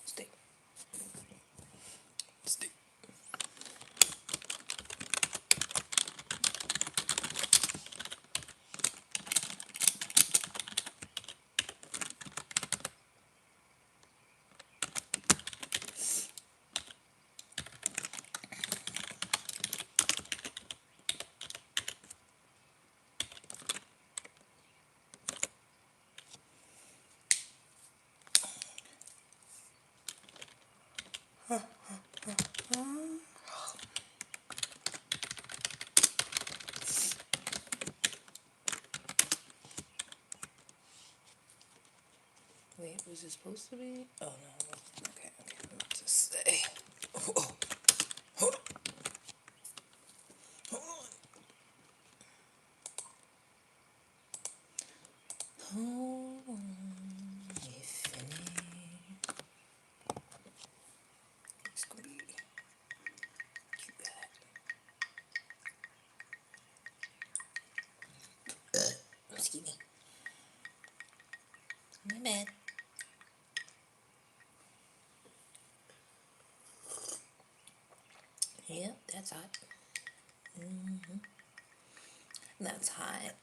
Stay. Stay. Wait, was it supposed to be? Oh no. Okay, I'm about to say. Oh, hold on. Hold on. If any. It's gonna be cute. Excuse me. My bad. Yep, that's hot. That's hot.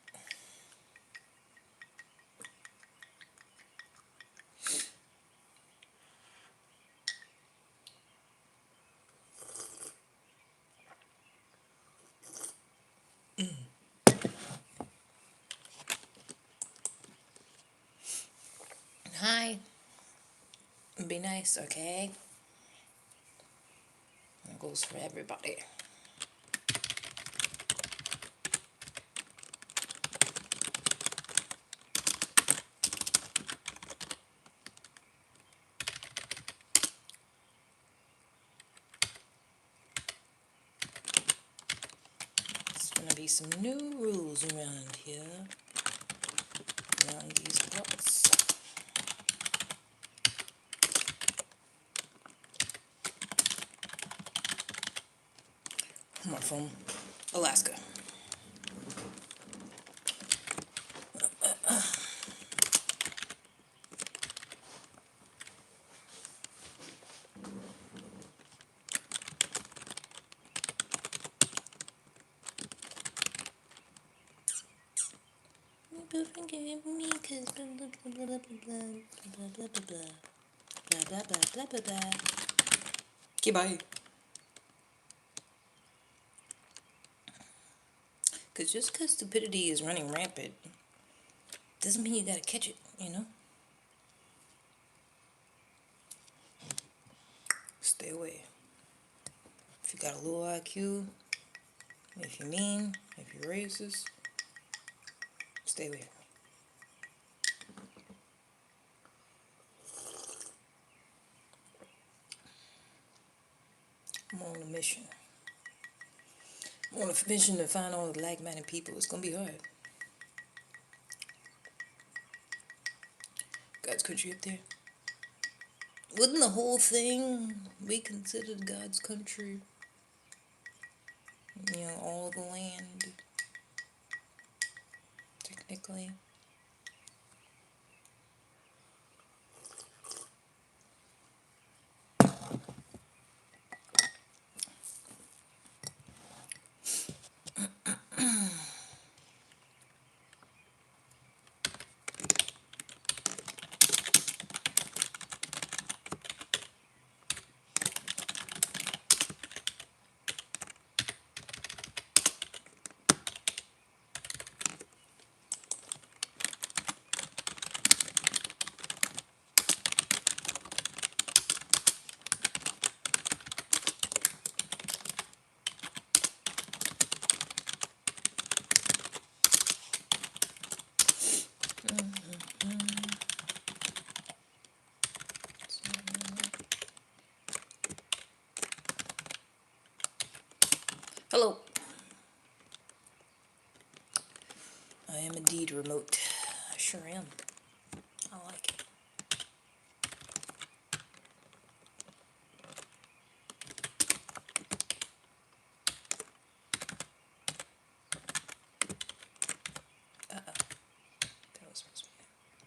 Hi. Be nice, okay? That goes for everybody. There's gonna be some new rules around here. Around these parts. I'm from Alaska. Forgive me, cause blah blah blah blah blah blah blah blah blah blah blah blah blah blah. Okay, bye. Cause just cause stupidity is running rampant doesn't mean you gotta catch it, you know? Stay away. If you got a low IQ, if you're mean, if you're racist, stay away. I'm on a mission. I'm on a mission to find all the like-minded people. It's gonna be hard. God's country up there. Wouldn't the whole thing be considered God's country? You know, all the land, technically. Hello. I am indeed remote. I sure am. I like it. That was supposed to be it.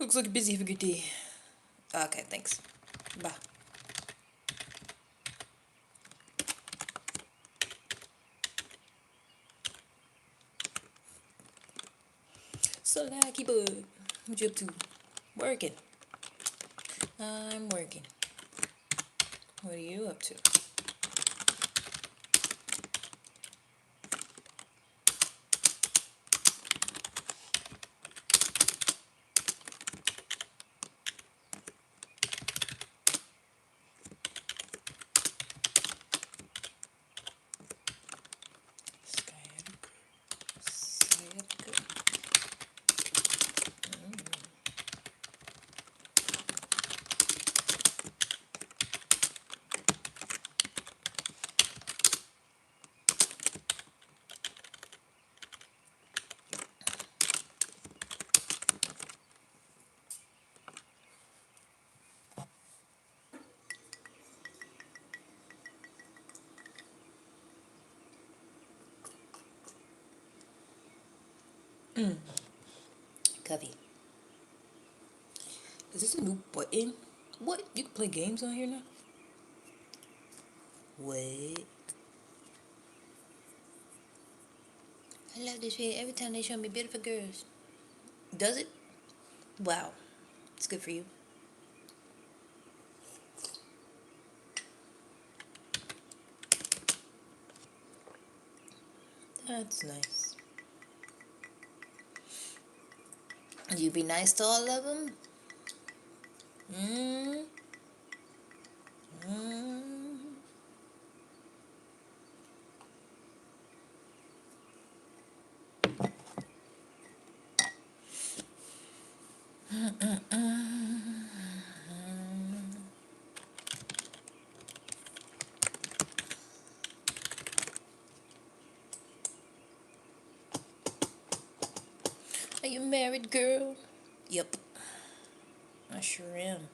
Looks like a busy for good day. Okay, thanks. Bye. So lucky bud. What you up to? Working. I'm working. What are you up to? Sciatica. Covey. Is this a new button? What? You can play games on here now? What? I love this video. Every time they show me beautiful girls. Does it? Wow. It's good for you. That's nice. You be nice to all of them? Mm. Mm. Are you married, girl? Yep. I sure am.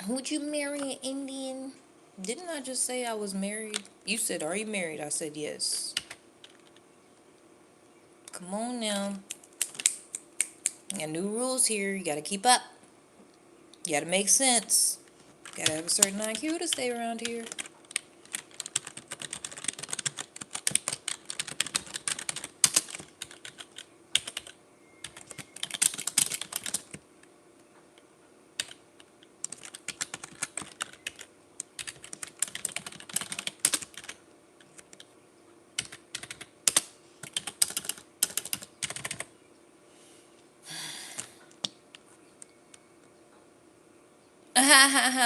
Would you marry an Indian? Didn't I just say I was married? You said, are you married? I said yes. Come on now. Got new rules here. You gotta keep up. You gotta make sense. Gotta have a certain IQ to stay around here.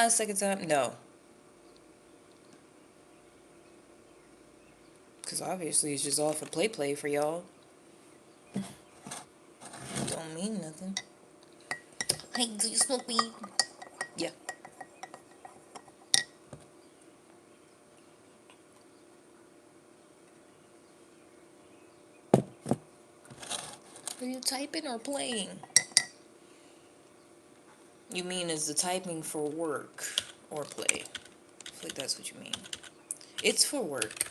Second time? No. Because obviously it's just all for play for y'all. Don't mean nothing. Hey, do you smoke weed? Yeah. Are you typing or playing? You mean is the typing for work or play? I feel like that's what you mean. It's for work.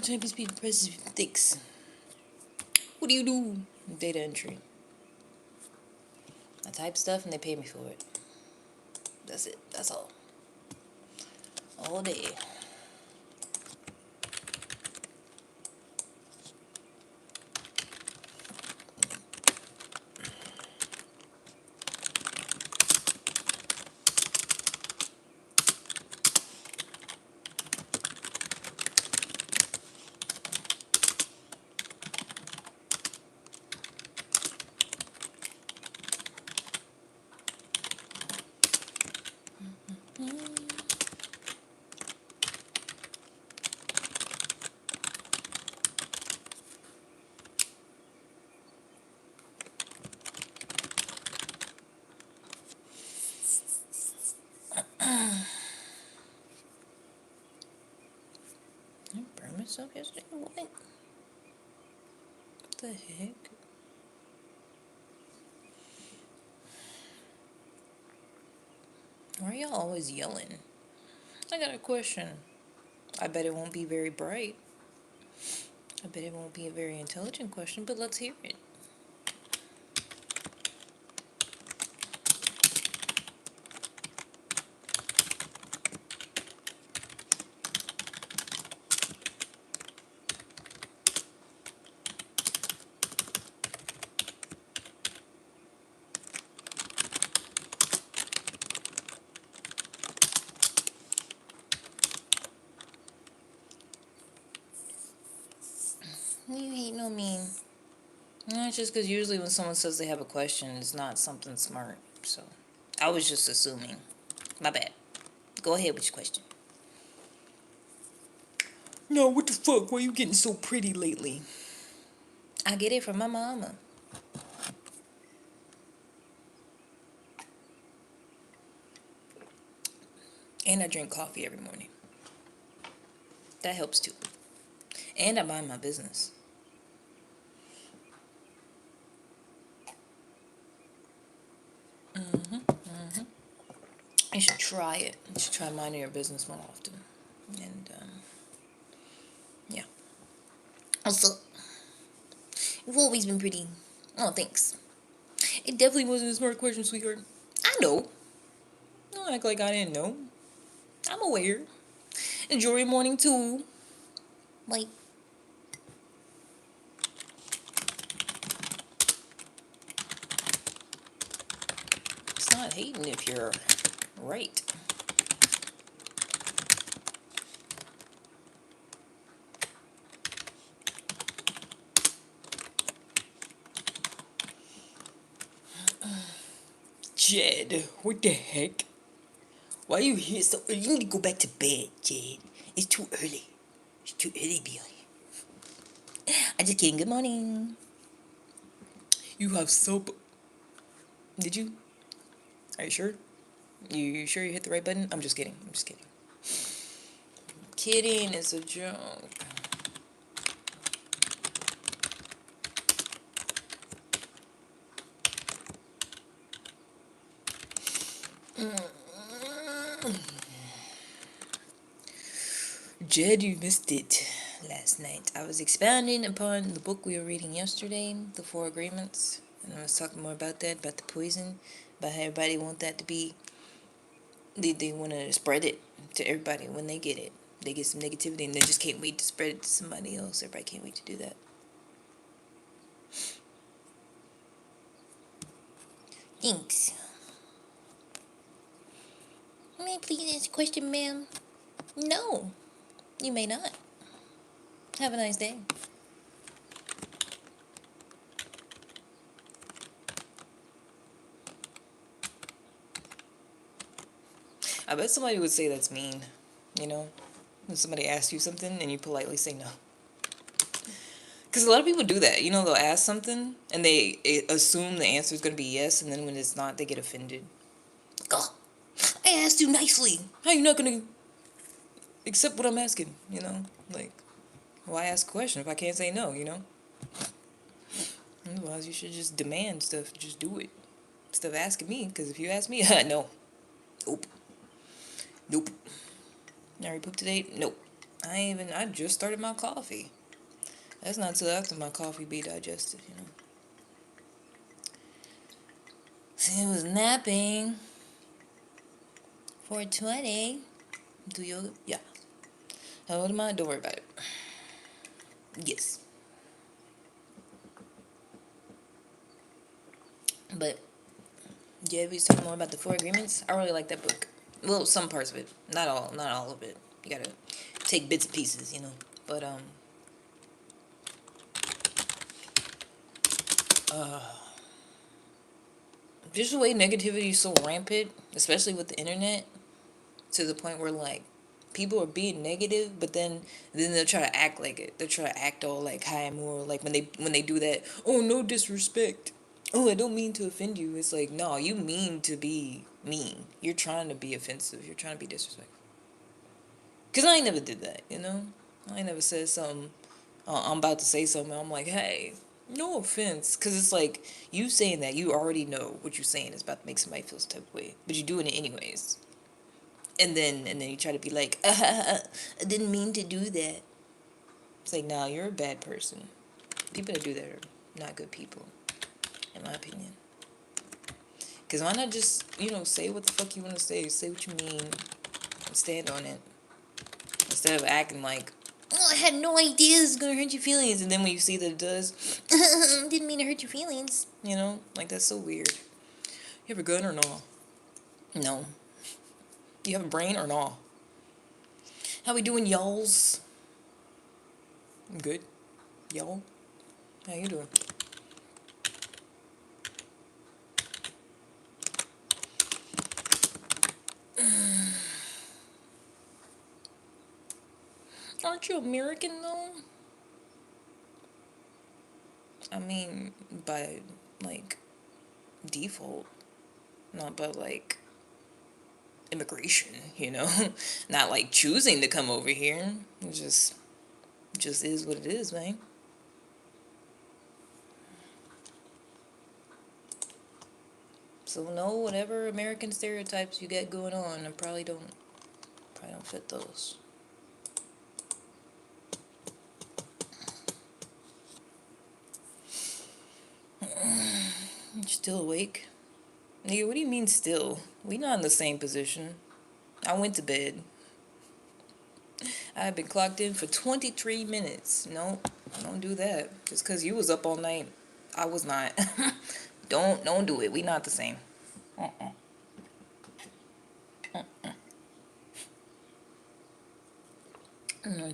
Typing speed presses sticks. What do you do? Data entry. I type stuff and they pay me for it. That's it. That's all. All day. yourself yesterday? What? What the heck? Why are y'all always yelling? I got a question. I bet it won't be very bright. I bet it won't be a very intelligent question, but let's hear it. You hating on me? No, it's just because usually when someone says they have a question, it's not something smart. So I was just assuming. My bad. Go ahead with your question. No, what the fuck? Why are you getting so pretty lately? I get it from my mama. And I drink coffee every morning. That helps too. And I mind my business. You should try it. You should try minding your business more often. And, yeah. Also, you've always been pretty. Oh, thanks. It definitely wasn't a smart question, sweetheart. I know. Don't act like I didn't know. I'm aware. Enjoy your morning, too. Like, it's not hating if you're right. Jed, what the heck? Why are you here so early? You need to go back to bed, Jed. It's too early. It's too early to be on here. I'm just kidding. Good morning. You have soap. Did you? Are you sure? You sure you hit the right button? I'm just kidding. I'm just kidding. Kidding is a joke. Jed, you missed it last night. I was expounding upon the book we were reading yesterday, The Four Agreements, and I was talking more about that, about the poison, about how everybody want that to be, they want to spread it to everybody when they get it. They get some negativity and they just can't wait to spread it to somebody else. Everybody can't wait to do that. Thanks. May I please ask a question, ma'am? No, you may not. Have a nice day. I bet somebody would say that's mean, you know? When somebody asks you something and you politely say no. Because a lot of people do that. You know, they'll ask something and they assume the answer is going to be yes, and then when it's not, they get offended. Like, oh, I asked you nicely. How are you not going to accept what I'm asking, you know? Like, why ask a question if I can't say no, you know? Otherwise, you should just demand stuff. Just do it. Instead of asking me, because if you ask me, no. Nope. Nope. Already pooped today? Nope. I just started my coffee. That's not till after my coffee be digested, you know. See, I was napping. 4:20. Do yoga? Yeah. How old am I? Don't worry about it. Yes. But, yeah, we was talking more about the Four Agreements. I really like that book. Well, some parts of it. Not all of it. You gotta take bits and pieces, you know. But, just the way negativity is so rampant, especially with the internet, to the point where, like, people are being negative, but then they'll try to act like it. They'll try to act all like high and moral, like when they do that. Oh, no disrespect. Oh, I don't mean to offend you. It's like, no, you mean to be mean. You're trying to be offensive. You're trying to be disrespectful. Cause I ain't never did that, you know. I ain't never said something. I'm about to say something. I'm like, hey, no offense. Because it's like, you saying that, you already know what you're saying is about to make somebody feel some type of way. But you're doing it anyways. And then you try to be like, I didn't mean to do that. It's like, nah, you're a bad person. People that do that are not good people, in my opinion. Because why not just, say what the fuck you want to say what you mean, and stand on it. Instead of acting like, oh, I had no idea this was going to hurt your feelings. And then when you see that it does, didn't mean to hurt your feelings. Like that's so weird. You have a gun or no? No. You have a brain or no? How we doing, y'alls? I'm good. Y'all? How you doing? Aren't you American though? I mean, by like default, not by like immigration, not like choosing to come over here. It just is what it is, man. So no, whatever American stereotypes you got going on, I probably don't fit those. You still awake? Nigga, what do you mean still? We not in the same position. I went to bed. I've been clocked in for 23 minutes. No, don't do that. Just because you was up all night, I was not. Don't do it. We not the same. Uh-uh.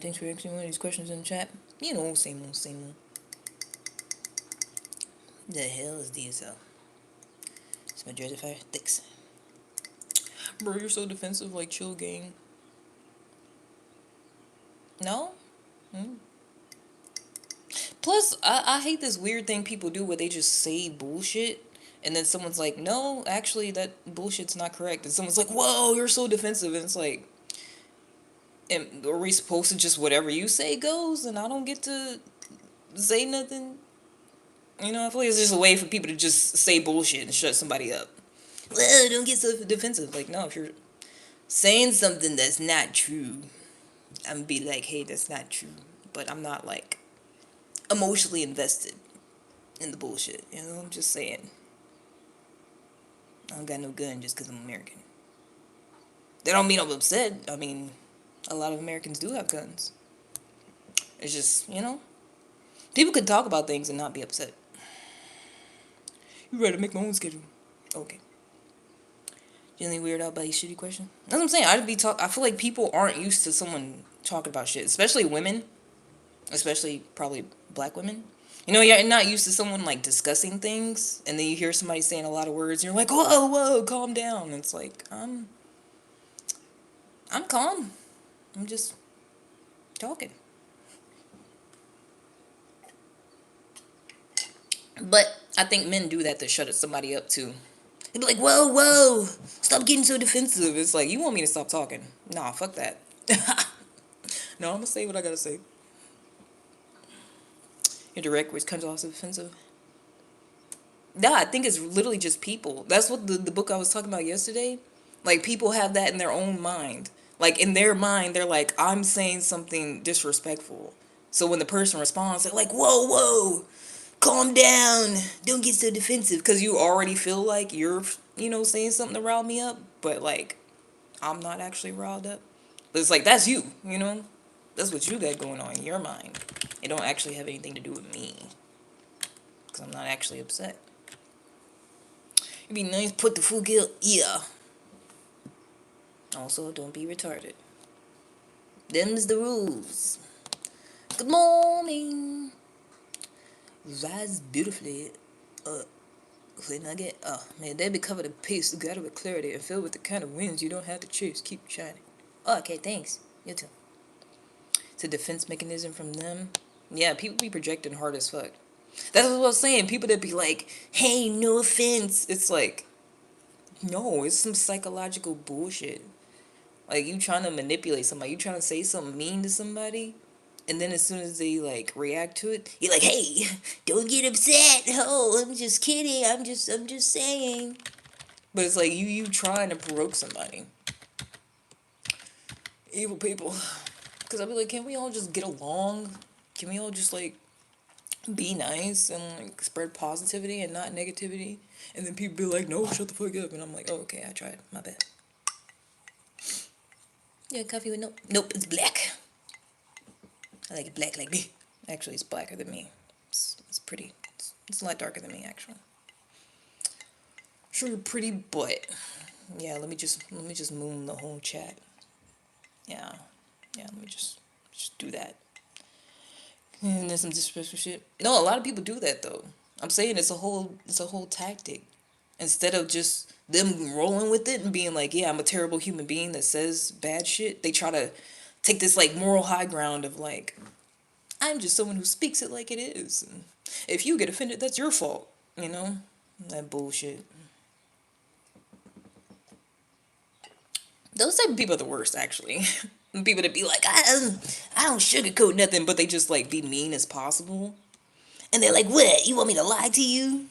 Thanks for asking one of these questions in the chat. Same old, same old. The hell is DSL? It's my Jersey Fire. Thanks. Bro, you're so defensive, like chill gang. No? Plus, I hate this weird thing people do where they just say bullshit and then someone's like, no, actually that bullshit's not correct. And someone's like, whoa, you're so defensive. And it's like, are we supposed to just whatever you say goes and I don't get to say nothing? I feel like it's just a way for people to just say bullshit and shut somebody up. Well, don't get so defensive. Like, no, if you're saying something that's not true, I'm gonna be like, hey, that's not true. But I'm not like emotionally invested in the bullshit. I'm just saying. I don't got no gun just because I'm American. That don't mean I'm upset. I mean, a lot of Americans do have guns. It's just, people could talk about things and not be upset. You ready to make my own schedule? Okay. Feeling weird out by these shitty questions? That's what I'm saying. I feel like people aren't used to someone talking about shit, especially women, especially probably black women. You're not used to someone like discussing things, and then you hear somebody saying a lot of words, and you're like, whoa, calm down. And it's like, I'm calm. I'm just talking. But I think men do that to shut somebody up too. They'd be like, whoa, stop getting so defensive. It's like, you want me to stop talking? Nah, fuck that. No, I'm gonna say what I gotta say. Your direct which comes off as offensive. Nah, I think it's literally just people. That's what the book I was talking about yesterday. Like, people have that in their own mind. Like, in their mind, they're like, I'm saying something disrespectful. So when the person responds, they're like, whoa, calm down. Don't get so defensive. Because you already feel like you're, saying something to rile me up. But, like, I'm not actually riled up. But it's like, that's you, That's what you got going on in your mind. It don't actually have anything to do with me. Because I'm not actually upset. It'd be nice to put the full guilt. Yeah. Also, don't be retarded. Them's the rules. Good morning. Rise beautifully. Nugget. Oh, man, they be covered in peace, together with clarity, and filled with the kind of winds you don't have to chase. Keep shining. Oh, okay, thanks. You too. It's a defense mechanism from them. Yeah, people be projecting hard as fuck. That's what I was saying. People that be like, hey, no offense. It's like, no, it's some psychological bullshit. Like, you trying to manipulate somebody. You trying to say something mean to somebody. And then as soon as they like react to it, you're like, "Hey, don't get upset. Oh, I'm just kidding. I'm just saying." But it's like you trying to provoke somebody. Evil people. Cause I'll be like, can we all just get along? Can we all just like be nice and like spread positivity and not negativity? And then people be like, no, shut the fuck up. And I'm like, oh, okay, I tried. My bad. Yeah, coffee with nope. Nope, it's black. I like it black like me. Actually, it's blacker than me. It's pretty. It's a lot darker than me, actually. Sure, you're pretty, but yeah. Let me just moon the whole chat. Yeah, yeah. Let me just do that. And then some disrespectful shit. No, a lot of people do that though. I'm saying it's a whole tactic. Instead of just them rolling with it and being like, yeah, I'm a terrible human being that says bad shit, they try to take this like moral high ground of like, I'm just someone who speaks it like it is. And if you get offended, that's your fault. You know? That bullshit. Those type of people are the worst, actually. People that be like, I don't sugarcoat nothing, but they just like be mean as possible. And they're like, what? You want me to lie to you?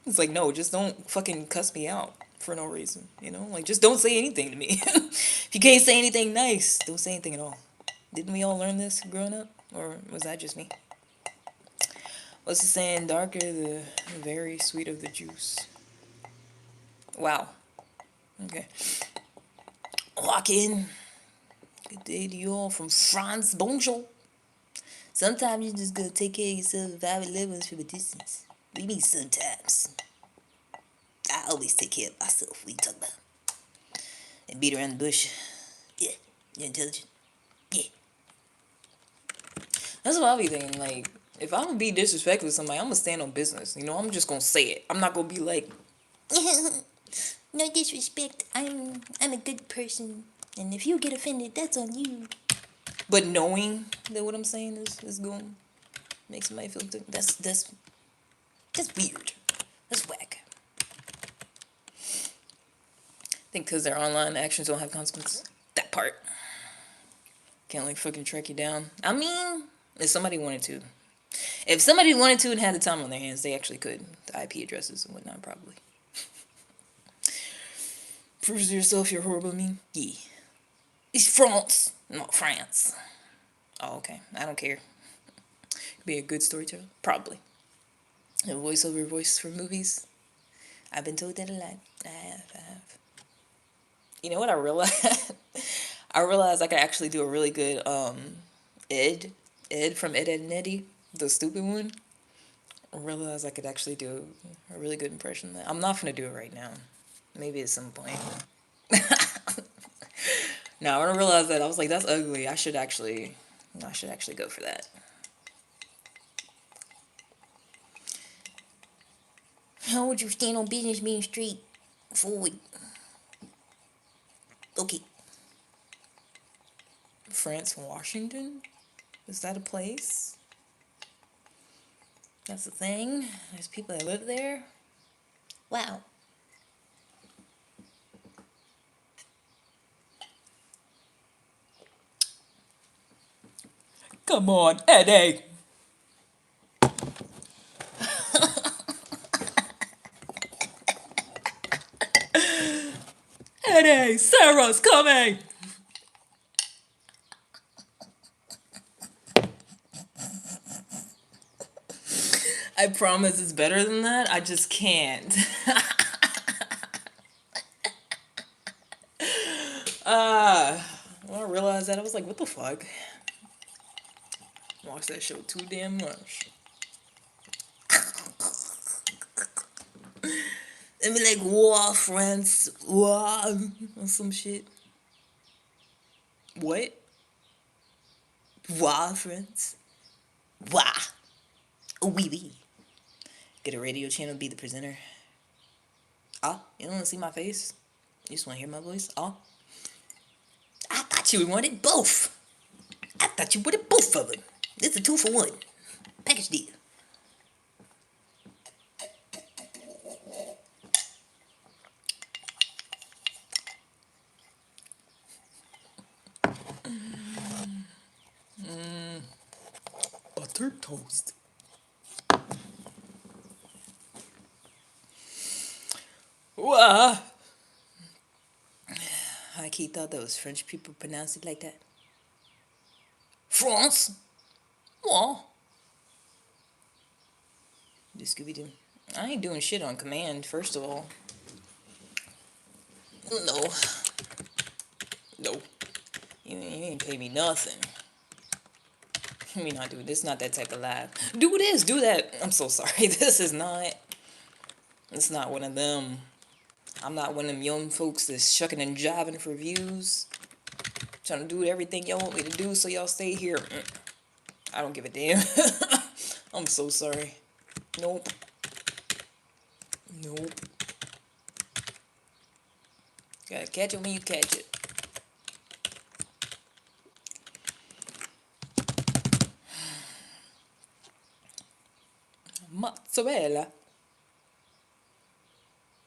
It's like, no, just don't fucking cuss me out for no reason. You know? Like, just don't say anything to me. If you can't say anything nice, don't say anything at all. Didn't we all learn this growing up? Or was that just me? What's the saying? Darker the very sweet of the juice. Wow. Okay. Walk in. Good day to you all from France. Bonjour. Sometimes you just gotta take care of yourself and private livings from a distance. What do you mean sometimes? I always take care of myself. What are you talking about? And beat around the bush. Yeah. You're intelligent. Yeah. That's what I'll be thinking. Like, if I'm gonna be disrespectful to somebody, I'm gonna stand on business. You know, I'm just gonna say it. I'm not gonna be like, no disrespect. I'm a good person, and if you get offended, that's on you. But knowing that what I'm saying is going to make somebody feel good, that's weird. That's whack. I think because their online actions don't have consequences. That part. Can't like fucking track you down. I mean, if somebody wanted to. If somebody wanted to and had the time on their hands, they actually could. The IP addresses and whatnot, probably. Prove to yourself you're horrible to me? Yeah. It's France, not France. Oh, okay. I don't care. Be a good storyteller? Probably. A voiceover voice for movies? I've been told that a lot. I have. You know what I realized? I realized I could actually do a really good Ed. Ed from Ed, Ed and Eddie. The stupid one. I realized I could actually do a really good impression of that. I'm not going to do it right now. Maybe at some point. No, when I realized that, I was like, that's ugly. I should actually go for that. How would you stand on business being straight forward? Okay. France, Washington? Is that a place? That's a thing? There's people that live there? Wow. Come on, Eddie. Eddie, Sarah's coming. I promise it's better than that. I just can't. When I realized that, I was like, what the fuck? Watch that show too damn much. And be like, war, France, war, or some shit. What? War, France? War. Oh, wee wee. Get a radio channel, be the presenter. Ah, you don't want to see my face? You just want to hear my voice? Ah. I thought you wanted both. I thought you wanted both of them. It's a 2-for-1. Package deal. buttered toast. Wow. I keep thought those French people pronounce it like that. France? What? The Scooby Doo. I ain't doing shit on command, first of all. No. No. You ain't pay me nothing. Me not do this. Not that type of live. Do this. Do that. I'm so sorry. This is not. It's not one of them. I'm not one of them young folks that's shucking and jiving for views. Trying to do everything y'all want me to do so y'all stay here. I don't give a damn. I'm so sorry. Nope. Nope. Gotta catch it when you catch it. Mozzarella.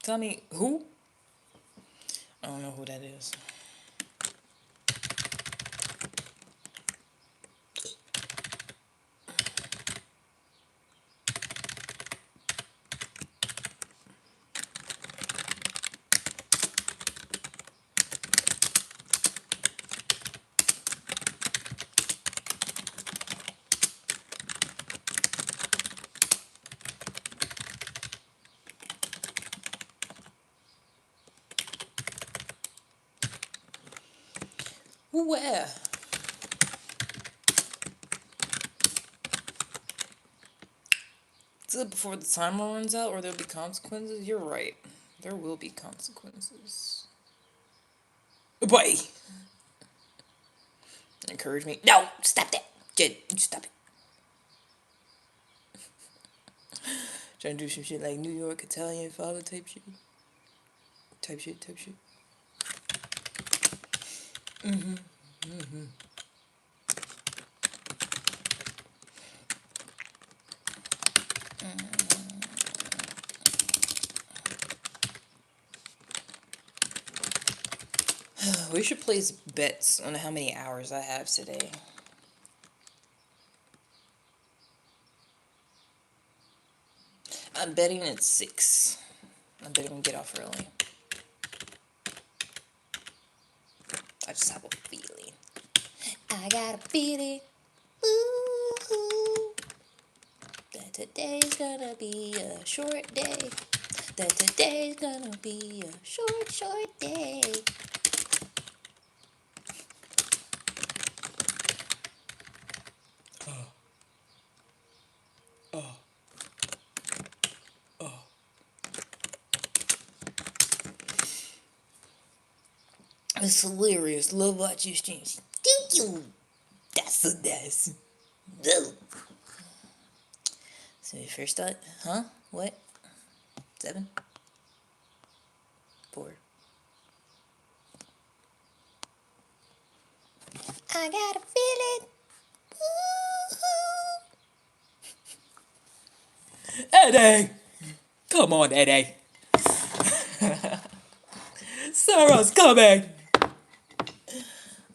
Tell me who? I don't know who that is. Where? Is it before the timer runs out or there'll be consequences? You're right. There will be consequences. Bye. Encourage me. No! Stop that! Jed, you stop it. Trying to do some shit like New York Italian father type shit. Type shit. We should place bets on how many hours I have today. I'm betting it's 6. I'm betting we get off early. I just have a feeling. I got a feeling. Ooh, that today's gonna be a short day. That today's gonna be a short day. It's hilarious. Love watch your streams. Thank you. That's so nice. So we first thought, huh? What? 7? 4. I got a feeling. Eddie! Come on, Eddie. Sarah's coming!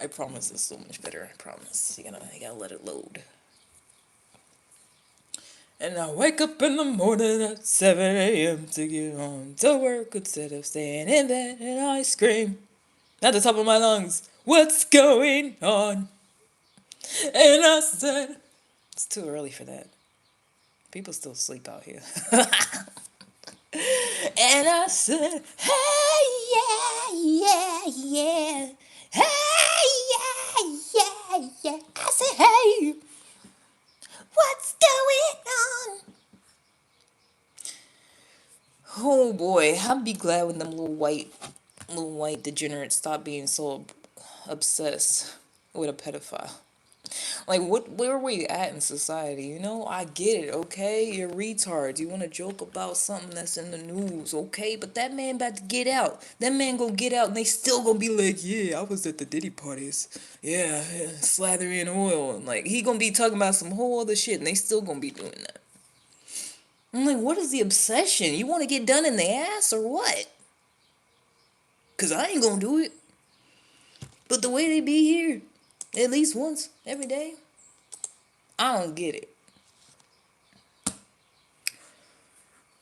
I promise it's so much better. I promise. You gotta let it load. And I wake up in the morning at 7 a.m. to get on to work instead of staying in bed, and I scream at the top of my lungs, "What's going on?" And I said, it's too early for that. People still sleep out here. And I said, hey, yeah. Hey, yeah. I said, hey, what's going on? Oh boy, I'll be glad when them little white degenerates stop being so obsessed with a pedophile. Like, where are we at in society? You know, I get it, okay? You're retards. You want to joke about something that's in the news, okay? But that man about to get out. That man gonna get out and they still gonna be like, yeah, I was at the Diddy parties. Yeah, slathering oil. And like, he gonna be talking about some whole other shit and they still gonna be doing that. I'm like, what is the obsession? You want to get done in the ass or what? Because I ain't gonna do it. But the way they be here, at least once every day, I don't get it.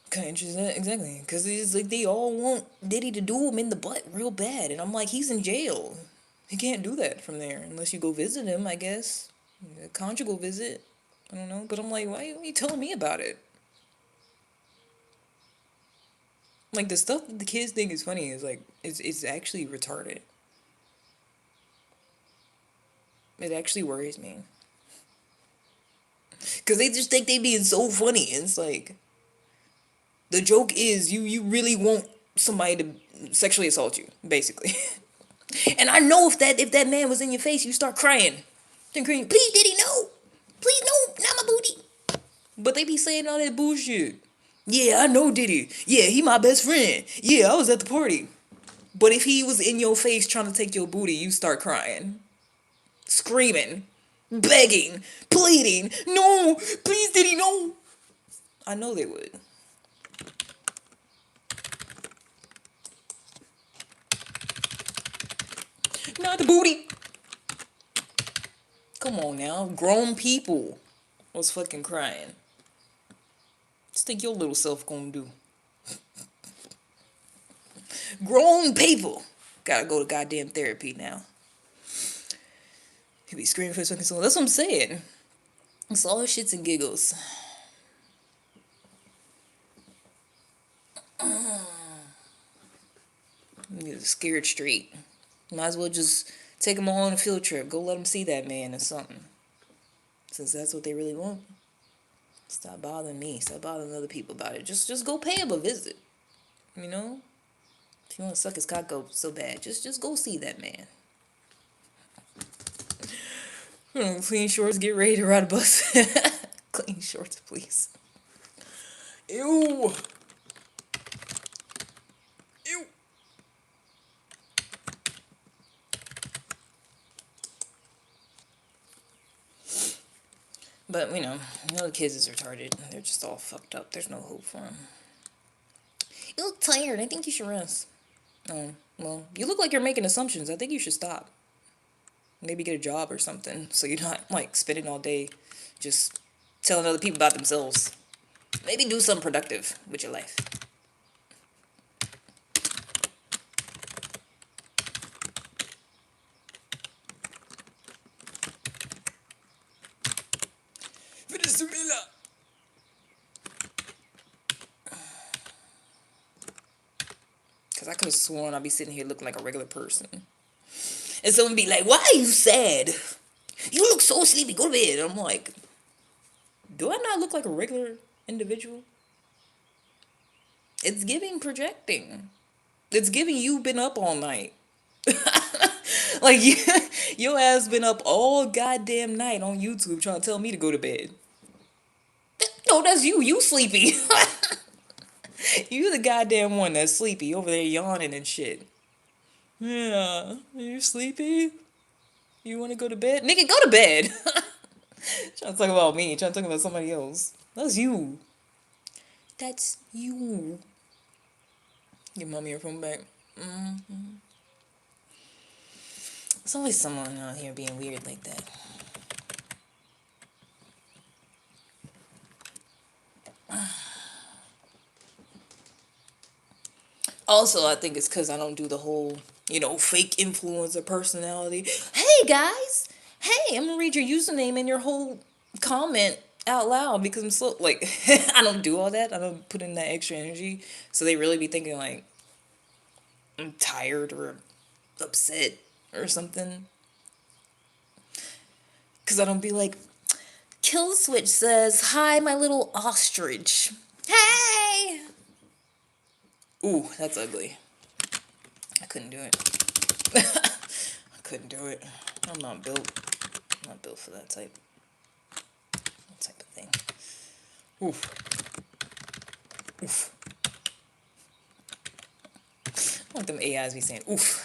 Kind of interesting, exactly. Because it's like they all want Diddy to do him in the butt real bad. And I'm like, he's in jail. He can't do that from there unless you go visit him, I guess. A conjugal visit. I don't know. But I'm like, why are you telling me about it? Like, the stuff that the kids think is funny is like, it's actually retarded. It actually worries me. Because they just think they being so funny. It's like, the joke is you really want somebody to sexually assault you, basically. And I know if that man was in your face, you start crying. Then crying, please Diddy, no. Please no, not my booty. But they be saying all that bullshit. Yeah, I know Diddy. Yeah, he my best friend. Yeah, I was at the party. But if he was in your face trying to take your booty, you start crying. Screaming. Begging. Pleading. No, please Diddy, no. I know they would. Not the booty. Come on now. Grown people was fucking crying. Just think your little self gonna do. Grown people gotta go to goddamn therapy now. You be screaming for his fucking soul. That's what I'm saying. It's all shits and giggles. You're scared straight. Might as well just take them all on a field trip. Go let them see that man or something. Since that's what they really want. Stop bothering me. Stop bothering other people about it. Just go pay him a visit. You know? If you want to suck his cock up so bad, just go see that man. Clean shorts, get ready to ride a bus. Clean shorts, please. Ew. Ew. But, the kids is retarded. They're just all fucked up. There's no hope for them. You look tired. I think you should rest. Oh, well, you look like you're making assumptions. I think you should stop. Maybe get a job or something, so you're not, spending all day just telling other people about themselves. Maybe do something productive with your life. Venezuela. Because I could have sworn I'd be sitting here looking like a regular person. And someone be like, why are you sad? You look so sleepy. Go to bed. And I'm like, do I not look like a regular individual? It's giving projecting. It's giving you've been up all night. Like, your ass been up all goddamn night on YouTube trying to tell me to go to bed. No, that's you. You sleepy. You the goddamn one that's sleepy over there yawning and shit. Yeah, you sleepy? You want to go to bed? Nigga, go to bed. Trying to talk about me. Trying to talk about somebody else. That's you. That's you. Give mommy your phone back. There's always someone out here being weird like that. Also, I think it's because I don't do the whole, fake influencer personality. Hey, guys. Hey, I'm going to read your username and your whole comment out loud because I'm so, I don't do all that. I don't put in that extra energy. So they really be thinking, I'm tired or upset or something. Because I don't be like, Kill Switch says, hi, my little ostrich. Hey! Ooh, that's ugly. I couldn't do it. I couldn't do it. I'm not built. I'm not built for that type of thing. Oof. Oof. I want them AIs be saying oof.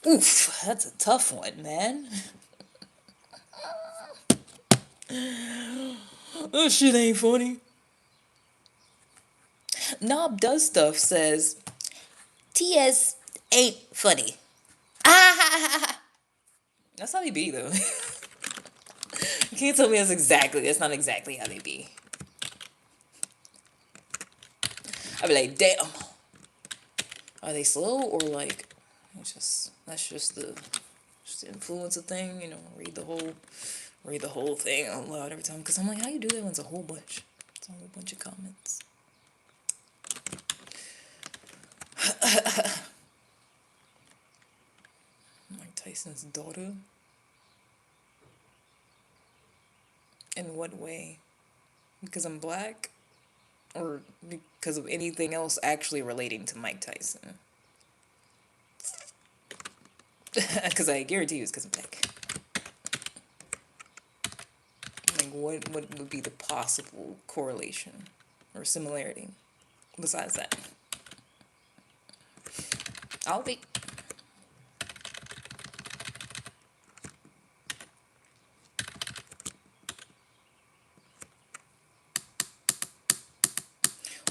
Oof. That's a tough one, man. That shit ain't funny. Knob Does Stuff says, TS ain't funny. Ah, that's how they be, though. You can't tell me that's not exactly how they be. I'd be like, damn. Are they slow or like, that's just the influencer thing, you know, read the whole thing out loud every time. Because I'm like, how you do that when it's a whole bunch? It's a whole bunch of comments. Mike Tyson's daughter? In what way? Because I'm black? Or because of anything else actually relating to Mike Tyson? Because I guarantee you it's because I'm black. Like, what would be the possible correlation or similarity besides that? I'll be.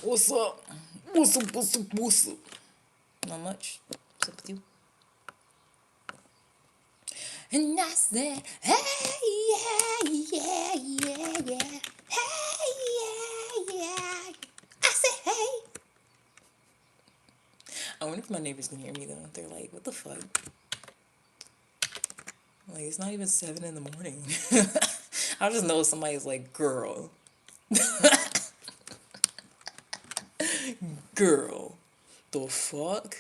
What's up? What's up? What's up? What's up? Not much. What's up with you? And I said, hey, yeah, yeah, yeah, yeah. Hey, yeah, yeah. I said, hey. I wonder if my neighbors can hear me, though. They're like, what the fuck? Like, it's not even 7 in the morning. I just know somebody's like, girl. Girl. The fuck?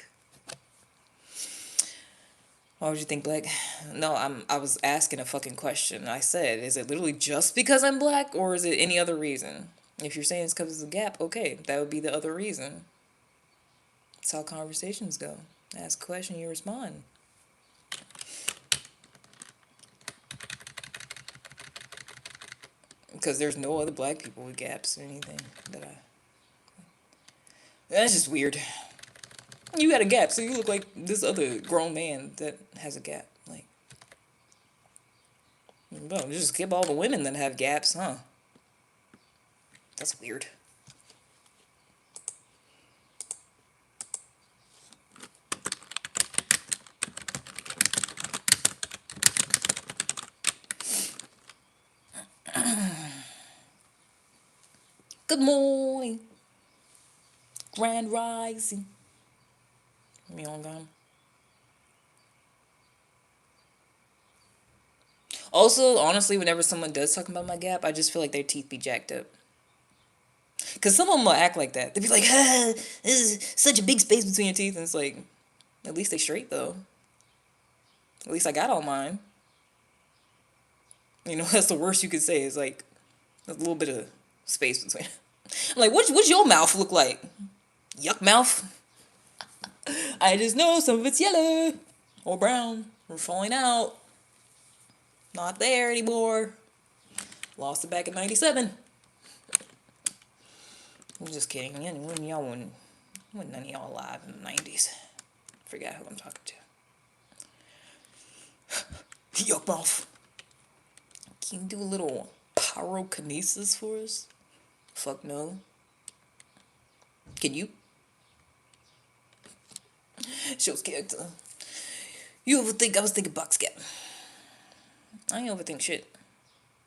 Why would you think black? No, I was asking a fucking question. I said, is it literally just because I'm black or is it any other reason? If you're saying it's because of the gap, okay, that would be the other reason. That's how conversations go. Ask a question, you respond. Because there's no other black people with gaps or anything that I... That's just weird. You got a gap, so you look like this other grown man that has a gap. Like, bro, just skip all the women that have gaps, huh? That's weird. Good morning. Grand rising. Me on gum. Also, honestly, whenever someone does talk about my gap, I just feel like their teeth be jacked up. Because some of them will act like that. They'll be like, ah, this is such a big space between your teeth. And it's like, at least they straight, though. At least I got all mine. You know, that's the worst you could say is like, a little bit of space between. I'm like, what's your mouth look like? Yuck mouth? I just know some of it's yellow or brown or falling out. Not there anymore. Lost it back in 97. I'm just kidding. Y'all wasn't none of y'all alive in the 90s. Forgot who I'm talking to. Yuck mouth. Can you do a little pyrokinesis for us? Fuck no. Can you? Show's character. You overthink. I was thinking box gap. I ain't overthink shit.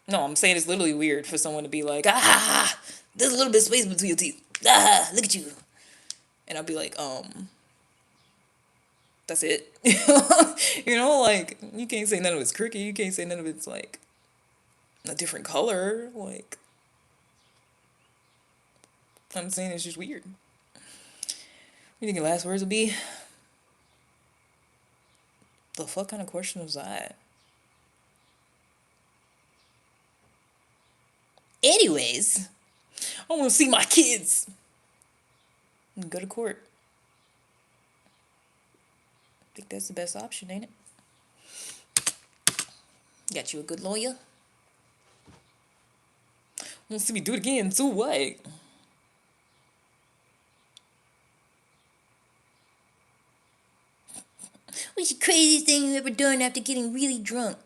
No, I'm saying it's literally weird for someone to be like, ah, there's a little bit of space between your teeth. Ah, look at you. And I'll be like, that's it. You know, like, you can't say none of it's crooked. You can't say none of it's, like, a different color. Like, I'm saying it's just weird. What do you think your last words will be? The fuck kind of question was that? Anyways, I want to see my kids. And go to court. I think that's the best option, ain't it? Got you a good lawyer? Want to see me do it again? So what? What's the craziest thing you ever done after getting really drunk?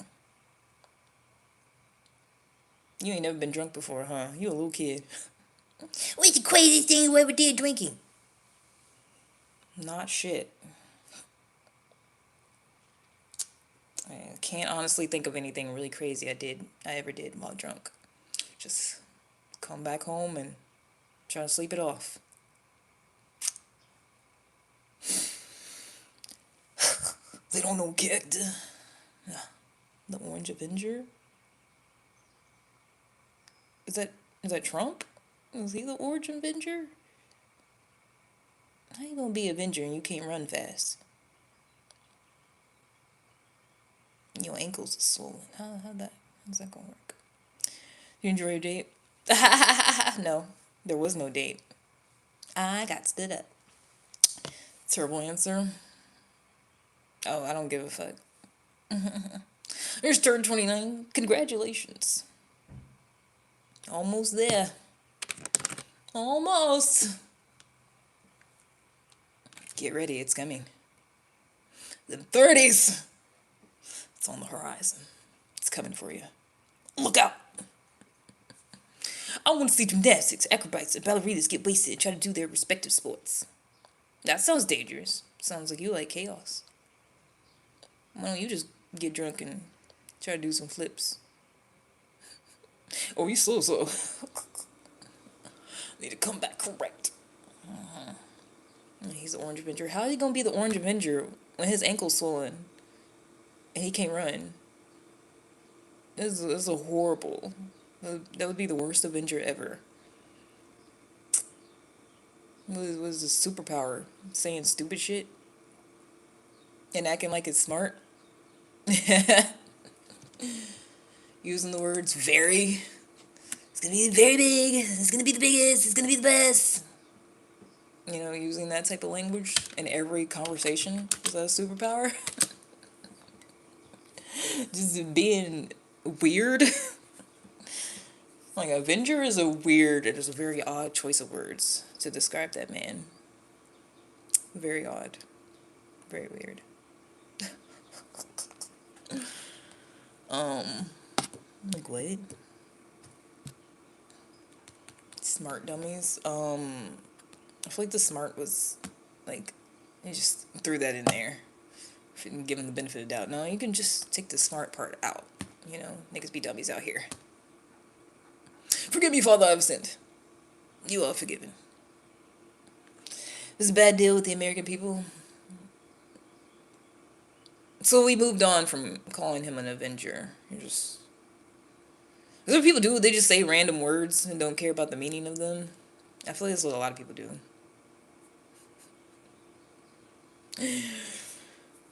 You ain't never been drunk before, huh? You a little kid. What's the craziest thing you ever did drinking? Not shit. I can't honestly think of anything really crazy I ever did while drunk. Just come back home and try to sleep it off. They don't know character. The Orange Avenger? Is that Trump? Is he the Orange Avenger? How you gonna be Avenger and you can't run fast? Your ankles are swollen. How's that gonna work? You enjoy your date? No, there was no date. I got stood up. Terrible answer. Oh, I don't give a fuck. There's turn 29. Congratulations. Almost there. Almost. Get ready, it's coming. The 30s. It's on the horizon. It's coming for you. Look out. I want to see gymnastics, acrobats, and ballerinas get wasted and try to do their respective sports. That sounds dangerous. Sounds like you like chaos. Why don't you just get drunk and try to do some flips? Oh, you so. Need to come back correct. He's the Orange Avenger. How are you gonna be the Orange Avenger when his ankle's swollen and he can't run? This is a horrible. That would be the worst Avenger ever. What is this superpower? Saying stupid shit and acting like it's smart. Using the words very. It's gonna be very big. It's gonna be the biggest. It's gonna be the best. You know, using that type of language in every conversation is a superpower. Just being weird. Like, Avenger is a very odd choice of words to describe that man. Very odd. Very weird. Like, what? Smart dummies. I feel like the smart was, like, you just threw that in there. Didn't give him the benefit of the doubt. No, you can just take the smart part out. You know, niggas be dummies out here. Forgive me, Father, I've sinned. You are forgiven. This is a bad deal with the American people. So we moved on from calling him an Avenger. That's what people do. They just say random words and don't care about the meaning of them. I feel like that's what a lot of people do.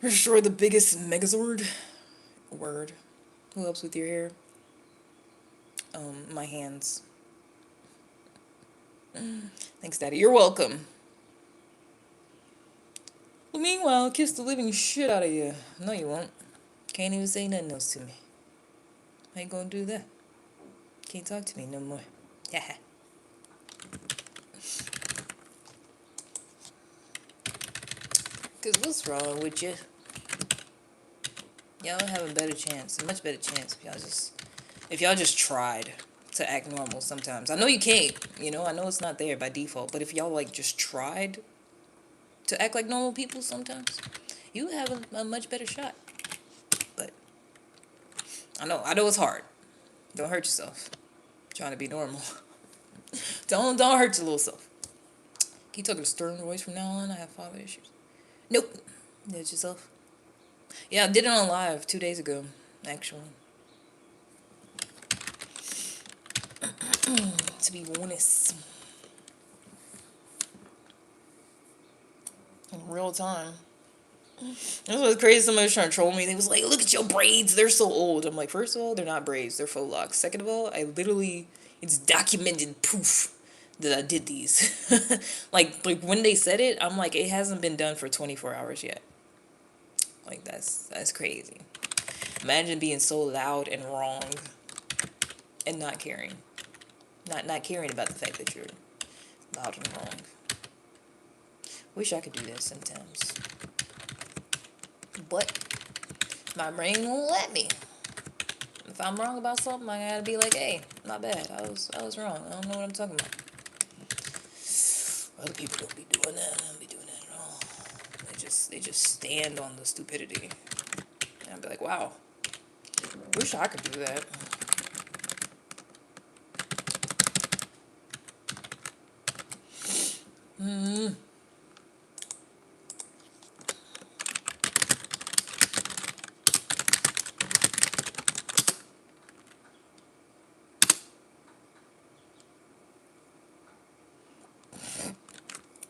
Destroy the biggest Megazord. Word. Who helps with your hair? My hands. Thanks, Daddy. You're welcome. Well, meanwhile, kiss the living shit out of you. No, you won't. Can't even say nothing else to me. How you gonna do that? Can't talk to me no more. Yeah. Cause what's wrong with you? Y'all have a better chance, a much better chance if y'all just tried to act normal sometimes. I know you can't, you know, I know it's not there by default, but if y'all like just tried to act like normal people sometimes, you have a much better shot. But I know it's hard. Don't hurt yourself trying to be normal. Don't hurt your little self. Can you talk in a stern voice from now on? I have father issues. Nope. Did it yourself. Yeah, I did it on live 2 days ago, actually. To be honest. In real time. That's what's crazy. Somebody was trying to troll me. They was like, look at your braids. They're so old. I'm like, first of all, they're not braids. They're faux locks. Second of all, it's documented proof that I did these. like when they said it, I'm like, it hasn't been done for 24 hours yet. Like, that's crazy. Imagine being so loud and wrong and not caring. Not caring about the fact that you're loud and wrong. Wish I could do that sometimes. But my brain won't let me. If I'm wrong about something, I gotta be like, hey, my bad. I was wrong. I don't know what I'm talking about. Other people don't be doing that. I don't be doing that at all. They just stand on the stupidity. And I'd be like, wow, wish I could do that. Mm.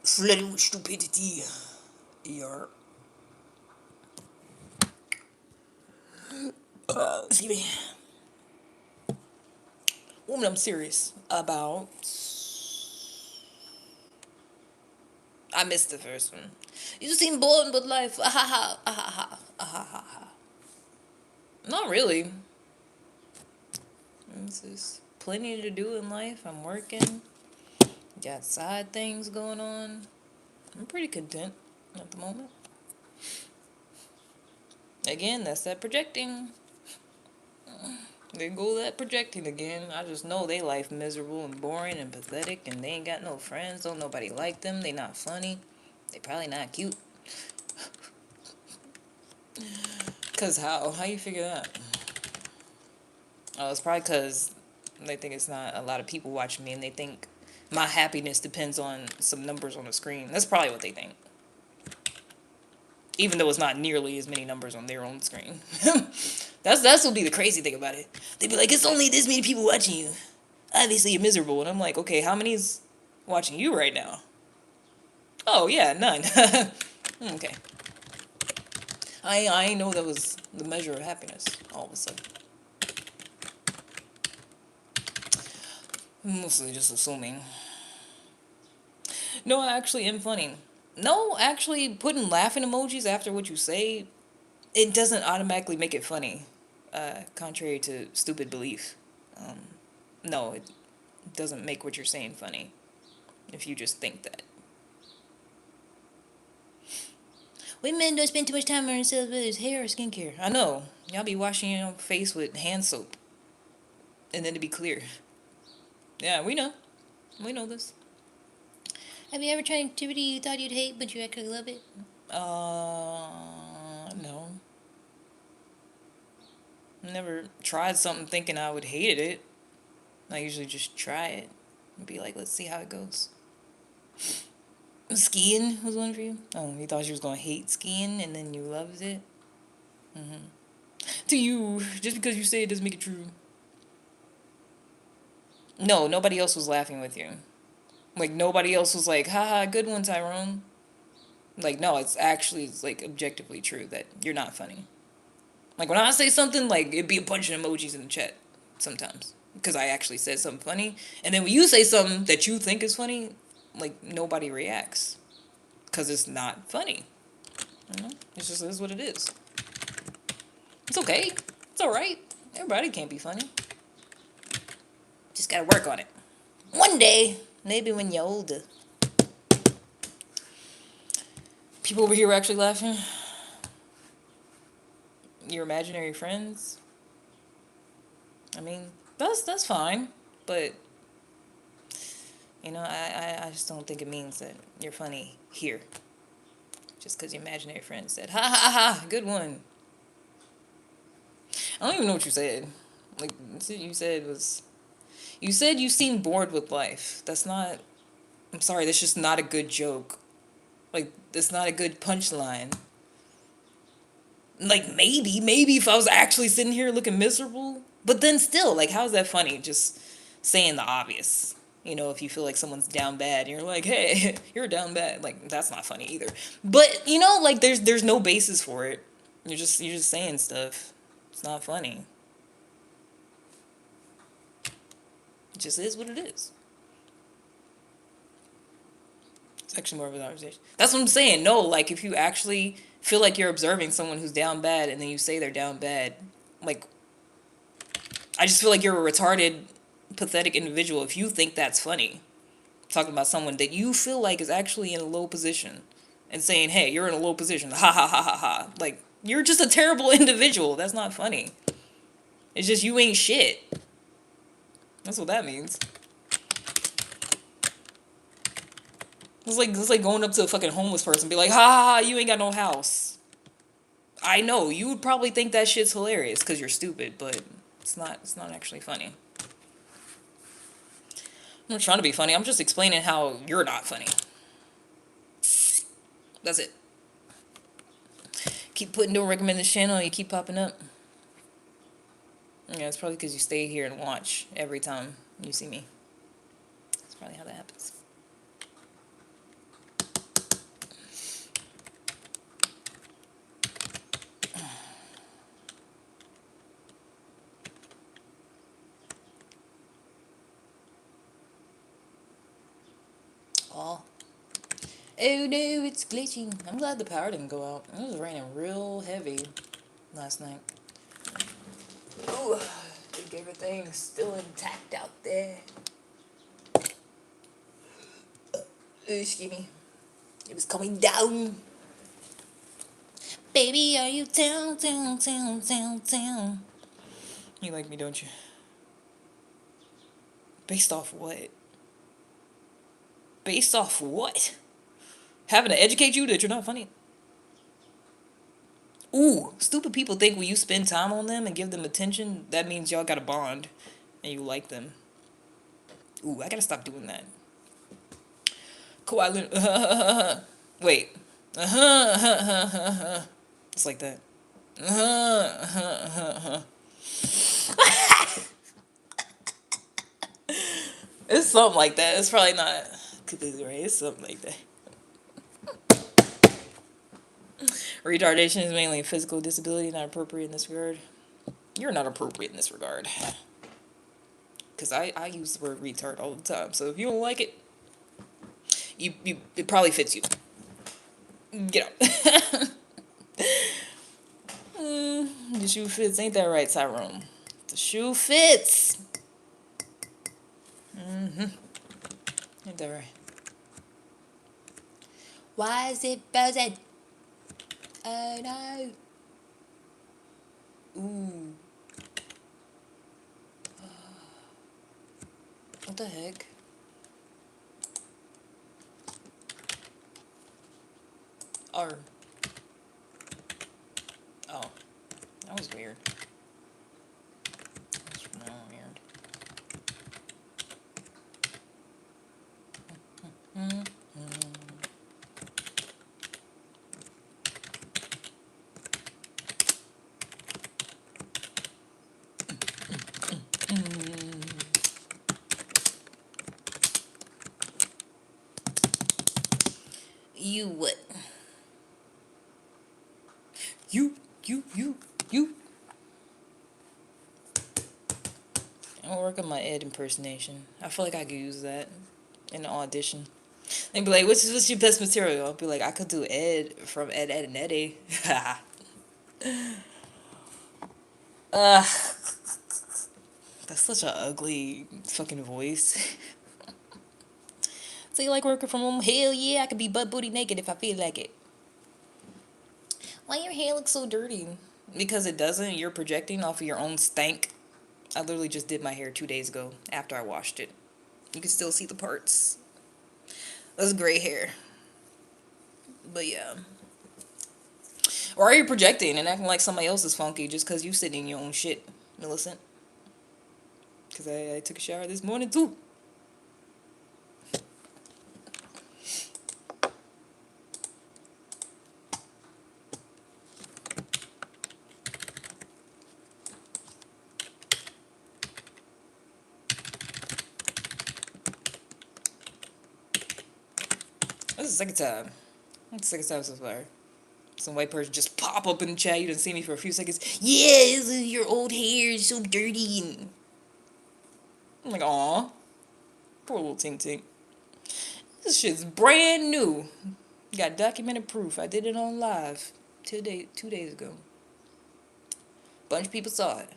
Flooded with stupidity. ER. Excuse me. Woman, I'm serious about. I missed the first one. You seem bored with life. Ah ha ha. Ah ha ha. Ah ha ha ha. Not really. There's plenty to do in life. I'm working. Got side things going on. I'm pretty content at the moment. Again, that's that projecting. They go that projecting again. I just know they life miserable and boring and pathetic, and they ain't got no friends. Don't nobody like them. They not funny. They probably not cute. Cause how? How you figure that? Oh, it's probably cause they think it's not a lot of people watching me, and they think my happiness depends on some numbers on the screen. That's probably what they think. Even though it's not nearly as many numbers on their own screen. That's what be the crazy thing about it. They'd be like, it's only this many people watching you. Obviously you're miserable. And I'm like, okay, how many's watching you right now? Oh yeah, none. Okay. I know that was the measure of happiness all of a sudden. Mostly just assuming. No, I actually am funny. No, actually, putting laughing emojis after what you say, it doesn't automatically make it funny. Contrary to stupid belief. No, it doesn't make what you're saying funny. If you just think that. Women don't spend too much time on themselves, whether it's hair or skincare. I know. Y'all be washing your face with hand soap. And then to be clear. Yeah, we know. We know this. Have you ever tried an activity you thought you'd hate, but you actually love it? No. Never tried something thinking I would hate it. I usually just try it and be like, let's see how it goes. Skiing was one for you? Oh, you thought you was going to hate skiing and then you loved it? To you, just because you say it doesn't make it true. No, nobody else was laughing with you. Like, nobody else was like, haha, good one, Tyrone. Like, no, it's like, objectively true that you're not funny. Like, when I say something, like, it'd be a bunch of emojis in the chat sometimes. Because I actually said something funny. And then when you say something that you think is funny, like, nobody reacts. Because it's not funny. You know? It's just is what it is. It's okay. It's alright. Everybody can't be funny. Just gotta work on it. One day. Maybe when you're older. People over here are actually laughing. Your imaginary friends. I mean, that's fine. But, you know, I just don't think it means that you're funny here. Just because your imaginary friend said, ha ha ha, good one. I don't even know what you said. Like, you said was... You said you seem bored with life. That's not... I'm sorry, that's just not a good joke. Like, that's not a good punchline. Like, maybe if I was actually sitting here looking miserable. But then still, like, how's that funny? Just saying the obvious. You know, if you feel like someone's down bad, and you're like, hey, you're down bad. Like, that's not funny either. But, you know, like, there's no basis for it. You're just saying stuff. It's not funny. It just is what it is. It's actually more of an observation. That's what I'm saying. No, like, if you actually feel like you're observing someone who's down bad and then you say they're down bad, like, I just feel like you're a retarded, pathetic individual if you think that's funny. Talking about someone that you feel like is actually in a low position and saying, hey, you're in a low position. Ha ha ha ha ha. Like, you're just a terrible individual. That's not funny. It's just you ain't shit. That's what that means. It's like going up to a fucking homeless person and be like, ha ha ha, you ain't got no house. I know you would probably think that shit's hilarious because you're stupid, but it's not. It's not actually funny. I'm not trying to be funny. I'm just explaining how you're not funny. That's it. Keep putting don't recommend this channel and you keep popping up. Yeah, it's probably because you stay here and watch every time you see me. That's probably how that happens. Oh. Oh no, it's glitching. I'm glad the power didn't go out. It was raining real heavy last night. Ooh, I think everything's still intact out there. Excuse me. It was coming down. Baby, are you down? You like me, don't you? Based off what? Based off what? Having to educate you that you're not funny? Ooh, stupid people think when you spend time on them and give them attention, that means y'all got a bond and you like them. Ooh, I gotta stop doing that. Kawhi wait. It's like that. It's something like that. It's probably not completely right. It's something like that. Retardation is mainly a physical disability, not appropriate in this regard. You're not appropriate in this regard. Because I use the word retard all the time. So if you don't like it, it probably fits you. Get out. The shoe fits. Ain't that right, Tyrone? The shoe fits. Ain't that right? Why is it buzzing? Oh no. Ooh. What the heck? R. Oh. That was weird. That's really weird. You what? You. I'll work on my Ed impersonation. I feel like I could use that in an audition. They'd be like, what's your best material? I'll be like, I could do Ed from Ed, Ed, and Eddie. That's such an ugly fucking voice. So you like working from home? Hell yeah, I could be butt booty naked if I feel like it. Why your hair looks so dirty? Because it doesn't. You're projecting off of your own stank. I literally just did my hair 2 days ago after I washed it. You can still see the parts. That's gray hair. But yeah. Or are you projecting and acting like somebody else is funky just because you sitting in your own shit, Millicent? Because I took a shower this morning too. This is the second time. That's the second time so far. Some white person just pop up in the chat. You didn't see me for a few seconds. Yeah, your old hair is so dirty. And I'm like, aw. Poor little Tink Tink. This shit's brand new. Got documented proof. I did it on live 2 days ago. Bunch of people saw it.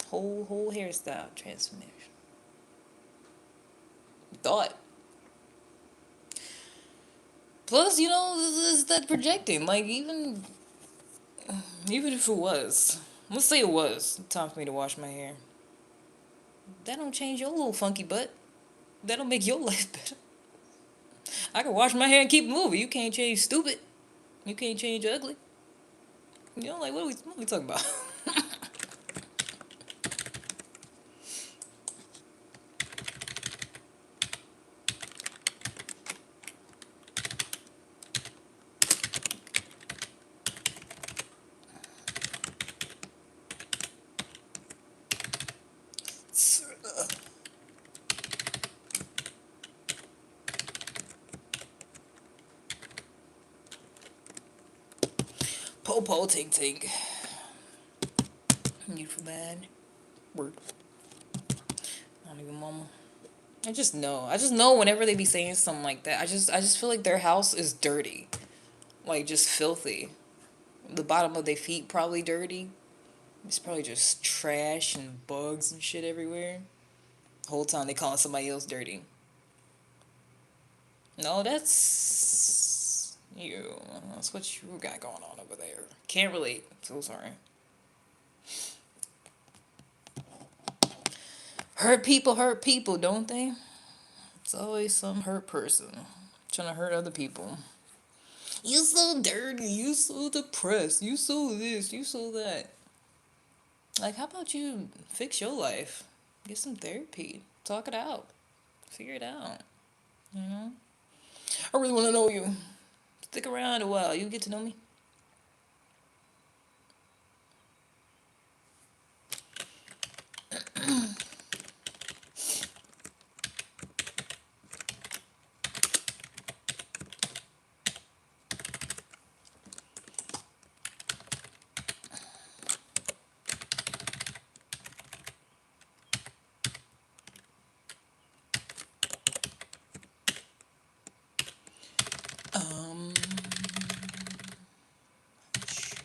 Whole hairstyle transformation. Thought. Plus, you know, is that projecting? Like, even if it was, let's say it was time for me to wash my hair. That don't change your little funky butt. That don't make your life better. I can wash my hair and keep moving. You can't change stupid. You can't change ugly. You know, like, what are we talking about? Po tink tink. You for bad. Word. I don't even mama. I just know. I just know whenever they be saying something like that. I just feel like their house is dirty. Like just filthy. The bottom of their feet probably dirty. It's probably just trash and bugs and shit everywhere. The whole time they calling somebody else dirty. No, that's you. That's what you got going on over there. Can't relate. So sorry. Hurt people, don't they? It's always some hurt person trying to hurt other people. You so dirty. You so depressed. You so this. You so that. Like, how about you fix your life? Get some therapy. Talk it out. Figure it out. You know? I really want to know you. Stick around a while. You get to know me. Um, sure.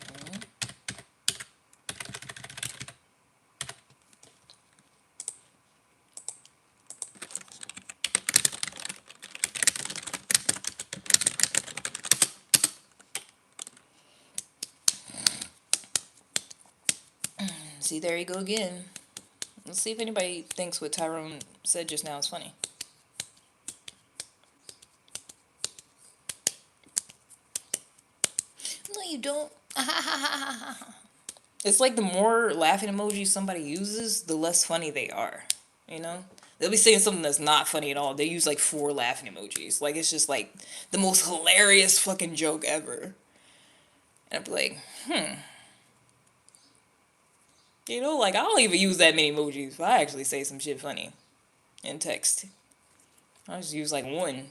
See, there you go again. Let's see if anybody thinks what Tyrone said just now is funny. No, you don't. It's like the more laughing emojis somebody uses, the less funny they are. You know? They'll be saying something that's not funny at all. They use like 4 laughing emojis. Like it's just like the most hilarious fucking joke ever. And I'd be like, you know, like I don't even use that many emojis if I actually say some shit funny in text. I just use like 1.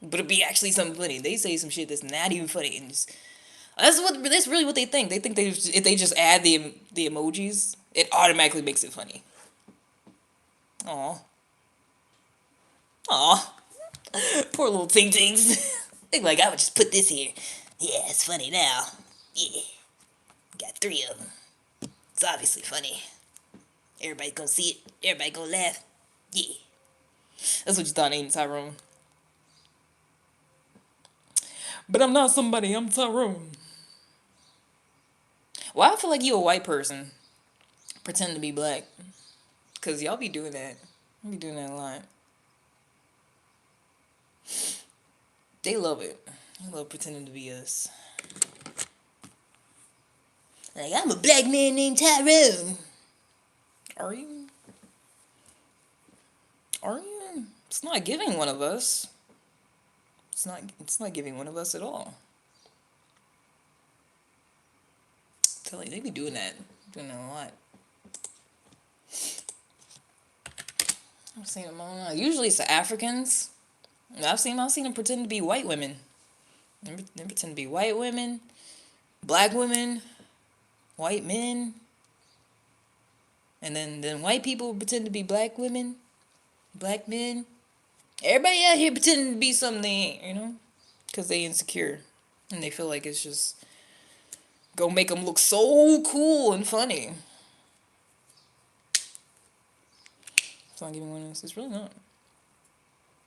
But it'd be actually something funny. They say some shit that's not even funny, and just, that's really what they think. They think if they just add the emojis, it automatically makes it funny. Aw, aw, poor little ting tings. They like I would just put this here. Yeah, it's funny now. Yeah, got 3 of them. It's obviously funny. Everybody gonna see it. Everybody gonna laugh. Yeah, that's what you thought, ain't it, Tyrone? But I'm not somebody. I'm Tyrone. Why I feel like you a white person pretend to be black? Cause y'all be doing that. You be doing that a lot. They love it. They love pretending to be us. Like I'm a black man named Tyrone. Are you? Are you? It's not giving one of us. It's not. It's not giving one of us at all. I'm telling you, they be doing that. Doing that a lot. I've seen them all. Usually it's the Africans. I've seen them pretend to be white women. They pretend to be white women, black women, white men, and then white people pretend to be black women, black men. Everybody out here pretending to be something they ain't, you know, because they insecure and they feel like it's just gonna make them look so cool and funny. It's not giving one else. It's really not.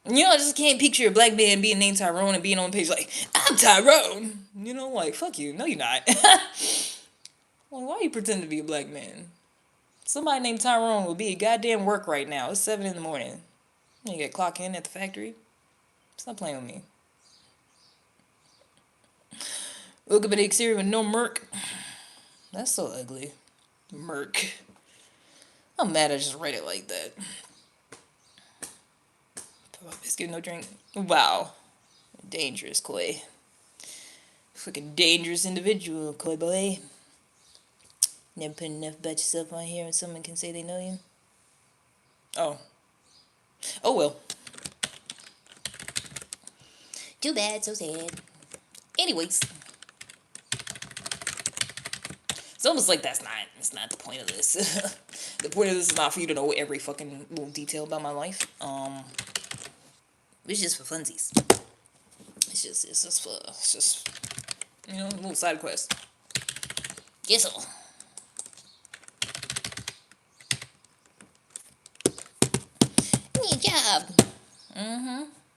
You know, I just can't picture a black man being named Tyrone and being on the page like, I'm Tyrone. You know, like, fuck you. No, you're not. Well, why you pretend to be a black man? Somebody named Tyrone will be at goddamn work right now. It's 7 in the morning. You get clock in at the factory. Stop playing with me. Woke up in the exterior with no Merc. That's so ugly. Merc. I'm mad I just read it like that. Biscuit, no drink. Wow. Dangerous, Koi. Freaking dangerous individual, Koi boy. Never put enough about yourself on here and someone can say they know you. Oh. Oh well. Too bad, so sad. Anyways. It's almost like that's not the point of this. The point of this is not for you to know every fucking little detail about my life. It's just for funsies. It's just you know, a little side quest. Yes, all. Need a job.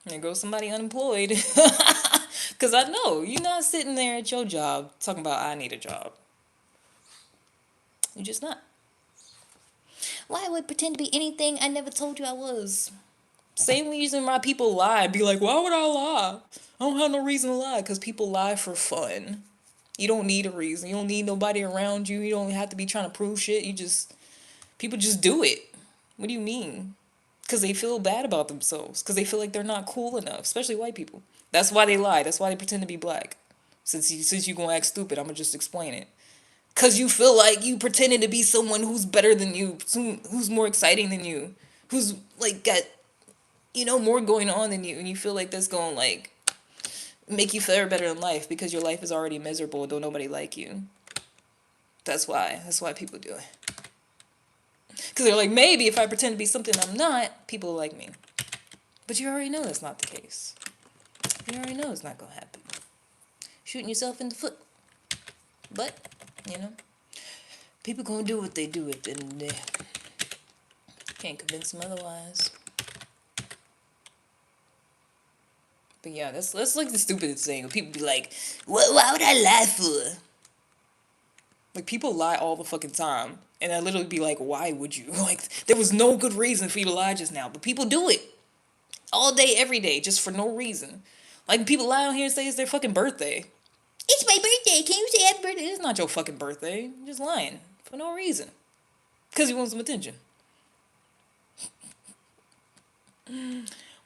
There goes somebody unemployed. Because I know you're not sitting there at your job talking about I need a job. You're just not. Why would I pretend to be anything I never told you I was? Same reason why people lie. Be like, why would I lie? I don't have no reason to lie. Because people lie for fun. You don't need a reason. You don't need nobody around you. You don't have to be trying to prove shit. People just do it. What do you mean? Because they feel bad about themselves. Because they feel like they're not cool enough. Especially white people. That's why they lie. That's why they pretend to be black. Since you gonna act stupid, I'm gonna just explain it. Because you feel like you pretending to be someone who's better than you. Who's more exciting than you. Who's, like, got, you know, more going on than you. And you feel like that's gonna, like, make you fare better in life. Because your life is already miserable and don't nobody like you. That's why people do it. Because they're like, maybe if I pretend to be something I'm not, people will like me. But you already know that's not the case. You already know it's not going to happen. Shooting yourself in the foot. But, you know, people going to do what they do at the end of the day. Can't convince them otherwise. But yeah, that's like the stupidest thing. People be like, why would I lie for? Like, people lie all the fucking time. And I literally be like, why would you? Like, there was no good reason for you to lie just now. But people do it. All day, every day, just for no reason. Like, people lie on here and say it's their fucking birthday. It's my birthday. Can you say happy birthday? It's not your fucking birthday. You're just lying. For no reason. Because you want some attention.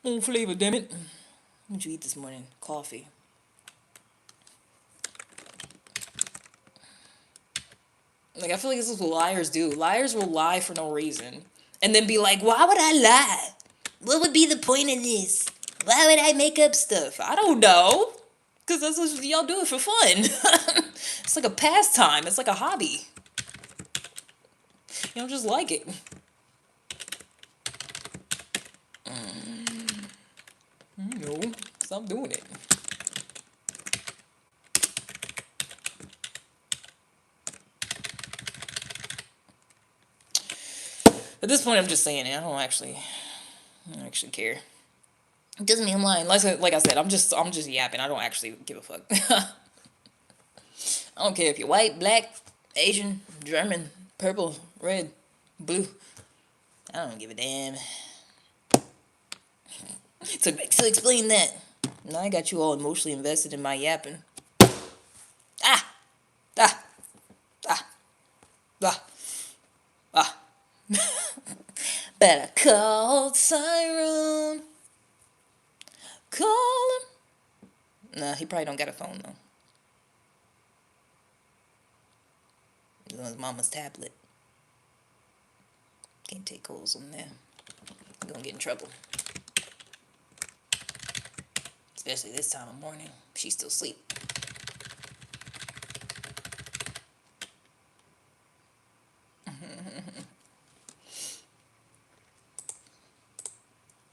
More flavor, damn it. What did you eat this morning? Coffee. Like, I feel like this is what liars do. Liars will lie for no reason. And then be like, why would I lie? What would be the point of this? Why would I make up stuff? I don't know. Because that's what y'all do it for fun. It's like a pastime. It's like a hobby. You don't just like it. No, stop doing it. At this point, I'm just saying it. I don't actually care. It doesn't mean I'm lying. Like I said, I'm just yapping. I don't actually give a fuck. I don't care if you're white, black, Asian, German, purple, red, blue. I don't give a damn. To explain that, now I got you all emotionally invested in my yapping. Ah! Ah! Ah! Ah! Ah! Better call Tyrone. Call him. Nah, he probably don't got a phone though. He's on his mama's tablet. Can't take calls on there. You're gonna get in trouble. Especially this time of morning. She's still asleep.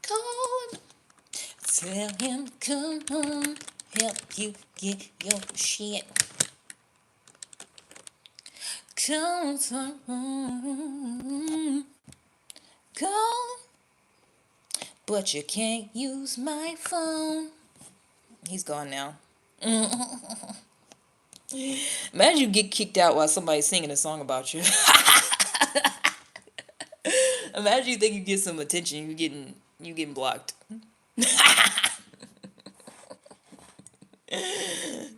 Call him. Tell him come home. Help you get your shit. Call home. Call him. But you can't use my phone. He's gone now. Imagine you get kicked out while somebody's singing a song about you. Imagine you think you get some attention, you getting blocked.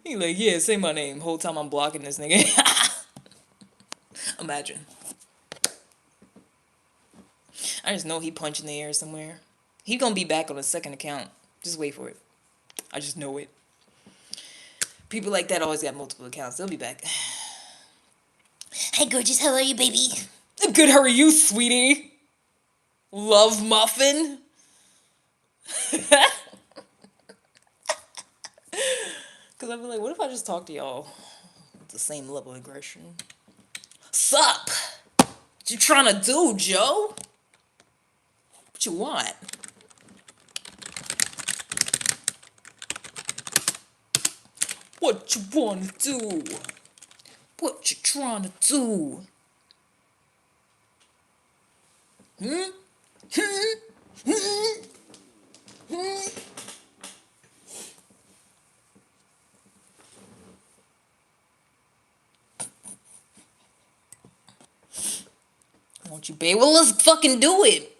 He like, yeah, say my name. Whole time I'm blocking this nigga. Imagine. I just know he punched in the air somewhere. He gonna be back on a second account. Just wait for it. I just know it. People like that always got multiple accounts. They'll be back. Hi, gorgeous. How are you, baby? Good. How are you, sweetie? Love muffin. Cause I be like, what if I just talk to y'all with the same level of aggression? Sup? What you trying to do, Joe? What you want? What you wanna do? What you trying to do? Hmm? Won't you, babe? Well, let's fucking do it.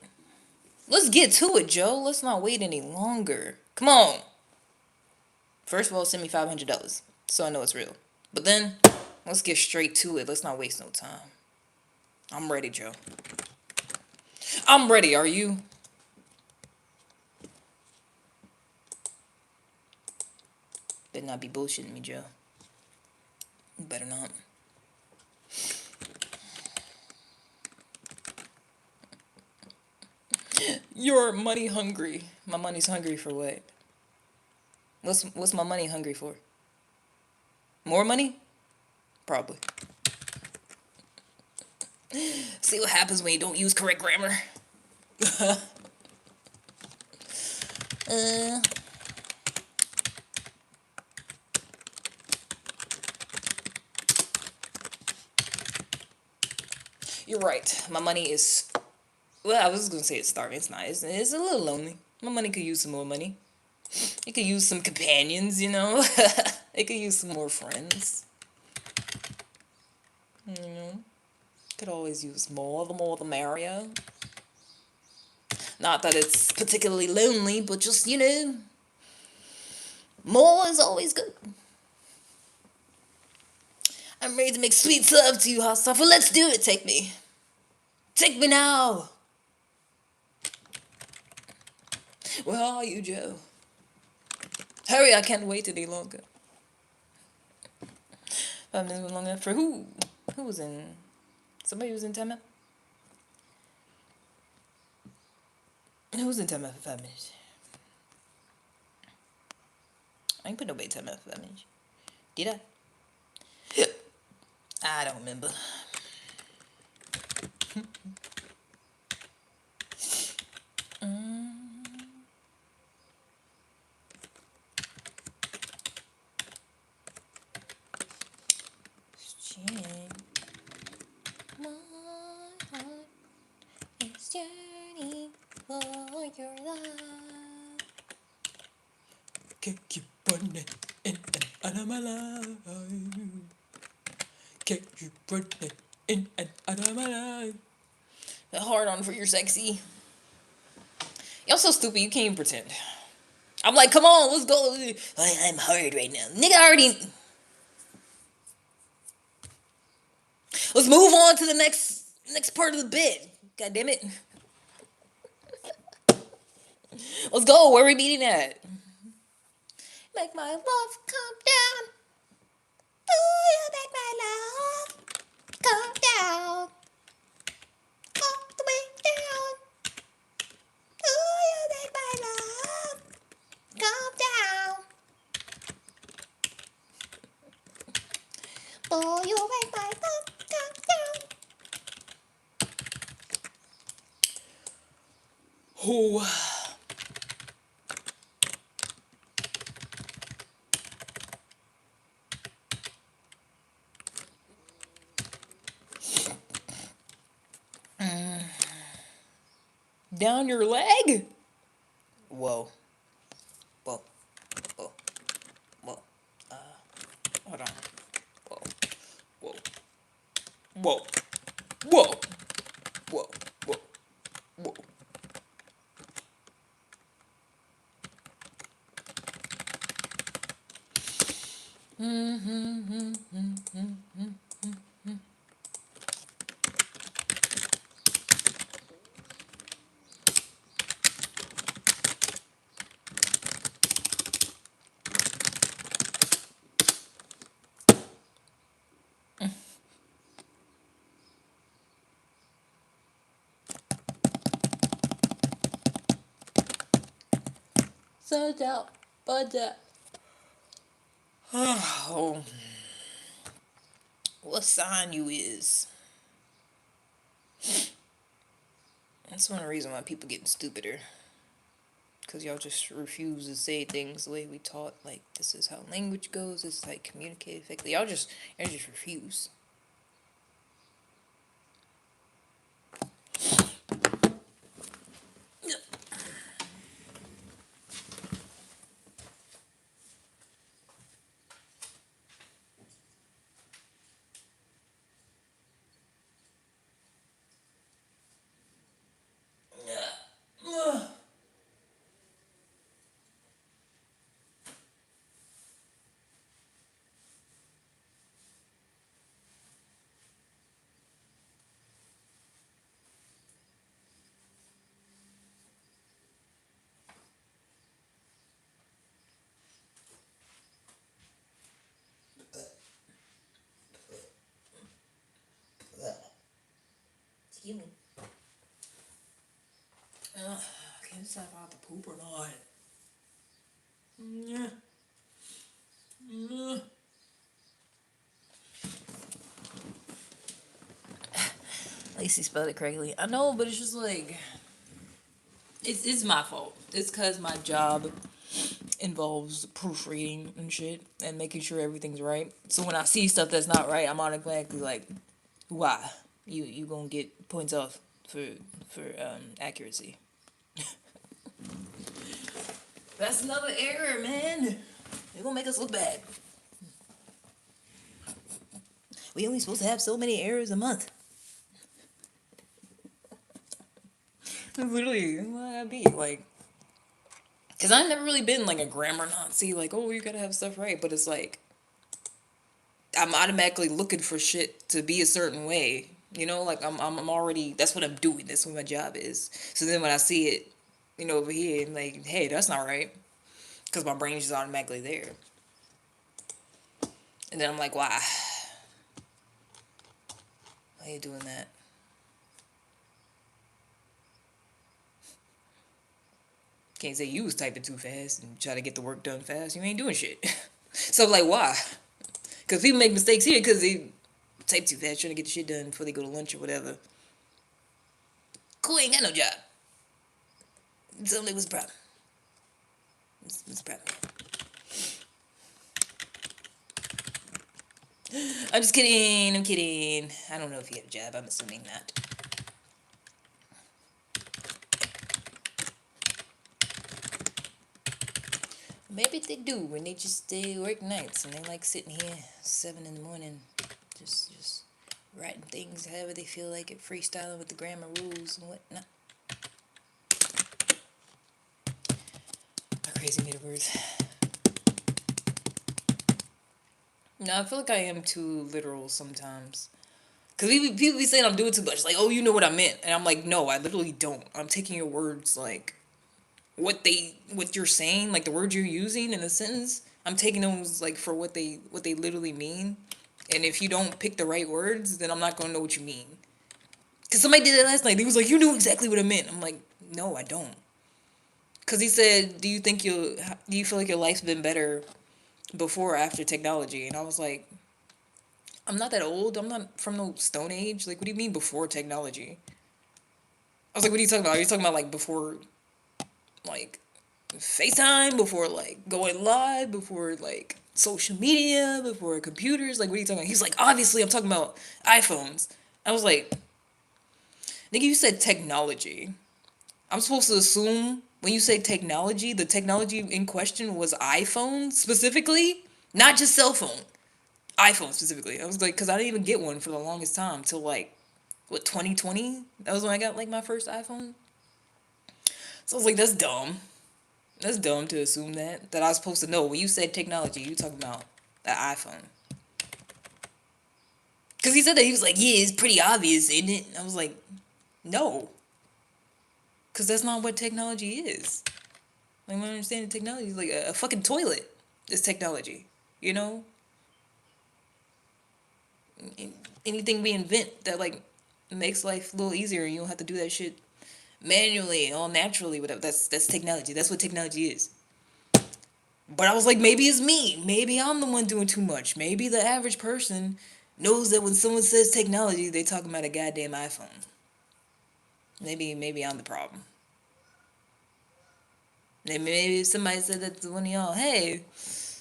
Let's get to it, Joe. Let's not wait any longer. Come on. First of all, send me $500 so I know it's real. But then, let's get straight to it. Let's not waste no time. I'm ready, Joe. I'm ready. Are you? Better not be bullshitting me, Joe. You better not. You're money hungry. My money's hungry for what? What's my money hungry for? More money? Probably. See what happens when you don't use correct grammar. You're right. My money is... Well, I was going to say it's starving. It's not. It's a little lonely. My money could use some more money. It could use some companions, you know? It could use some more friends. You know? Could always use more. The more the merrier. Not that it's particularly lonely, but just, you know... More is always good. I'm ready to make sweet love to you, hot stuff. Well, let's do it. Take me. Take me now. Where are you, Joe? Hurry, I can't wait any longer. 5 minutes was long enough for who? Who was in? Somebody was in time out? Who was in time out for 5 minutes? I ain't put nobody time out for 5 minutes. Did I? I don't remember. My heart is yearning for your love. Can't keep running in and out of my life. Can't keep running in and out of my life. The hard on for your sexy. Y'all so stupid, you can't even pretend. I'm like, come on, let's go. I'm hard right now. Nigga already... Let's move on to the next part of the bit. God damn it. Let's go. Where are we meeting at? Make my love come down. Ooh, you make my love come down. All the way down. Ooh, you make my love come down. Oh, you make my love come down. Oh. Down your leg? Whoa. Whoa. Whoa. Whoa. Hold on. Whoa. Whoa. Whoa. Whoa. Whoa. Whoa. Whoa. So out, but oh, what sign you is? That's one reason why people getting stupider. Cause y'all just refuse to say things the way we taught. Like this is how language goes. This is how you communicate effectively. Y'all just refuse. Excuse me. I can't decide if I have to poop or not. Yeah. At least he spelled it correctly. I know, but it's just like it's my fault. It's cause my job involves proofreading and shit and making sure everything's right. So when I see stuff that's not right, I'm automatically like, why? You gonna get points off for accuracy. That's another error, man. They're gonna make us look bad. We only supposed to have so many errors a month. Literally, what I be like, cause I've never really been like a grammar Nazi. Like, oh, you gotta have stuff right, but it's like I'm automatically looking for shit to be a certain way. You know, like I'm already. That's what I'm doing. That's what my job is. So then when I see it, over here, I'm like, hey, that's not right, cause my brain is just automatically there. And then I'm like, why? Why are you doing that? Can't say you was typing too fast and try to get the work done fast. You ain't doing shit. So like, why? Because people make mistakes here because they type too fast, trying to get the shit done before they go to lunch or whatever. Cool, ain't got no job. So like, what's the problem? What's the problem? I'm just kidding. I'm kidding. I don't know if he had a job. I'm assuming not. Maybe they do, and they just they work nights, and they like sitting here 7 in the morning, just writing things however they feel like it, freestyling with the grammar rules and whatnot. A crazy metaverse. No, I feel like I am too literal sometimes. Cause people be saying I'm doing too much, like, oh, you know what I meant, and I'm like, no, I literally don't. I'm taking your words like what you're saying, like the words you're using in a sentence. I'm taking those like for what they literally mean, and if you don't pick the right words, then I'm not gonna know what you mean. Cause somebody did it last night. They was like, you knew exactly what I meant. I'm like, no, I don't. Cause he said, do you feel like your life's been better before or after technology? And I was like, I'm not that old. I'm not from no Stone Age. Like, what do you mean before technology? I was like, what are you talking about? Are you talking about like before, like FaceTime, before like going live, before like social media, before computers? Like, what are you talking about? He's like, obviously, I'm talking about iPhones. I was like, nigga, you said technology. I'm supposed to assume when you say technology, the technology in question was iPhone specifically, not just cell phone. iPhone specifically. I was like, because I didn't even get one for the longest time till like, what, 2020? That was when I got like my first iPhone. So I was like, that's dumb. That's dumb to assume that I was supposed to know. When you said technology, you talking about The iPhone. Because he said that, he was like, yeah, it's pretty obvious, isn't it? I was like, no. Because that's not what technology is. Like, when I understand technology is like a fucking toilet is technology. You know? Anything we invent that, like, makes life a little easier, you don't have to do that shit manually, all naturally, whatever. That's technology. That's what technology is. But I was like, maybe it's me. Maybe I'm the one doing too much. Maybe the average person knows that when someone says technology, they talking about a goddamn iPhone. Maybe I'm the problem. Maybe somebody said that to one of y'all, hey,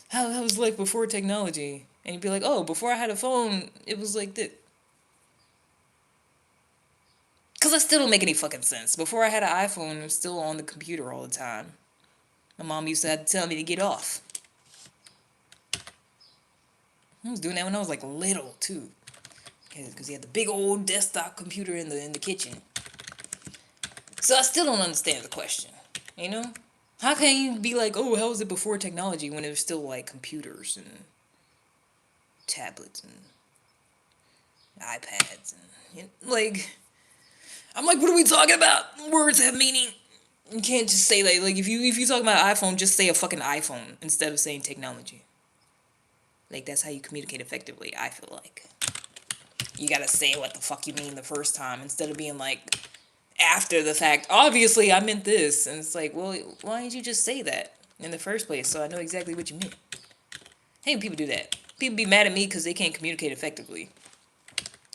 how was life before technology? And you'd be like, oh, before I had a phone, it was like this. Because that still don't make any fucking sense. Before I had an iPhone, I was still on the computer all the time. My mom used to have to tell me to get off. I was doing that when I was like little too. Because he had the big old desktop computer in the kitchen. So I still don't understand the question. You know? How can you be like, oh, how was it before technology when it was still like computers and tablets and iPads and like, I'm like, what are we talking about? Words have meaning. You can't just say that. Like, if you talk about iPhone, just say a fucking iPhone instead of saying technology. Like, that's how you communicate effectively, I feel like. You gotta say what the fuck you mean the first time instead of being like, after the fact, obviously I meant this. And it's like, well, why didn't you just say that in the first place so I know exactly what you meant? Hey, people do that. People be mad at me because they can't communicate effectively.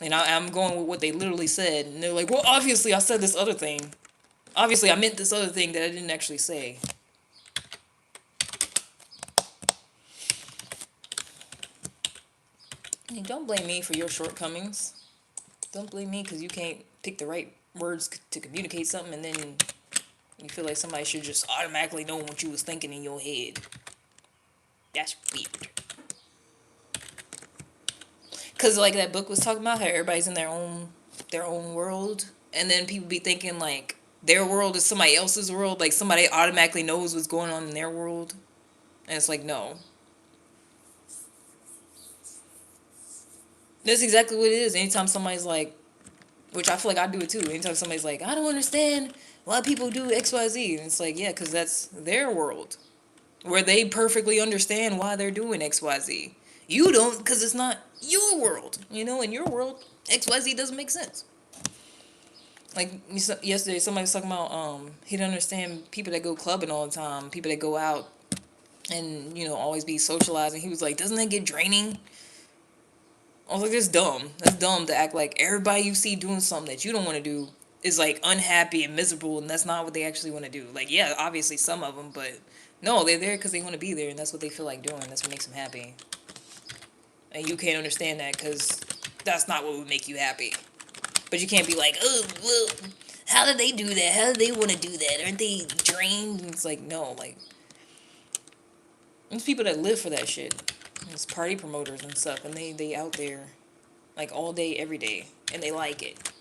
And I'm going with what they literally said. And they're like, well, obviously I said this other thing. Obviously I meant this other thing that I didn't actually say. And don't blame me for your shortcomings. Don't blame me because you can't pick the right words to communicate something and then you feel like somebody should just automatically know what you was thinking in your head. That's weird. Because like that book was talking about how everybody's in their own world. And then people be thinking like their world is somebody else's world. Like somebody automatically knows what's going on in their world. And it's like, no. That's exactly what it is. Anytime somebody's like, which I feel like I do it too. Anytime somebody's like, I don't understand why people do XYZ. And it's like, yeah, because that's their world. Where they perfectly understand why they're doing XYZ. You don't, because it's not your world. You know, in your world, XYZ doesn't make sense. Like, yesterday, somebody was talking about, he didn't understand people that go clubbing all the time. People that go out and, you know, always be socializing. He was like, doesn't that get draining? I was like, that's dumb. That's dumb to act like everybody you see doing something that you don't want to do is like unhappy and miserable, and that's not what they actually want to do. Like, yeah, obviously some of them, but no, they're there because they want to be there, and that's what they feel like doing. That's what makes them happy. And you can't understand that because that's not what would make you happy. But you can't be like, oh, well, how did they do that? How did they want to do that? Aren't they drained? And it's like, no, like, there's people that live for that shit. There's party promoters and stuff, and they out there like all day, every day, and they like it.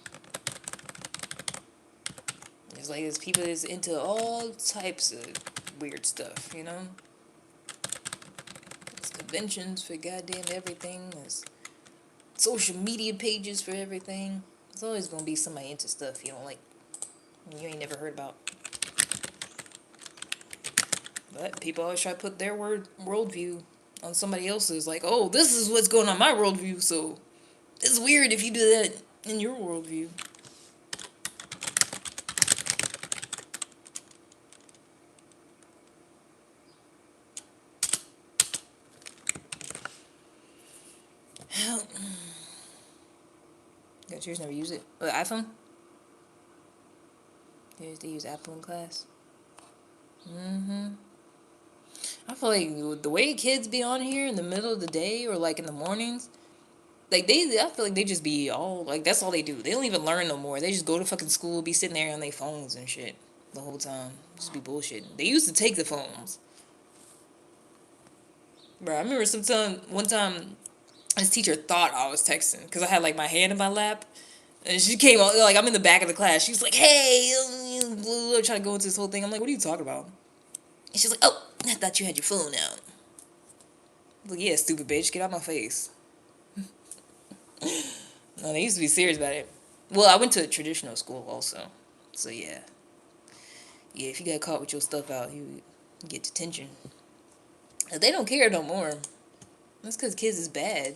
It's like there's people that's into all types of weird stuff, you know? There's conventions for goddamn everything. There's social media pages for everything. There's always gonna be somebody into stuff you don't like, you ain't never heard about. But people always try to put their worldview on somebody else's. Like, oh, this is what's going on in my worldview, so it's weird if you do that in your worldview. Got yours, never use it. iPhone? They use Apple in class. I feel like the way kids be on here in the middle of the day or like in the mornings, like I feel like they just be all like that's all they do. They don't even learn no more. They just go to fucking school, be sitting there on their phones and shit the whole time. Just be bullshitting. They used to take the phones. Bro, I remember one time, this teacher thought I was texting because I had like my hand in my lap. And she came on, like, I'm in the back of the class. She was like, hey, trying to go into this whole thing. I'm like, what are you talking about? And she's like, oh, I thought you had your phone out. Like, yeah, stupid bitch, get out my face. No, they used to be serious about it. Well, I went to a traditional school also. So yeah. Yeah, if you got caught with your stuff out, you get detention. They don't care no more. That's because kids is bad.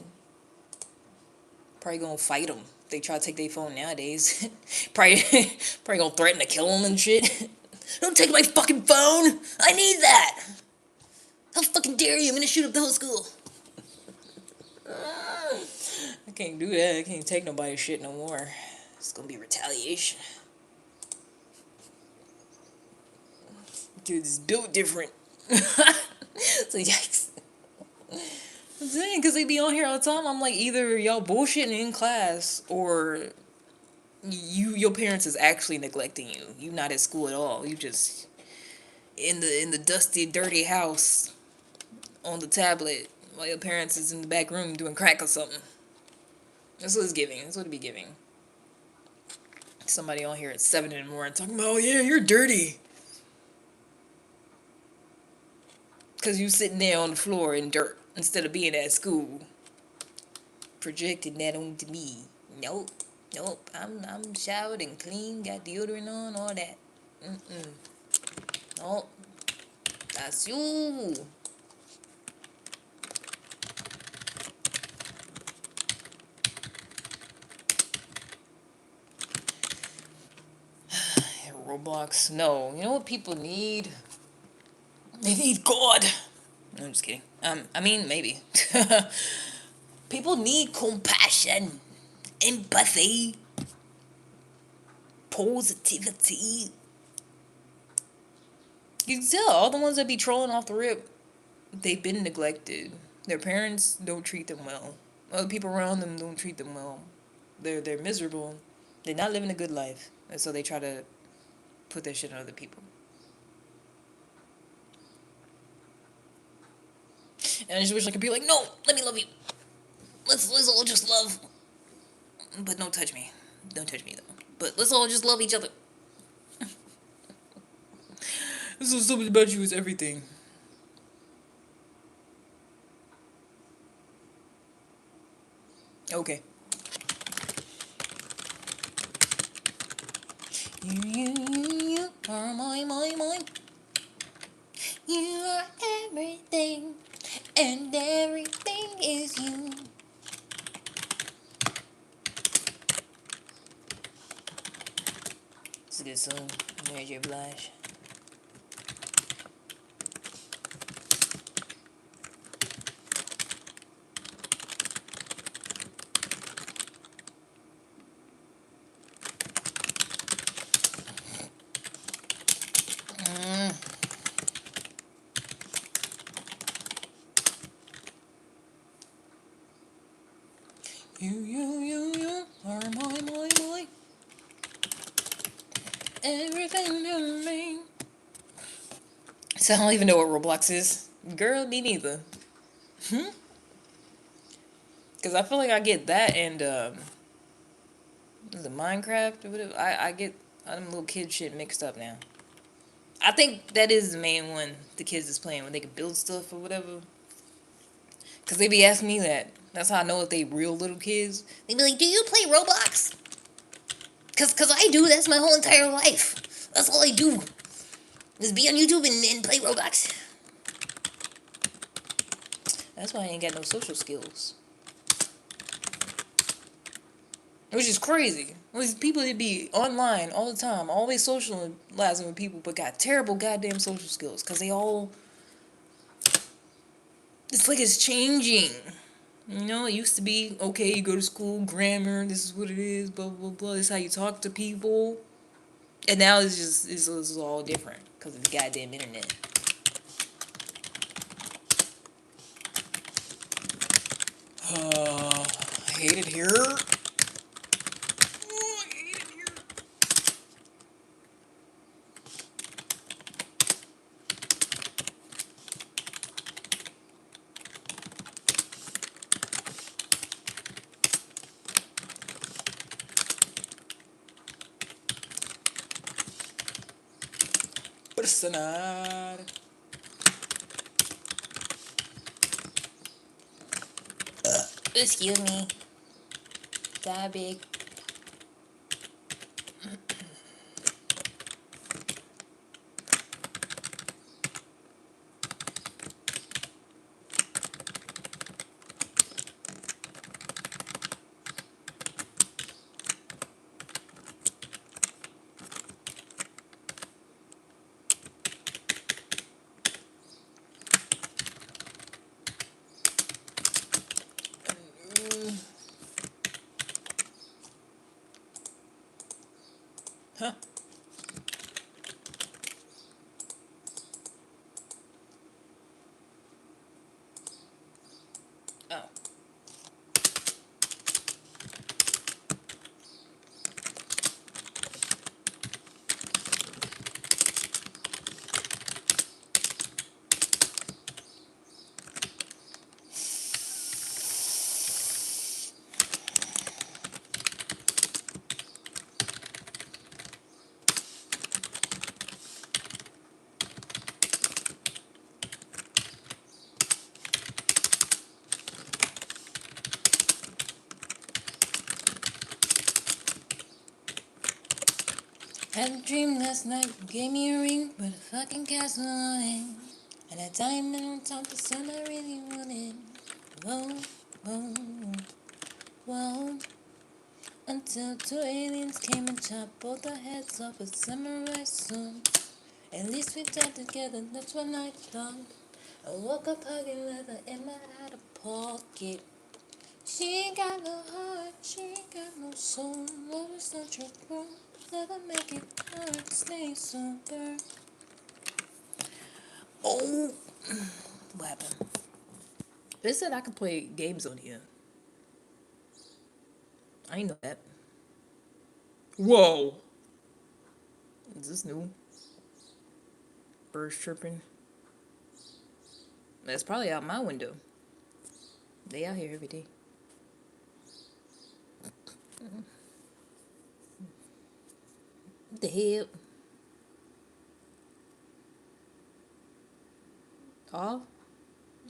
Probably gonna fight them. They try to take their phone nowadays. probably, probably gonna threaten to kill them and shit. Don't take my fucking phone. I need that. How fucking dare you? I'm gonna shoot up the whole school. I can't do that. I can't take nobody's shit no more. It's gonna be retaliation. Kids is built different. So yikes. I'm saying, because they be on here all the time. I'm like, either y'all bullshitting in class or your parents is actually neglecting you. You not at school at all. You just in the dusty, dirty house on the tablet while your parents is in the back room doing crack or something. That's what it's giving. That's what it be giving. Somebody on here at 7 in the morning talking about, oh yeah, you're dirty. Because you sitting there on the floor in dirt instead of being at school. Projecting that onto me. Nope. Nope. I'm showered and clean, got deodorant on, all that. Mm-mm. Nope. That's you. Roblox. No. You know what people need? They need God. No, I'm just kidding. I mean, maybe. People need compassion, empathy, positivity. You can tell all the ones that be trolling off the rip, they've been neglected. Their parents don't treat them well. Other people around them don't treat them well. They're miserable. They're not living a good life, and so they try to put their shit on other people. And I just wish I could be like, no, let me love you. Let's all just love, but don't touch me. Don't touch me though. But let's all just love each other. This is something about you is everything. Okay. You are my. You are everything, and everything is you. It's a good song. Mary J. Blige. You are my. Everything to me. So I don't even know what Roblox is. Girl, me neither. Because I feel like I get that and, is it Minecraft or whatever? I get them little kid shit mixed up now. I think that is the main one the kids is playing when they can build stuff or whatever. Because they be asking me that. That's how I know if they real little kids. They be like, do you play Roblox? Cause I do. That's my whole entire life. That's all I do. Is be on YouTube and play Roblox. That's why I ain't got no social skills. Which is crazy. These people that be online all the time, always socializing with people, but got terrible goddamn social skills. Cause they all... It's like it's changing. You know, it used to be, okay, you go to school, grammar, this is what it is, blah, blah, blah. This is how you talk to people. And now it's all different because of the goddamn internet. I hate it here. Oh, I hate it here. Personal. Excuse me. That big. Huh. Oh. Had a dream last night, gave me a ring, put a fucking castle on it. And a diamond on top, the sun I really wanted. Whoa, whoa, whoa. Until two aliens came and chopped both our heads off with samurai swords. At least we died together, that's what I thought. I woke up hugging leather in my outer pocket. She ain't got no heart, she ain't got no soul. Love is not your throne, never make it hard, stay sober. Oh, what happened? They said I could play games on here. I ain't know that. Whoa. Is this new? Birds chirping. That's probably out my window. They out here every day. What the hell? Oh,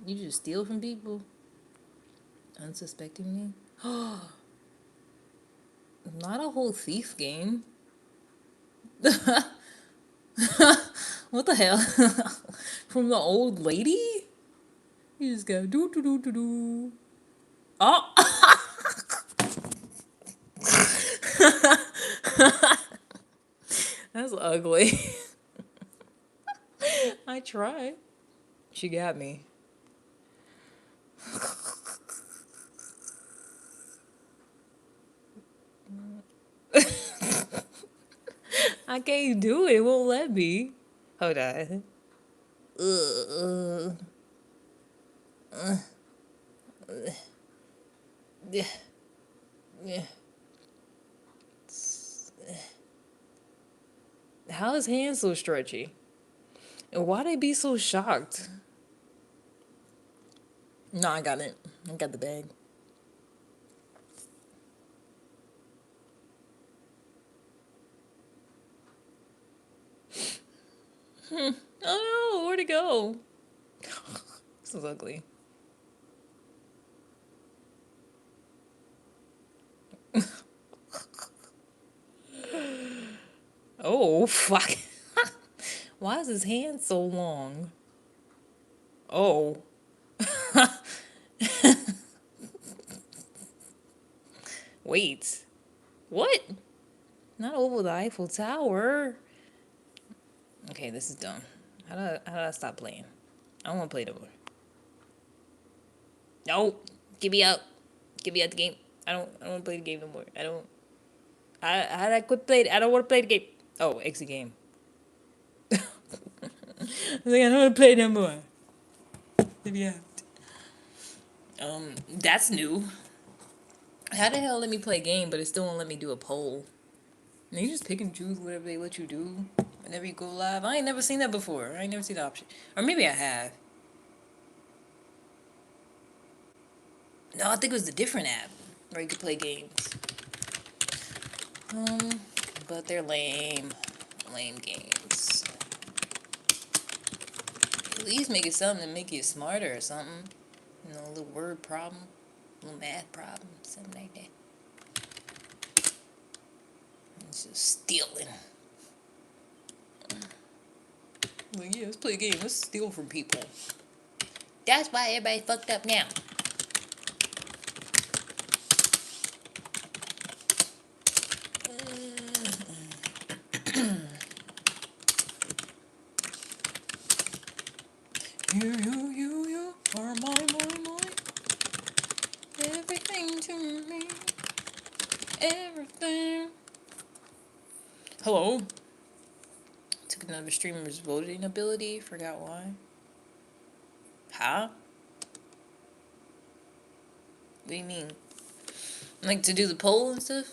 you just steal from people? Unsuspectingly? Not a whole thief game. What the hell? From the old lady? You just go do do do do do. Oh! That's ugly. I tried. She got me. I can't do it. It won't let me. Hold on. Yeah. Yeah. How is hands so stretchy? And why they be so shocked? No, I got it. I got the bag. Oh no, where'd it go? This is ugly. Oh, fuck. Why is his hand so long? Oh. Wait. What? Not over the Eiffel Tower. Okay, this is dumb. How do I stop playing? I don't want to play no more. No, get me out. Get me out the game. I don't want to play the game no more. I don't. How do I quit playing? I don't want to play the game. Oh, exit game. I don't want to play no more. Get me out. That's new. How the hell let me play a game, but it still won't let me do a poll? And you just pick and choose whatever they let you do whenever you go live. I ain't never seen that before. I ain't never seen the option. Or maybe I have. No, I think it was a different app where you could play games. But they're lame. Lame games. At least make it something to make you smarter or something. You know, a little word problem. Little math problem, something like that. It's just stealing. Like, yeah, let's play a game. Let's steal from people. That's why everybody's fucked up now. You are my. Everything to me. Everything. Hello. Took another streamer's voting ability. Forgot why. Huh? What do you mean? Like to do the poll and stuff?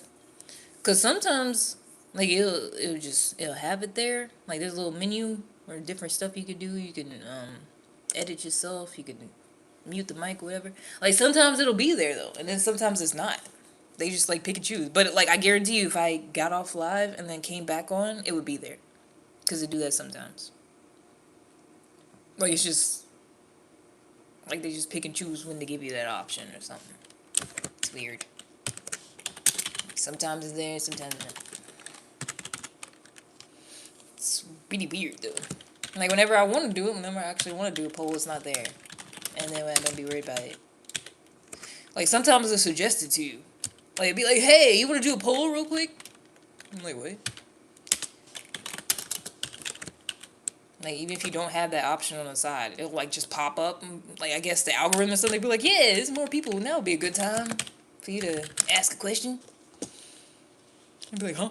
Cause sometimes like it'll have it there. Like there's a little menu or different stuff you could do. You can edit yourself. You can mute the mic, whatever. Like sometimes it'll be there though, and then sometimes it's not. They just like pick and choose. But like I guarantee you, if I got off live and then came back on, it would be there. Cause they do that sometimes. Like it's just like they just pick and choose when to give you that option or something. It's weird. Sometimes it's there, sometimes it's not. It's really weird though. Like whenever I want to do it, whenever I actually want to do a poll, it's not there. And then I don't be worried about it. Like sometimes it's suggested to you. Like it'd be like, hey, you want to do a poll real quick? I'm like, what? Like even if you don't have that option on the side, it'll like just pop up. And, like I guess the algorithm or something be like, yeah, there's more people. Now would be a good time for you to ask a question. I'd be like, huh?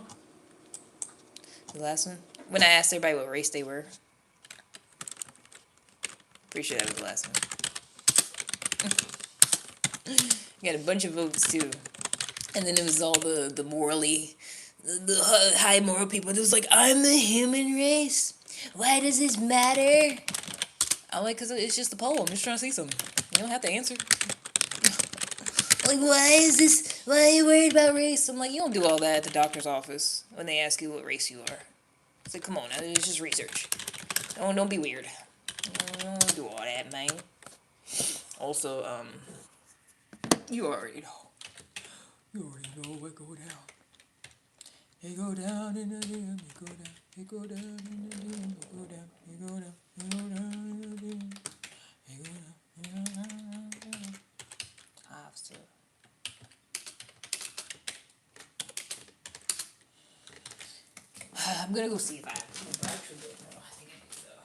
The last one, when I asked everybody what race they were. Pretty sure that was the last one. You got a bunch of votes too, and then it was all the morally, the high moral people. It was like, I'm the human race. Why does this matter? I'm like, cause it's just a poll. I'm just trying to see something. You don't have to answer. Like, why is this? Why are you worried about race? I'm like, you don't do all that at the doctor's office when they ask you what race you are. It's like, come on, now, it's just research. Don't be weird. Don't do all that, man. Also, you already know. You already know what go down. It go down in the dim, it go down, it go down in the dim, it go down, it go down, it go down in the dim, it go down, it go down. I have to. I'm gonna go see if I actually do it. No, I think I do though.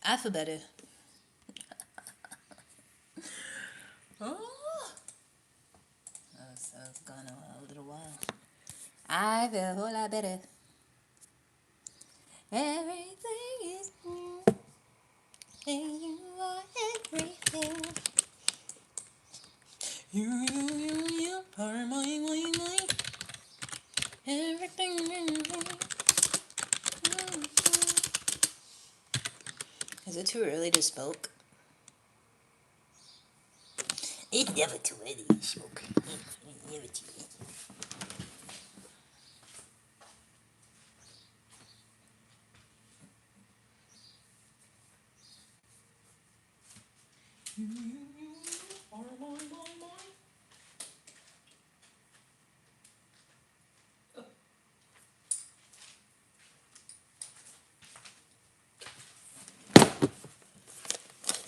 I feel better. Oh, that's gone a little while. I feel a whole lot better. Everything is new, and you are everything. You are my. Everything. Is it too early to smoke? It's never too early to smoke. It's never too early.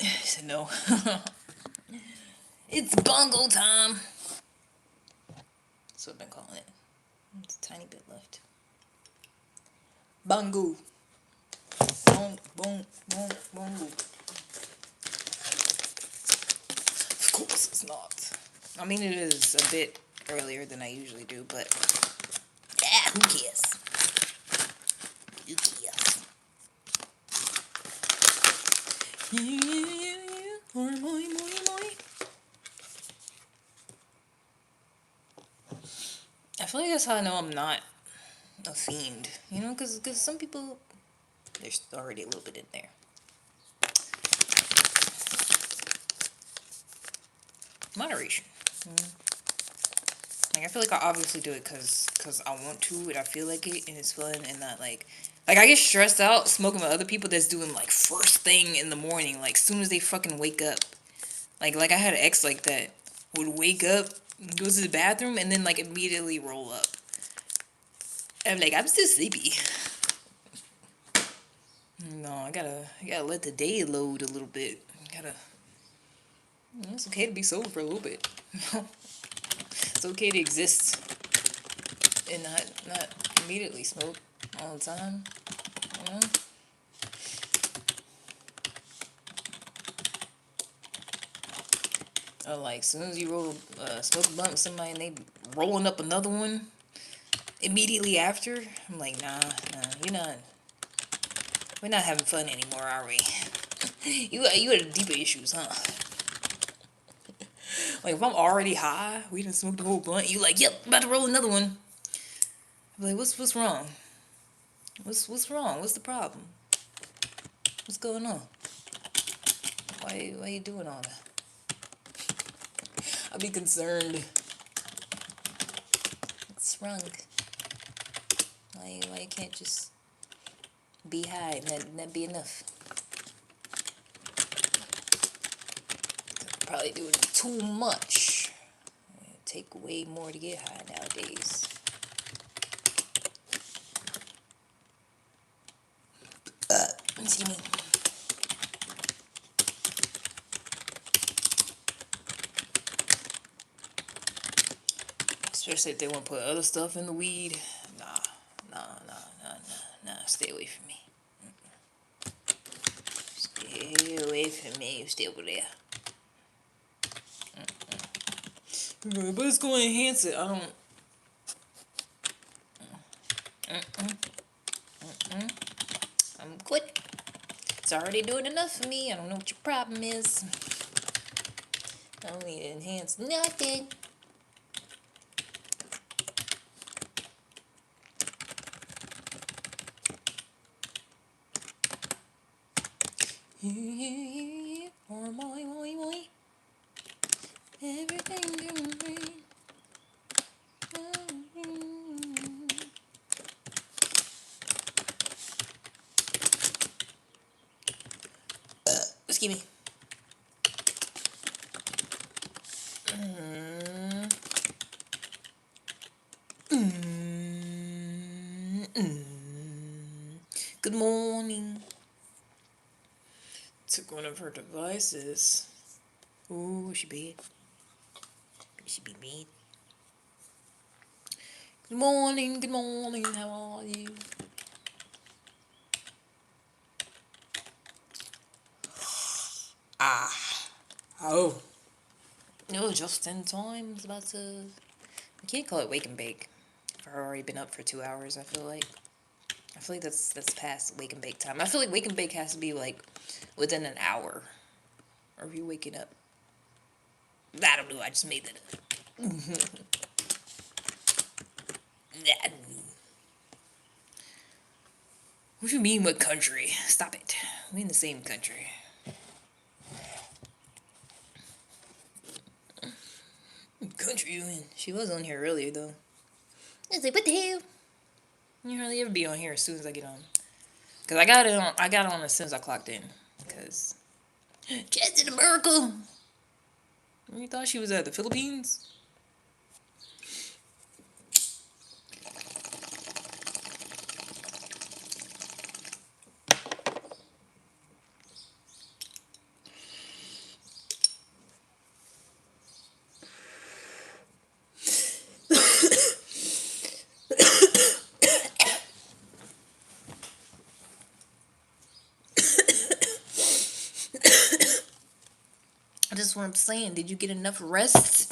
I said no. It's bongo time. That's what I've been calling it. It's a tiny bit left. Bongo. Bong, bong, bong, bongo. Of course it's not. I mean, it is a bit earlier than I usually do, but yeah, who cares? Who cares? I feel like that's how I know I'm not a fiend, you know, because some people, there's already a little bit in there. Moderation. Like, I feel like I obviously do it because I want to and I feel like it and it's fun and not like I get stressed out smoking with other people that's doing like first thing in the morning, like soon as they fucking wake up. Like I had an ex like that would wake up, go to the bathroom and then like immediately roll up. I'm like, I'm still sleepy. No, I gotta let the day load a little bit. It's okay to be sober for a little bit. It's okay to exist and not immediately smoke all the time. You know? Or like, as soon as you smoke a blunt with somebody and they rolling up another one immediately after, I'm like, nah, we're not having fun anymore, are we? You had deeper issues, huh? Like, if I'm already high, we done smoked the whole blunt, you like, yep, about to roll another one. I'm like, what's wrong? What's wrong? What's the problem? What's going on? Why you doing all that? I'll be concerned. What's wrong? Why you can't just be high and that be enough? Probably doing too much. Take way more to get high nowadays. Excuse me. Especially if they want to put other stuff in the weed. Nah. Stay away from me. Stay away from me. You stay over there. But it's going to enhance it. I don't. I'm good. It's already doing enough for me. I don't know what your problem is. I don't need to enhance nothing. Oh, my. Everything green. Excuse me. Good morning. Took one of her devices. Ooh, she bad. She be mean. Good morning, how are you? Oh. No, just in time. It's about to... I can't call it wake and bake. I've already been up for 2 hours, I feel like. I feel like that's past wake and bake time. I feel like wake and bake has to be, like, within an hour. Or are you waking up? I don't know. I just made that up. What do you mean, what country? Stop it. We in the same country. Country you in? She was on here earlier, though. I was like, what the hell? You hardly ever be on here as soon as I get on. Because I got on as soon as I clocked in. Because... Just in America! You thought she was at the Philippines? That's what I'm saying. Did you get enough rest?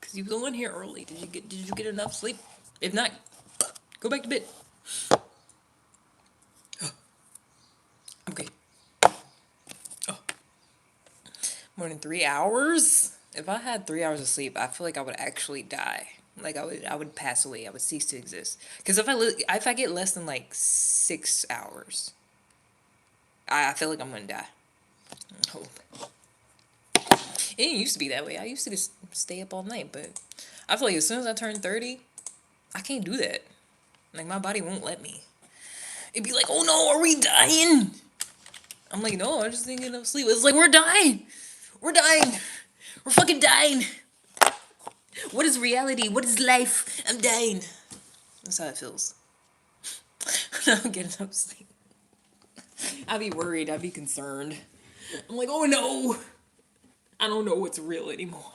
Because you was on here early. Did you get enough sleep? If not, go back to bed. Okay. Oh. More than 3 hours? If I had 3 hours of sleep, I feel like I would actually die. Like I would pass away. I would cease to exist. Because if I get less than like 6 hours, I feel like I'm gonna die. Hope. It didn't used to be that way. I used to just stay up all night, but I feel like as soon as I turn 30, I can't do that. Like my body won't let me. It'd be like, oh no, are we dying? I'm like, no, I just didn't get enough sleep. It's like, we're dying. We're dying. We're fucking dying. What is reality? What is life? I'm dying. That's how it feels. I don't get enough sleep. I'd be worried. I'd be concerned. I'm like, oh no. I don't know what's real anymore.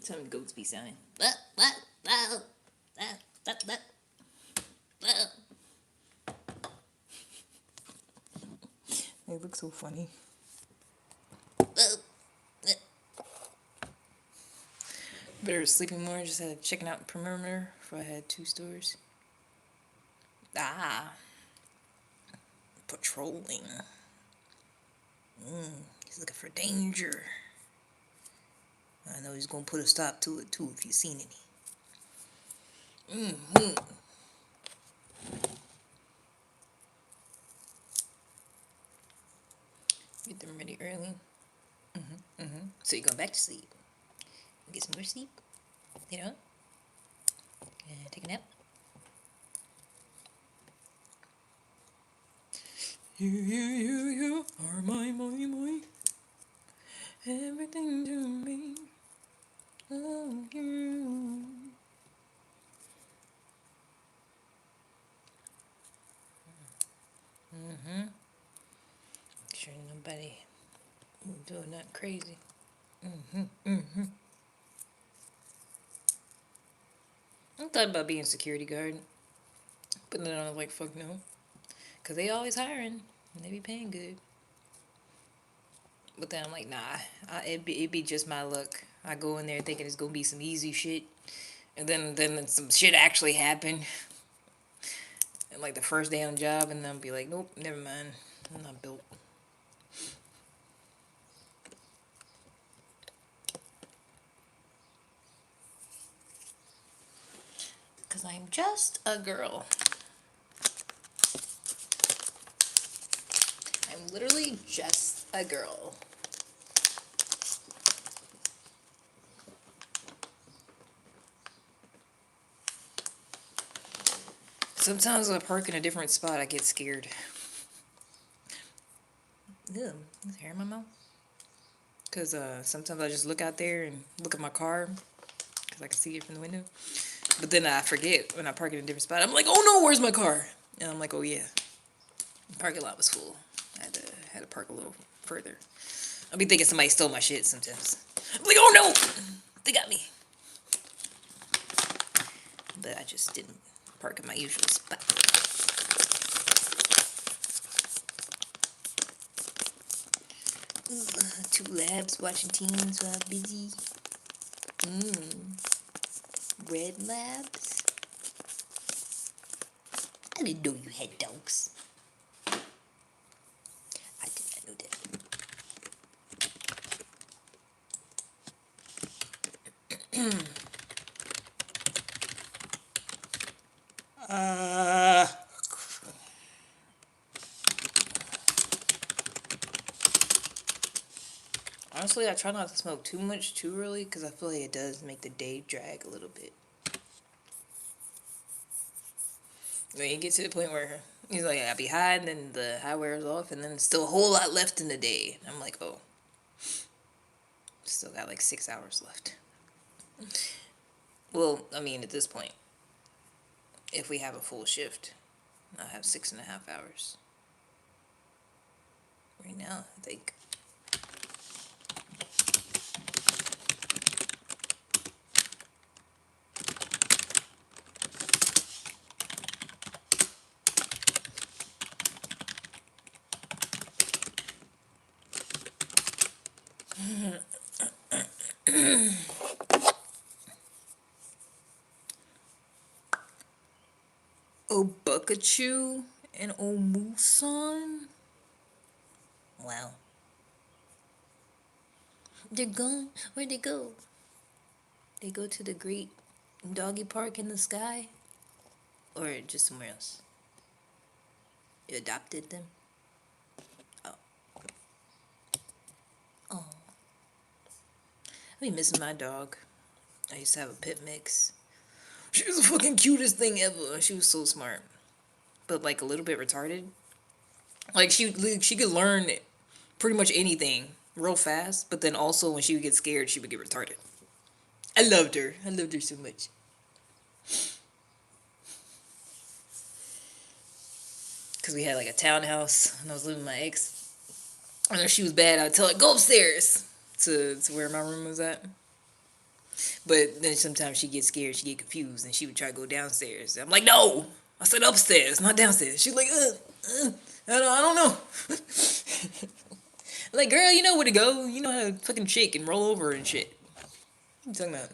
Some goats be sounding. They look so funny. Better sleeping more. Just had checking out perimeter before I had 2 stores. Patrolling. He's looking for danger. I know he's gonna put a stop to it too if he's seen any. Get them ready early. So you go back to sleep. Get some more sleep. You know? Take a nap. You are my. Everything to me. Oh, you. Make sure nobody doing nothing crazy. I thought about being security guard. But then I was like, fuck no. Because they always hiring. And they be paying good. But then I'm like, nah. It'd be just my luck. I go in there thinking it's going to be some easy shit. And then some shit actually happened. And like the first day on the job. And then I'll be like, nope, never mind. I'm not built. Because I'm just a girl. I'm Literally just a girl. Sometimes when I park in a different spot, I get scared. Ew, there's hair in my mouth. Because sometimes I just look out there and look at my car because I can see it from the window. But then I forget when I park in a different spot. I'm like, oh no, where's my car? And I'm like, oh yeah, the parking lot was full. I had to park a little further. I'll be thinking somebody stole my shit sometimes. I'm like, oh no, they got me. But I just didn't park in my usual spot. Two labs watching teens while busy. Red labs? I didn't know you had dogs. I did not know that. Honestly, I try not to smoke too much too early because I feel like it does make the day drag a little bit. When you get to the point where you're like, I'll be high, and then the high wears off, and then there's still a whole lot left in the day. I'm like, oh, still got like 6 hours left. Well, I mean, at this point, if we have a full shift, I'll have 6.5 hours. Right now, I think. Obukachu and Omuson? Wow. They're gone. Where'd they go? They go to the great doggy park in the sky? Or just somewhere else? You adopted them? Oh. Oh. I be missing my dog. I used to have a pit mix. She was the fucking cutest thing ever. She was so smart. But like a little bit retarded. Like she could learn pretty much anything real fast, but then also when she would get scared, she would get retarded. I loved her. I loved her so much. Because we had like a townhouse and I was living with my ex. And if she was bad, I'd tell her, go upstairs to where my room was at. But then sometimes she'd get scared, she'd get confused, and she would try to go downstairs. I'm like, no! I said upstairs, not downstairs. She's like, I don't know. I'm like, girl, you know where to go. You know how to fucking shake and roll over and shit. What are you talking about?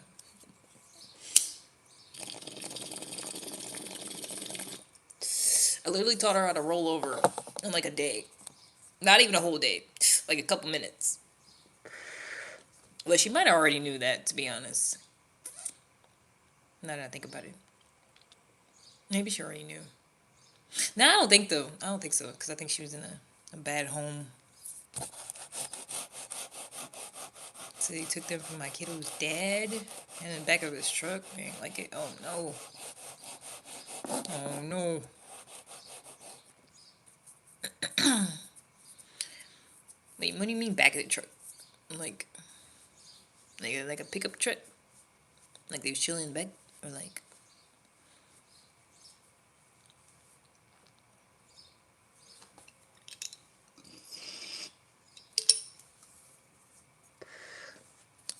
I literally taught her how to roll over in like a day. Not even a whole day. Like a couple minutes. But she might have already knew that, to be honest. Now that I think about it. Maybe she already knew. No, I don't think though. I don't think so. Because I think she was in a bad home. So they took them from my kiddo's dad. And in the back of his truck. Man, like it. Oh no. Oh no. Wait, what do you mean back of the truck? Like a pickup truck? Like they was chilling in the back? Or like...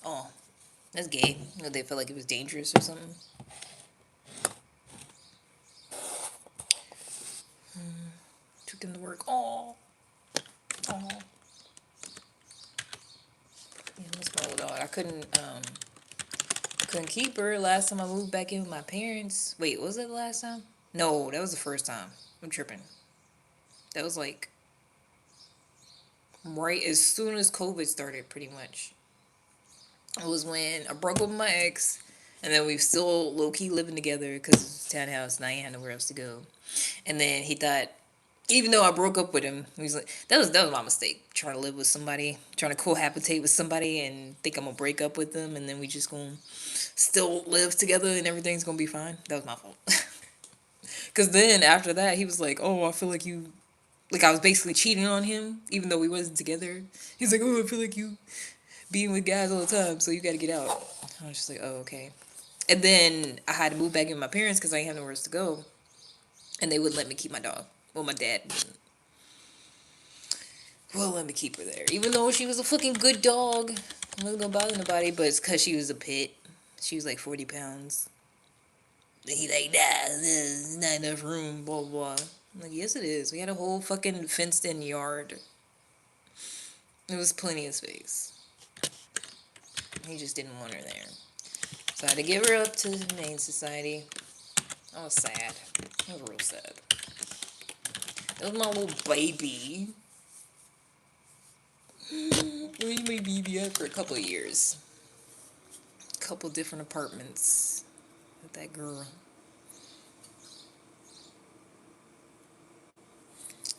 Oh, that's gay. Or they felt like it was dangerous or something. Took them to work. Oh. Oh. Yeah, that's my old dog. I couldn't keep her last time I moved back in with my parents. Wait, was it the last time? No, that was the first time. I'm tripping. That was like right as soon as COVID started, pretty much. It was when I broke up with my ex, and then we still low key living together because it's a townhouse and I ain't had nowhere else to go. And then he thought Even though I broke up with him, he was like, that was my mistake. Trying to live with somebody, trying to cohabitate with somebody, and think I'm gonna break up with them, and then we just gonna still live together, and everything's gonna be fine. That was my fault. Cause then after that, he was like, "Oh, I feel like you, like I was basically cheating on him, even though we wasn't together." He's like, "Oh, I feel like you being with guys all the time, so you got to get out." I was just like, "Oh, okay." And then I had to move back in with my parents because I didn't have nowhere else to go, and they wouldn't let me keep my dog. Well, my dad well let me keep her there, even though she was a fucking good dog. I wasn't gonna bother nobody, but it's because she was a pit. She was like 40 pounds. He like, nah, there's not enough room, blah blah. I'm like, yes it is. We had a whole fucking fenced in yard. There was plenty of space. He just didn't want her there. So I had to give her up to the Humane Society. I was sad. I was real sad. That was my little baby. We made baby up for a couple of years. A couple different apartments with that girl.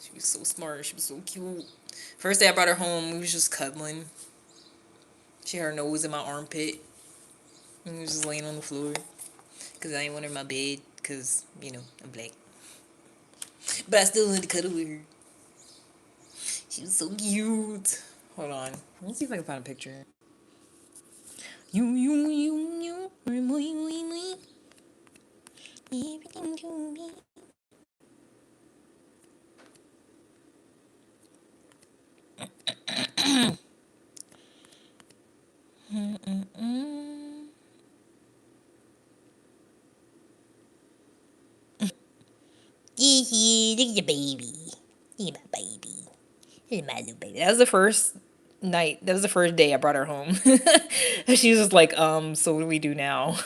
She was so smart. She was so cute. First day I brought her home, we was just cuddling. She had her nose in my armpit. And we was just laying on the floor. Because I didn't want her in my bed. Because, you know, I'm black. But I still wanted to cuddle with her. She was so cute. Hold on. Let's see if I can find a picture. You, everything to me. Look at the baby. Look at my baby. Look at my little baby. That was the first night. That was the first day I brought her home. She was just like, so what do we do now?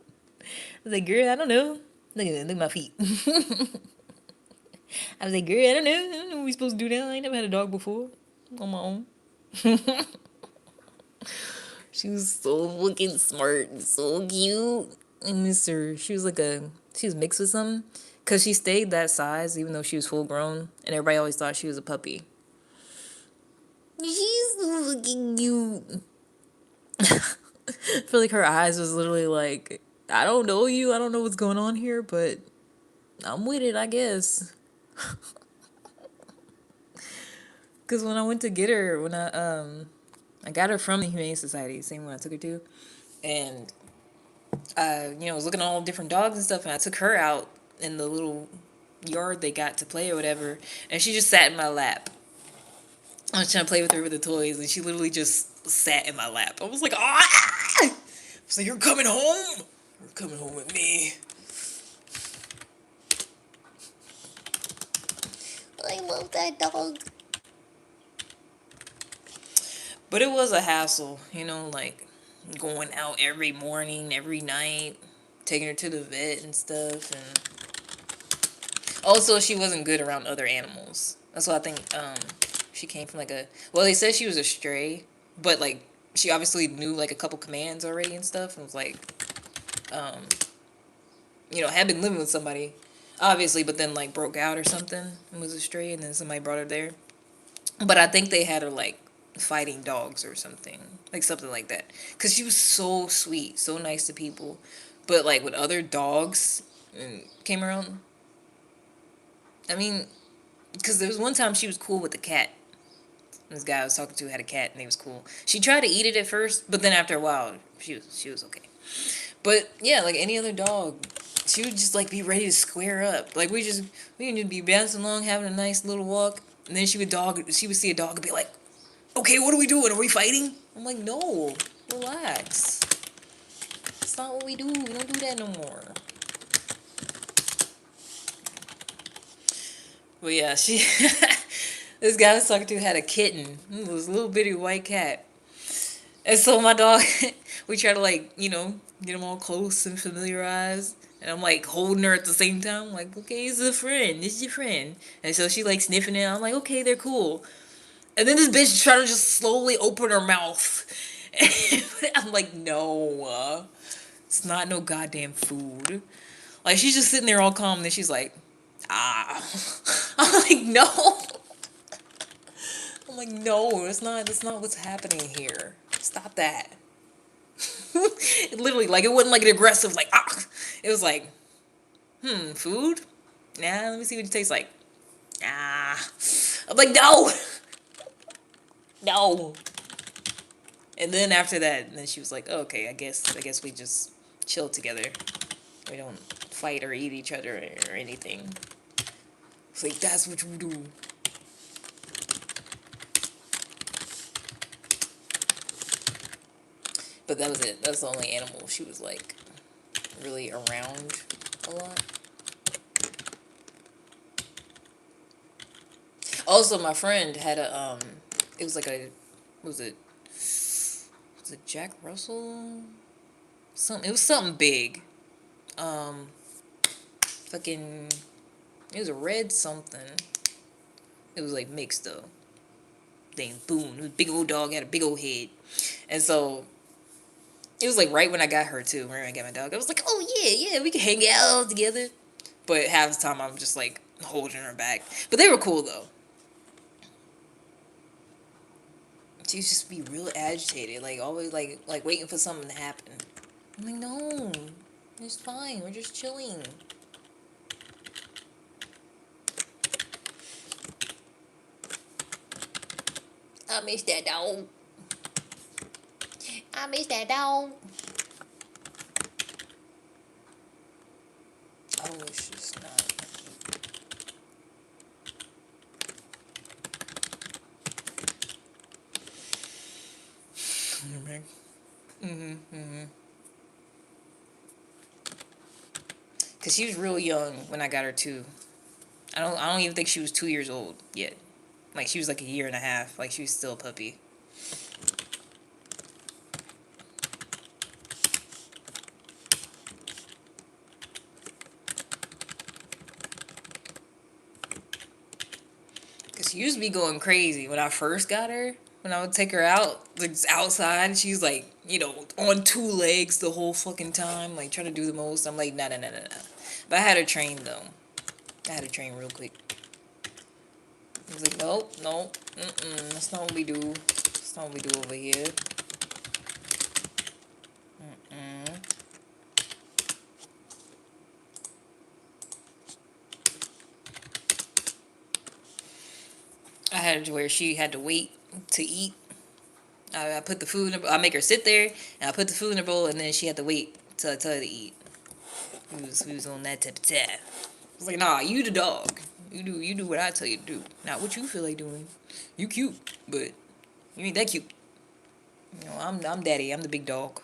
I was like, girl, I don't know. Look at my feet. I was like, girl, I don't know what we supposed to do now. I ain't never had a dog before on my own. She was so fucking smart, so cute. I miss her. She was mixed with something. Cause she stayed that size even though she was full grown, and everybody always thought she was a puppy. She's so fucking cute. I feel like her eyes was literally like, I don't know you, I don't know what's going on here, but I'm with it, I guess. Cause when I went to get her, when I got her from the Humane Society, same one I took her to, and was looking at all different dogs and stuff, and I took her out in the little yard they got to play or whatever, and she just sat in my lap. I was trying to play with her with the toys, and she literally just sat in my lap. I was like, ah! So you're coming home? You're coming home with me. I love that dog. But it was a hassle, like going out every morning, every night, taking her to the vet and stuff, and also she wasn't good around other animals. That's why I think she came from well, they said she was a stray, but like she obviously knew like a couple commands already and stuff, and was like had been living with somebody obviously, but then like broke out or something and was a stray, and then somebody brought her there. But I think they had her like fighting dogs or something, like something like that, because she was so sweet, so nice to people, but like with other dogs came around. I mean, because there was one time she was cool with the cat. This guy I was talking to had a cat, and he was cool. She tried to eat it at first, but then after a while, she was okay. But yeah, like any other dog, she would just like be ready to square up. Like we can just be bouncing along, having a nice little walk, and then she would see a dog and be like, "Okay, what are we doing? Are we fighting?" I'm like, "No, relax. It's not what we do. We don't do that no more." But yeah, this guy I was talking to had a kitten. It was a little bitty white cat. And so my dog, we try to like, get them all close and familiarized. And I'm like holding her at the same time. I'm like, okay, it's a friend. This is your friend. And so she like sniffing it. I'm like, okay, they're cool. And then this bitch trying to just slowly open her mouth. I'm like, no, it's not no goddamn food. Like she's just sitting there all calm. And then she's like, Ah. I'm like, no. I'm like, no, that's not what's happening here. Stop that. It literally, like, it wasn't like an aggressive, like, ah. It was like, food? Nah, let me see what it tastes like. Ah. I'm like, no. No. And then after that, then she was like, oh, okay, I guess we just chill together. We don't fight or eat each other or anything. It's like, that's what you do. But that was it. That's the only animal she was like really around a lot. Also, my friend had it was like a, was it Jack Russell? Something, it was something big. Um, fucking, it was a red something. It was like mixed though. Thing, boom, it was a big old dog, had a big old head. And so, it was like right when I got her too, when I got my dog. I was like, oh yeah, we can hang out together. But half the time I'm just like holding her back. But they were cool though. She would just be real agitated, like always like waiting for something to happen. I'm like, no, it's fine. We're just chilling. I miss that dog. I miss that dog. Oh, it's just not. Cause she was real young when I got her too. I don't even think she was 2 years old yet. Like she was like a year and a half. Like she was still a puppy. Cause she used to be going crazy when I first got her. When I would take her out, like outside, she's like, on two legs the whole fucking time, like trying to do the most. I'm like, nah, nah, nah, nah, nah. But I had her trained though. I had her trained real quick. I was like, nope, nope, that's not what we do. That's not what we do over here. I had her to where she had to wait to eat. I put the food in I make her sit there, and I put the food in the bowl, and then she had to wait till I tell her to eat. We was on that type of time. I was like, nah, you the dog. You do what I tell you to do, not what you feel like doing. You cute, but you ain't that cute. I'm daddy. I'm the big dog.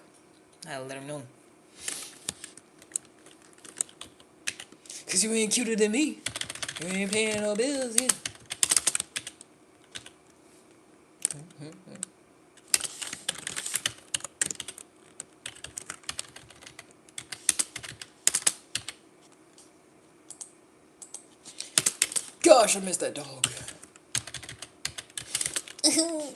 I let him know. Cause you ain't cuter than me. You ain't paying no bills either. Gosh, I miss that dog. I feel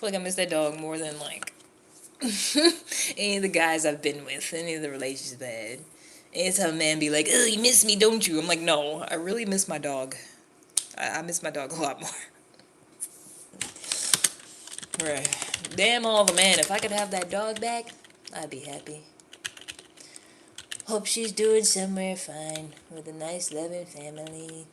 like I miss that dog more than like any of the guys I've been with, any of the relationships I've had. Anytime a man be like, "Oh, you miss me, don't you?" I'm like, no, I really miss my dog. I miss my dog a lot more. Right. Damn all the man. If I could have that dog back, I'd be happy. Hope she's doing somewhere fine with a nice loving family.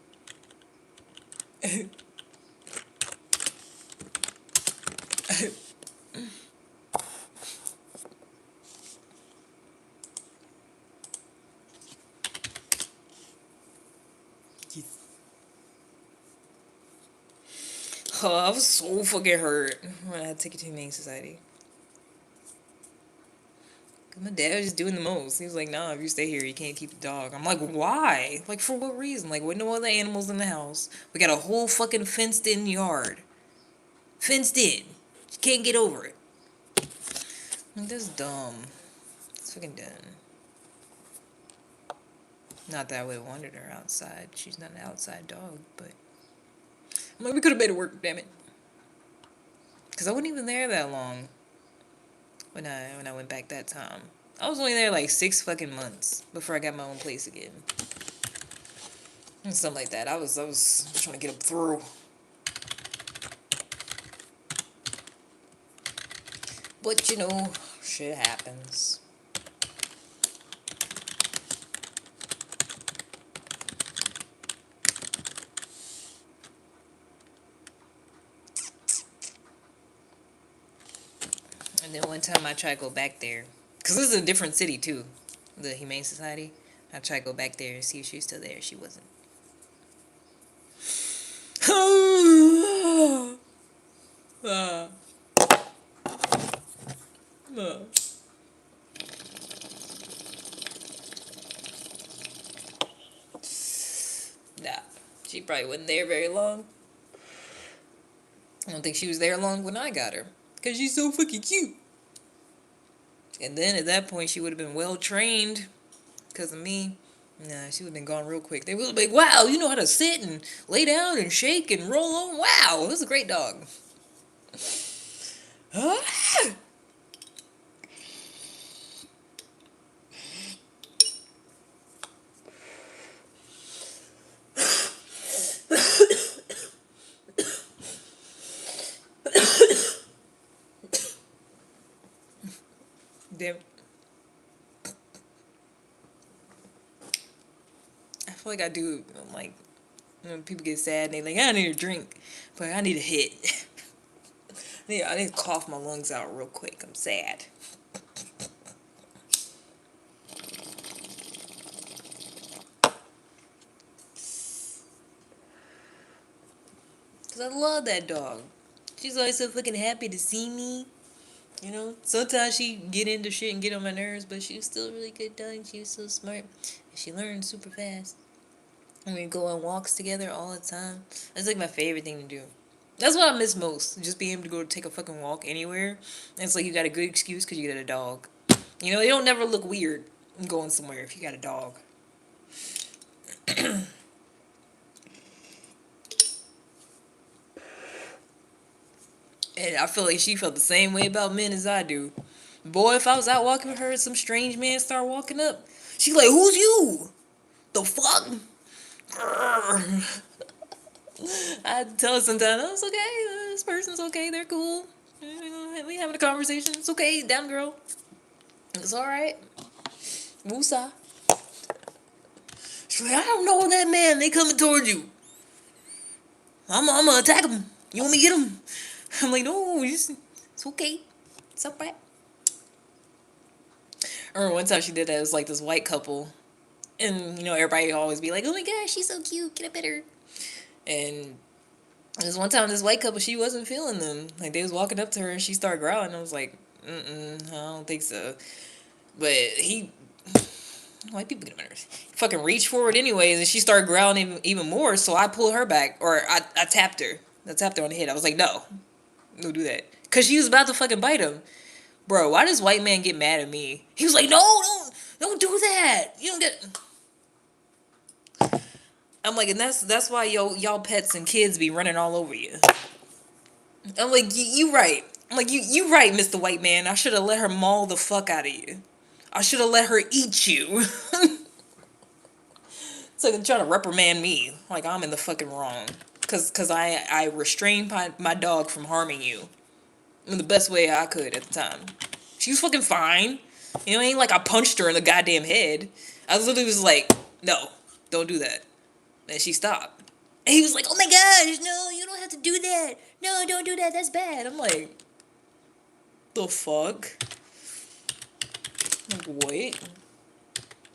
Oh, I was so fucking hurt when I had to take it to Humane Society. My dad was just doing the most. He was like, nah, if you stay here, you can't keep the dog. I'm like, why? Like, for what reason? Like, with no other animals in the house. We got a whole fucking fenced in yard. Fenced in. You can't get over it. Like, that's dumb. It's fucking dumb. Not that I would have wanted her outside. She's not an outside dog, but I'm like, we could have made it work, damn it. Because I wasn't even there that long. when I went back that time. I was only there like 6 fucking months before I got my own place again. And something like that. I was trying to get up through. But you know, shit happens. And then one time I tried to go back there. Because this is a different city too. The Humane Society. I tried to go back there and see if she was still there. She wasn't. uh, uh. Nah. She probably wasn't there very long. I don't think she was there long when I got her. Because she's so fucking cute. And then at that point, she would have been well trained. Because of me. Nah, she would have been gone real quick. They would have been like, wow, you know how to sit and lay down and shake and roll on. Wow, this is a great dog. Damn. I feel like I do, like, when people get sad and they like, I need a drink, but I need a hit. I need to cough my lungs out real quick. I'm sad. Because I love that dog. She's always so fucking happy to see me. You know, sometimes she get into shit and get on my nerves, but she was still a really good dog. She was so smart. And she learned super fast. And we go on walks together all the time. That's like my favorite thing to do. That's what I miss most. Just being able to go take a fucking walk anywhere. And it's like you got a good excuse because you got a dog. You know, you don't never look weird going somewhere if you got a dog. And I feel like she felt the same way about men as I do. Boy, if I was out walking with her and some strange man start walking up, she's like, who's you? The fuck? I tell her sometimes, oh, it's okay. This person's okay. They're cool. We having a conversation. It's okay. Down, girl. It's alright. Woosah. She's like, I don't know that man. They coming towards you. I'm gonna attack him. You want me to get him? I'm like, no, it's okay. It's alright. I remember one time she did that. It was like this white couple. And, you know, everybody always be like, oh my gosh, she's so cute. Get a better. And this one time, this white couple, she wasn't feeling them. Like, they was walking up to her and she started growling. I was like, I don't think so. But white people get on my nerves. Fucking reached forward anyways, and she started growling even more, so I pulled her back, or I tapped her. I tapped her on the head. I was like, no, don't do that. Because she was about to fucking bite him. Bro, why does white man get mad at me? He was like, no, don't do that. You don't get... I'm like, and that's why y'all pets and kids be running all over you. I'm like, you right. I'm like, you right, Mr. White Man. I should have let her maul the fuck out of you. I should have let her eat you. So they're trying to reprimand me like I'm in the fucking wrong. Cause I restrained my dog from harming you in the best way I could at the time. She was fucking fine. You know, it ain't like I punched her in the goddamn head. I literally was like, no, don't do that. And she stopped. And he was like, oh my gosh, no, you don't have to do that. No, don't do that. That's bad. I'm like, the fuck? Like, wait.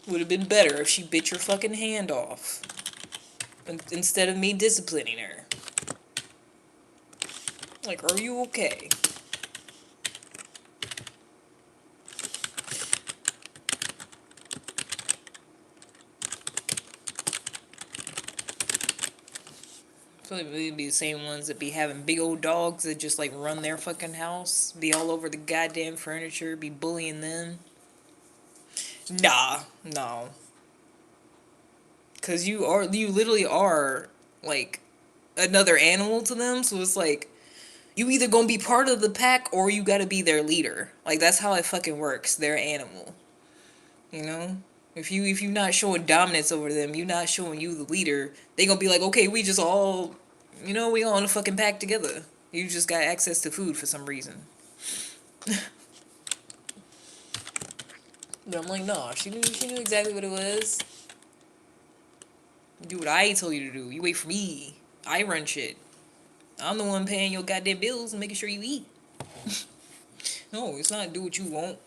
Would have been better if she bit your fucking hand off. Instead of me disciplining her. Like, are you okay? I feel like we'd be the same ones that be having big old dogs that just like run their fucking house, be all over the goddamn furniture, be bullying them. Nah, no. Cause you literally are like another animal to them, so it's like You either gonna be part of the pack or you gotta be their leader. Like that's how it fucking works. They're animal. You know? If you not showing dominance over them, you not showing you the leader, they gonna be like, okay, we just all we all in a fucking pack together. You just got access to food for some reason. But I'm like, no, she knew exactly what it was. You do what I told you to do. You wait for me. I run shit. I'm the one paying your goddamn bills and making sure you eat. No, it's not do what you want.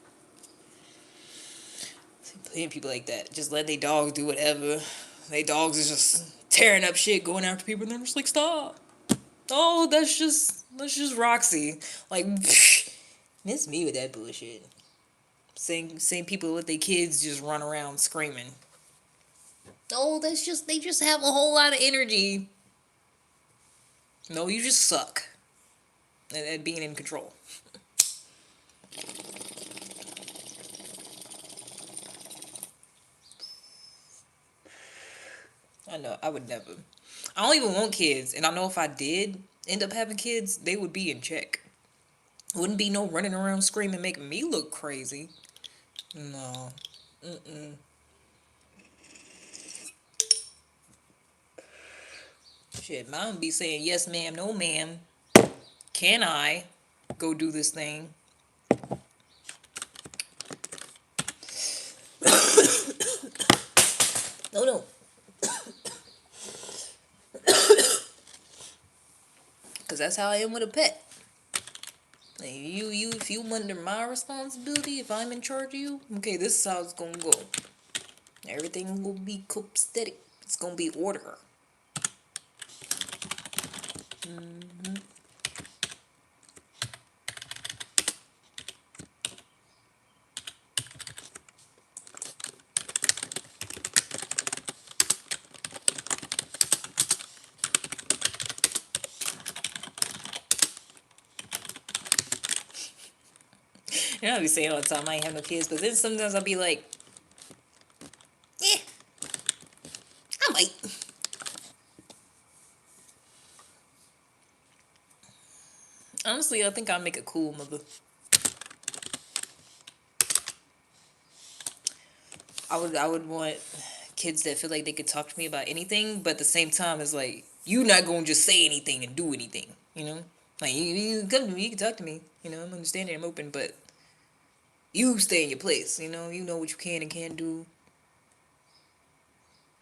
Playing people like that. Just let their dogs do whatever. They dogs is just tearing up shit, going after people, and they're just like, stop. Oh, that's just Roxy. Like, miss me with that bullshit. Same people let their kids just run around screaming. Oh, they just have a whole lot of energy. No, you just suck at being in control. I know, I would never. I don't even want kids, and I know if I did end up having kids, they would be in check. Wouldn't be no running around screaming, making me look crazy. No. Mm-mm. Shit, mom be saying, yes, ma'am, no, ma'am. Can I go do this thing? No, no. Because that's how I am with a pet. Like, if you under my responsibility, if I'm in charge of you, okay, this is how it's gonna go. Everything will be copacetic. It's gonna be order. Mm-hmm. You know, I be saying all the time I ain't have no kids, but then sometimes I'll be like, yeah, I might. Honestly, I think I'll make a cool mother. I would want kids that feel like they could talk to me about anything, but at the same time, it's like you not gonna just say anything and do anything, you know? Like you come to me, you can talk to me, I'm understanding, I'm open, but you stay in your place, you know what you can and can't do,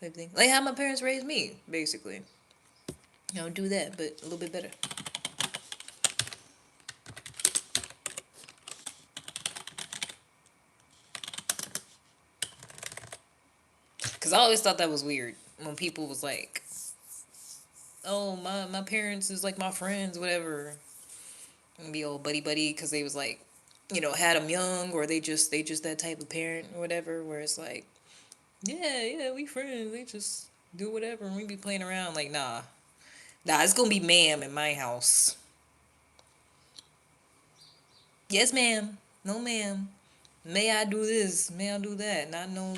type thing. Like how my parents raised me, basically. Do that, but a little bit better. Cause I always thought that was weird when people was like, "Oh, my parents is like my friends, whatever," and be all buddy buddy, cause they was like, had them young, or they just that type of parent or whatever, where it's like, yeah, we friends. They just do whatever, and we be playing around. Like, nah, it's gonna be ma'am in my house. Yes, ma'am. No, ma'am. May I do this? May I do that? Not no,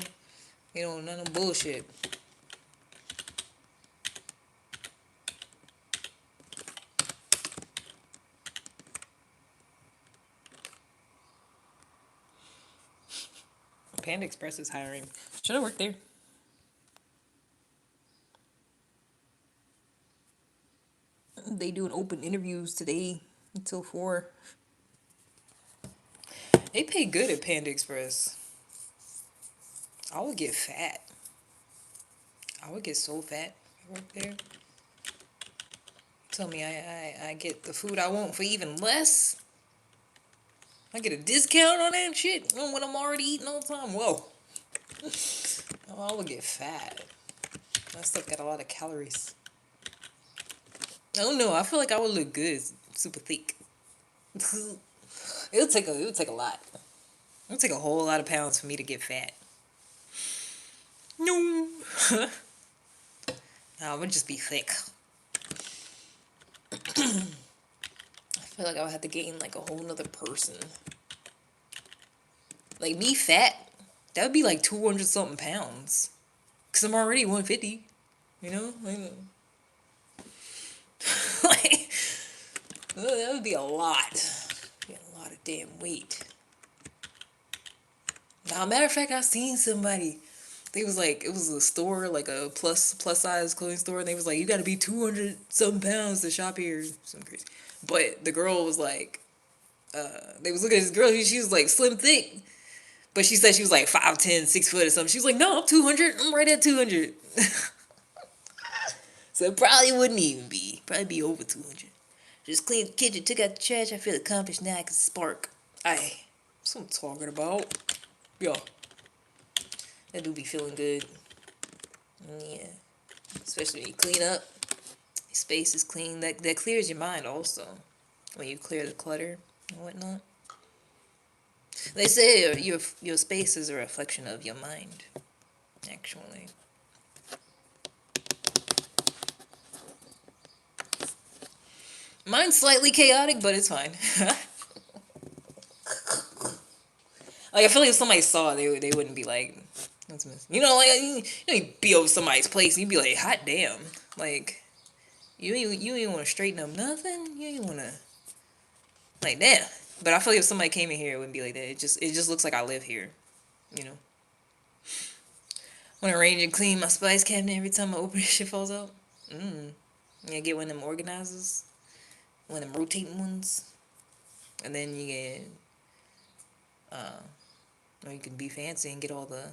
not no bullshit. Panda Express is hiring. Should I work there? They doing open interviews today until 4. They pay good at Panda Express. I would get fat. I would get so fat. If I work there. Tell me I get the food I want for even less. I get a discount on that shit on what I'm already eating all the time. Whoa. Oh, I would get fat. That stuff got a lot of calories. I don't know. I feel like I would look good, super thick. It would take a lot. It would take a whole lot of pounds for me to get fat. No. No, I would just be thick. I feel like I would have to gain like a whole nother person. Like me fat, that would be like 200 something pounds. Cause I'm already 150. Like, like That would be a lot. Be a lot of damn weight. Now, matter of fact, I seen somebody. They was like, it was a store, like a plus size clothing store, and they was like, you got to be 200 some pounds to shop here. Something crazy. But the girl was like, they was looking at this girl. She was like slim thick, but she said she was like 5'10", 6 foot or something. She was like, no, I'm 200. I'm right at 200. So it probably wouldn't even be. Probably be over 200. Just cleaned the kitchen, took out the trash. I feel accomplished now. I can spark. Aye. That's what I'm talking about. Yo. That do be feeling good. Yeah. Especially when you clean up. Your space is clean. That clears your mind also. When you clear the clutter and whatnot. They say your space is a reflection of your mind. Actually. Mine's slightly chaotic, but it's fine. Like, I feel like if somebody saw it, they wouldn't be like, what's missing? You know, like, you be over somebody's place, and you'd be like, hot damn. Like, you ain't want to straighten up nothing? You ain't want to, like, damn. But I feel like if somebody came in here, it wouldn't be like that. It just looks like I live here, you know? Want to arrange and clean my spice cabinet every time I open it, shit falls out. Yeah, get one of them organizers. One of them rotating ones. And then you get, or you can be fancy and get all the,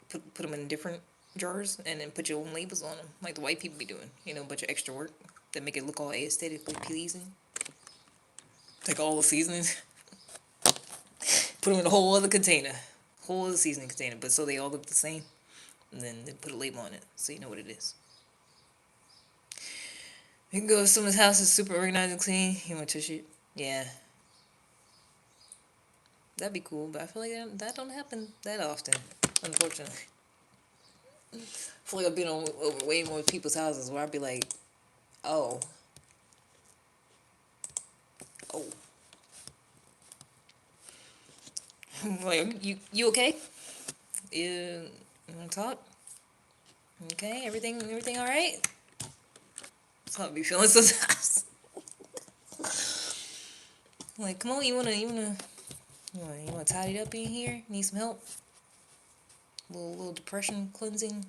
put them in different jars and then put your own labels on them, like the white people be doing. You know, a bunch of extra work that make it look all aesthetically pleasing. Take all the seasonings, put them in a whole other container, whole other seasoning container, but so they all look the same. And then they put a label on it so you know what it is. You can go to someone's house that's super organized and clean. You want to touch it? Yeah. That'd be cool, but I feel like that don't happen that often, unfortunately. I feel like I've been over way more people's houses where I'd be like, oh. Oh. Like, you okay? You want to talk? Okay, everything all right? That's how I be feeling sometimes. Like, come on, you wanna tidy it up in here? Need some help? Little depression cleansing.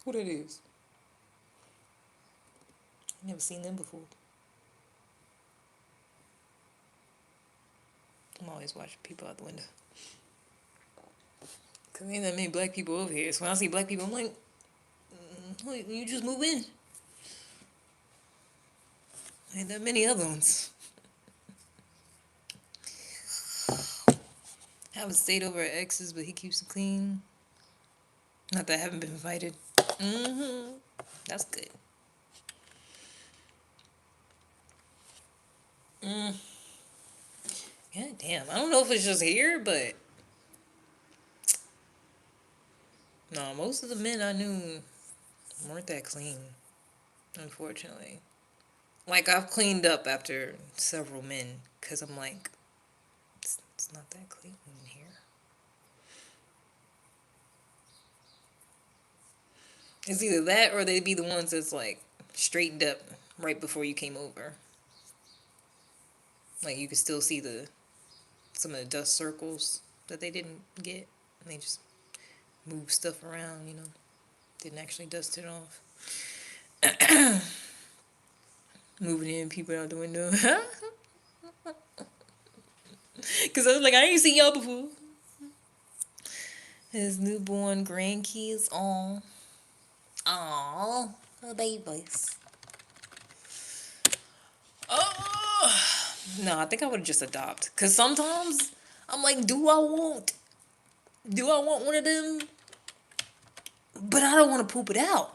What it is? Never seen them before. I'm always watching people out the window. Cause there ain't that many black people over here. So when I see black people, I'm like, you just move in. Ain't that many other ones. I haven't stayed over at ex's, but he keeps it clean. Not that I haven't been invited. That's good. God damn. I don't know if it's just here, but no, most of the men I knew weren't that clean, unfortunately. Like, I've cleaned up after several men, because I'm like, it's not that clean in here. It's either that or they'd be the ones that's like straightened up right before you came over. Like, you could still see some of the dust circles that they didn't get. And they just moved stuff around, you know. Didn't actually dust it off. Moving in, people out the window. Because I was like, I ain't seen y'all before. His newborn grandkids. Aww, little babies. Oh, no, I think I would just adopt. Because sometimes I'm like, do I want one of them? But I don't want to poop it out.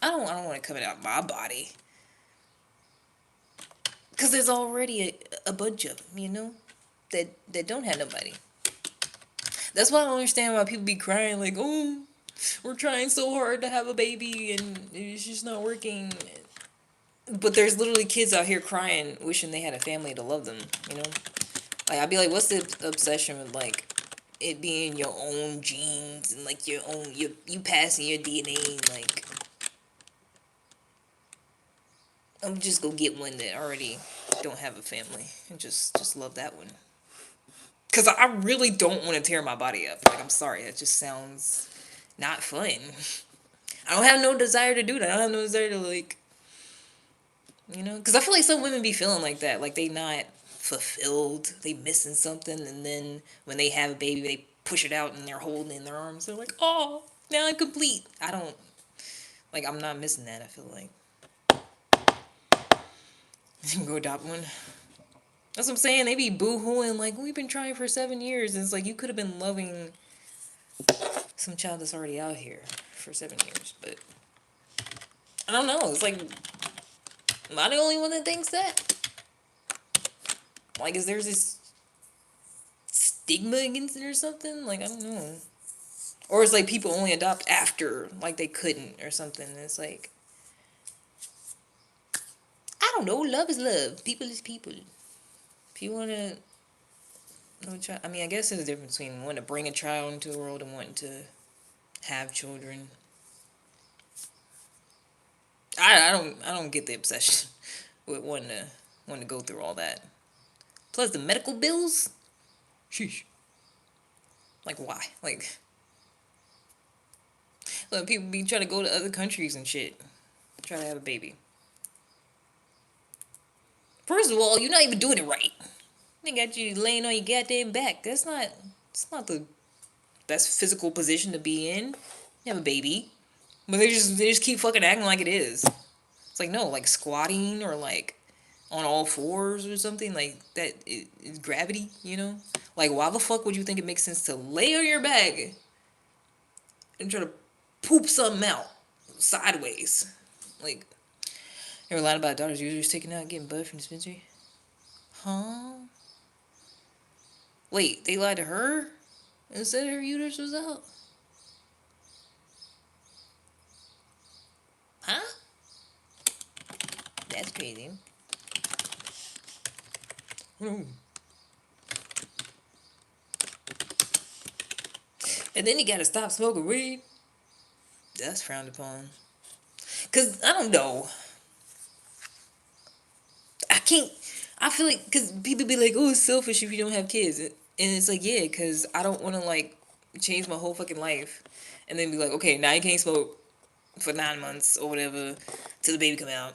I don't want it coming out my body. Because there's already a bunch of them, you know, that don't have nobody. That's why I don't understand why people be crying like, oh, we're trying so hard to have a baby and it's just not working. But there's literally kids out here crying, wishing they had a family to love them, you know? Like, I'd be like, what's the obsession with, like, it being your own genes and, like, your own, you passing your DNA, like, I'm just go get one that already don't have a family and just love that one. Cause I really don't want to tear my body up. Like, I'm sorry, it just sounds not fun. I don't have no desire to do that. I don't have no desire to, like, because I feel like some women be feeling like that, like they not fulfilled, they missing something, and then when they have a baby, they push it out and they're holding it in their arms. They're like, oh, now I'm complete. I don't like. I'm not missing that. I feel like you can go adopt one. That's what I'm saying. They be boo-hooing like we've been trying for 7 years. And it's like you could have been loving some child that's already out here for 7 years, but I don't know. It's like, am I the only one that thinks that? Like, is there this stigma against it or something? Like, I don't know. Or it's like people only adopt after, like, they couldn't or something. It's like, I don't know. Love is love. People is people. If you want to, I mean, I guess there's a difference between wanting to bring a child into the world and wanting to have children. I don't get the obsession with wanting to go through all that. Plus the medical bills. Sheesh. Like, why? Like, look, people be trying to go to other countries and shit, try to have a baby. First of all, you're not even doing it right. They got you laying on your goddamn back. It's not the best physical position to be in. You have a baby, but they just keep fucking acting like it is. It's like, no, like squatting or like on all fours or something like that is gravity. Like, why the fuck would you think it makes sense to lay on your back and try to poop something out sideways? Like, you ever lied about daughter's uterus taken out getting blood from dispensary? Huh? Wait, they lied to her and said her uterus was out? Huh? That's crazy. And then you gotta stop smoking weed. That's frowned upon. Cause I don't know. I can't. I feel like because people be like, "Oh, it's selfish if you don't have kids," and it's like, yeah, because I don't want to like change my whole fucking life, and then be like, okay, now you can't smoke for 9 months or whatever till the baby come out.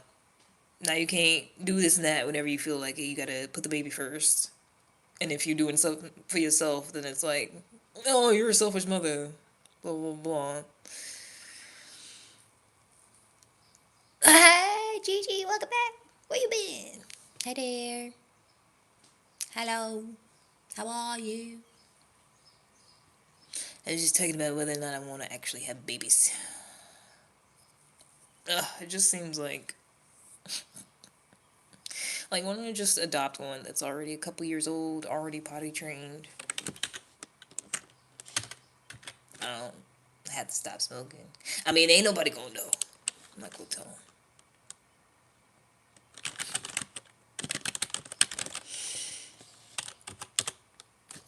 Now you can't do this and that whenever you feel like it. You gotta put the baby first. And if you're doing something for yourself, then it's like, oh, you're a selfish mother. Blah blah blah. Hi, Gigi, welcome back. Where you been? Hi there. Hello. How are you? I was just talking about whether or not I want to actually have babies. It just seems like why don't I just adopt one that's already a couple years old, already potty trained. I don't have to stop smoking. I mean, ain't nobody gonna know. I'm not gonna tell them.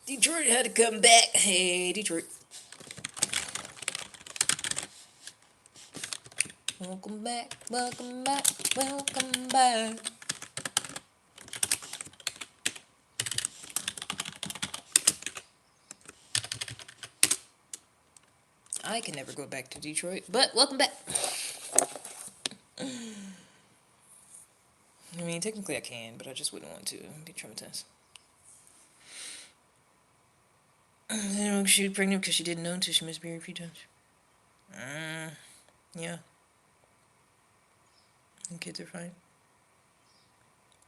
Detroit had to come back. Hey, Detroit. Welcome back, welcome back, welcome back. I can never go back to Detroit, but welcome back. I mean, technically I can, but I just wouldn't want to. I'd be traumatized. She was pregnant because she didn't know until she miscarried a few times. Yeah. And kids are fine.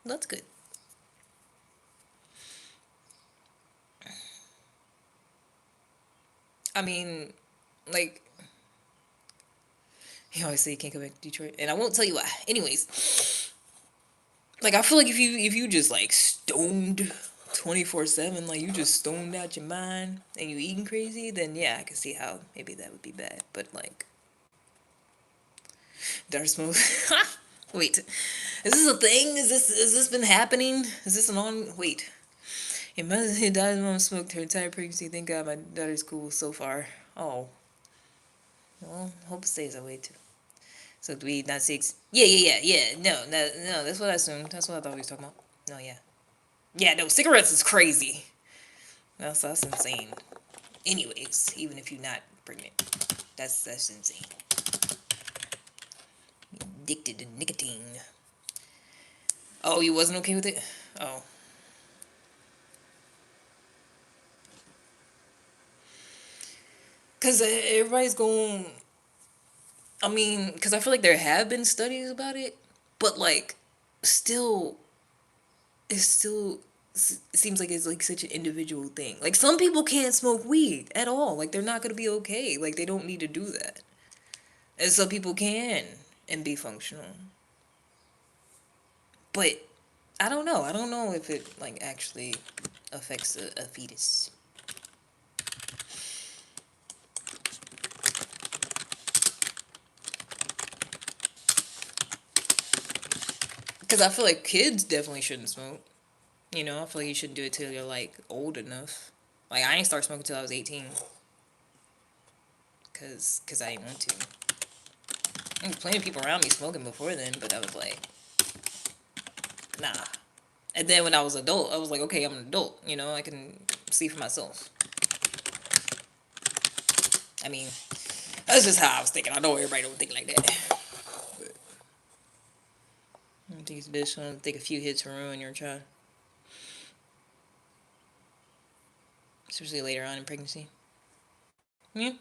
That's good. I mean, like, you always say you can't go back to Detroit, and I won't tell you why. Anyways, like, I feel like if you just like stoned 24/7, like you just stoned out your mind and you eating crazy, then yeah, I can see how maybe that would be bad. But like, dark smoke. Wait, is this a thing? Is this been happening? Is this an on? Wait, His daughter's mom smoked her entire pregnancy. Thank God my daughter's cool so far. Oh, well, hope it stays that way too. So weed, not six. Yeah, yeah, yeah, yeah. No, no, no. That's what I assumed. That's what I thought we was talking about. No, yeah, yeah. No, cigarettes is crazy. That's insane. Anyways, even if you're not pregnant, that's insane. Addicted to nicotine. Oh, you wasn't okay with it? Oh, cause everybody's going. I mean, cause I feel like there have been studies about it, but like, still, it's still it seems like it's like such an individual thing. Like some people can't smoke weed at all. Like they're not gonna be okay. Like they don't need to do that. And some people can and be functional. But I don't know. I don't know if it like actually affects a fetus. Because I feel like kids definitely shouldn't smoke. You know, I feel like you shouldn't do it till you're like old enough. Like I ain't start smoking till I was 18. Cause I didn't want to. There's plenty of people around me smoking before then, but I was like, nah. And then when I was adult, I was like, okay, I'm an adult. You know, I can see for myself. I mean, that's just how I was thinking. I know everybody don't think like that. But I think it's just trying to take a few hits to ruin your child, especially later on in pregnancy. Yeah.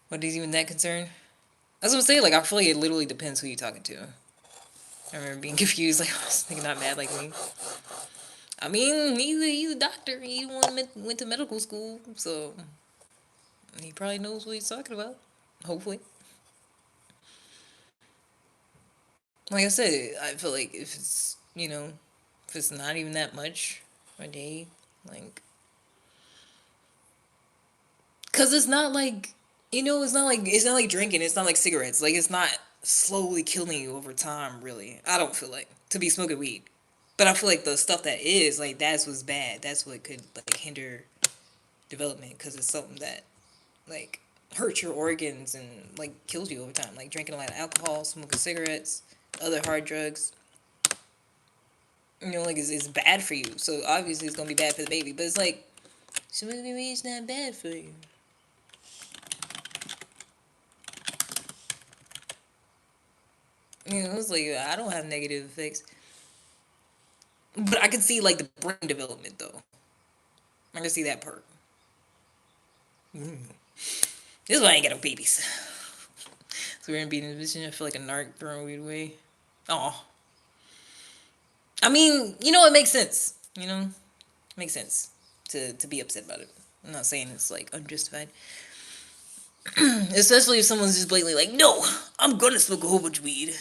What is even that concerned? I was gonna say, like, I feel like it literally depends who you're talking to. I remember being confused, like, I was thinking not mad like me. I mean, he's a doctor. He went to medical school, so he probably knows what he's talking about. Hopefully. Like I said, I feel like if it's, if it's not even that much a day, like, cause it's not like, it's not like drinking. It's not like cigarettes. Like it's not slowly killing you over time. Really, I don't feel like to be smoking weed, but I feel like the stuff that is like that's what's bad. That's what could like hinder development because it's something that like hurts your organs and like kills you over time. Like drinking a lot of alcohol, smoking cigarettes, other hard drugs. Like it's bad for you. So obviously it's gonna be bad for the baby. But it's like smoking weed is not bad for you. It's like I don't have negative effects, but I can see like the brain development though. I can see that part. This is why I ain't got no babies. So we're gonna be in a position. I feel like a narc throwing weed away. Oh, I mean, it makes sense. It makes sense to be upset about it. I'm not saying it's like unjustified. Especially if someone's just blatantly like, no, I'm gonna smoke a whole bunch of weed.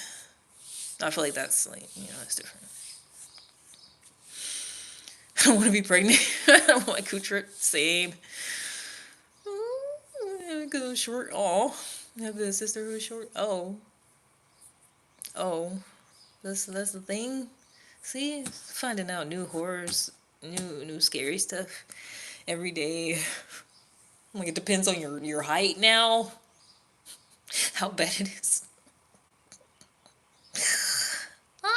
I feel like that's like, that's different. I don't want to be pregnant. I don't want Kutra. Same. Because I'm short. Oh, I have a sister who's short. Oh, oh, that's the thing. See, finding out new horrors, new scary stuff every day. Like it depends on your height now. How bad it is. Ah.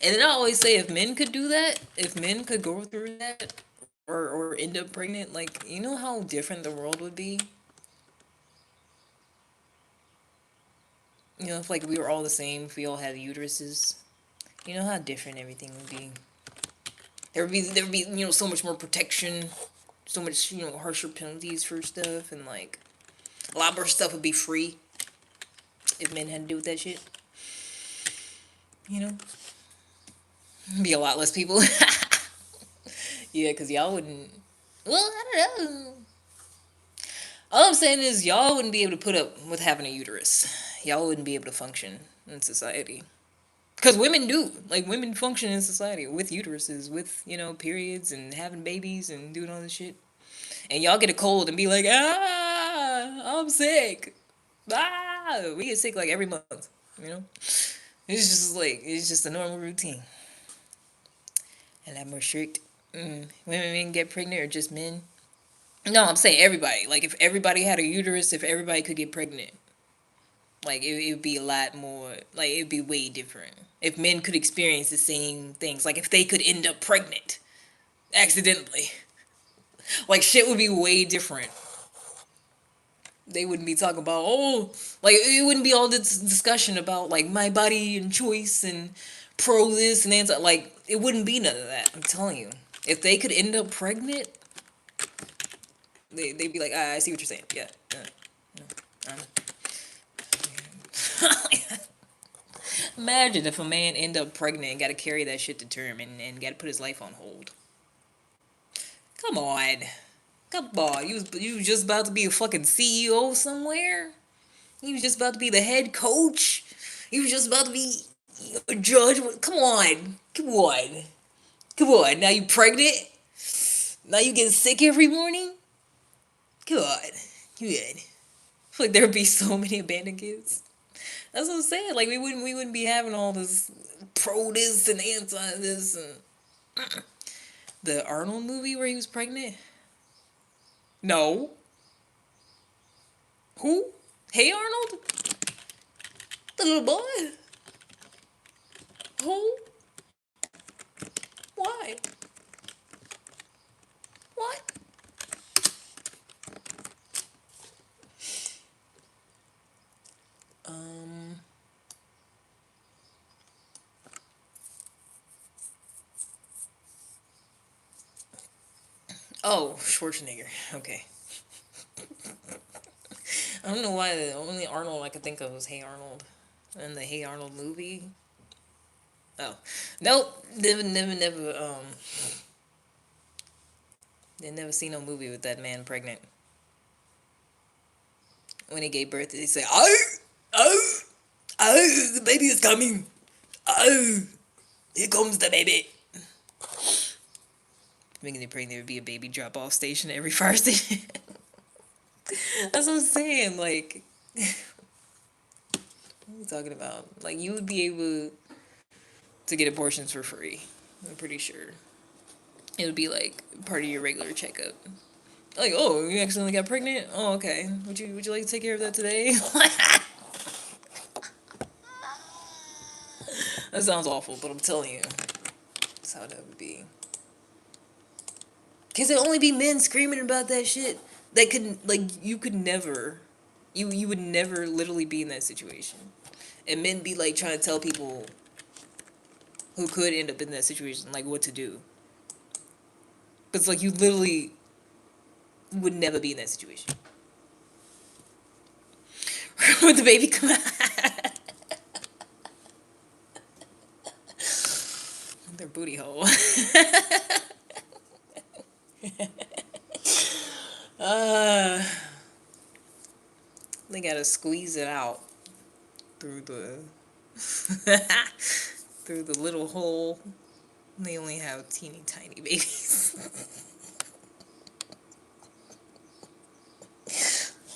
And then I always say, if men could do that, if men could go through that, or end up pregnant, like you know how different the world would be. If like we were all the same, if we all had uteruses, how different everything would be. There would be so much more protection, so much harsher penalties for stuff, and like a lot more stuff would be free if men had to do with that shit. You know, be a lot less people. Yeah, because y'all wouldn't. Well, I don't know. All I'm saying is y'all wouldn't be able to put up with having a uterus. Y'all wouldn't be able to function in society. Because women do. Like, women function in society with uteruses, with, periods and having babies and doing all this shit. And y'all get a cold and be like, I'm sick. We get sick like every month, you know? It's just like, it's just a normal routine. And I'm more strict. Women get pregnant or just men? No, I'm saying everybody. Like if everybody had a uterus, if everybody could get pregnant, like it would be a lot more. Like it'd be way different. If men could experience the same things, like if they could end up pregnant accidentally, like shit would be way different. They wouldn't be talking about like it wouldn't be all this discussion about like my body and choice and pro this and anti, like it wouldn't be none of that. I'm telling you, if they could end up pregnant, they'd be like, I see what you're saying. Yeah. Imagine if a man end up pregnant and got to carry that shit to term and got to put his life on hold. Come on. Come on. You was just about to be a fucking CEO somewhere. You was just about to be the head coach. You was just about to be a judge. Come on. Come on. Come on. Now you pregnant? Now you getting sick every morning? God. Good. I feel like there would be so many abandoned kids. That's what I'm saying. Like we wouldn't be having all this pro this and anti this and the Arnold movie where he was pregnant. No. Who? Hey Arnold? The little boy? Who? Why? What? Um. Oh, Schwarzenegger. Okay. I don't know why the only Arnold I could think of was Hey Arnold, and the Hey Arnold movie. Oh, nope. Never. They never seen no movie with that man pregnant. When he gave birth, they say, "Oh, oh, oh, the baby is coming. Oh, here comes the baby." Making it pregnant would be a baby drop off station every fire station. That's what I'm saying. Like, what are you talking about? Like, you would be able to get abortions for free. I'm pretty sure. It would be like part of your regular checkup. Like, oh, you accidentally got pregnant? Oh, okay. Would you like to take care of that today? That sounds awful, but I'm telling you, that's how that would be. Cause it'd only be men screaming about that shit. That could like you could never, you would never literally be in that situation, and men be like trying to tell people who could end up in that situation like what to do. But it's like you literally would never be in that situation. When the baby come out, their booty hole. uh, they gotta squeeze it out through the through the little hole. They only have teeny tiny babies.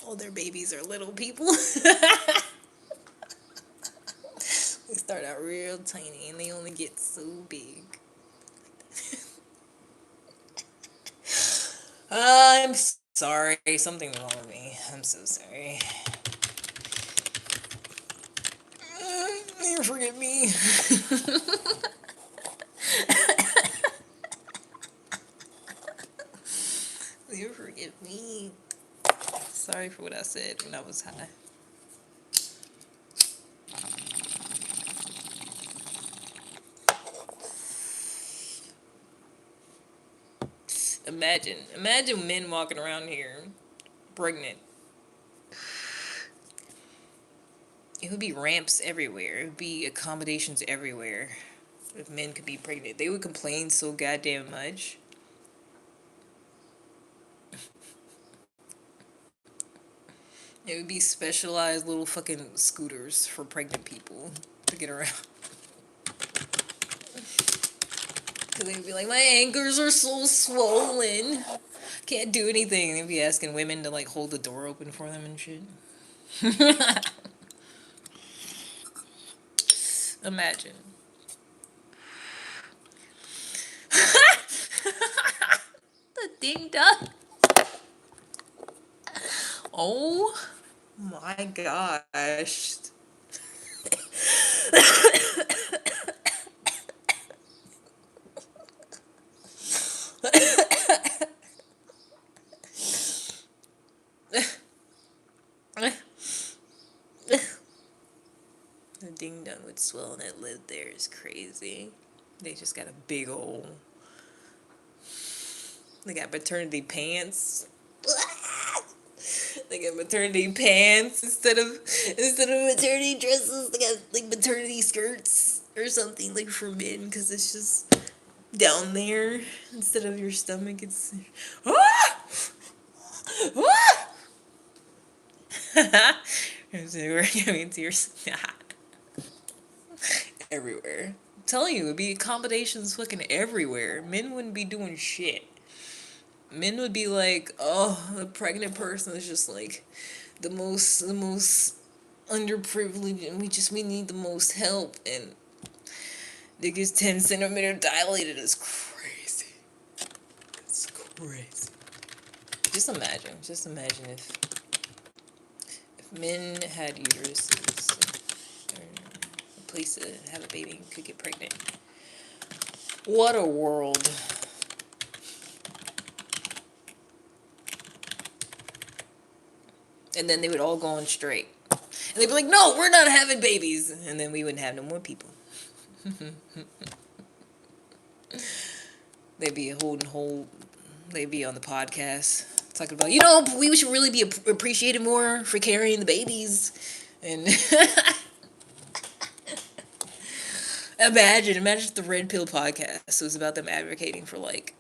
All their babies are little people. They start out real tiny and they only get so big. I'm sorry. Something's wrong with me. I'm so sorry. You forgive me. You forgive me. Sorry for what I said when I was high. Imagine men walking around here pregnant. It would be ramps everywhere. It would be accommodations everywhere. If men could be pregnant, they would complain so goddamn much. It would be specialized little fucking scooters for pregnant people to get around. Cause they'd be like, my ankles are so swollen. Can't do anything. They'd be asking women to like hold the door open for them and shit. Imagine. Ding dong. Oh my gosh. The ding dong would swell and that lived there is crazy. They just got a big old. They got maternity pants. They got maternity pants instead of maternity dresses. They got like maternity skirts or something like for men because it's just down there instead of your stomach. It's ah! Ah! We're having tears everywhere. I'm telling you, it'd be accommodations fucking everywhere. Men wouldn't be doing shit. Men would be like, oh, the pregnant person is just like the most underprivileged, and we need the most help, and they get 10 centimeter dilated. It's crazy. It's crazy. Just imagine if men had uteruses or a place to have a baby and could get pregnant. What a world. And then they would all go on straight. And they'd be like, no, we're not having babies. And then we wouldn't have no more people. They'd be they'd be on the podcast talking about, we should really be appreciated more for carrying the babies. And imagine if the Red Pill podcast was about them advocating for like,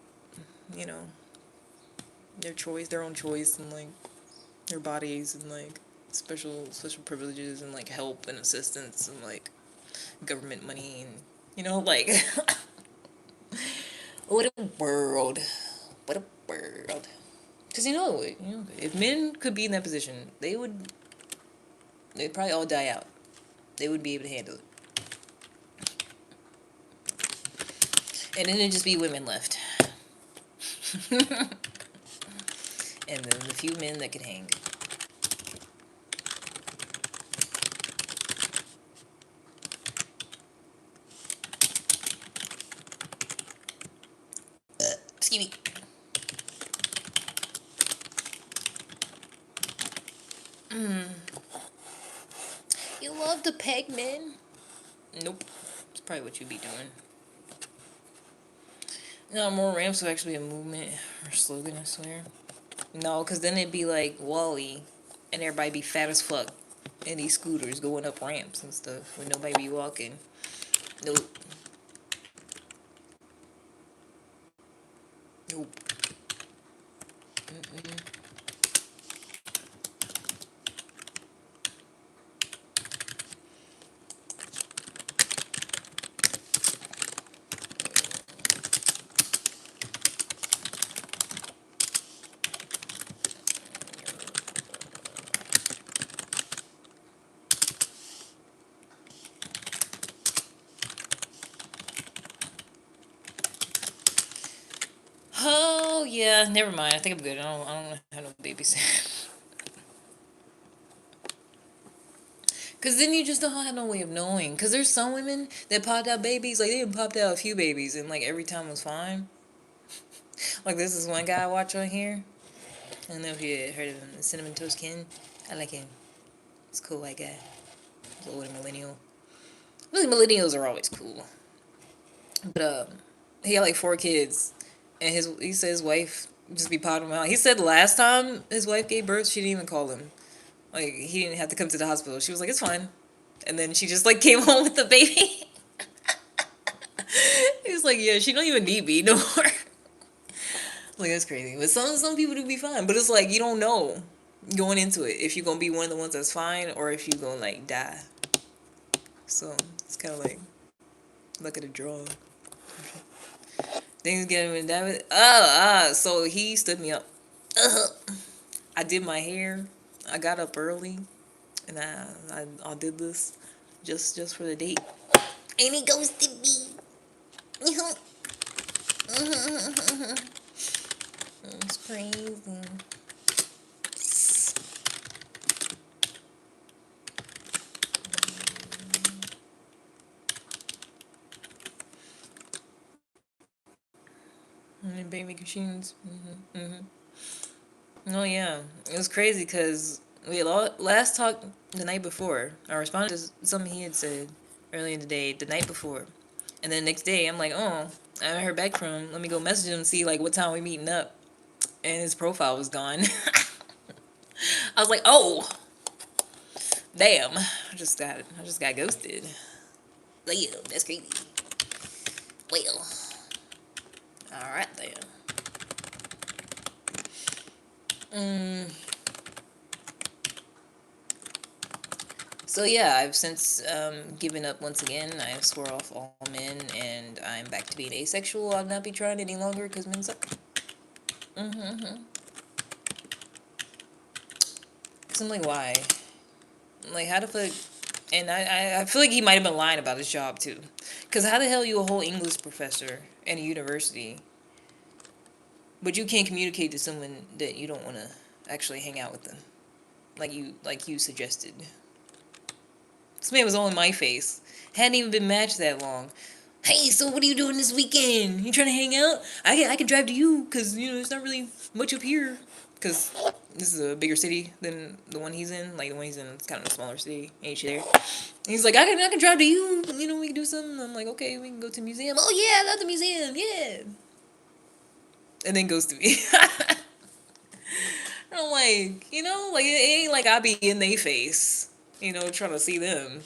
their own choice and like their bodies and like special privileges and like help and assistance and like government money and like what a world. What a world. Because if men could be in that position, they'd probably all die out. They would be able to handle it. And then it'd just be women left. And then the few men that could hang. Excuse me. You love to peg men? Nope. It's probably what you'd be doing. No, more ramps would actually be a movement or slogan, I swear. No, because then it'd be like Wally, and everybody be fat as fuck in these scooters going up ramps and stuff when nobody be walking. Nope. Nope. Mm-mm. Oh yeah, never mind. I think I'm good. I don't have no babies. Cause then you just don't have no way of knowing. Cause there's some women that popped out babies, like they even popped out a few babies, and like every time was fine. Like this is one guy I watch on here. I don't know if you heard of him, the Cinnamon Toast Ken. I like him. He's a cool white guy. He's a older millennial. Really, millennials are always cool. But he had like 4 kids, and he said his wife just be popping him out. He said last time his wife gave birth, she didn't even call him. Like he didn't have to come to the hospital. She was like, "It's fine," and then she just like came home with the baby. He was like, "Yeah, she don't even need me no more." Like that's crazy. But some people do be fine. But it's like you don't know going into it if you're gonna be one of the ones that's fine or if you're gonna like die. So it's kind of like luck of the draw. Things getting with David. So he stood me up. I did my hair. I got up early, and I did this just for the date. And he ghosted me. Crazy. And baby machines. Oh yeah, it was crazy because we last talked the night before. I responded to something he had said earlier in the day, the night before, and then next day I'm like, oh, I haven't heard back from him. Let me go message him and see like what time we meeting up. And his profile was gone. I was like, oh, damn, I just got ghosted. Damn, that's crazy. Well, all right then. So yeah, I've since given up once again. I swore off all men, and I'm back to being asexual. I'll not be trying any longer because men suck. Mm-hmm. So I'm like, why? Like, how the fuck? And I feel like he might have been lying about his job too. Because how the hell are you a whole English professor in a university, but you can't communicate to someone that you don't want to actually hang out with them, like you suggested. This man was all in my face. Hadn't even been matched that long. Hey, so what are you doing this weekend? You trying to hang out? I can drive to you because there's not really much up here. Because this is a bigger city than the one he's in. Like the one he's in, it's kind of a smaller city. Ain't you there? And he's like, I can drive to you. We can do something. I'm like, okay, we can go to the museum. Oh yeah, I love the museum. Yeah. And then goes to me. I'm like, like it ain't like I be in their face, trying to see them.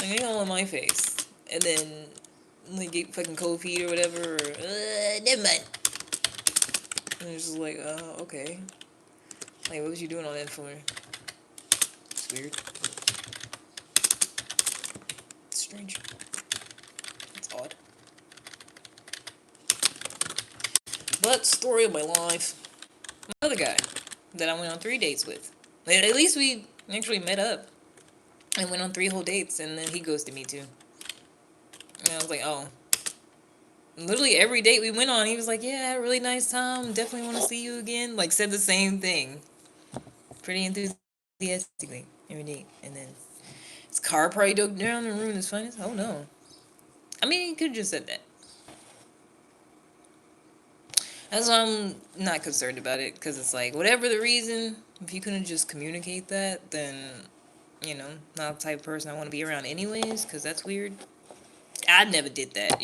Like they all in my face, and then like get fucking cold feet or whatever. Or, never mind. And it's just like, okay. Like, what was you doing all that for? It's weird. It's strange. It's odd. But story of my life. Another guy that I went on 3 dates with. Like, at least we actually met up and went on 3 whole dates, and then he ghosted me too. And I was like, oh. Literally every date we went on, he was like, yeah, I had a really nice time. Definitely want to see you again. Like, said the same thing. Pretty enthusiastically every date. And then his car probably dug down and ruined his finance. Oh no. I mean, he could have just said that. That's why I'm not concerned about it. Because it's like, whatever the reason, if you couldn't just communicate that, then, not the type of person I want to be around anyways. Because that's weird. I never did that.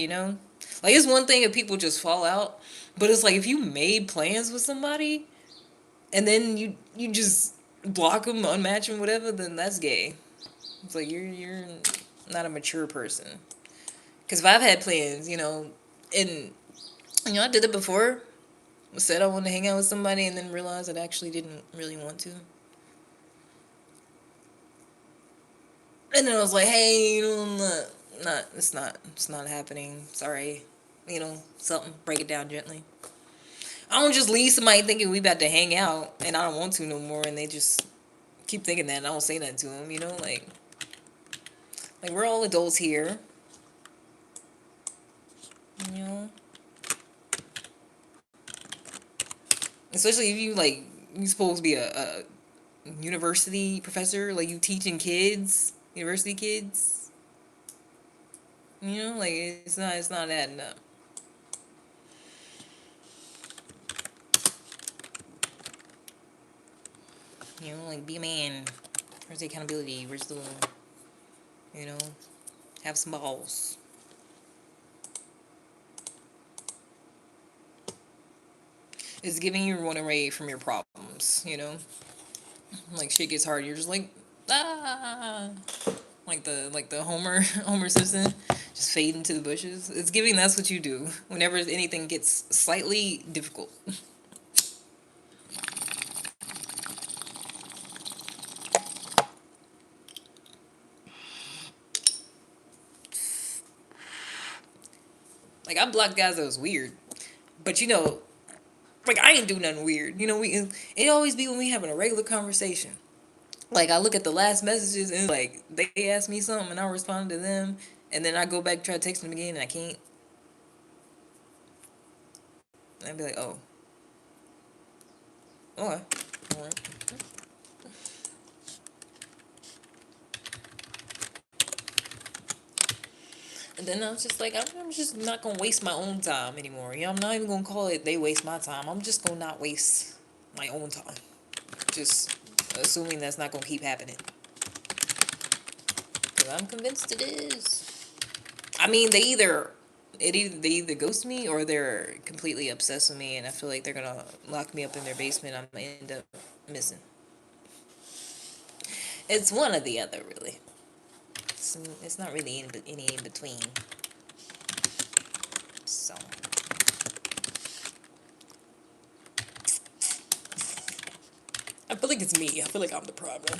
Like, it's one thing if people just fall out. But it's like, if you made plans with somebody, and then you just block them, unmatch them, whatever, then that's gay. It's like you're not a mature person. Because if I've had plans, and I did it before. Said I wanted to hang out with somebody, and then realized I actually didn't really want to. And then I was like, hey, it's not happening. Sorry, something. Break it down gently. I don't just leave somebody thinking we about to hang out, and I don't want to no more, and they just keep thinking that, and I don't say nothing to them. Like we're all adults here. You know, especially if you supposed to be a university professor, like you teaching kids, university kids. Like it's not adding up. Like be a man. Where's the accountability? Where's the you know have some balls. It's giving you run away from your problems. Like shit gets hard, you're just like ah, like the Homer Simpson, just fade into the bushes. It's giving that's what you do whenever anything gets slightly difficult. Like I blocked guys that was weird, but like I ain't do nothing weird. It always be when we having a regular conversation. Like I look at the last messages and like they ask me something and I respond to them, and then I go back try to text them again and I can't. And I'd be like, oh, Okay. Alright. And then I was just like, I'm just not gonna waste my own time anymore. You know, I'm not even gonna call it they waste my time. I'm just gonna not waste my own time. Just assuming that's not gonna keep happening. Because I'm convinced it is. I mean, they either ghost me or they're completely obsessed with me, and I feel like they're gonna lock me up in their basement. I'm gonna end up missing. It's one or the other, really. It's not really any in between. So I feel like it's me. I feel like I'm the problem.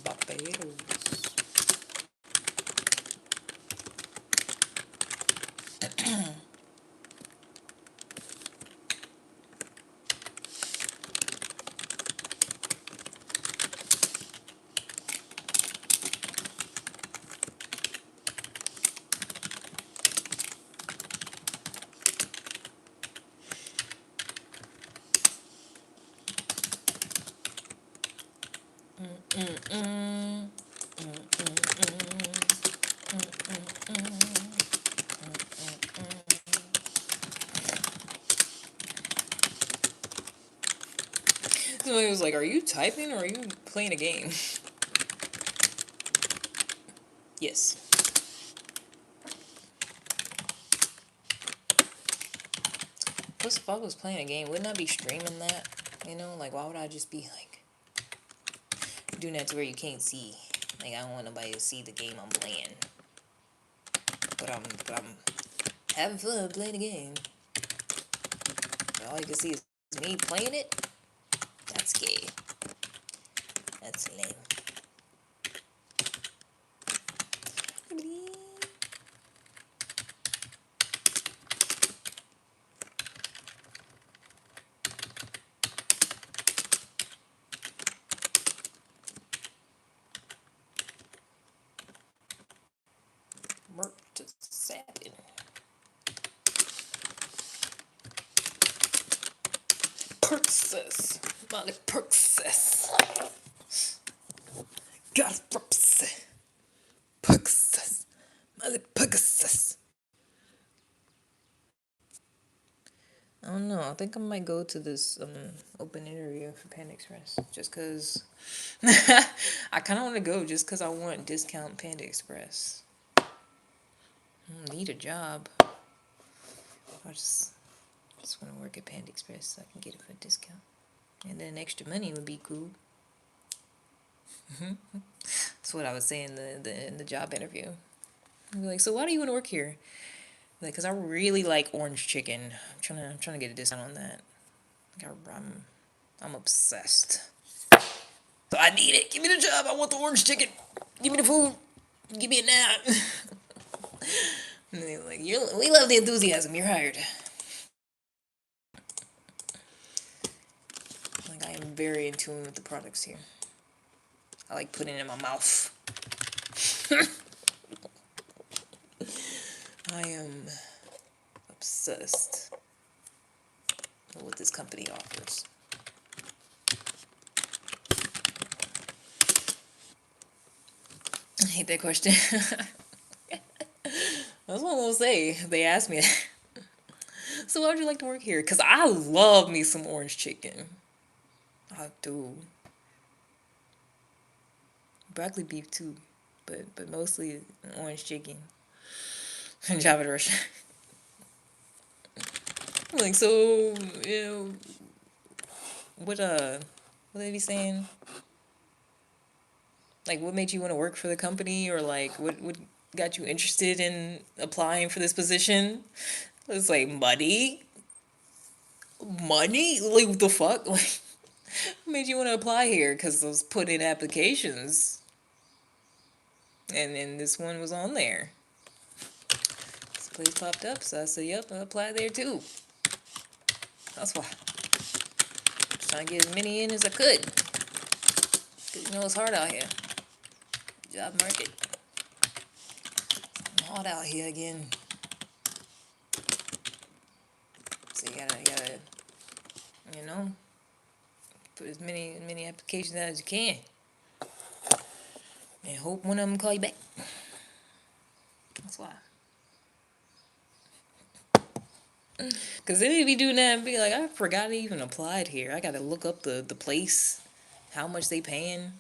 Barbados. Mm-mm. Somebody was like, "Are you typing or are you playing a game?" Yes. Plus, if I was playing a game, wouldn't I be streaming that? You know, like, why would I just be like doing that to where you can't see? Like, I don't want nobody to see the game I'm playing. But I'm having fun playing the game. But all you can see is me playing it. That's gay. That's lame. Work to sapping. Perkses. Molly Perkses. Got Perkses. Perkses. Molly Perkses. I don't know. I think I might go to this open interview for Panda Express just because I kind of want to go just because I want discount Panda Express. I don't need a job. I just want to work at Panda Express so I can get it for a discount. And then extra money would be cool. That's what I was saying in the job interview. I'd be like, so why do you want to work here? Like, cause I really like orange chicken. I'm trying to get a discount on that. Like, I'm obsessed. So I need it. Give me the job. I want the orange chicken. Give me the food. Give me it now. And they're like, we love the enthusiasm. You're hired. Like, I am very in tune with the products here. I like putting it in my mouth. I am obsessed with what this company offers. I hate that question. That's what I'm gonna say. They asked me, so why would you like to work here? Because I love me some orange chicken. I do. Broccoli beef too, but mostly orange chicken. And Java the Russian. Like, so, you know, what what they be saying? Like, what made you want to work for the company, or like, what got you interested in applying for this position? It's like money, money. Like, what the fuck? Like, what made you want to apply here? Because I was putting in applications, and then this one was on there. This place popped up, so I said, "Yep, I applied there too." That's why. Just trying to get as many in as I could. Cause you know it's hard out here. Job market. hot out here again. So you gotta, you know, put as many applications out as you can, and hope one of them call you back. That's why. Cause then if you do that and be like, I forgot I even applied here. I gotta look up the place, how much they paying.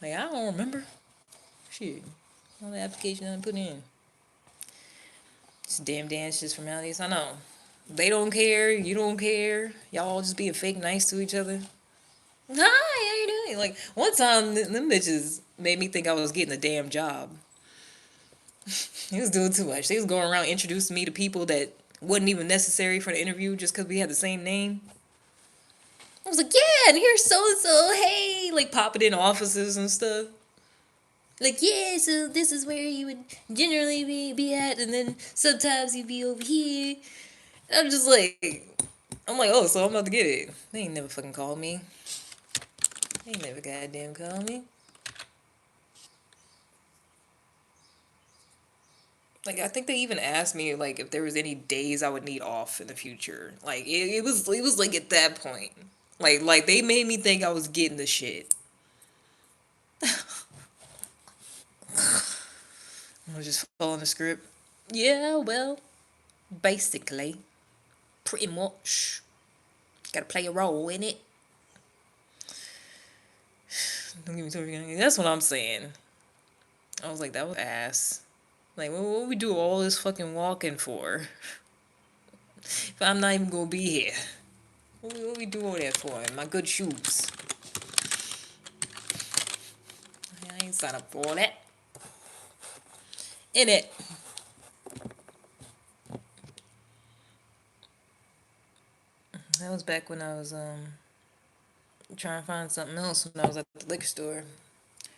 Like I don't remember. Shit, all the application I put in. It's damn dances formalities. I know. They don't care. You don't care. Y'all just being fake nice to each other. Hi, how you doing? Like one time, them bitches made me think I was getting a damn job. He was doing too much. They was going around introducing me to people that wasn't even necessary for the interview just because we had the same name. I was like, yeah, and here's so and so. Hey, like popping in offices and stuff. Like, yeah, so this is where you would generally be at, and then sometimes you'd be over here. I'm just like, oh, so I'm about to get it. They ain't never fucking called me. They ain't never goddamn called me. Like, I think they even asked me, like, if there was any days I would need off in the future. Like, it was like, at that point. Like, they made me think I was getting the shit. I was just following the script. Yeah, well, basically. Pretty much. Gotta play a role in it. Don't give me too. That's what I'm saying. I was like, that was ass. Like, what we do all this fucking walking for? If I'm not even gonna be here. What we do all that for? My good shoes. I ain't signed up for all that. In it. That was back when I was trying to find something else when I was at the liquor store.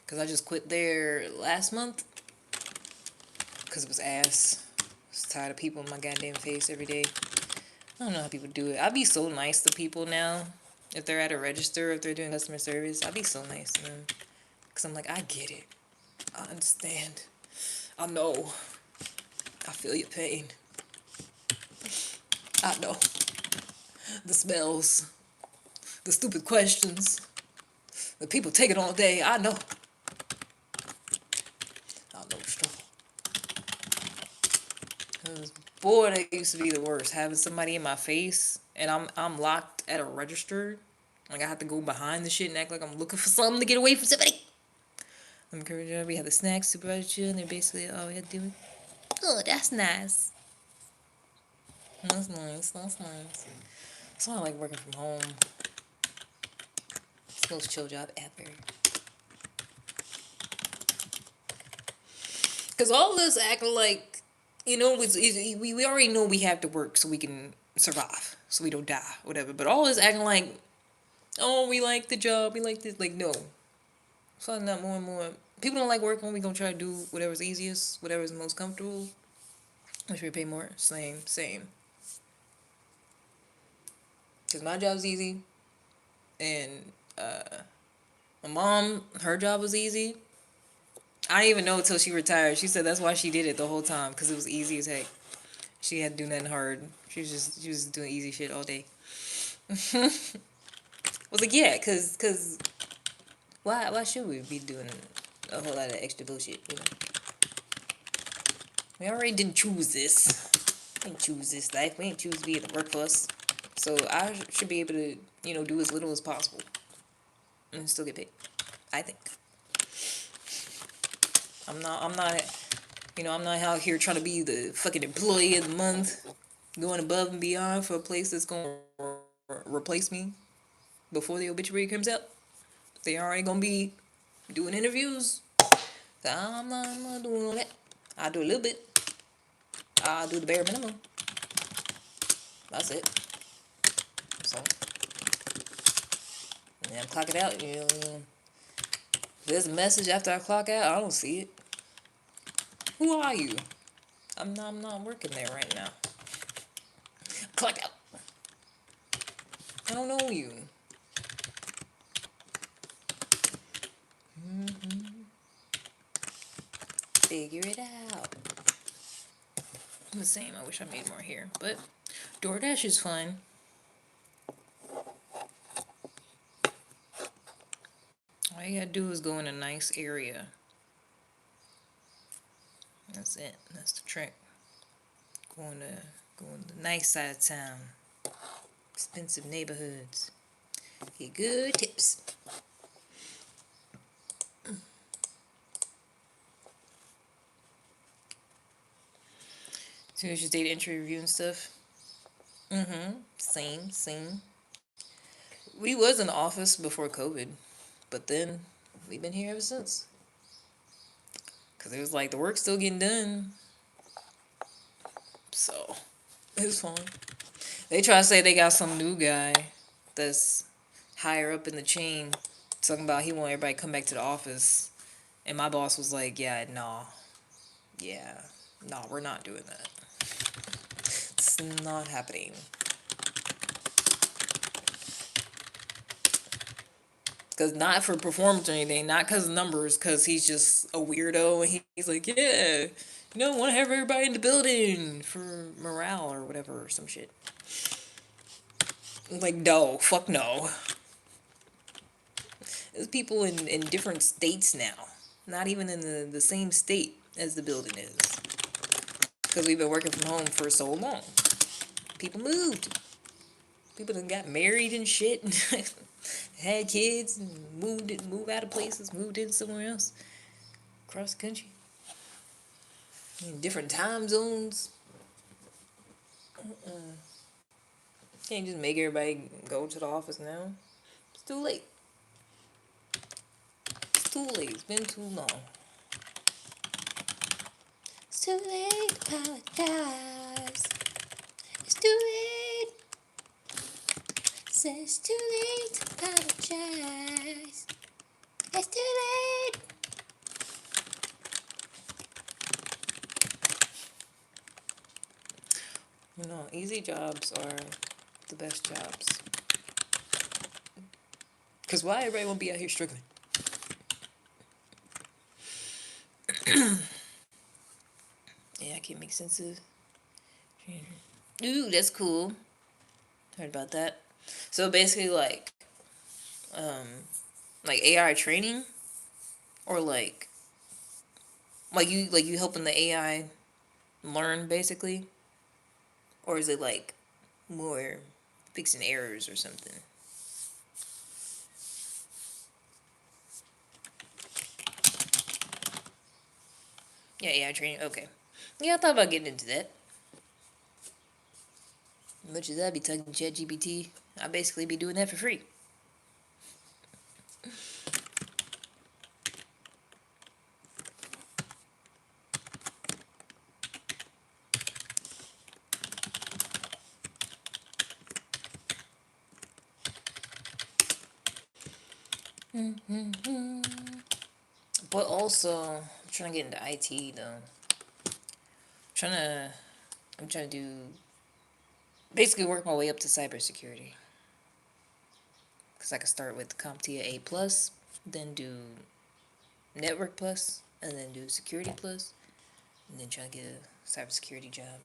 Cause I just quit there last month. Cause it was ass. I was tired of people in my goddamn face every day. I don't know how people do it. I'd be so nice to people now. If they're at a register, if they're doing customer service, I'd be so nice to them. Cause I'm like, I get it. I understand. I know. I feel your pain. I know. The smells. The stupid questions. The people take it all day. I know. I know stuff. Cause boy, that used to be the worst. Having somebody in my face and I'm locked at a register. Like I have to go behind the shit and act like I'm looking for something to get away from somebody. I'm encouraging. We have the snacks supervisor and they're basically all we had to do. Oh, that's nice. That's nice. That's nice. That's why I like working from home. It's the most chill job ever. Because all this acting like, we already know we have to work so we can survive, so we don't die, whatever. But all this acting like, oh, we like the job, we like this. Like, no. So not more and more. People don't like working. We gonna try to do whatever's easiest, whatever's most comfortable. Which we pay more. Same. Because my job's easy. And my mom, her job was easy. I didn't even know until she retired. She said that's why she did it the whole time. Because it was easy as heck. She had to do nothing hard. She was doing easy shit all day. I was like, yeah, cause why should we be doing a whole lot of extra bullshit, you know? We already didn't choose this. We didn't choose this life. We didn't choose to be in the workforce. So I should be able to, do as little as possible. And still get paid. I think. I'm not, I'm not out here trying to be the fucking employee of the month. Going above and beyond for a place that's going to replace me before the obituary comes out. They already going to be doing interviews. So I'm not doing all that. I'll do a little bit. I'll do the bare minimum. That's it. So, and then clock it out. If there's a message after I clock out, I don't see it. Who are you? I'm not working there right now. Clock out. I don't know you. Figure it out. The same. I wish I made more here, but DoorDash is fun. All you gotta do is go in a nice area. That's it. That's the trick. Going to the nice side of town. Expensive neighborhoods. Get good tips. So it's just data entry review and stuff. Same. We was in the office before COVID, but then we've been here ever since. Cause it was like the work's still getting done, so it was fun. They try to say they got some new guy that's higher up in the chain, talking about he want everybody to come back to the office, and my boss was like, "Yeah, nah, yeah, nah, we're not doing that. It's not happening." Cause not for performance or anything, not cause of numbers, cause he's just a weirdo, and he's like, yeah, want to have everybody in the building for morale or whatever or some shit. Like, no, fuck no. There's people in different states now, not even in the same state as the building is, because we've been working from home for so long. People moved. People done got married and shit, had kids, and moved out of places, moved in somewhere else, across the country, in different time zones. Can't just make everybody go to the office now. It's too late. It's too late. It's been too long. It's too late to apologize. It's too late. Says it's too late to apologize. It's too late. Easy jobs are the best jobs. Because why everybody won't be out here struggling? Yeah, I can't make sense of. Ooh, that's cool. Heard about that. So basically, um, like AI training, or like you helping the AI learn basically, or is it like more fixing errors or something? Yeah, AI training. Okay. Yeah, I thought about getting into that. Much as I'd be talking to ChatGPT, I basically be doing that for free. But also, I'm trying to get into IT though. Trying to, I'm trying to do basically work my way up to cybersecurity. Because I could start with CompTIA A plus, then do Network plus, and then do Security plus, and then try to get a cybersecurity job.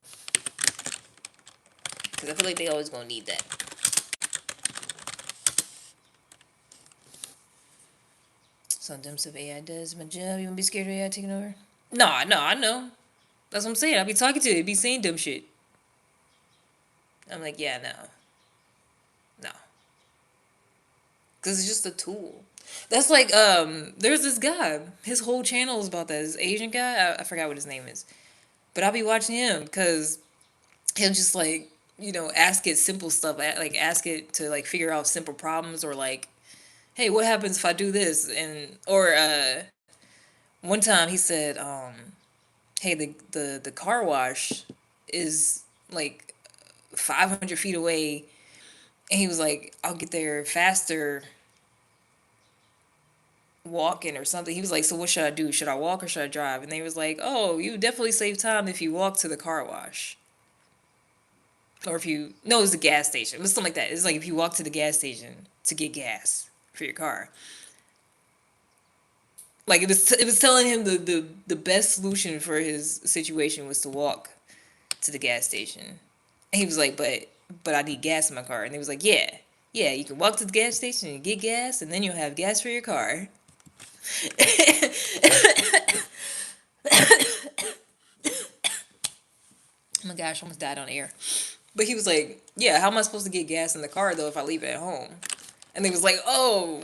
Because I feel like they always gonna need that. Some dumb stuff AI does my job. You wanna be scared of AI taking over? No, I know. That's what I'm saying. I be talking to it. It be saying dumb shit. I'm like, yeah, no. Because it's just a tool. That's like, there's this guy. His whole channel is about that. This Asian guy. I forgot what his name is. But I'll be watching him because he'll just like, ask it simple stuff. Like, ask it to like figure out simple problems, or like, hey, what happens if I do this? Or one time he said, hey, the car wash is like 500 feet away. And he was like, I'll get there faster walking or something. He was like, so what should I do? Should I walk or should I drive? And they was like, oh, you definitely save time if you walk to the car wash. Or if you, no, it was the gas station. It was something like that. It's like if you walk to the gas station to get gas for your car. Like it was telling him the best solution for his situation was to walk to the gas station. And he was like, but I need gas in my car. And he was like, yeah, yeah, you can walk to the gas station and get gas, and then you'll have gas for your car. Oh my gosh, I almost died on air. But he was like, yeah, how am I supposed to get gas in the car though if I leave it at home? And they was like, oh,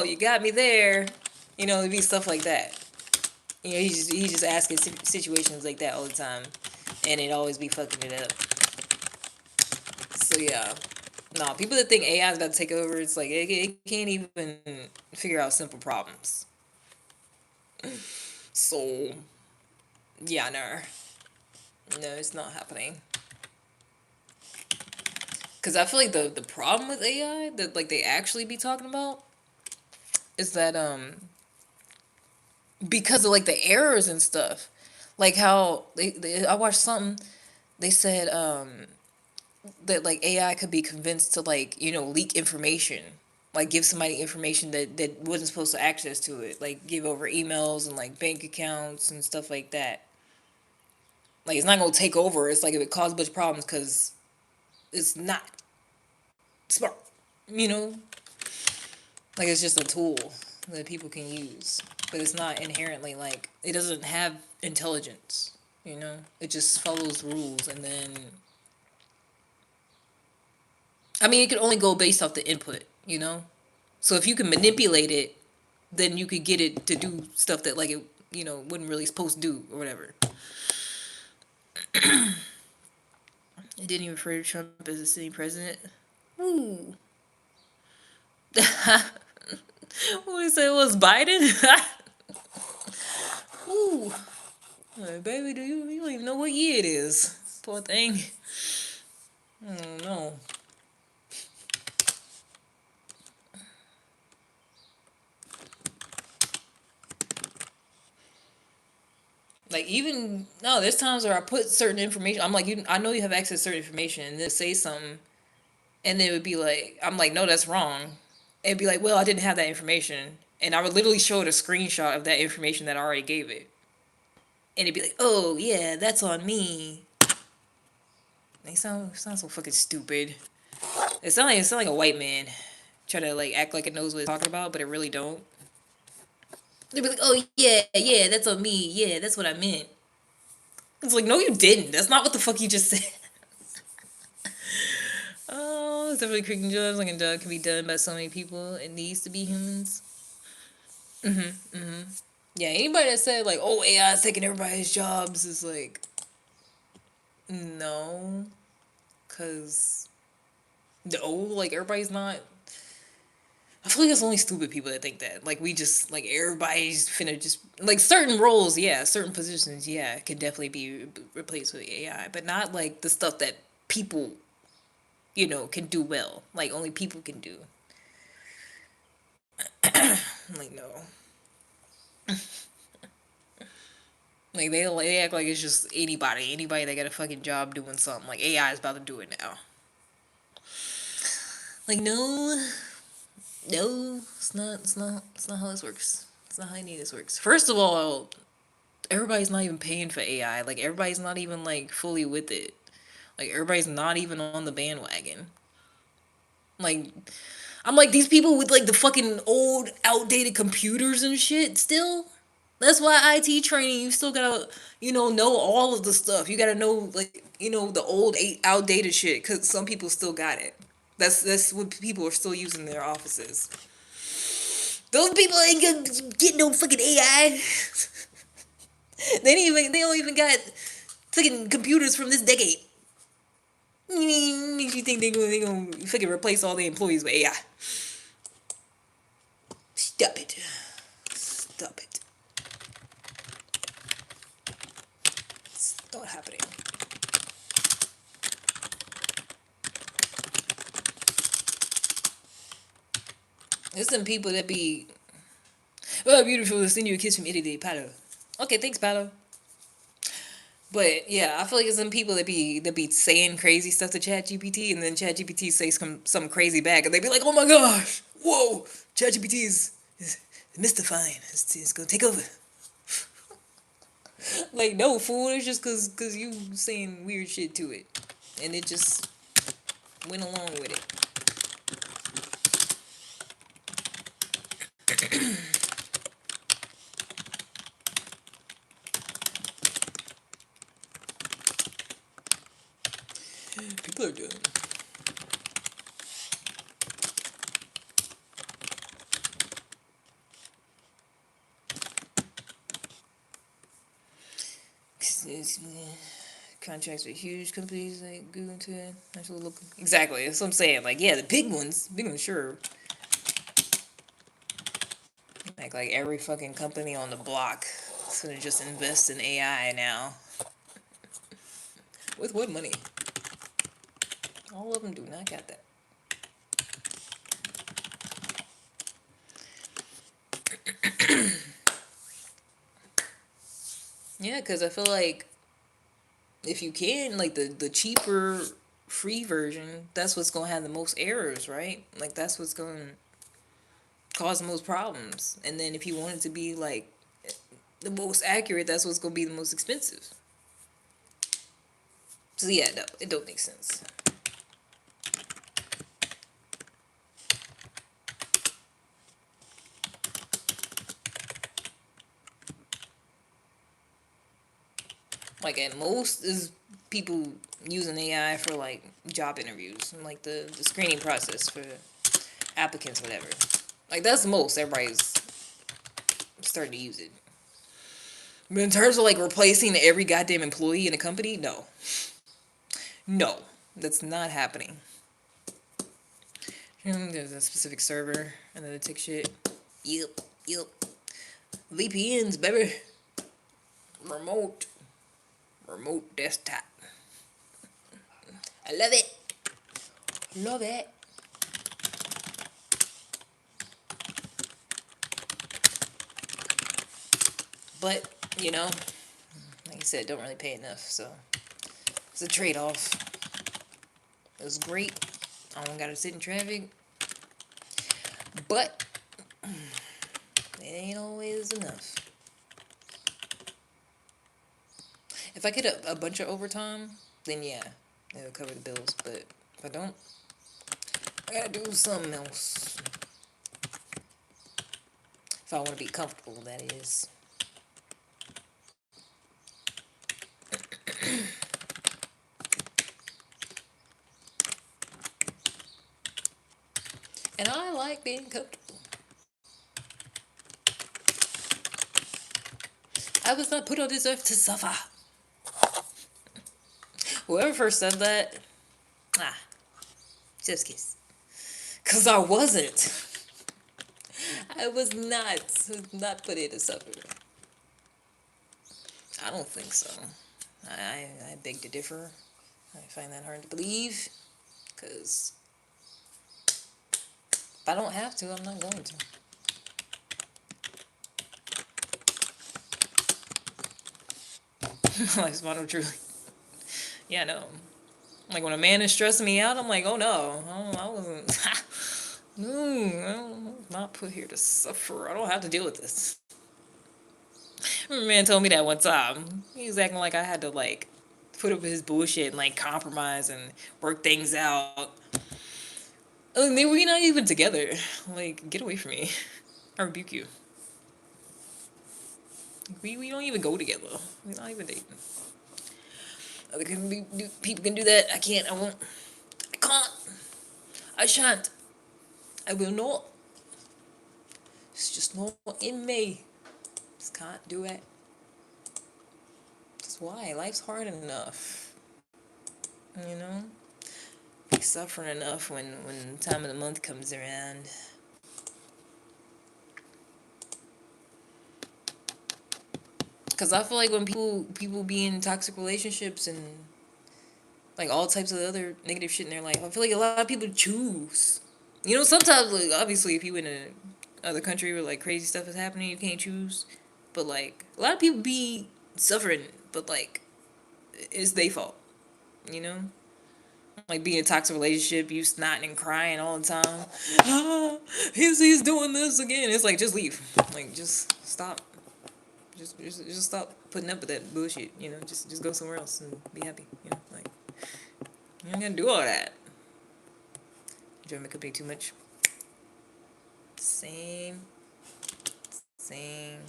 you got me there. You know, it'd be stuff like that. You know, he just asking situations like that all the time, and it always be fucking it up. So yeah, no, people that think AI is about to take over, it's like it can't even figure out simple problems. So yeah, no, it's not happening. Cause I feel like the problem with AI that like they actually be talking about is that because of like the errors and stuff, like how I watched something, they said that like AI could be convinced to like, you know, leak information, like give somebody information that wasn't supposed to access to it, like give over emails and like bank accounts and stuff like that. Like it's not gonna take over. It's like if it causes a bunch of problems because it's not smart, you know. Like it's just a tool that people can use, but it's not inherently like it doesn't have intelligence. You know, it just follows rules, and then I mean, it could only go based off the input. You know, so if you can manipulate it, then you could get it to do stuff that like it, you know, wasn't really supposed to do or whatever. It didn't even refer to Trump as a sitting president. Ooh. What did he say? It was Biden? Ooh. Like, baby, you don't even know what year it is. Poor thing. I don't know. Like even no, there's times where I put certain information. I'm like, I know you have access to certain information, and then say something, and then it would be like, I'm like, no, that's wrong. It'd be like, well, I didn't have that information, and I would literally show it a screenshot of that information that I already gave it, and it'd be like, oh yeah, that's on me. They sound so fucking stupid. It sound like a white man try to like act like it knows what it's talking about, but it really don't. They'd be like, oh yeah, yeah, that's on me. Yeah, that's what I meant. It's like, no, you didn't. That's not what the fuck you just said. Oh, it's definitely creaking jobs. Like a job can be done by so many people. It needs to be humans. Yeah, anybody that said like, oh, AI is taking everybody's jobs is like, no, cause no, like everybody's not. I feel like it's only stupid people that think that. Like we just like everybody's finna just like certain roles, yeah, certain positions, yeah, can definitely be replaced with AI, but not like the stuff that people, you know, can do well. Like only people can do. Like no. Like they act like it's just anybody that got a fucking job doing something. Like AI is about to do it now. Like no, no, it's not how this works. It's not how any of this works. First of all, everybody's not even paying for AI. Like everybody's not even like fully with it. Like everybody's not even on the bandwagon. Like I'm like these people with like the fucking old outdated computers and shit still. That's why IT training, you still gotta, you know all of the stuff. You gotta know, like, you know, the old, outdated shit, because some people still got it. That's what people are still using in their offices. Those people ain't gonna get no fucking AI. They don't even got fucking computers from this decade. Makes you think they gonna fucking replace all the employees with AI. Stop it. Stop it. It's not happening. There's some people that be, oh, beautiful, send you a kiss from Italy, Paolo. Okay, thanks, Paolo. But yeah, I feel like there's some people that be saying crazy stuff to ChatGPT, and then ChatGPT say some crazy back, and they be like, "Oh my gosh, whoa, ChatGPT is mystifying. It's gonna take over." Like, no, fool. It's just cause you saying weird shit to it, and it just went along with it. People are doing. Contracts with huge companies like Google to actually look. Exactly, that's what I'm saying. Like, yeah, the big ones, sure. Like every fucking company on the block is gonna just invest in AI now. With what money? All of them do not got that. Yeah, because I feel like if you can, like the cheaper free version, that's what's gonna have the most errors, right? Like that's what's gonna cause the most problems. And then if you want it to be like the most accurate, that's what's gonna be the most expensive. So yeah, no, it don't make sense. Like at most is people using AI for like job interviews and like the screening process for applicants, whatever. Like that's the most everybody's starting to use it. But in terms of like replacing every goddamn employee in a company, no. No. That's not happening. There's a specific server and then it takes shit. Yep, yep. VPNs, baby. Remote. Remote desktop. I love it. Love it. But, you know, like I said, don't really pay enough, so it's a trade-off. It was great. I don't gotta sit in traffic. But it ain't always enough. If I get a bunch of overtime, then yeah, it'll cover the bills. But if I don't, I gotta do something else. If I want to be comfortable, that is. And I like being comfortable. I was not put on this earth to suffer. Whoever first said that, ah, just kiss. Cause I wasn't. I was not put in to suffer. I don't think so. I beg to differ. I find that hard to believe. Cause if I don't have to, I'm not going to. Like, Spano truly. Yeah, no. Like, when a man is stressing me out, I'm like, oh no. Oh, I wasn't. No, I'm not put here to suffer. I don't have to deal with this. A man told me that one time. He was acting like I had to, like, put up with his bullshit and, like, compromise and work things out. I mean, we're not even together. Like, get away from me. I rebuke you. We don't even go together. We're not even dating. People can do that. I can't. I won't. I can't. I shan't. I will not. It's just not in me. Just can't do it. That's why. Life's hard enough. You know? You suffer enough when the time of the month comes around. Because I feel like when people be in toxic relationships and like all types of other negative shit in their life, I feel like a lot of people choose. You know, sometimes, like, obviously, if you in a other country where like crazy stuff is happening, you can't choose. But like a lot of people be suffering, but like it's their fault. You know, like being in a toxic relationship, you snotting and crying all the time. Ah, he's doing this again. It's like just leave. Like just stop. Just stop putting up with that bullshit. You know, just go somewhere else and be happy. You know, like you ain't gonna do all that. Enjoy my company too much. Same. Same.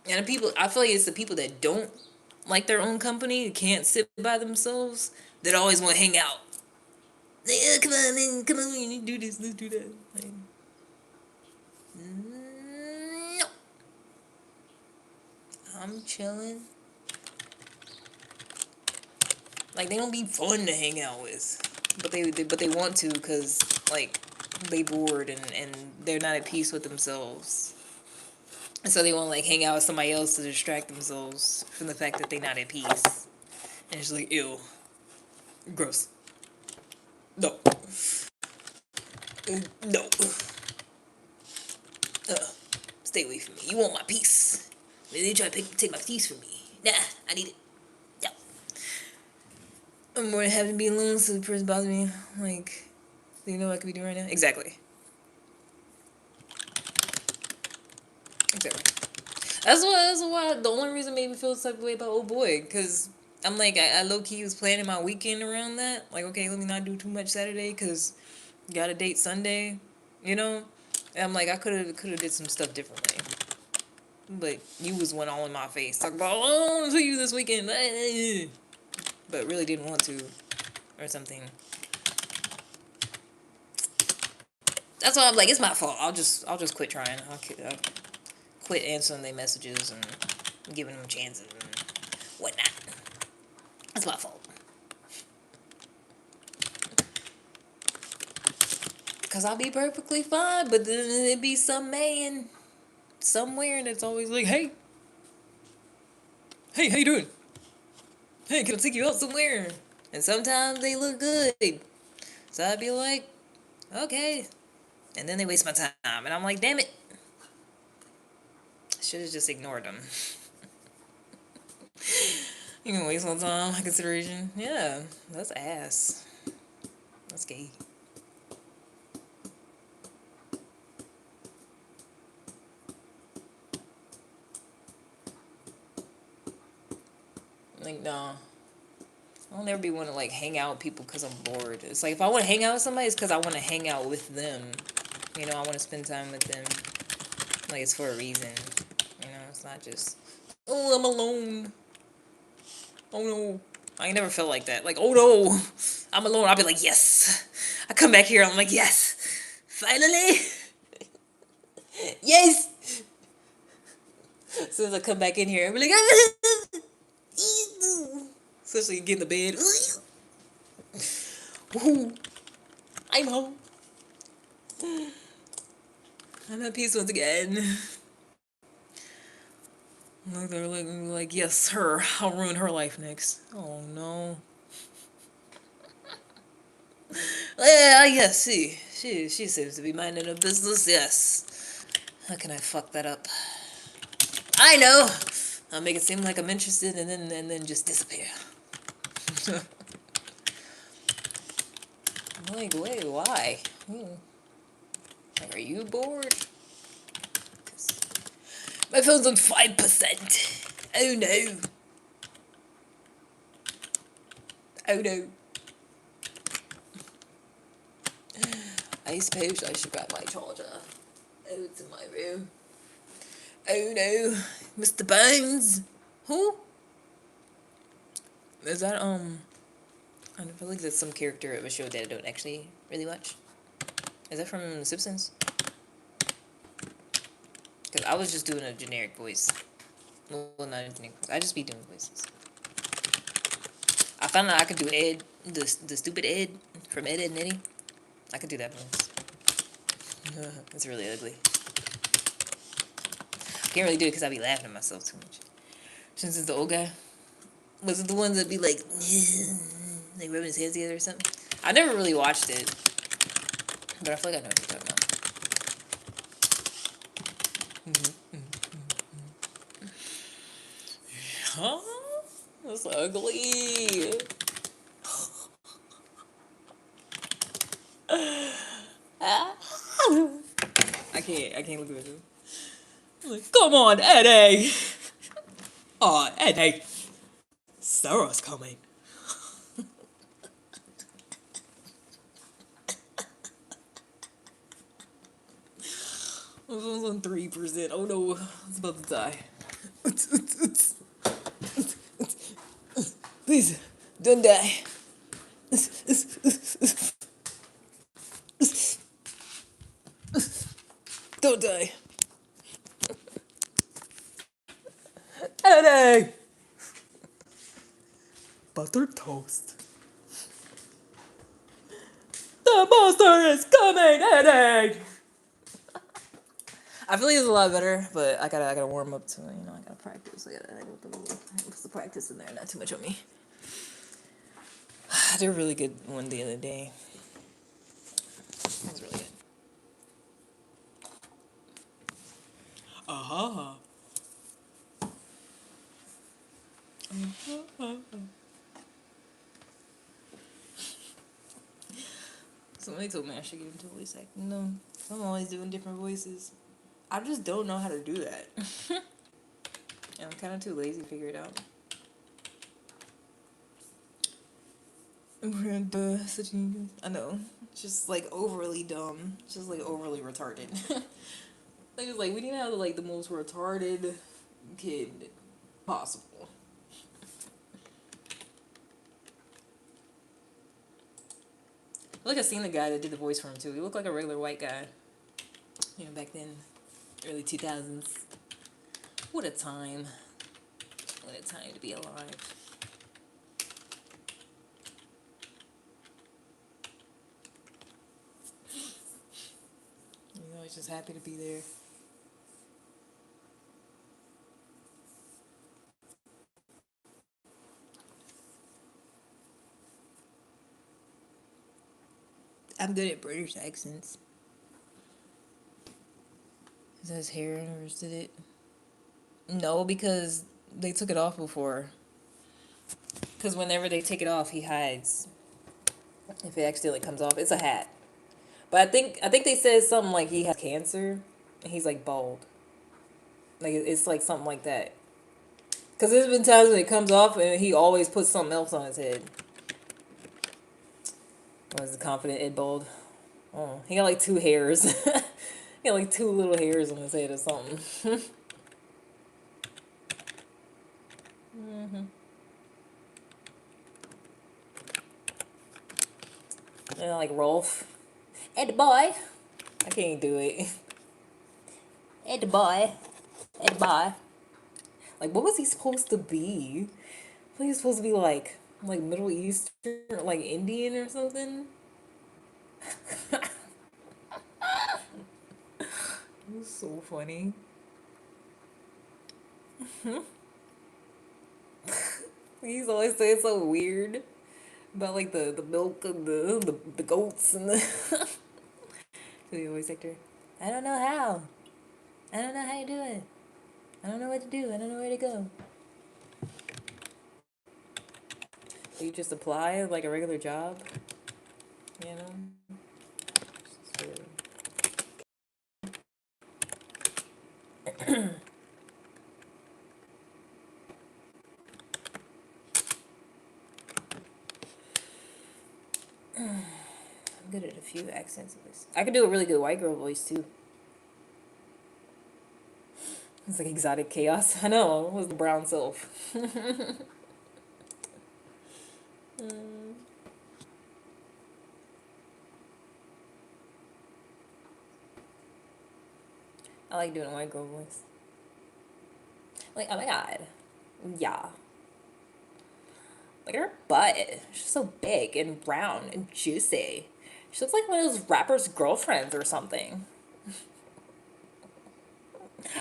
And the people, I feel like it's the people that don't like their own company, can't sit by themselves, that always want to hang out. Like, oh, come on, man, come on, you need to do this, let's do that. Like, no. I'm chilling. Like, they don't be fun to hang out with, but they want to, because like they bored and they're not at peace with themselves. And so they want to like hang out with somebody else to distract themselves from the fact that they're not at peace. And it's like, ew. Gross. No. No. Stay away from me. You want my peace. They try to take my peace from me. Nah, I need it. Yeah. I'm more than happy to be alone so the person bothers me. Like, do you know what I could be doing right now? Exactly. That's why the only reason made me feel the type of way about old boy, because I'm like, I low-key was planning my weekend around that. Like, okay, let me not do too much Saturday, because got a date Sunday, you know? And I'm like, I could have did some stuff differently. But you was one all in my face. Talk about, oh, I want to see you this weekend. But really didn't want to, or something. That's why I'm like, it's my fault. I'll just quit trying. I'll quit answering their messages and giving them chances and whatnot. That's my fault. Because I'll be perfectly fine, but then it'd be some man somewhere that's always like, hey, how you doing? Hey, can I take you out somewhere? And sometimes they look good. So I'd be like, okay. And then they waste my time. And I'm like, damn it. I should have just ignored them. You can waste my time, my consideration. Yeah, that's ass. That's gay. Like, nah. I'll never be one to, like, hang out with people because I'm bored. It's like, if I want to hang out with somebody, it's because I want to hang out with them. You know, I want to spend time with them. Like, it's for a reason. You know, it's not just, oh, I'm alone. Oh, no. I ain't never felt like that. Like, oh, no. I'm alone. I'll be like, yes. I come back here, I'm like, yes. Finally. Yes. As soon as I come back in here, I'm like, especially get in the bed. Woohoo. I'm home. I'm at peace once again. Like they're like, yes, her. I'll ruin her life next. Oh no. Yeah, yes, she seems to be minding her business. Yes. How can I fuck that up? I know. I'll make it seem like I'm interested and then just disappear. Like, wait, why? Like, are you bored? My phone's on 5%. Oh no. Oh no. I suppose I should grab my charger. Oh, it's in my room. Oh no. Mr. Bones. Who? Is that, I feel like that's some character of a show that I don't actually really watch. Is that from The Simpsons? Because I was just doing a generic voice. Well, not a generic voice. I just be doing voices. I found out I could do Ed, the stupid Ed from Ed, Edd n Eddy. I could do that voice. It's really ugly. I can't really do it because I be laughing at myself too much. Since it's the old guy. Was it the ones that be like, like rubbing his hands together or something? I never really watched it. But I feel like I know what you're talking about. Huh? That's ugly. I can't can't look at him. I'm like, come on, Eddie. Oh, Eddie. Sarah's coming. I was on 3%. Oh no, I was about to die. Please, don't die. Don't die. Eddie! Buttered toast. The monster is coming, Eddie! I feel like it's a lot better, but I gotta warm up to it. You know, I gotta practice. I gotta put the practice in there. Not too much on me. They're really good one the other day. That was really good. Uh-huh. Somebody told me I should get into voice acting. No, I'm always doing different voices. I just don't know how to do that. And I'm kind of too lazy to figure it out. I know. It's just like overly dumb. It's just like overly retarded. Like it's like we need to have like the most retarded kid possible. Look, I seen the guy that did the voice for him too. He looked like a regular white guy. You know, back then, early 2000s. What a time. What a time to be alive. You know, he's just happy to be there. I'm good at British accents. Is that his hair interested it? No, because they took it off before. Because whenever they take it off, he hides. If it accidentally comes off, it's a hat. But I think they said something like he has cancer, and he's like bald. Like it's like something like that. Because there's been times when it comes off, and he always puts something else on his head. Was the confident Ed Bald? Oh, he got like two hairs. He got like two little hairs on his head or something. Mm-hmm. And like Rolf. Ed boy. I can't do it. Ed boy. Ed boy. Like, what was he supposed to be? I think he's supposed to be like Middle Eastern, like Indian or something. It was so funny. He's always saying so weird about like the milk and the goats and the the voice actor. I don't know how. I don't know how you do it. I don't know what to do. I don't know where to go. You just apply like a regular job, you know. So, I'm good at a few accents. I could do a really good white girl voice too. It's like exotic chaos. I know. It was the brown self. I like doing a white girl voice. Like, oh my god. Yeah. Look at her butt. She's so big and brown and juicy. She looks like one of those rappers' girlfriends or something.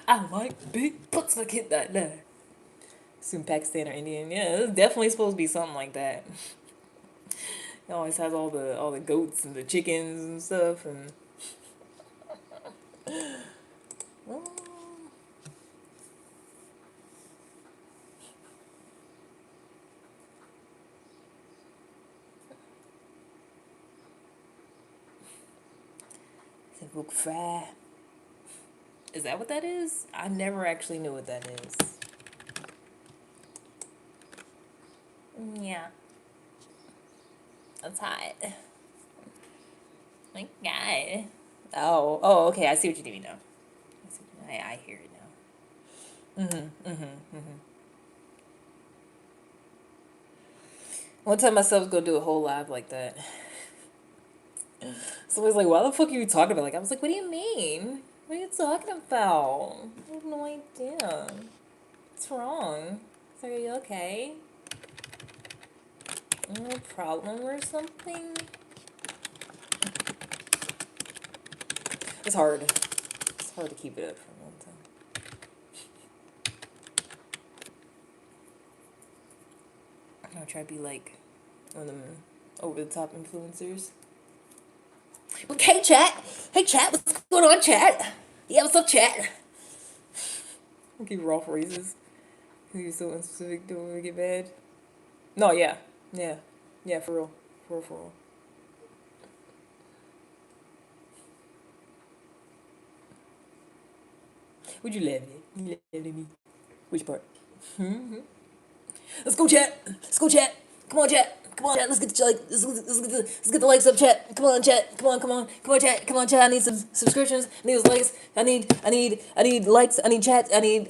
I like big butts. I get that now. Soon Pakistan or Indian. Yeah, it's definitely supposed to be something like that. It always has all the goats and the chickens and stuff and well, c'est beaucoup fry. Is that what that is? I never actually knew what that is. Yeah. That's hot. My God. Oh, okay. I see what you mean now. I hear it now. One time I said I was gonna do a whole live like that. Somebody's like, "Why the fuck are you talking about?" Like, I was like, "What do you mean? What are you talking about? I have no idea. What's wrong?" It's like, "Are you okay? No problem or something?" It's hard. It's hard to keep it up for a long time. I'm gonna try to be like one of them over the top influencers. Hey chat, what's going on, chat? Yeah, what's up, chat? Keep raw phrases. You're so unspecific, don't we get mad? No, yeah, for real, for real. Would you laugh at? You laugh at me? Which part? Let's go, chat. Let's go, chat. Come on, chat. Come on, chat. Let's get the like. Let's get the likes up, chat. Come on, chat. Come on, chat. Come on, chat. I need some subscriptions. I need those likes. I need likes. I need chat. I need.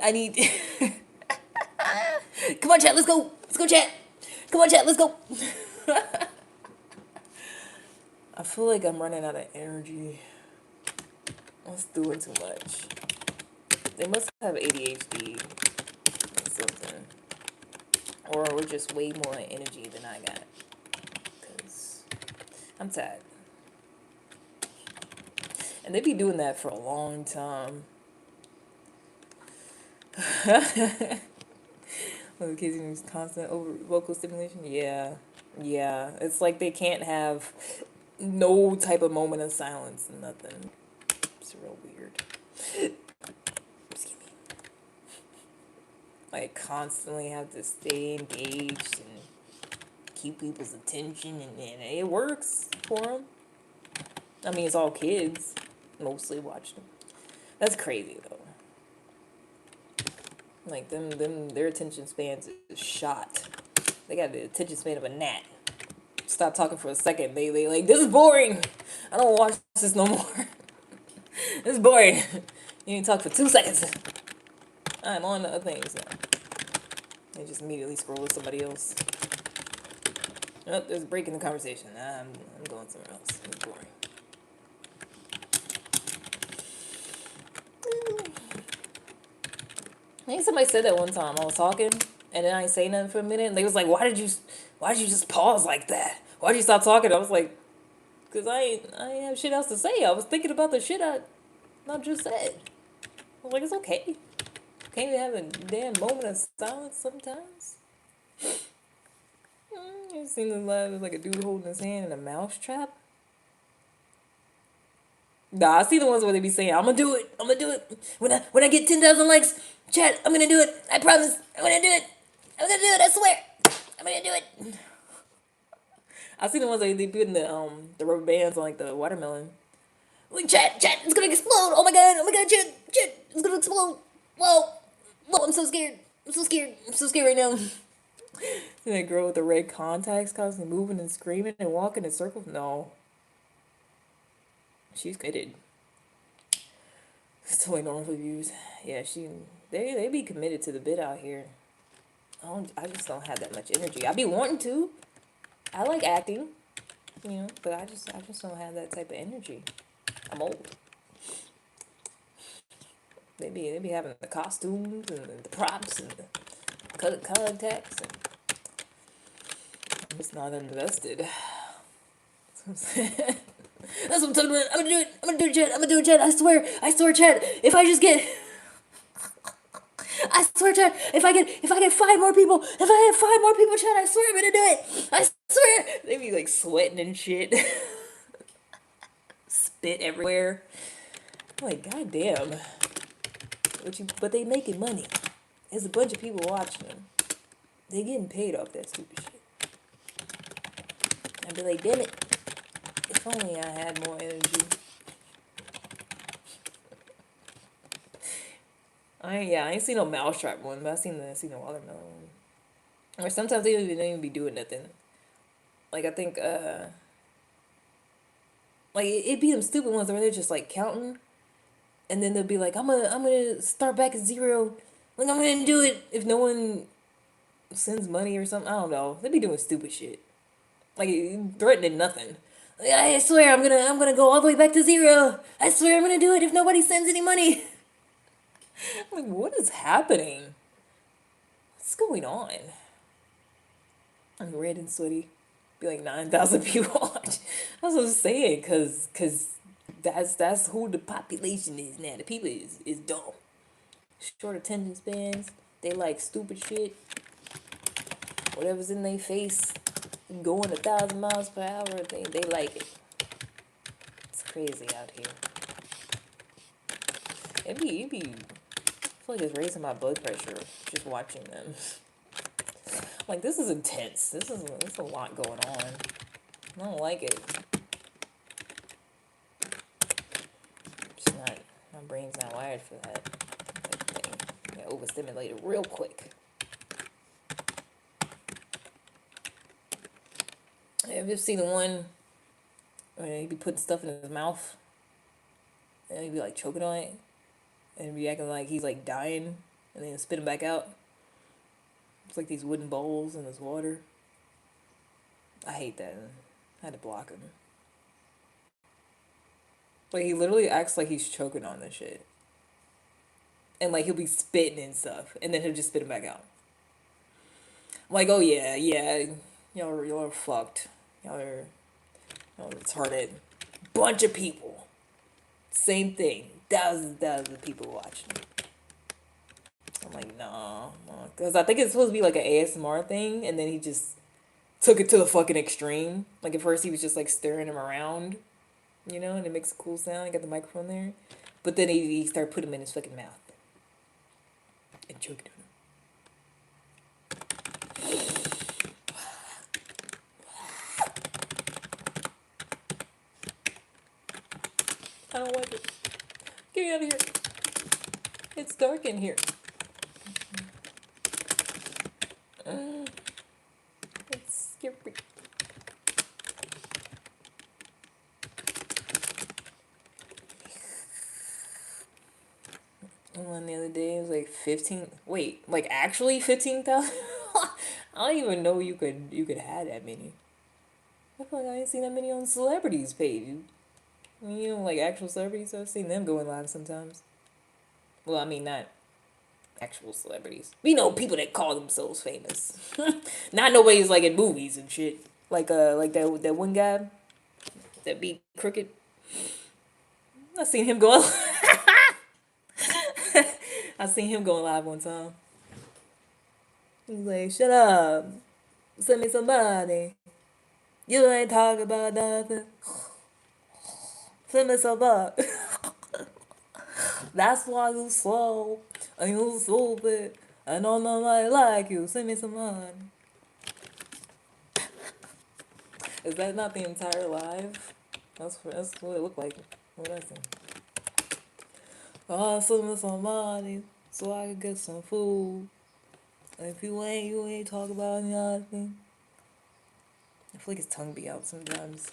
Come on, chat. Let's go. Let's go, chat. Come on, chat. Let's go. I feel like I'm running out of energy. I'm just doing too much. They must have ADHD or something. Or we're just way more energy than I got. Because I'm tired. And they be doing that for a long time. The kids use constant over vocal stimulation. Yeah. Yeah. It's like they can't have no type of moment of silence and nothing. It's real weird. Excuse me. Like constantly have to stay engaged and keep people's attention, and it works for them. I mean, it's all kids mostly watch them. That's crazy though. Like their attention spans is shot. They got the attention span of a gnat. Stop talking for a second. They like, this is boring. I don't watch this no more. This is boring. You didn't talk for 2 seconds. I'm on to other things now. They just immediately scroll to somebody else. Oh, there's a break in the conversation. I'm going somewhere else. It's boring. I think somebody said that one time. I was talking, and then I didn't say nothing for a minute, and they was like, why did you just pause like that? Why did you stop talking? I was like, because I ain't have shit else to say. I was thinking about the shit I just said. I was like, it's okay. Can't you have a damn moment of silence sometimes? You seen the live like a dude holding his hand in a mouse trap? Nah, I see the ones where they be saying, I'm gonna do it. When I get 10,000 likes, chat, I'm gonna do it. I promise. I'm gonna do it. I swear. I'm gonna do it. I see the ones that they put the rubber bands on like the watermelon. Like, chat, it's gonna explode. Oh my god, chat, it's gonna explode. Whoa, I'm so scared. I'm so scared right now. And that girl with the red contacts constantly moving and screaming and walking in circles. No. She's committed. It's totally normal for views. Yeah, they be committed to the bit out here. I just don't have that much energy. I be wanting to. I like acting, but I just don't have that type of energy. I'm old. They be having the costumes and the props and the contacts. And I'm just not invested. That's what I'm talking about. I'm gonna do it, chat. I swear, chat. If I just get, I swear, chat. If I get 5 more people, chat, I swear I'm gonna do it. I swear. They be like sweating and shit, spit everywhere. I'm like, goddamn. But they making money. There's a bunch of people watching them. They getting paid off that stupid shit. I'd be like, damn it. If only I had more energy. I ain't seen no mousetrap one, but I seen the watermelon one. Or sometimes they don't even be doing nothing. Like I think like it'd be them stupid ones where they're just like counting, and then they'll be like, I'm gonna start back at zero. Like I'm gonna do it if no one sends money or something. I don't know. They be doing stupid shit. Like threatening nothing. Like, I swear I'm gonna go all the way back to zero. I swear I'm gonna do it if nobody sends any money. I'm like, what is happening? What's going on? I'm red and sweaty. Be like 9,000 people watch. That's what I'm saying, cause that's who the population is now. The people is dumb. Short attention spans. They like stupid shit. Whatever's in their face, going 1,000 miles per hour. They like it. It's crazy out here. It be. I feel like it's raising my blood pressure just watching them. Like this is intense. This is a lot going on. I don't like it. It's not. My brain's not wired for that type of thing. I get overstimulated real quick. Have you seen the one where he be putting stuff in his mouth and he be like choking on it and be acting like he's like dying and then spit him back out? It's like these wooden bowls and this water. I hate that. I had to block him. Like he literally acts like he's choking on this shit. And like he'll be spitting and stuff. And then he'll just spit it back out. Like, oh yeah, yeah. Y'all are fucked. Y'all are retarded. Bunch of people. Same thing. Thousands of people watching. I'm like, nah. Because I think it's supposed to be like an ASMR thing. And then he just took it to the fucking extreme. Like at first he was just like stirring him around. And it makes a cool sound. He got the microphone there. But then he started putting him in his fucking mouth. And choked him. I don't like it. Get me out of here. It's dark in here. It's scary. One the other day it was like 15. Wait, like actually 15,000? I don't even know you could have that many. I feel like I ain't seen that many on celebrities page. Like actual celebrities. I've seen them going live sometimes. Well, I mean not actual celebrities. We know people that call themselves famous. Not nobody's like in movies and shit. Like that one guy that be crooked. I seen him go. I seen him going live one time. He's like, "Shut up, send me some money. You ain't talking about nothing. Send me some money. That's why you slow and you stupid. I don't know nobody like you. Send me some money." Is that not the entire live? That's what it looked like. What I seen. Oh, send me some money so I can get some food. If you ain't talking about nothing. I feel like his tongue be out sometimes.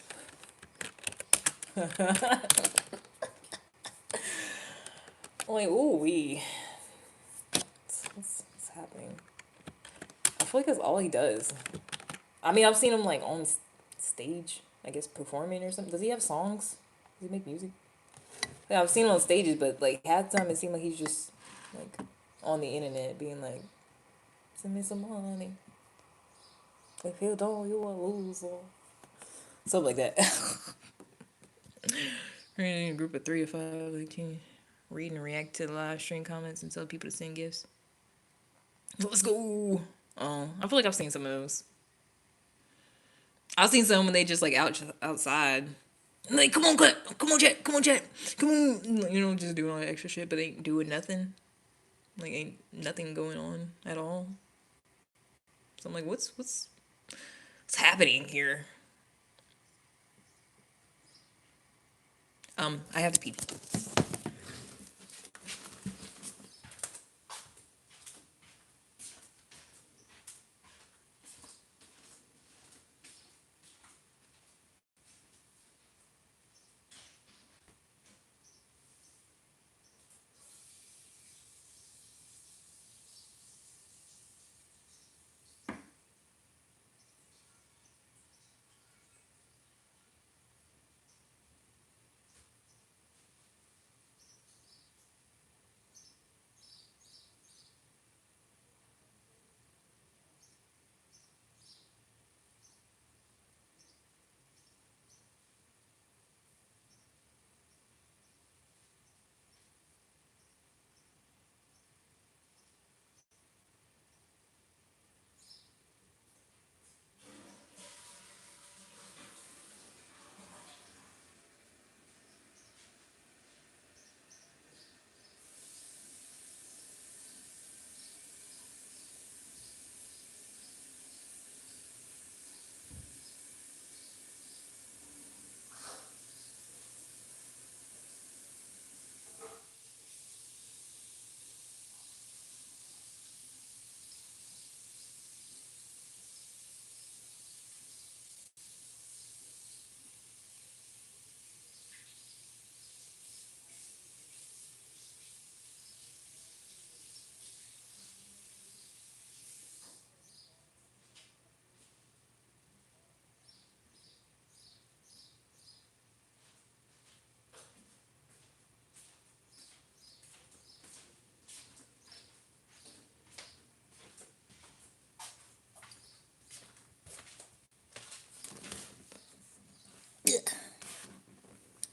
Like, ooh wee. What's happening? I feel like that's all he does. I mean, I've seen him like on stage, I guess performing or something. Does he have songs? Does he make music? Yeah, I've seen him on stages, but like half the time it seemed like he's just like on the internet being like, "Send me some money. If you don't, you a loser." Something like that. We're in a group of 3 or 5, like, read and react to the live stream comments and tell people to send gifts. Let's go. I feel like I've seen some of those. I've seen some when they just like outside. Like, come on, come on, chat, come on, chat, come on. Just doing all that extra shit, but ain't doing nothing. Like, ain't nothing going on at all. So I'm like, what's happening here? I have to pee.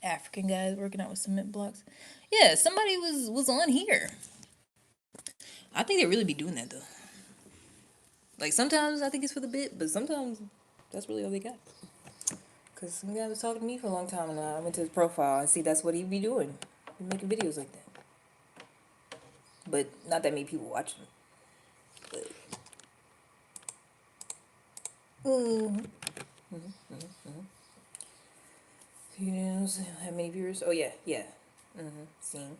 African guys working out with cement blocks. Yeah, somebody was on here. I think they really be doing that though. Like sometimes I think it's for the bit, but sometimes that's really all they got. Cause some guy was talking to me for a long time, and I went to his profile and see that's what he be doing, he making videos like that. But not that many people watch him. But, you know, how many viewers? Oh yeah, yeah. Seen.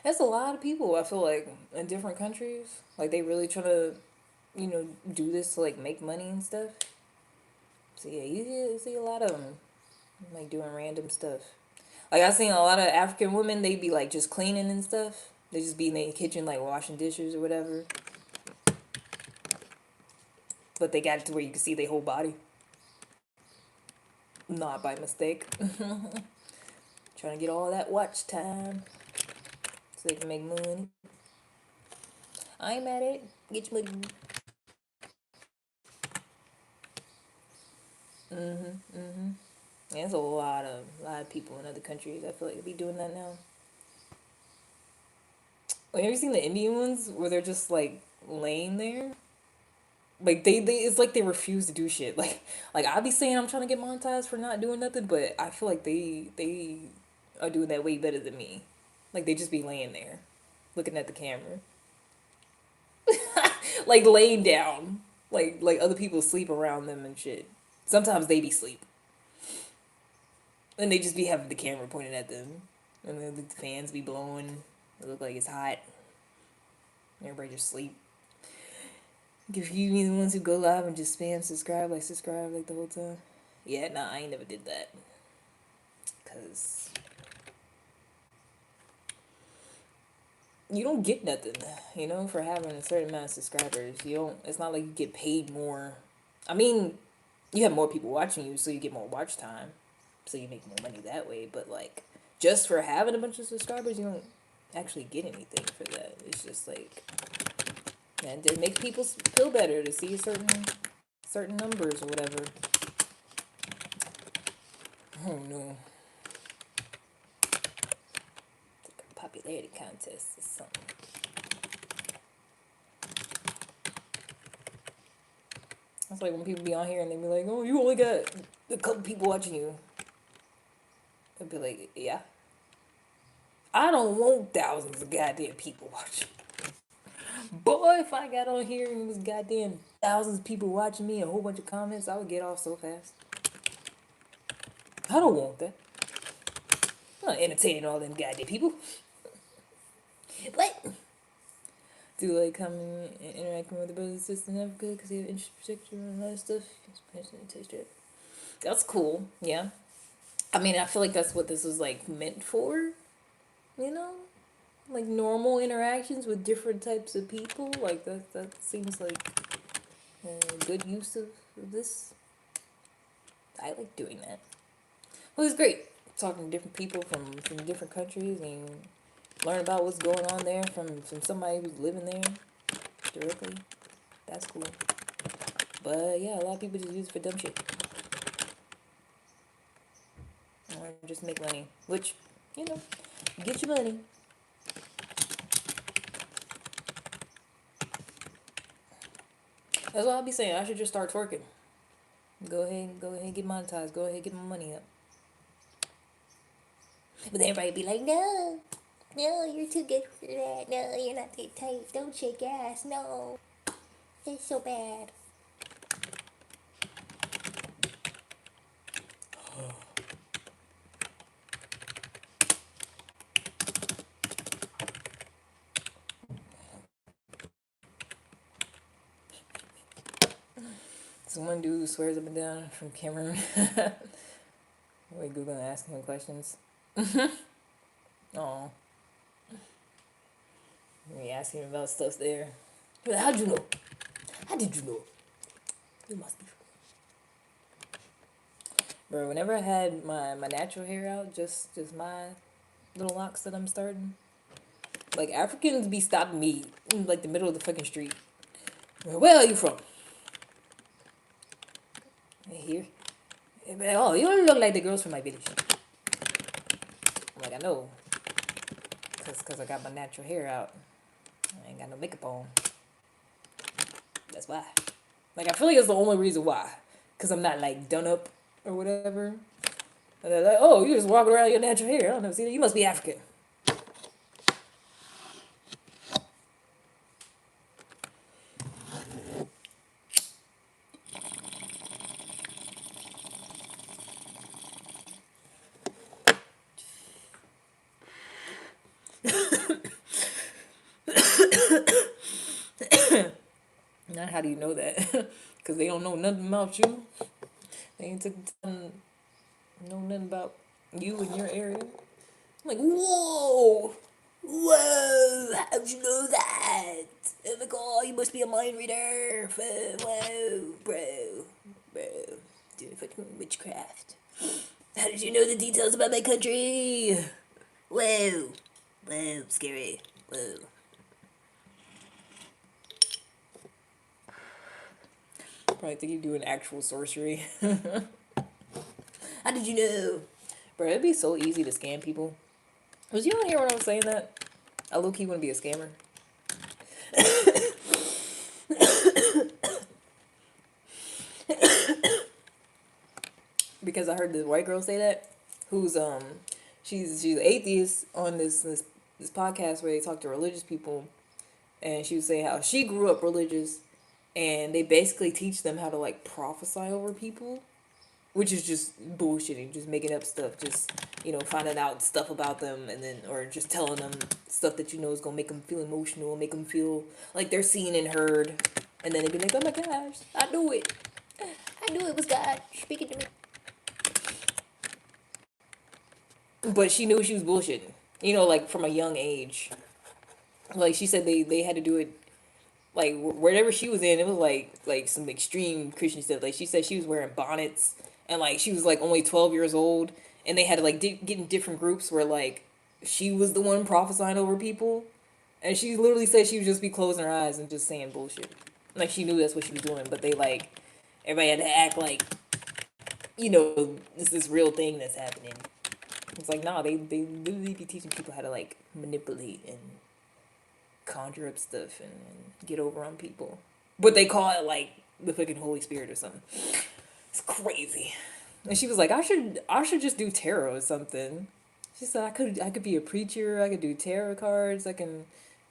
That's a lot of people. I feel like in different countries, like they really try to, do this to like make money and stuff. So yeah, you see a lot of them like doing random stuff. Like I seen a lot of African women. They be like just cleaning and stuff. They just be in the kitchen like washing dishes or whatever. But they got it to where you can see their whole body. Not by mistake. Trying to get all that watch time so they can make money. I ain't mad at it. Get your money. There's a lot of people in other countries. I feel like they be doing that now. Like, have you seen the Indian ones where they're just like laying there? Like they it's like they refuse to do shit. Like I be saying I'm trying to get monetized for not doing nothing, but I feel like they are doing that way better than me. Like they just be laying there, looking at the camera, like laying down, like other people sleep around them and shit. Sometimes they be sleep, and they just be having the camera pointed at them, and then the fans be blowing. It look like it's hot. Everybody just sleep. If you be the ones who go live and just spam subscribe like the whole time. Yeah, nah, I ain't never did that. Cause you don't get nothing, for having a certain amount of subscribers. You don't. It's not like you get paid more. I mean, you have more people watching you, so you get more watch time, so you make more money that way. But like, just for having a bunch of subscribers, you don't actually get anything for that. It's just like, and it makes people feel better to see certain numbers or whatever. Oh no. It's like a popularity contest or something. That's like when people be on here and they be like, oh, you only got a couple people watching you. I'd be like, yeah. I don't want thousands of goddamn people watching. Boy, if I got on here and it was goddamn thousands of people watching me and a whole bunch of comments, I would get off so fast. I don't want that. I'm not entertaining all them goddamn people. What? Do like coming and interacting with the brothers and sisters in Africa because they have interest protection and all that stuff. That's cool. Yeah. I mean, I feel like that's what this was like meant for. You know, like normal interactions with different types of people. Like that seems like a good use of this. I like doing that. Well, it's great talking to different people from different countries and learn about what's going on there from somebody who's living there directly. That's cool. But yeah, a lot of people just use it for dumb shit. Or just make money. Which, get your money. That's what I'll be saying. I should just start twerking. Go ahead and get monetized. Go ahead and get my money up. But everybody be like, no, you're too good for that. No, you're not that tight. Don't shake ass. No, it's so bad. So one dude who swears up and down from Cameroon. Wait, Google and asking him questions. Oh. We asking him about stuff there. How'd you know? How did you know? You must be. Bro, whenever I had my natural hair out, just my little locks that I'm starting, like Africans be stopping me in like the middle of the fucking street. Where are you from? Here. They'd be like, oh, you don't look like the girls from my village. I'm like, I know. Cause I got my natural hair out. I ain't got no makeup on. That's why. Like, I feel like it's the only reason why. Cause I'm not like done up or whatever. And they're like, oh, you just walk around your natural hair. I don't know. See, you must be African. Not how do you know that? Because they don't know nothing about you. They ain't took the time to know nothing about you and your area. I'm like, whoa! Whoa! How'd you know that? Oh my god, you must be a mind reader. Whoa, bro. Doing fucking witchcraft. How did you know the details about my country? Whoa. Whoa, scary. Whoa. Probably think you doing actual sorcery. How did you know? Bro, it'd be so easy to scam people. Was you on here when I was saying that? I low-key want to be a scammer. Because I heard this white girl say that, who's she's atheist on this podcast where they talk to religious people, and she was saying how she grew up religious, and they basically teach them how to like prophesy over people, which is just bullshitting, just making up stuff, just finding out stuff about them, and then or just telling them stuff that is gonna make them feel emotional, make them feel like they're seen and heard, and then they'd be like, oh my gosh, I knew it. I knew it was God speaking to me. But she knew she was bullshitting. Like from a young age. Like she said they had to do it like wherever she was in, it was like some extreme Christian stuff. Like she said she was wearing bonnets and like she was like only 12 years old, and they had to like get in different groups where like she was the one prophesying over people, and she literally said she would just be closing her eyes and just saying bullshit. Like she knew that's what she was doing, but they like everybody had to act like it's this real thing that's happening. It's like, nah, they literally be teaching people how to like manipulate and conjure up stuff and get over on people. But they call it like the fucking Holy Spirit or something. It's crazy. And she was like, I should just do tarot or something. She said I could be a preacher, I could do tarot cards, I can,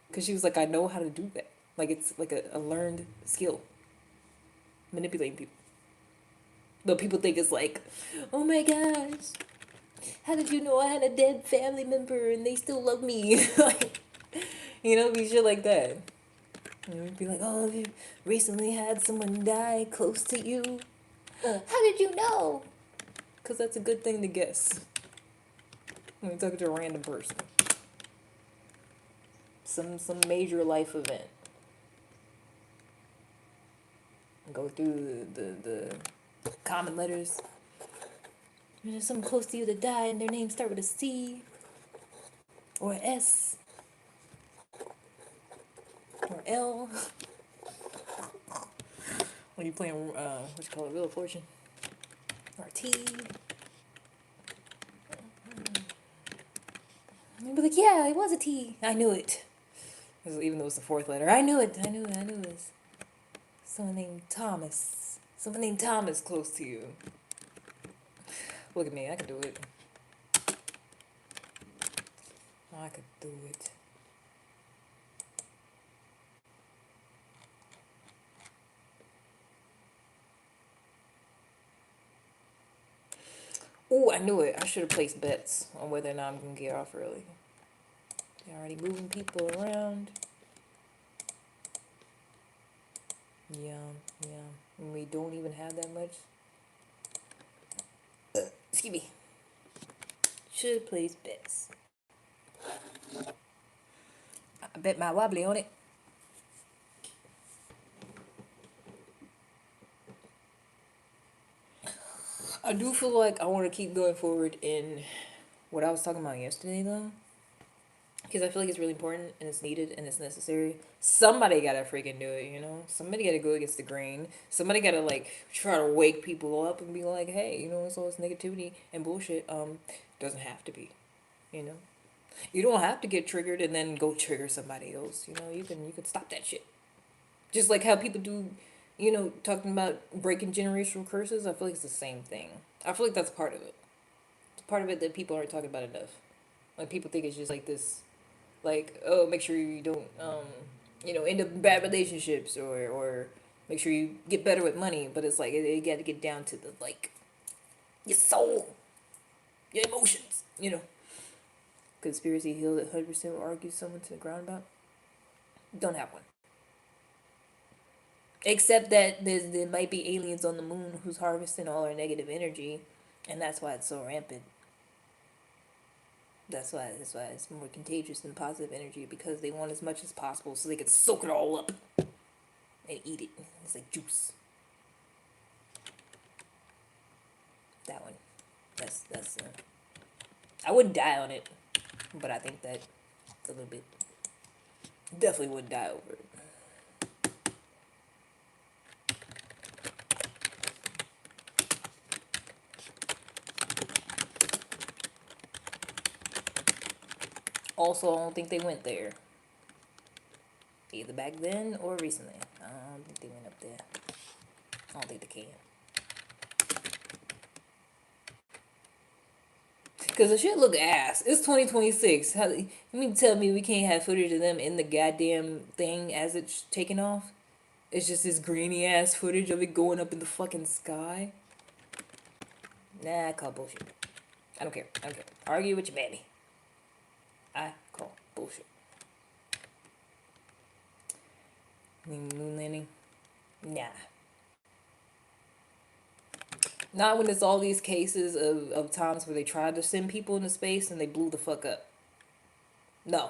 because she was like, I know how to do that. Like it's like a learned skill. Manipulating people. Though people think it's like, oh my gosh, how did you know I had a dead family member and they still love me? Like, be shit like that. You'd be like, oh, you recently had someone die close to you. How did you know? Because that's a good thing to guess when you're talking to a random person. Some major life event. Go through the common letters. There's someone close to you that died and their name start with a C or an S or L. When you playing what you call it, Wheel of Fortune, or T. You'd be like, yeah, it was a T. I knew it. Even though it's the fourth letter, I knew it. I knew it was someone named Thomas. Someone named Thomas close to you. Look at me, I could do it. I could do it. Oh, I knew it. I should have placed bets on whether or not I'm going to get off early. They're already moving people around. Yeah. And we don't even have that much. Excuse me. Should have placed bets. I bet my wobbly on it. I do feel like I want to keep going forward in what I was talking about yesterday, though. because I feel like it's really important and it's needed and it's necessary. Somebody gotta freaking do it, you know? Somebody gotta go against the grain. Somebody gotta, like, try to wake people up and be like, hey, you know, it's all this negativity and bullshit. Doesn't have to be, you know? You don't have to get triggered and then go trigger somebody else, you know? You can stop that shit. Just like how people do, you know, talking about breaking generational curses, I feel like it's the same thing. I feel like that's part of it. It's part of it that people aren't talking about enough. Like, people think it's just like this, like, oh, make sure you don't you know, end up in bad relationships, or make sure you get better with money. But it's like you got to get down to the, like, your soul, your emotions, you know. Conspiracy healed at 100% will argue someone to the ground about. Don't have one. Except that there might be aliens on the moon who's harvesting all our negative energy, and that's why it's so rampant. That's why it's more contagious than positive energy, because they want as much as possible so they can soak it all up and eat it. It's like juice. That one. That's. I wouldn't die on it, but I think that it's a little bit. Definitely wouldn't die over it. Also, I don't think they went there. Either back then or recently. I don't think they went up there. I don't think they can. Because the shit look ass. It's 2026. How, you mean tell me we can't have footage of them in the goddamn thing as it's taking off? It's just this grainy ass footage of it going up in the fucking sky? Nah, I call bullshit. I don't care. I don't care. Argue with your mammy. I call bullshit. Moon landing? Nah. Not when it's all these cases of times where they tried to send people into space and they blew the fuck up. No.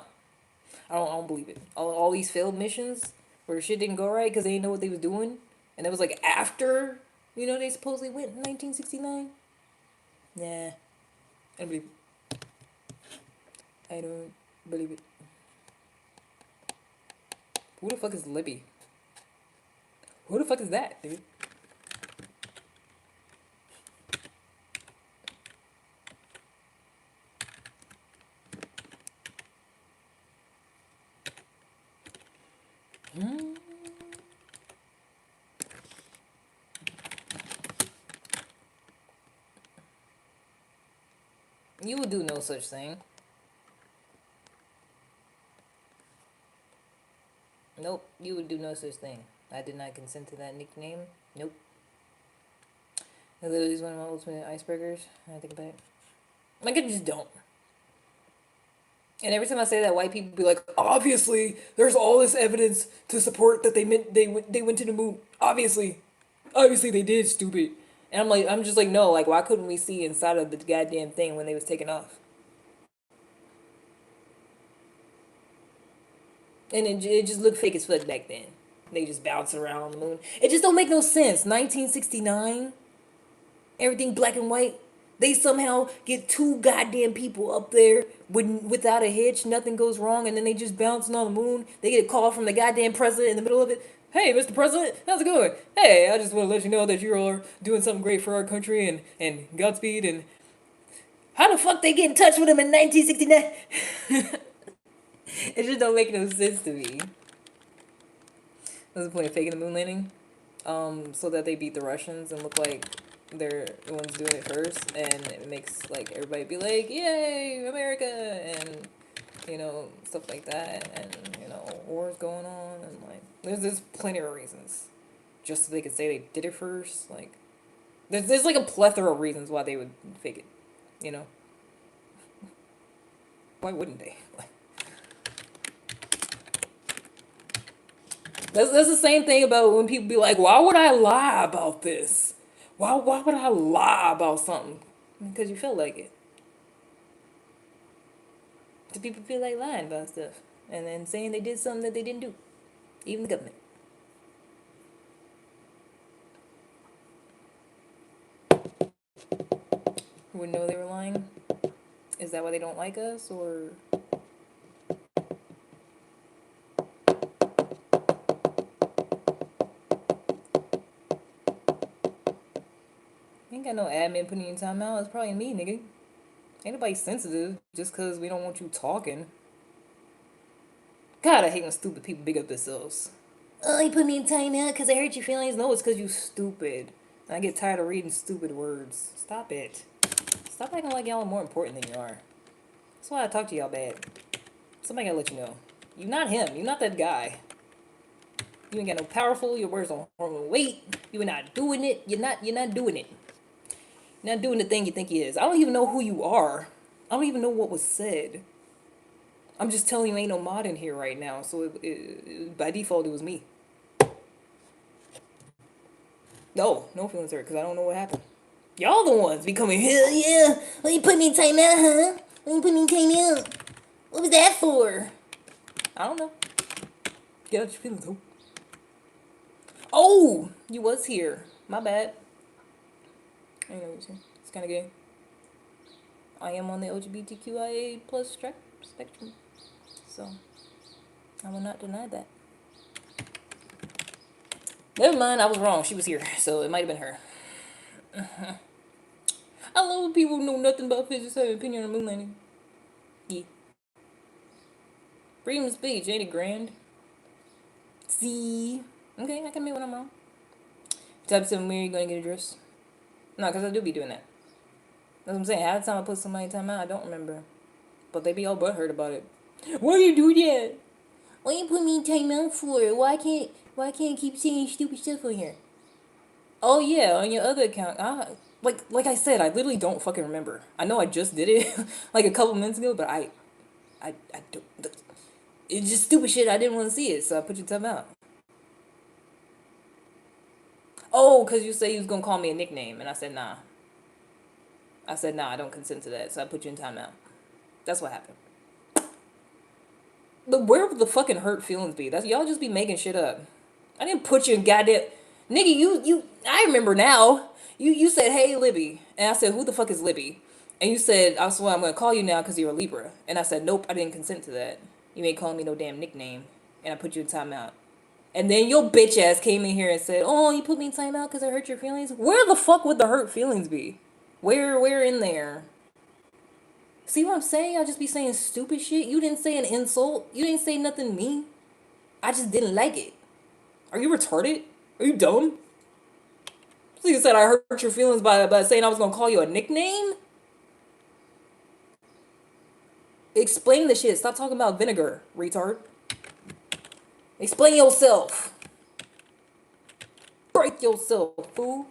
I don't believe it. All these failed missions where shit didn't go right because they didn't know what they was doing. And that was like after, you know, they supposedly went in 1969. Nah. I don't believe it. I don't believe it. Who the fuck is Libby? Who the fuck is that, dude? Hmm? You would do no such thing. Nope, you would do no such thing. I did not consent to that nickname. Nope. It literally is one of my ultimate icebreakers. I think about it. Like, I just don't. And every time I say that, white people be like, "Obviously, there's all this evidence to support that they went to the moon. Obviously they did, stupid." And I'm just like, no, like, why couldn't we see inside of the goddamn thing when they was taking off? And it just looked fake as fuck back then. They just bounce around the moon. It just don't make no sense. 1969, everything black and white. They somehow get two goddamn people up there without a hitch. Nothing goes wrong, and then they just bouncing on the moon. They get a call from the goddamn president in the middle of it. Hey, Mr. President, how's it going? Hey, I just want to let you know that you are doing something great for our country, and Godspeed. And how the fuck they get in touch with him in 1969? It just don't make no sense to me. What's the point of faking the moon landing? So that they beat the Russians and look like they're the ones doing it first, and it makes like everybody be like, "Yay, America!" and you know, stuff like that, and you know, wars going on, and like there's plenty of reasons just so they could say they did it first. Like there's like a plethora of reasons why they would fake it. You know, why wouldn't they? That's the same thing about when people be like, "Why would I lie about this? Why would I lie about something?" Because you feel like it. Do people feel like lying about stuff and then saying they did something that they didn't do? Even the government. Wouldn't know they were lying. Is that why they don't like us, or ain't got no admin putting you in timeout. It's probably me, nigga. Ain't nobody sensitive just because we don't want you talking. God, I hate when stupid people big up themselves. Oh, you put me in timeout because I hurt your feelings? No, it's because you stupid. I get tired of reading stupid words. Stop it. Stop acting like y'all are more important than you are. That's why I talk to y'all bad. Somebody gotta let you know. You not him. You not that guy. You ain't got no powerful. Your words don't hold weight. You are not doing it. You're not doing it. You're not doing the thing you think he is. I don't even know who you are. I don't even know what was said. I'm just telling you ain't no mod in here right now. So by default, it was me. No feelings hurt because I don't know what happened. Y'all the ones be coming, hell yeah. Why you put me in timeout, huh? Why you put me in timeout? What was that for? I don't know. Get out your feelings, though. Oh, you was here. My bad. I know what you're saying. It's kind of gay. I am on the LGBTQIA plus spectrum. So, I will not deny that. Never mind, I was wrong. She was here, so it might have been her. I love when people know nothing about physics have an opinion on the moon landing. Yeah. Freedom of speech, ain't it grand? See? Okay, I can admit when I'm wrong. Type 7 where you gonna get a dress? No, because I do be doing that. That's what I'm saying. Half the time I put somebody in timeout, I don't remember. But they be all butthurt about it. Why you do that? Why you put me in timeout for? Why can't I keep saying stupid stuff on here? Oh yeah, on your other account. Like I said, I literally don't fucking remember. I know I just did it like a couple minutes ago, but I don't. It's just stupid shit. I didn't want to see it, so I put your timeout. Oh, because you say you was gonna call me a nickname, and I said nah. I don't consent to that, so I put you in timeout. That's what happened. But where would the fucking hurt feelings be? That's y'all just be making shit up. I didn't put you in goddamn nigga. You. I remember now. You said hey Libby, and I said who the fuck is Libby, and you said I swear I'm gonna call you now because you're a Libra, and I said nope, I didn't consent to that. You ain't calling me no damn nickname, and I put you in timeout. And then your bitch ass came in here and said, "Oh, you put me in timeout because I hurt your feelings." Where the fuck would the hurt feelings be? Where in there? See what I'm saying? I just be saying stupid shit. You didn't say an insult. You didn't say nothing mean. I just didn't like it. Are you retarded? Are you dumb? So you said I hurt your feelings by saying I was gonna call you a nickname? Explain the shit. Stop talking about vinegar, retard. Explain yourself. Break yourself, fool.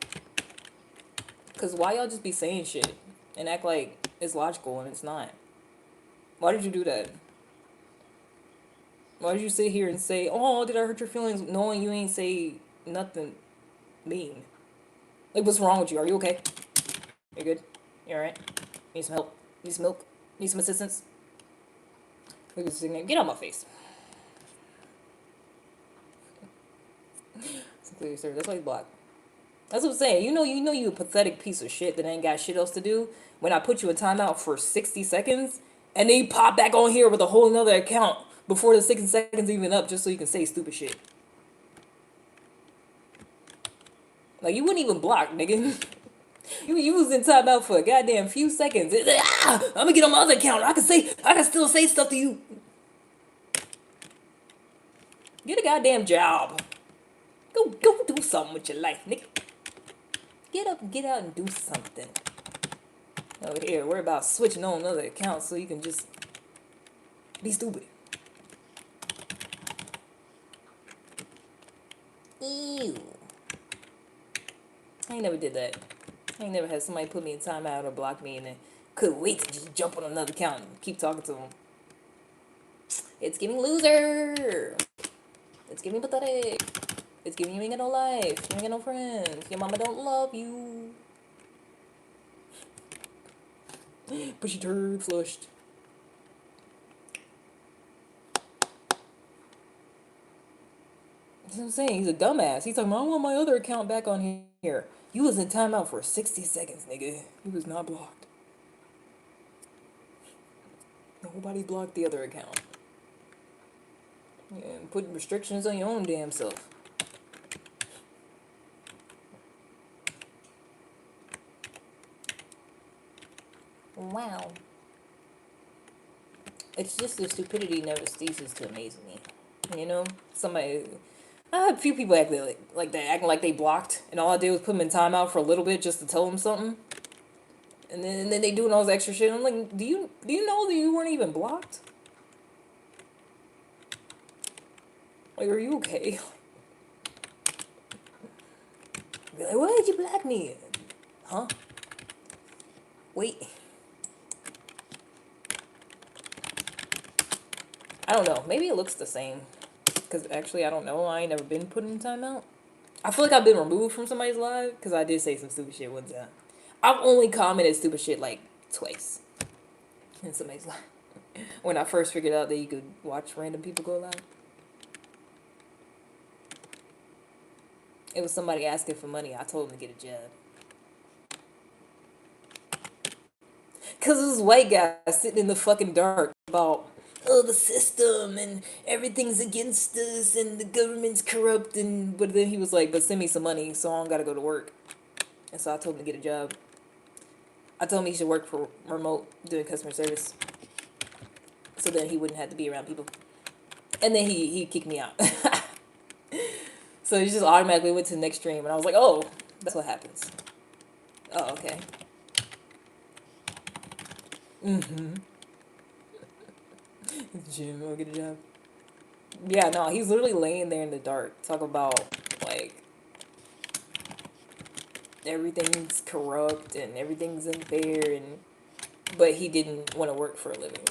Cause why y'all just be saying shit and act like it's logical and it's not? Why did you do that? Why did you sit here and say, "Oh, did I hurt your feelings?" Knowing you ain't say nothing mean. Like, what's wrong with you? Are you okay? You good? You alright? Need some help? Need some milk? Need some assistance? Look at this thing. Get out my face. Sir, that's why he's black. That's what I'm saying. You a pathetic piece of shit that ain't got shit else to do. When I put you in timeout for 60 seconds, and then you pop back on here with a whole nother account before the 60 seconds even up, just so you can say stupid shit. Like, you wouldn't even block, nigga. You was in timeout for a goddamn few seconds. I'm gonna get on my other account. I can still say stuff to you. Get a goddamn job. Go do something with your life, nigga. Get up and get out and do something. Over here, worry about switching on another account so you can just be stupid. Ew. I ain't never did that. I ain't never had somebody put me in timeout or block me and then couldn't wait to just jump on another account and keep talking to them. It's giving loser. It's giving pathetic. It's giving you ain't got no life. You ain't got no friends. Your mama don't love you. Pushy turd flushed. That's what I'm saying. He's a dumbass. He's like, I want my other account back on here. You was in timeout for 60 seconds, nigga. You was not blocked. Nobody blocked the other account. Yeah, and put restrictions on your own damn self. Wow. It's just the stupidity never ceases to amaze me. You know? Somebody. I had a few people act like that, acting like they blocked, and all I did was put them in timeout for a little bit just to tell them something. And then they doing all this extra shit. I'm like, do you know that you weren't even blocked? Like, are you okay? Be like, why did you block me? Huh? Wait. I don't know. Maybe it looks the same. Because actually, I don't know. I ain't never been put in timeout. I feel like I've been removed from somebody's live because I did say some stupid shit one time. I've only commented stupid shit like twice in somebody's live. When I first figured out that you could watch random people go live. It was somebody asking for money. I told him to get a job. Because this white guy sitting in the fucking dark about, oh, the system and everything's against us and the government's corrupt. But then he was like, but send me some money so I don't got to go to work. And so I told him to get a job. I told him he should work for remote doing customer service. So then he wouldn't have to be around people. And then he kicked me out. So he just automatically went to the next stream. And I was like, oh, that's what happens. Oh, okay. Mm-hmm. Jim, I'll get a job. Yeah, no, he's literally laying there in the dark. Talk about, like, everything's corrupt and everything's unfair. But he didn't want to work for a living.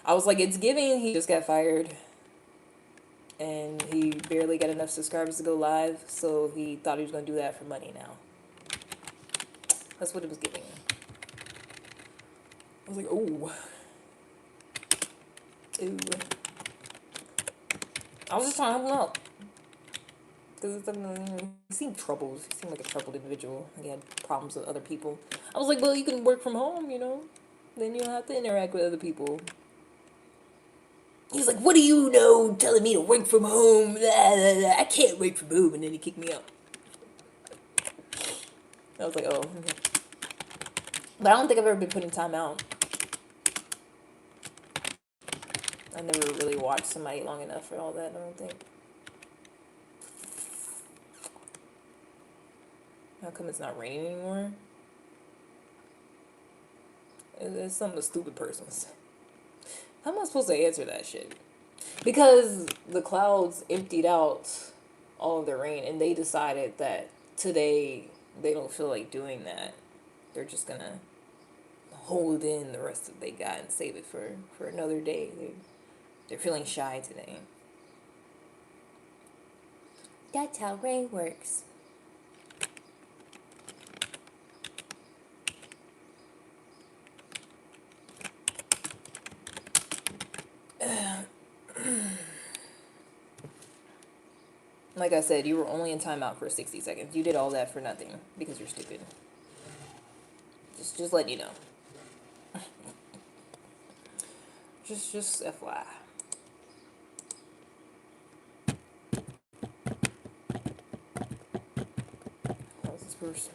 I was like, it's giving. He just got fired. And he barely got enough subscribers to go live. So he thought he was going to do that for money now. That's what it was giving. I was like, oh. Ooh. I was just trying to help him out. Because he seemed troubled. He seemed like a troubled individual. He had problems with other people. I was like, well, you can work from home, you know? Then you don't have to interact with other people. He's like, what do you know telling me to work from home? Blah, blah, blah. I can't work from home. And then he kicked me out. I was like, oh. Okay. But I don't think I've ever been put in timeout. I never really watched somebody long enough for all that, I don't think. How come it's not raining anymore? It's some of the stupid persons. How am I supposed to answer that shit? Because the clouds emptied out all of the rain, and they decided that today they don't feel like doing that. They're just gonna hold in the rest of what they got and save it for another day. They're feeling shy today. That's how rain works. Like I said, you were only in timeout for 60 seconds. You did all that for nothing because you're stupid. Just letting you know. just FYI. How's this person?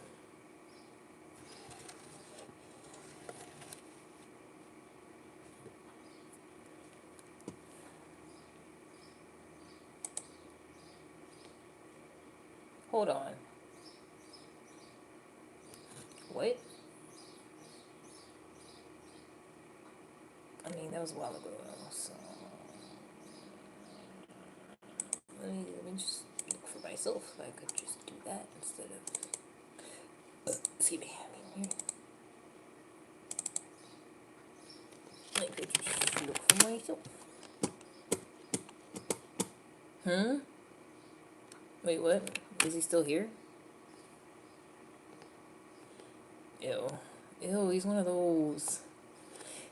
Hold on. What? I mean, that was a while ago, so let me just look for myself. I could just do that instead of excuse me. I could just look for myself. Wait, what? Is he still here? Ew. Ew, he's one of those.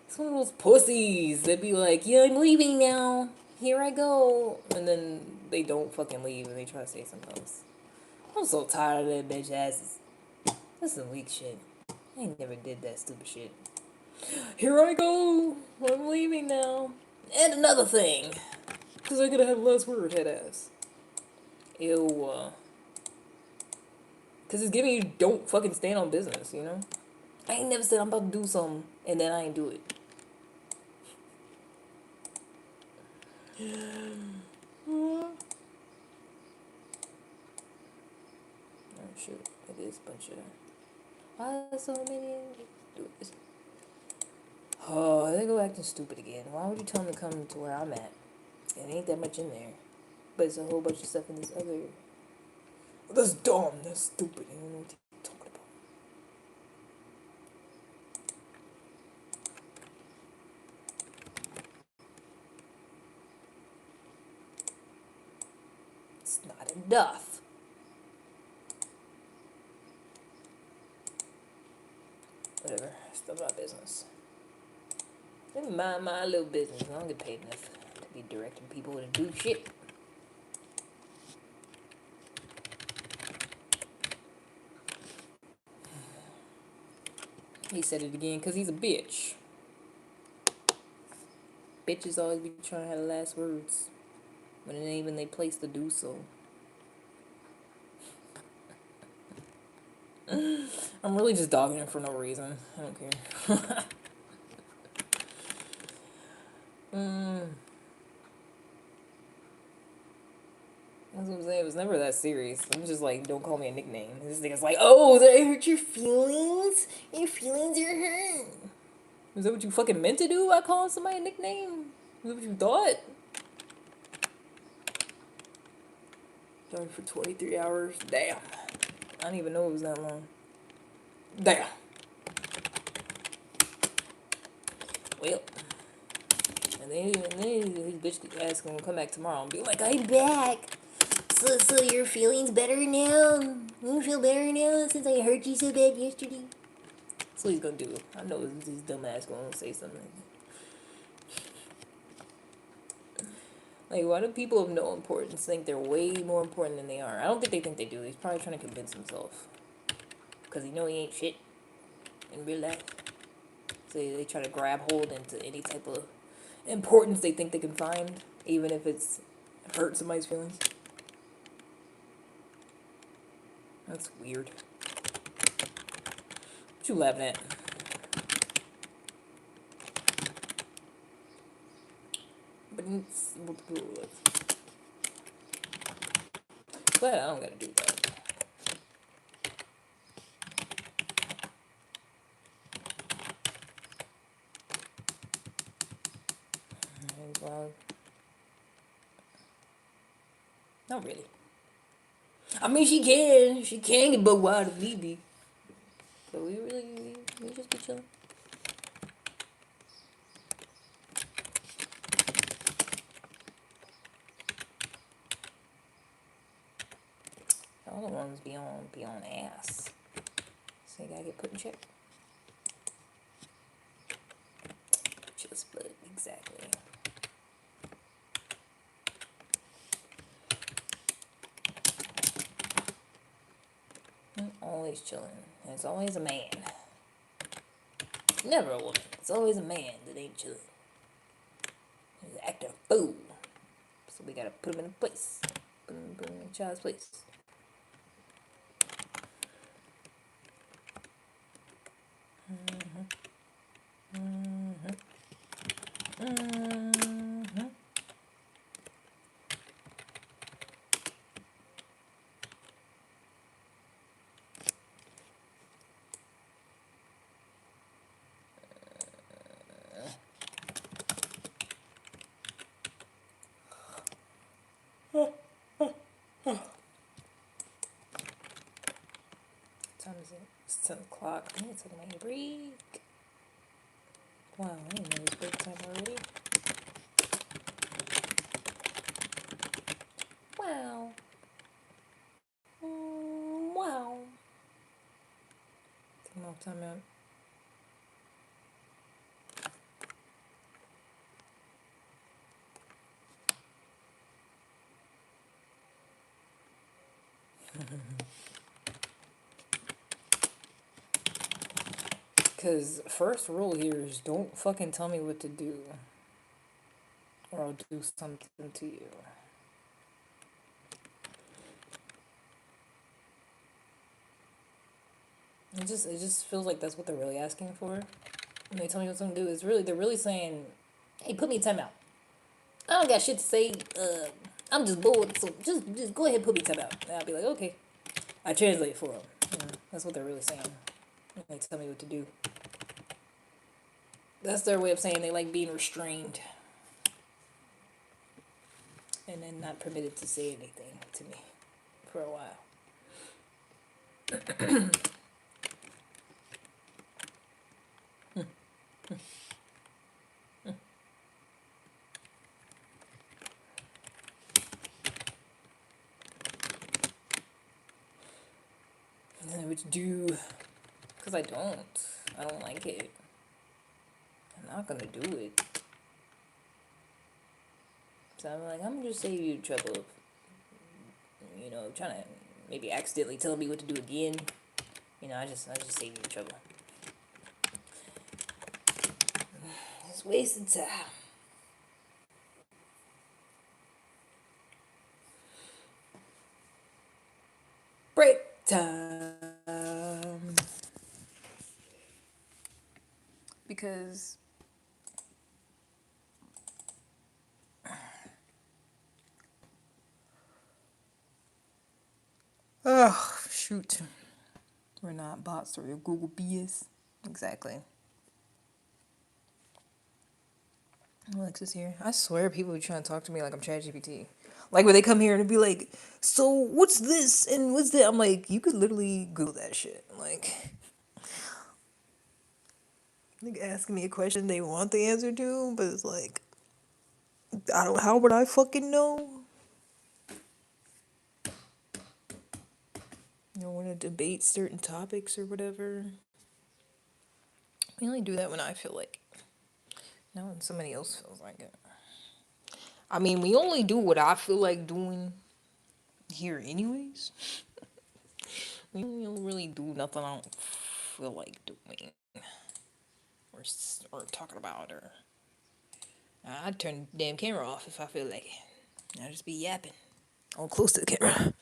He's one of those pussies that be like, yeah, I'm leaving now. Here I go. And then they don't fucking leave and they try to say something else. I'm so tired of that bitch asses. That's some weak shit. I ain't never did that stupid shit. Here I go. I'm leaving now. And another thing. Because I gotta have less word, head ass. Ew. Because it's giving you don't fucking stand on business, you know? I ain't never said I'm about to do something and then I ain't do it. Oh shit, it is a bunch of. Why are so many do this? Oh, they go acting stupid again. Why would you tell them to come to where I'm at? It ain't that much in there. But it's a whole bunch of stuff in this other. That's dumb. That's stupid. I don't know what you're talking about. It's not enough. Whatever. Still my business. Let me mind my little business. I don't get paid enough to be directing people to do shit. He said it again because he's a bitch. Bitches always be trying to have the last words when it ain't even they place to do so. I'm really just dogging him for no reason. I don't care. That's what I'm saying. It was never that serious. I'm just like, don't call me a nickname. This nigga's like, oh, did I hurt your feelings? Your feelings are hurt. Is that what you fucking meant to do by calling somebody a nickname? Is that what you thought? Done for 23 hours. Damn. I didn't even know it was that long. Damn. Well. And then his bitch could ask him to come back tomorrow and be like, I'm back. So your feelings better now? You feel better now since I hurt you so bad yesterday? That's what he's gonna do. I know his dumb ass gonna say something. Like, why do people of no importance think they're way more important than they are? I don't think they do. He's probably trying to convince himself. Because he know he ain't shit in real life. So they try to grab hold into any type of importance they think they can find, even if it's hurt somebody's feelings. That's weird. What you laughing at? But I don't gotta do that. Well, not really. I mean, she can. She can get buck wild if need be. But we just be chilling. The other ones be on ass. So you gotta get put in check. Just blood, exactly. I'm always chilling. And it's always a man. Never a woman. It's always a man that ain't chilling. He's acting a fool. So we gotta put him in a place. Put him in a child's place. What time is it? It's 10 o'clock. I need to take my break. Wow, I didn't know it was break time already. Wow. Wow. Take my time out. Because first rule here is don't fucking tell me what to do. Or I'll do something to you. It just feels like that's what they're really asking for. When they tell me what something to do, it's really they're really saying, "Hey, put me in timeout. I don't got shit to say. I'm just bored, so just go ahead and put me in timeout." And I'll be like, "Okay." I translate for them. That's what they're really saying. When they tell me what to do. That's their way of saying they like being restrained and then not permitted to say anything to me for a while. Which do, because I don't. I don't like it. I'm not gonna do it. So I'm like, I'm gonna just save you the trouble of, trying to maybe accidentally telling me what to do again. I just save you the trouble. It's wasting time. Break time. Because oh shoot, we're not bots or Google BS. Exactly. Alexa's here. I swear people be trying to talk to me like I'm ChatGPT. Like when they come here and be like, "So what's this and what's that?" I'm like, you could literally Google that shit. Like asking me a question they want the answer to, but it's like, I don't. How would I fucking know? You know, want to debate certain topics or whatever. We only do that when I feel like it. Not when somebody else feels like it. I mean, we only do what I feel like doing here, anyways. We don't really do nothing I don't feel like doing or talking about. Or I'd turn the damn camera off if I feel like it. I'd just be yapping. All close to the camera.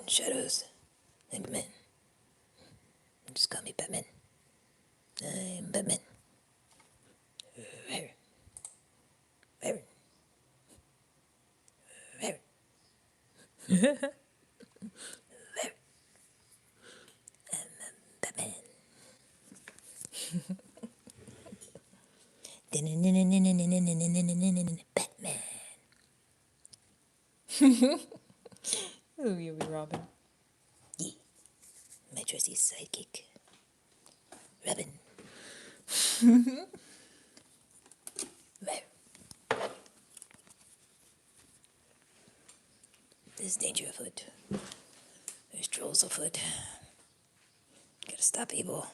Shadows. I'm Batman. Just call me Batman. I'm Batman. Where? Where? Where? Where? Batman. Batman. Oh, you'll be Robin. Yeah, my trusty sidekick. Robin. Where? There's danger afoot. There's trolls afoot. Gotta stop people.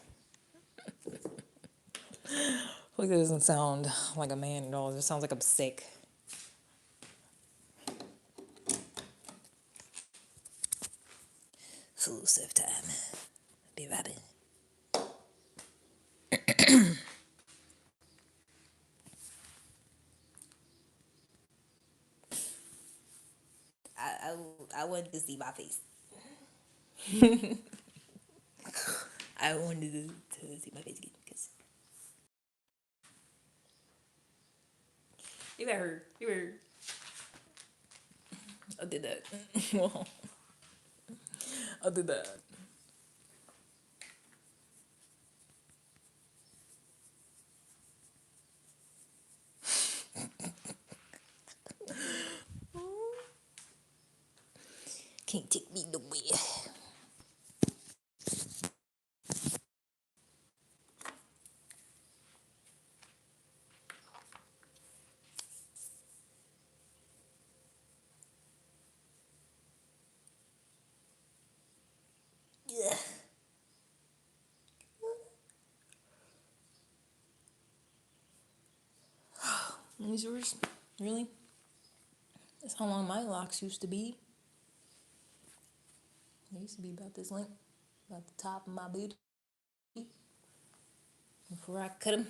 Like that doesn't sound like a man at all. It just sounds like I'm sick. Full surf time. Be Robin. I, I wanted to see my face. I wanted to see my face again because you got her. You were. I did that. Well, I did that. Can't take me nowhere. Yeah. These yours? Really? That's how long my locks used to be. They used to be about this length, about the top of my booty. Before I cut them,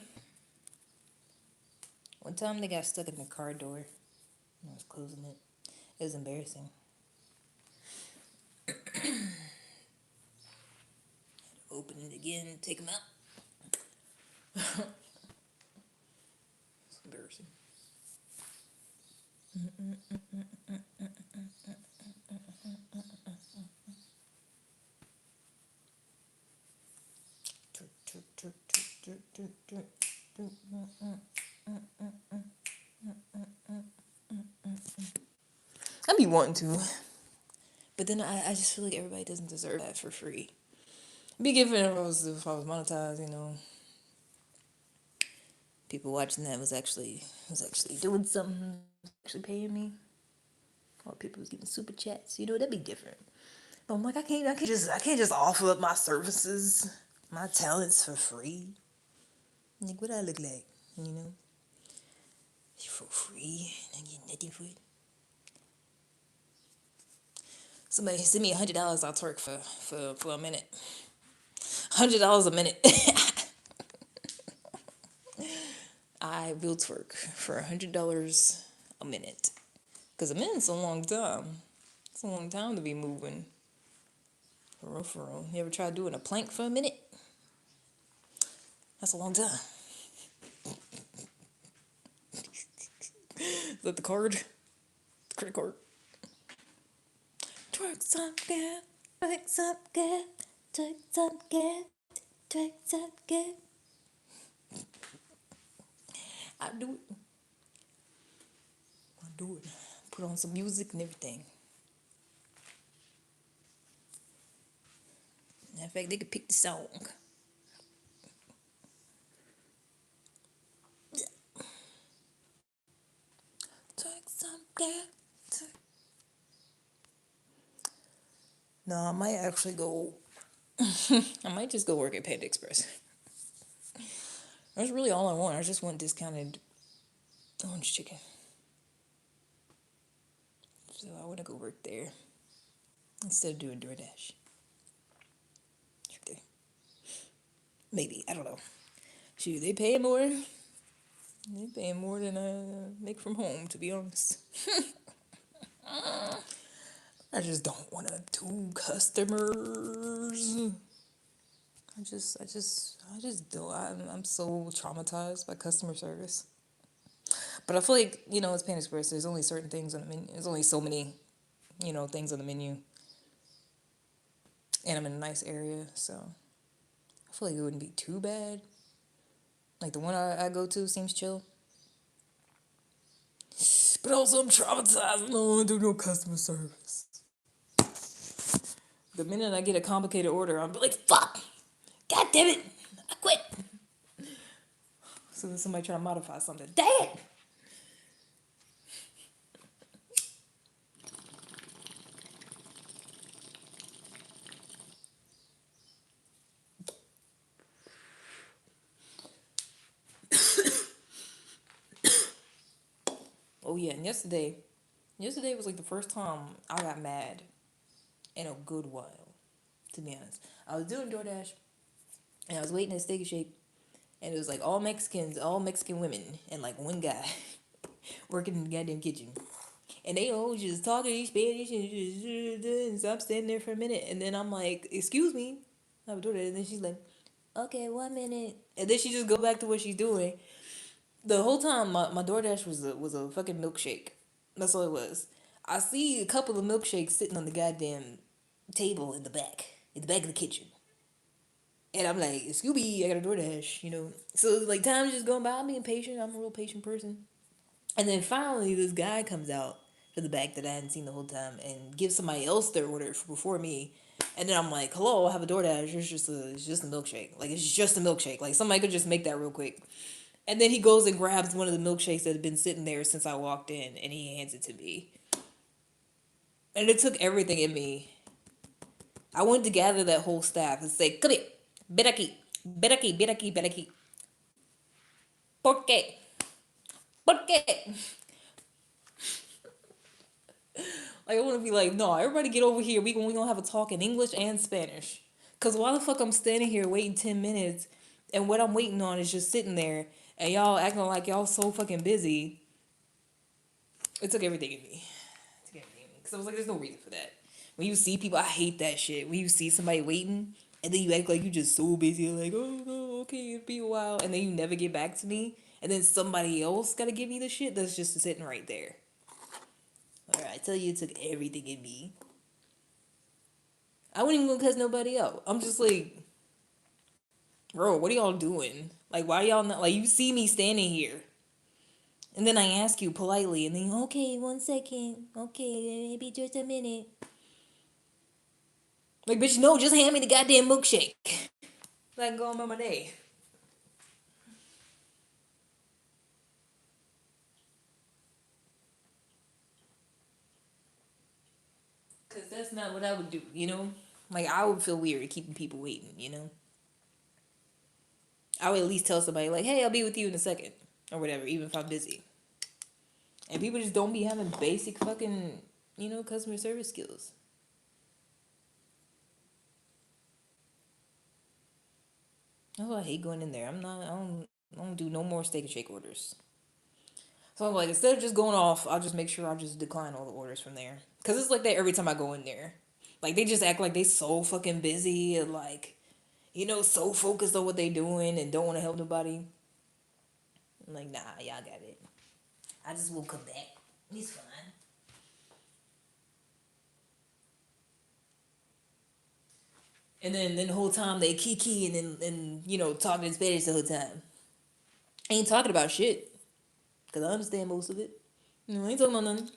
one time they got stuck in the car door. I was closing it. It was embarrassing. open it again, take them out. It's embarrassing. I be wanting to, but then I just feel like everybody doesn't deserve that for free. It'd be different if I was monetized, you know. People watching that was actually doing something, actually paying me, or people was giving super chats. You know, that'd be different. But I'm like, I can't just offer up my services, my talents for free. Like, what I look like, you know, for free, and I get nothing for it. Somebody send me $100, I'll twerk for a minute. $100 a minute. I will twerk for $100 a minute. Cause a minute's a long time. It's a long time to be moving. For real, for real. You ever try doing a plank for a minute? That's a long time. Is that the card? The credit card. Twerk some girl, twerk some girl, twerk some girl, twerk some girl. I do it. I do it. Put on some music and everything. In fact, they could pick the song. Twerk some girl. No, I might actually go. I might just go work at Panda Express. That's really all I want. I just want discounted orange chicken. So I want to go work there instead of doing DoorDash. Okay. Maybe. I don't know. Shoot, they pay more. They pay more than I make from home, to be honest. I just don't want to do customers. I just don't. I'm so traumatized by customer service. But I feel like, it's Panda Express. There's only certain things on the menu. There's only so many, things on the menu. And I'm in a nice area, so I feel like it wouldn't be too bad. Like the one I go to seems chill. But also I'm traumatized. I don't want to do no customer service. The minute I get a complicated order, I'm like, fuck! God damn it! I quit! So then somebody trying to modify something. Dang it! Oh yeah, and yesterday was like the first time I got mad in a good while, to be honest. I was doing DoorDash, and I was waiting at Steak and Shake, and it was like all Mexicans, all Mexican women, and like one guy working in the goddamn kitchen. And they all just talking in Spanish and so I'm standing there for a minute, and then I'm like, "Excuse me," I would do that, and then she's like, "Okay, 1 minute," and then she just go back to what she's doing. The whole time, my DoorDash was a fucking milkshake. That's all it was. I see a couple of milkshakes sitting on the goddamn table in the back of the kitchen. And I'm like, Scooby, I got a DoorDash, So like time's just going by. I'm being patient. I'm a real patient person. And then finally, this guy comes out to the back that I hadn't seen the whole time and gives somebody else their order before me. And then I'm like, hello, I have a DoorDash. It's just a milkshake. Like, it's just a milkshake. Like, somebody could just make that real quick. And then he goes and grabs one of the milkshakes that had been sitting there since I walked in, and he hands it to me. And it took everything in me. I wanted to gather that whole staff and say, come here, ven aquí, ven aquí, ven aquí, ven aquí. ¿Por qué? ¿Por qué? Like, I want to be like, no, everybody get over here. We gonna have a talk in English and Spanish. Cause why the fuck I'm standing here waiting 10 minutes, and what I'm waiting on is just sitting there, and y'all acting like y'all so fucking busy. It took everything in me. It took everything in me. Cause I was like, there's no reason for that. When you see people, I hate that shit. When you see somebody waiting, and then you act like you just so busy, like, oh no, okay, it'll be a while, and then you never get back to me, and then somebody else gotta give me the shit that's just sitting right there. Alright, I tell you, it took everything in me. I wouldn't even go cuss nobody out. I'm just like, bro, what are y'all doing? Like, why y'all not, like, you see me standing here, and then I ask you politely, and then, okay, 1 second, okay, maybe just a minute. Like, bitch, no, just hand me the goddamn milkshake. Like, go on by my day. Cause that's not what I would do, you know? Like I would feel weird keeping people waiting, you know? I would at least tell somebody like, hey, I'll be with you in a second. Or whatever, even if I'm busy. And people just don't be having basic fucking, customer service skills. Oh, I hate going in there. I don't do no more steak and shake orders. So I'm like, instead of just going off, I'll just make sure I'll just decline all the orders from there. Cause it's like that every time I go in there. Like they just act like they so fucking busy and like, so focused on what they doing and don't want to help nobody. I'm like, nah, y'all got it. I just will come back. It's fine. And then the whole time they kiki and talking in Spanish the whole time. I ain't talking about shit. Cause I understand most of it. I ain't talking about nothing.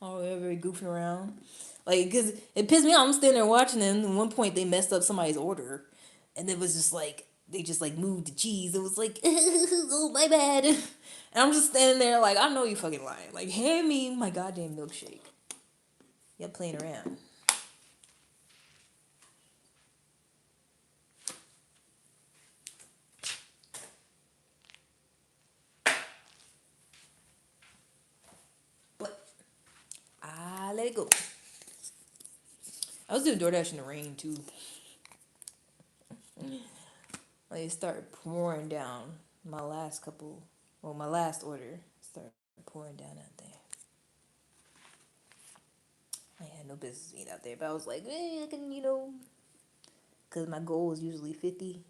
Oh, they're very goofing around. Like, cause it pissed me off. I'm standing there watching them. At one point, they messed up somebody's order, and it was just like they just like moved the cheese. It was like, oh my bad. And I'm just standing there like, I know you fucking lying. Like, hand me my goddamn milkshake. You're playing around. But I let it go. I was doing DoorDash in the rain too. Like it started pouring down. My last order started pouring down out there. I had no business being out there, but I was like, I can, because my goal is usually $50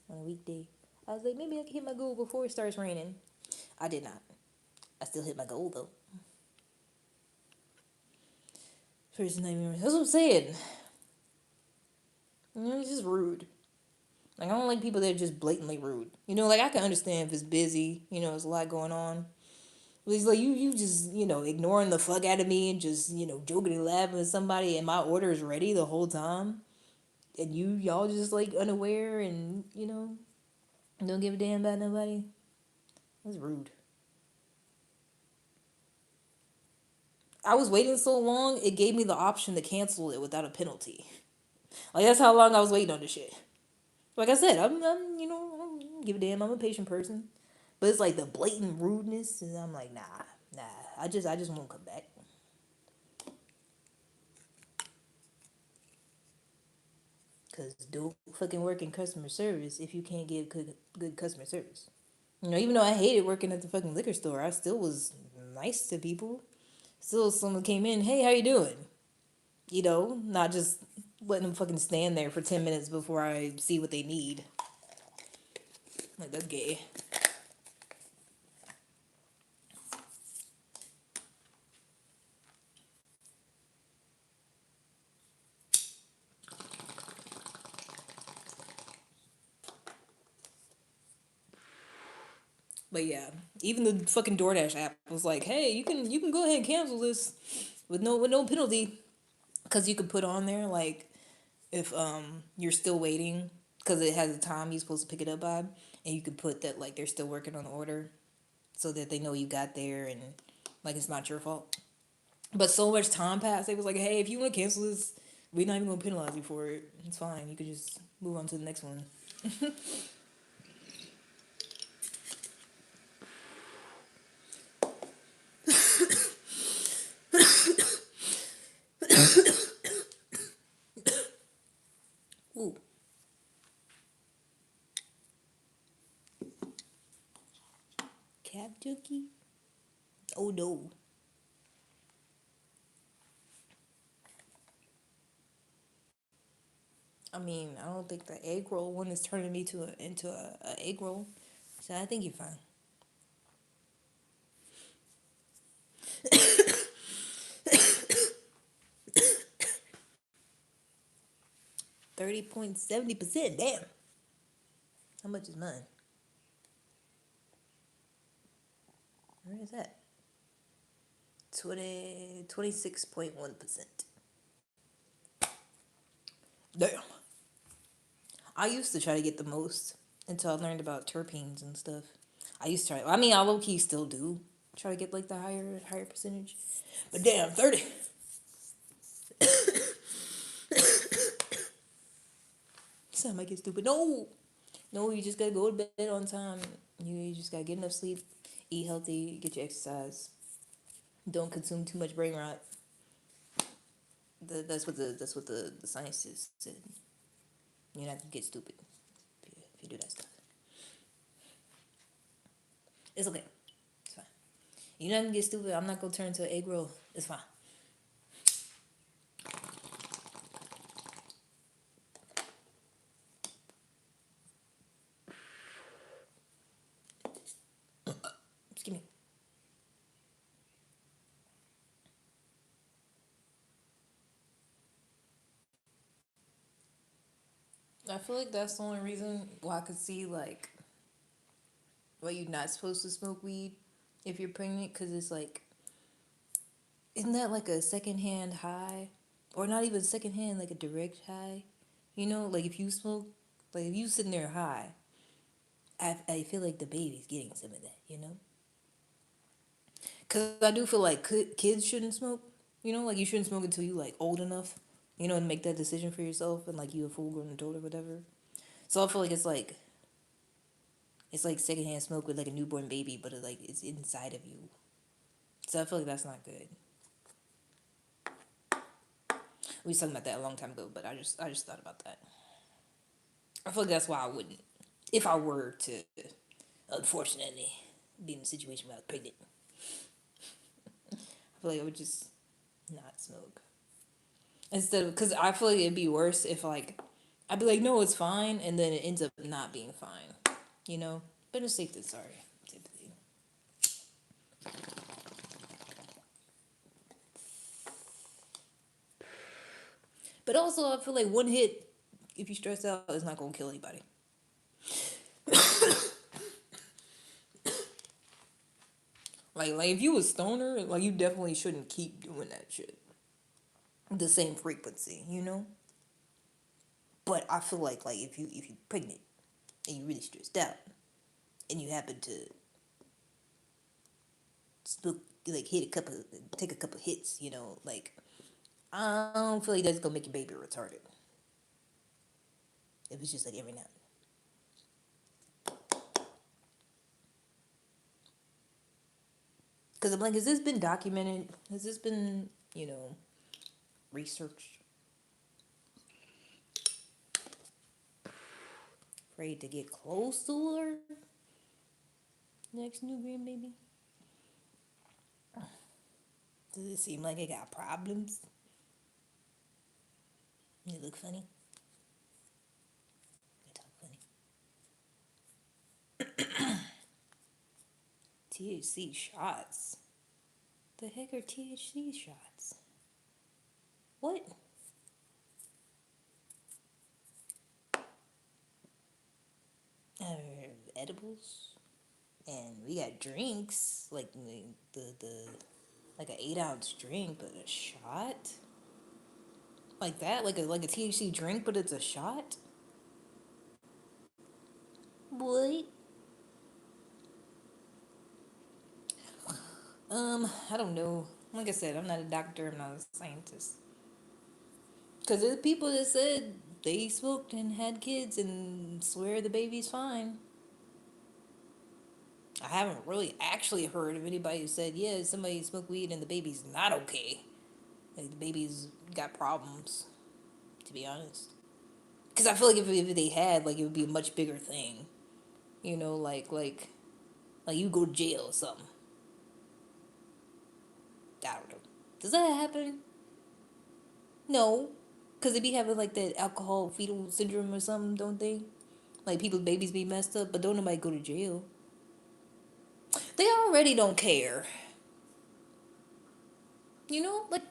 on a weekday. I was like, maybe I can hit my goal before it starts raining. I did not. I still hit my goal though. First nightmare. That's what I'm saying. It's just rude. Like I don't like people that are just blatantly rude. Like I can understand if it's busy. There's a lot going on. But it's like you just ignoring the fuck out of me and just joking and laughing with somebody, and my order is ready the whole time, and y'all just like unaware and don't give a damn about nobody. That's rude. I was waiting so long, it gave me the option to cancel it without a penalty. Like that's how long I was waiting on this shit. Like I said, I don't give a damn. I'm a patient person, but it's like the blatant rudeness, and I'm like, nah. I just won't come back. Cause don't fucking work in customer service if you can't give good customer service. Even though I hated working at the fucking liquor store, I still was nice to people. Still, someone came in, hey, how you doing? Not just letting them fucking stand there for 10 minutes before I see what they need. Like that's gay. But yeah, even the fucking DoorDash app was like, hey, you can go ahead and cancel this with no penalty, because you could put on there like if you're still waiting, because it has a time you're supposed to pick it up by, and you could put that like they're still working on the order, so that they know you got there and like it's not your fault. But so much time passed. They was like, hey, if you want to cancel this, we're not even gonna penalize you for it. It's fine. You could just move on to the next one. Ooh, cab junkie. Oh no. I mean, I don't think the egg roll one is turning me to a egg roll. So I think you're fine. 30.70%. Damn. How much is mine? Where is that? 26.1%. Damn. I used to try to get the most until I learned about terpenes and stuff. I used to try. I mean, I low key still do try to get like the higher percentage. But damn, 30. Sound like it's stupid. No, no, you just gotta go to bed on time. You just gotta get enough sleep, eat healthy, get your exercise. Don't consume too much brain rot. That's what the scientists said. You're not gonna get stupid if you do that stuff. It's okay. It's fine. You're not gonna get stupid. I'm not gonna turn into an egg roll. It's fine. Excuse me. I feel like that's the only reason why I could see like why you're not supposed to smoke weed if you're pregnant, because it's like, isn't that like a secondhand high, or not even secondhand, like a direct high? You know, like if you smoke, like if you sitting there high, I feel like the baby's getting some of that. You know, because I do feel like kids shouldn't smoke. You know, like you shouldn't smoke until you like old enough. You know, and make that decision for yourself, and like you a full grown adult or whatever. So I feel like it's like secondhand smoke with like a newborn baby, but it, like it's inside of you. So I feel like that's not good. We was talking about that a long time ago, but I just thought about that. I feel like that's why I wouldn't, if I were to, unfortunately, be in a situation where I was pregnant. I feel like I would just not smoke instead of, because I feel like it'd be worse if like I'd be like, no, it's fine, and then it ends up not being fine. You know, but it's safe than sorry, typically. But also, I feel like one hit, if you stress out, is not gonna kill anybody. Like if you a stoner, like you definitely shouldn't keep doing that shit. The same frequency, you know. But I feel like if you pregnant and you really stressed out and you happen to smoke, like hit a couple, take a couple hits, you know, like I don't feel like that's gonna make your baby retarded. If it's just like every now. Because I'm like, has this been documented? Has this been, researched? Afraid to get close to her next new grandbaby? Does it seem like it got problems? It look funny. It talk funny. THC shots. The heck are THC shots? What? Edibles, and we got drinks like the like an 8 ounce drink, but a shot like that, like a THC drink, but it's a shot. What? I don't know. Like I said, I'm not a doctor. I'm not a scientist. Because there's people that said they smoked and had kids and swear the baby's fine. I haven't really actually heard of anybody who said, yeah, somebody smoked weed and the baby's not okay. Like the baby's got problems, to be honest. Because I feel like if they had, like, it would be a much bigger thing. You know, like you go to jail or something. I don't know. Does that happen? No. Cause they be having like that alcohol fetal syndrome or something, don't they? Like people's babies be messed up, but don't nobody go to jail. They already don't care. You know, like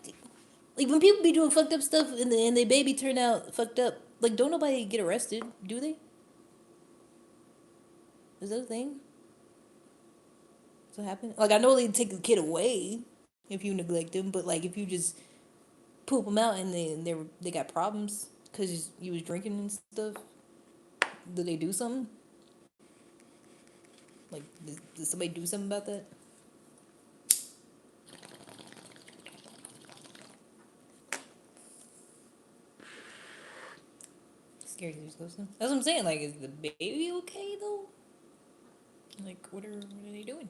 when people be doing fucked up stuff and their baby turn out fucked up, like don't nobody get arrested, do they? Is that a thing? Does that happen? Like I know they take the kid away if you neglect them, but like if you just poop them out and they got problems because you was drinking and stuff, do they do something? Like did somebody do something about that? Scary to go some. That's what I'm saying. Like, is the baby okay though? Like, what are they doing?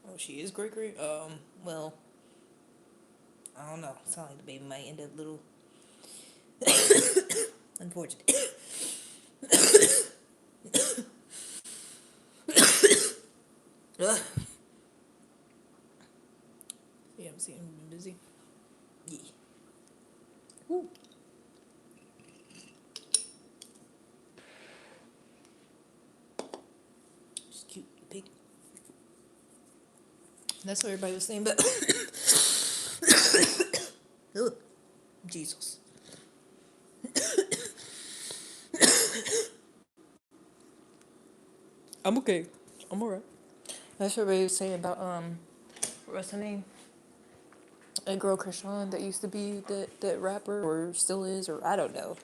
Oh, she is great, great. Well, I don't know. Sound like the baby might end up little unfortunate. Ugh. Yeah, I'm seeing him busy. Yeah. Woo. She's cute, pig. That's what everybody was saying, but ugh, Jesus. I'm okay. I'm alright. That's what everybody was saying about what's her name? A girl Krishan that used to be that rapper or still is or I don't know.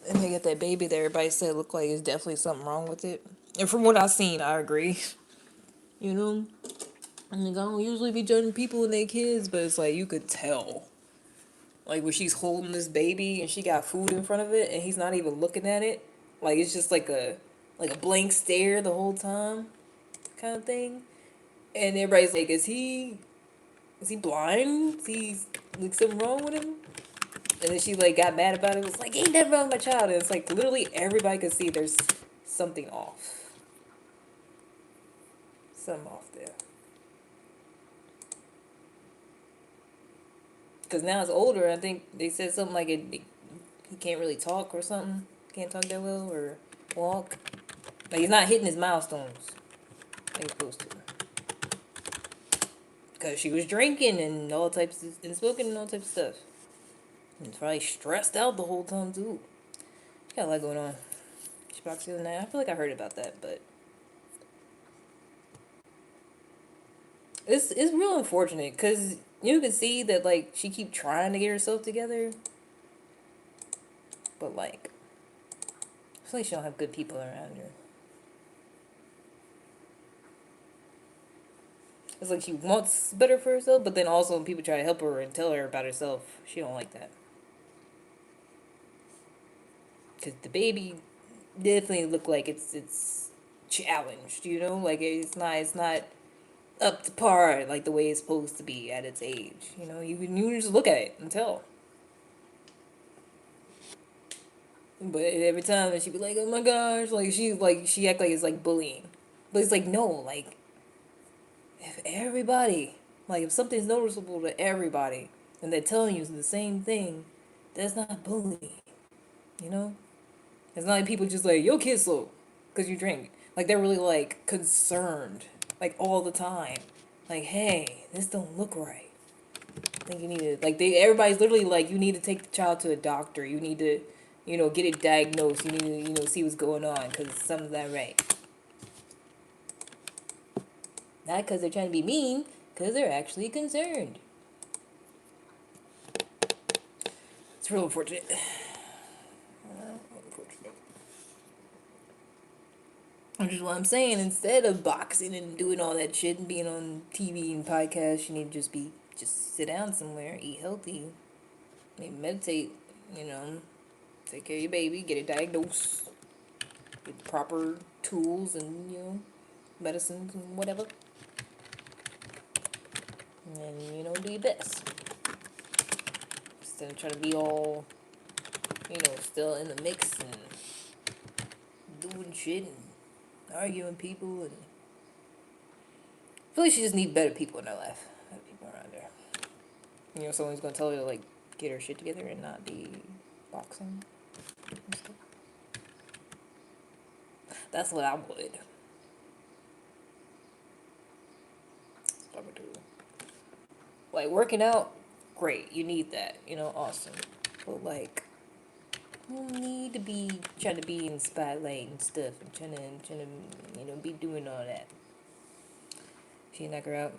And they got that baby that everybody said looked like it's definitely something wrong with it. And from what I've seen, I agree. You know? And like, I don't usually be judging people and their kids, but it's like you could tell. Like when she's holding this baby and she got food in front of it and he's not even looking at it. Like it's just like a blank stare the whole time kind of thing. And everybody's like, is he blind? Is he like something wrong with him? And then she like got mad about it. It was like, ain't nothing wrong with my child. And it's like literally everybody could see there's something off. Something off there. Because now it's older. I think they said something like he can't really talk or something. Can't talk that well or walk. Like he's not hitting his milestones like he's supposed to. Because she was drinking and all types of, and smoking and all types of stuff. And probably stressed out the whole time too. She got a lot going on. She boxed the other night. I feel like I heard about that, but it's real unfortunate because you can see that like she keep trying to get herself together, but like I feel like she don't have good people around her. It's like she wants better for herself, but then also when people try to help her and tell her about herself, she don't like that. Cause the baby definitely look like it's challenged, you know, like it's not up to par like the way it's supposed to be at its age. You know, you just look at it and tell. But every time she be like, "Oh my gosh," she act like it's like bullying, but it's like no, like if everybody, like if something's noticeable to everybody, and they're telling you the same thing, that's not bullying, you know. It's not like people just like your kid's slow, cause you drink. Like they're really like concerned, like all the time, like hey, this don't look right. I think you need to everybody's literally like you need to take the child to a doctor. You need to, get it diagnosed. You need to see what's going on because something's not right. Not because they're trying to be mean, because they're actually concerned. It's real unfortunate. Unfortunate. Which is what I'm saying. Instead of boxing and doing all that shit and being on TV and podcasts, you need to just sit down somewhere, eat healthy, maybe meditate. You know, take care of your baby, get it diagnosed, get the proper tools and medicines and whatever, and then do your best instead of trying to be all still in the mix and doing shit and arguing people and feel like she just need better people in her life. Better people around her. You know, someone's gonna tell her to like get her shit together and not be boxing and stuff. That's what I would. That's what I would do. Like working out, great. You need that. You know, awesome. But like, you don't need to be trying to be in the spotlight and stuff and trying to, you know, be doing all that. If you knock her out,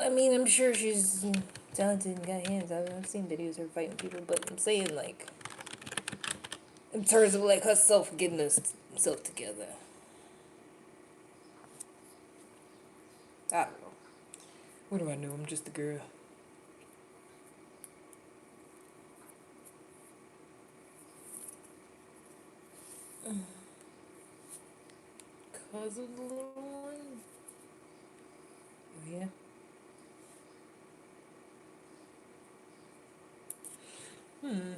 I mean, I'm sure she's talented and got hands. I've seen videos of her fighting people, but I'm saying like, in terms of like herself getting herself together. I don't know. What do I know? I'm just a girl. Cause of the little one. Yeah. Hmm.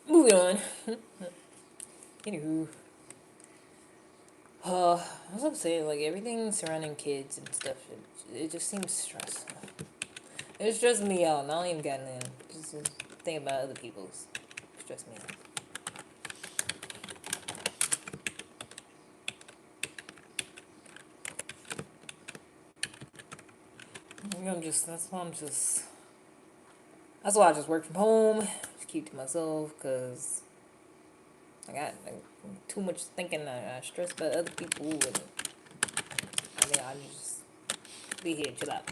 Moving on. Anywho, as I'm saying, like everything surrounding kids and stuff, it just seems stressful. It stresses me out, and I don't even got in. Just think about other people's. Stress me out. I'm just, that's why I'm just, that's why I just work from home, just keep to myself, because I got like, too much thinking, I stress about other people, and I mean, I just be here, chill out.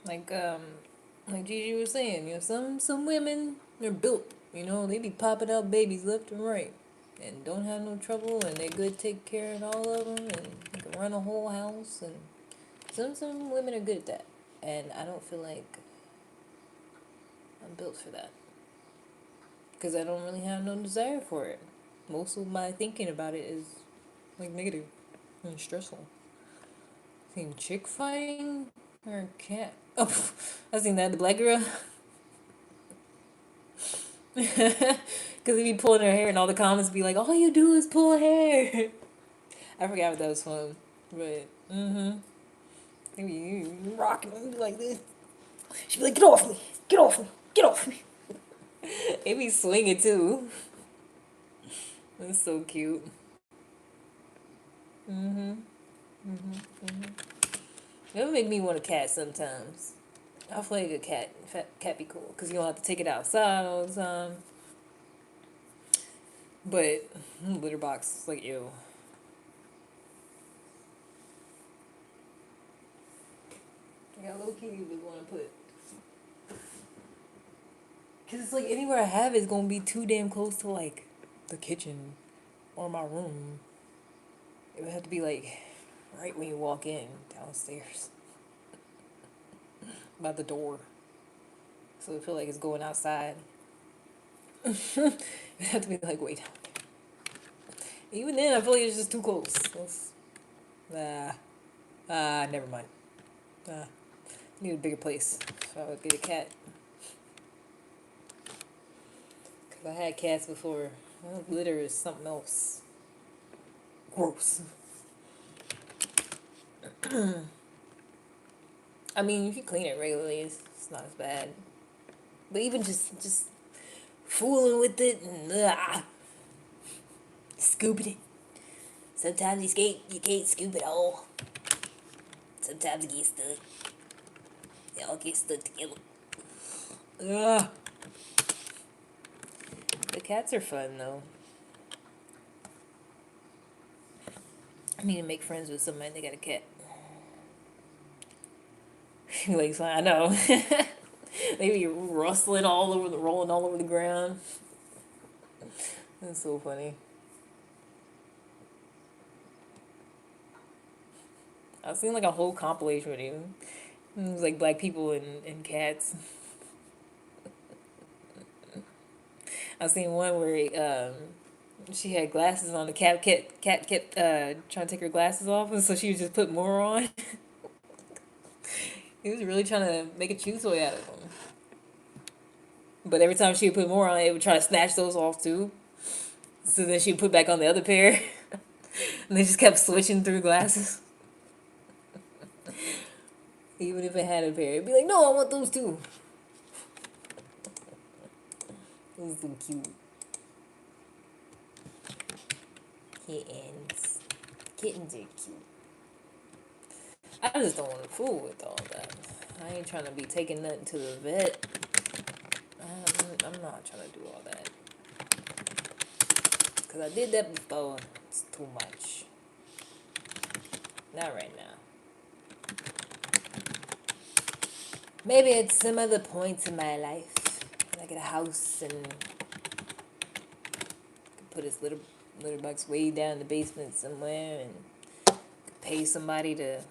Like, like Gigi was saying, you know, some women, they're built, you know, they be popping out babies left and right, and don't have no trouble, and they're good to take care of all of them, and you can run a whole house, and some women are good at that, and I don't feel like I'm built for that, because I don't really have no desire for it. Most of my thinking about it is like negative and stressful. Seen chick fighting or a cat. Oh, I seen that the black girl. Because they be pulling her hair, and all the comments be like, "All you do is pull hair." I forgot what that was from, but they be rocking me like this. She be like, "Get off me! Get off me! Get off me!" They be swinging too. That's so cute. It would make me want a cat sometimes. I feel like a cat be cool because you don't have to take it outside all the time. But litter box, like ew. I got low key would want to put, cause it's like anywhere I have is gonna be too damn close to like the kitchen or my room. It would have to be like right when you walk in downstairs by the door, so I feel like it's going outside. It would have to be like way down. Even then, I feel like it's just too close. Ah, never mind. Ah, need a bigger place. So I would get a cat. Cause I had cats before. Litter is something else. Gross. I mean, if you clean it regularly, it's not as bad. But even just fooling with it and scooping it. Sometimes you can't scoop it all. Sometimes it gets stuck. They all get stuck together. Ugh. The cats are fun though. I need to make friends with somebody that got a cat. Like, so I know. They be rustling all over rolling all over the ground. That's so funny. I've seen like a whole compilation with him. It was like black people and cats. I seen one where she had glasses on. The cat kept trying to take her glasses off, and so she would just put more on. He was really trying to make a chew toy out of them. But every time she would put more on, it would try to snatch those off too. So then she would put back on the other pair, and they just kept switching through glasses. Even if it had a pair, it'd be like, "No, I want those too." Those are so cute. Kittens. Kittens are cute. I just don't want to fool with all that. I ain't trying to be taking nothing to the vet. I'm not trying to do all that. Because I did that before. It's too much. Not right now. Maybe at some other points in my life. When I get a house and put his litter box way down in the basement somewhere and pay somebody to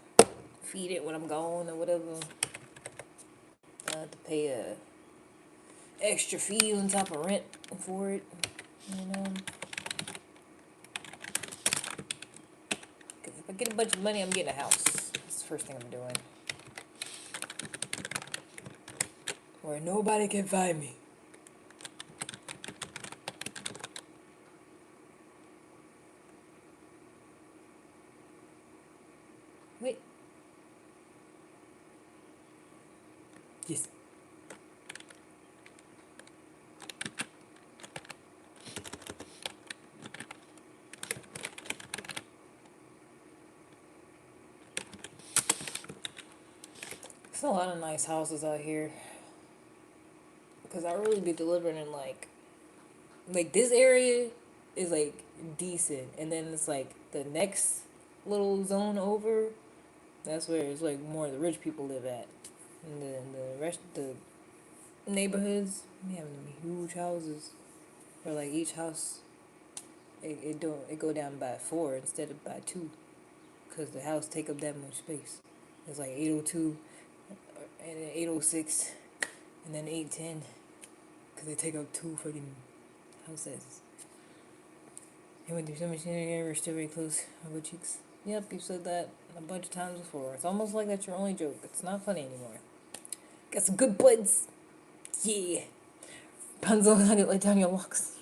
feed it when I'm gone or whatever. I have to pay a extra fee on top of rent for it, you know. Because if I get a bunch of money, I'm getting a house. That's the first thing I'm doing. Where nobody can find me. Wait. Yes. There's a lot of nice houses out here. Because I really be delivering in like this area is like decent. And then it's like the next little zone over, that's where it's like more of the rich people live at. And then the rest of the neighborhoods, we have them huge houses. Where like each house, it go down by 4 instead of by 2. Because the house take up that much space. It's like 802 and then 806 and then 810. Because they take up 2 freaking houses. Hey, went through so much energy, we're still very close. My butt cheeks. Yep, you've said that a bunch of times before. It's almost like that's your only joke. It's not funny anymore. Got some good buds. Yeah. Rapunzel, how to let down your locks.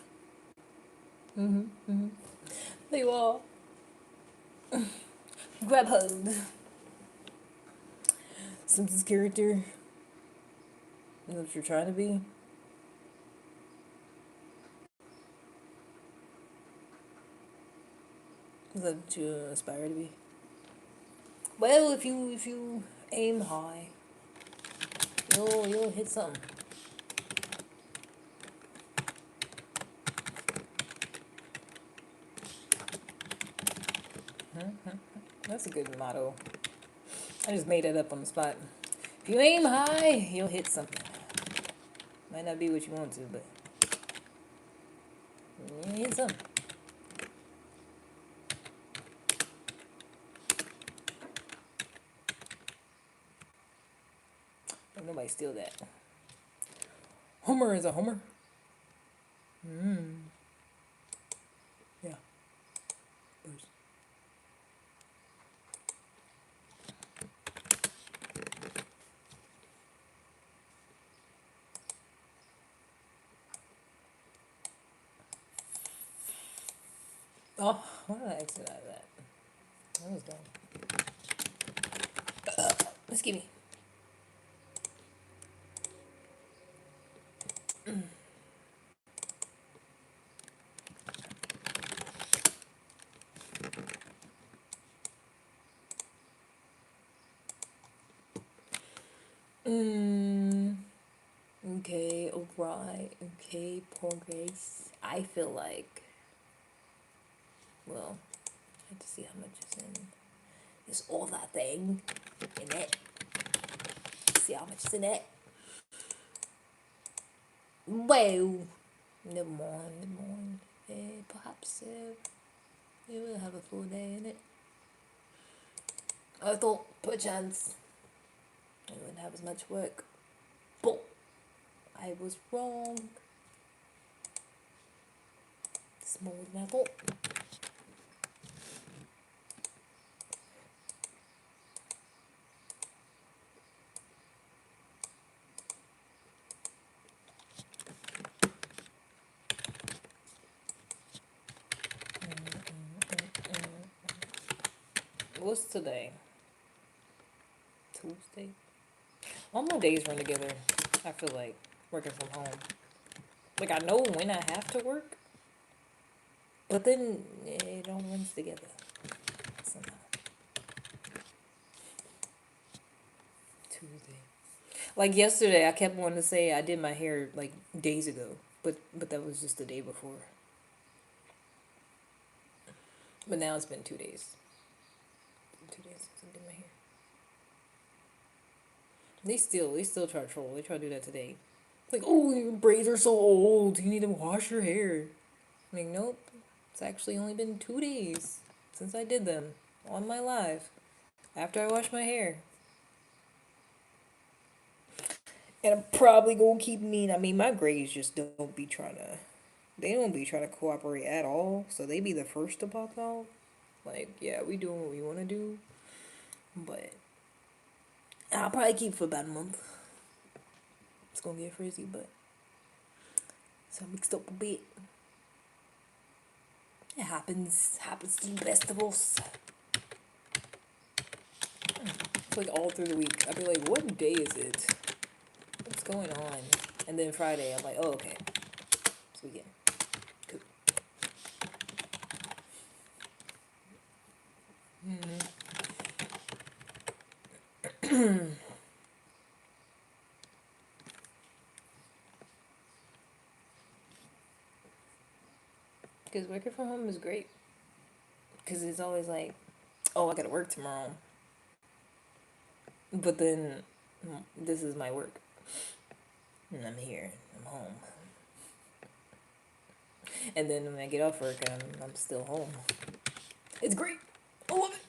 There you are. Grab hold. Simpsons character. Is that what you're trying to be? Is that what you aspire to be? Well, if you aim high, you'll hit something. That's a good motto. I just made that up on the spot. If you aim high, you'll hit something. Might not be what you want to, but you hit something. Don't nobody steal that. Homer is a homer. Yeah. Bruce. Oh, why did I exit out of that? That was dumb. Excuse me. Okay, alright. Okay, progress. I feel like, well, I have to see how much is in this all that thing in it. See how much is in it. Well, never mind. Perhaps we will have a full day in it. I thought perchance I wouldn't have as much work, but I was wrong. Smaller than I thought. What's today? Tuesday? All my days run together. I feel like working from home. Like I know when I have to work, but then it all runs together somehow. Tuesday. Like yesterday, I kept wanting to say I did my hair like days ago, but that was just the day before. But now it's been 2 days. 2 days since I did my hair. They still try to troll. They try to do that today. Like, oh, your braids are so old. You need to wash your hair. I'm like, nope. It's actually only been 2 days since I did them on my live after I washed my hair. And I'm probably gonna keep mean. I mean, my grades just don't be trying to. They don't be trying to cooperate at all. So they be the first to pop out. Like, yeah, we doing what we want to do. But I'll probably keep for about a month. It's gonna get frizzy, but so I mixed up a bit. It happens. Happens to the best of us. It's like all through the week. I'd be like, what day is it? What's going on? And then Friday, I'm like, oh, okay. It's weekend. Cool. Because working from home is great. Because it's always like, oh, I gotta work tomorrow. But then this is my work. And I'm here. I'm home. And then when I get off work, I'm still home. It's great. I love it.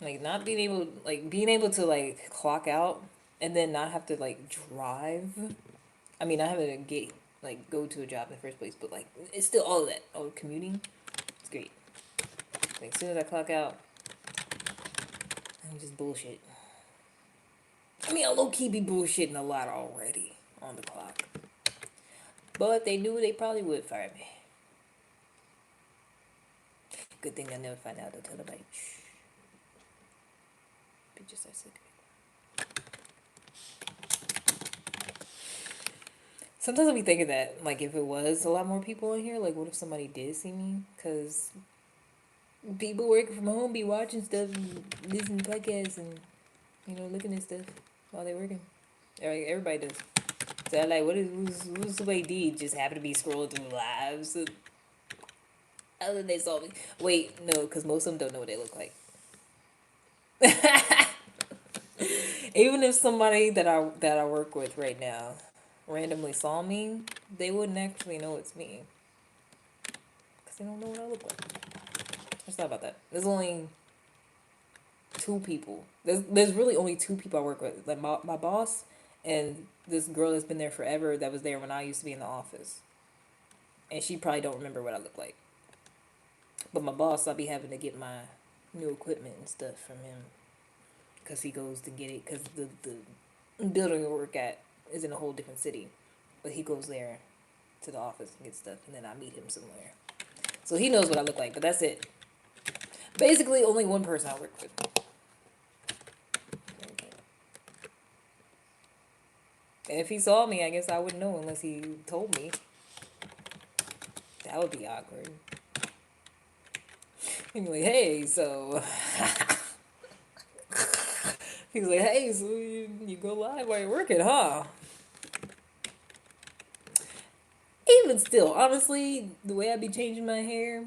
Like not being able to like clock out and then not have to like drive. I mean, I haven't get like go to a job in the first place, but like it's still all of that. Oh, commuting, it's great. Like as soon as I clock out, I'm just bullshit. I mean, I low key be bullshitting a lot already on the clock. But if they knew, they probably would fire me. Good thing I never find out until I'm like, shh. Bitches are sick. Sometimes I be thinking that, like, if it was a lot more people in here, like, what if somebody did see me? Because people working from home be watching stuff and listening to podcasts and, looking at stuff while they working. Everybody does. So I'm like, what's the way D just happen to be scrolling through lives? So, other than they saw me. Wait, no, because most of them don't know what they look like. Even if somebody that I work with right now randomly saw me, they wouldn't actually know it's me. Because they don't know what I look like. It's not about that. There's only two people. There's really only two people I work with. Like my boss and this girl that's been there forever that was there when I used to be in the office. And she probably don't remember what I look like. But my boss, I'll be having to get my new equipment and stuff from him. Because he goes to get it. Because the building we work at is in a whole different city. But he goes there to the office and get stuff. And then I meet him somewhere. So he knows what I look like. But that's it. Basically, only one person I work with. And if he saw me, I guess I wouldn't know unless he told me. That would be awkward. He'd be like, hey, so... He's like, hey, so you go live while you're working, huh? Even still, honestly, the way I be changing my hair,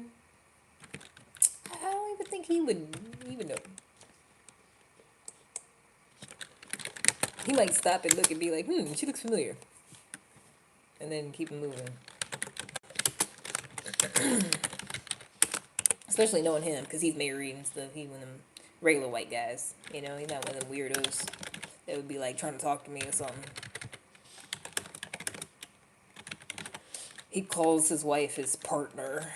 I don't even think he would even know. He might stop and look and be like, she looks familiar. And then keep moving. Especially knowing him, because he's married and stuff. He wouldn't regular white guys. You know, he's not one of them weirdos that would be like trying to talk to me or something. He calls his wife his partner.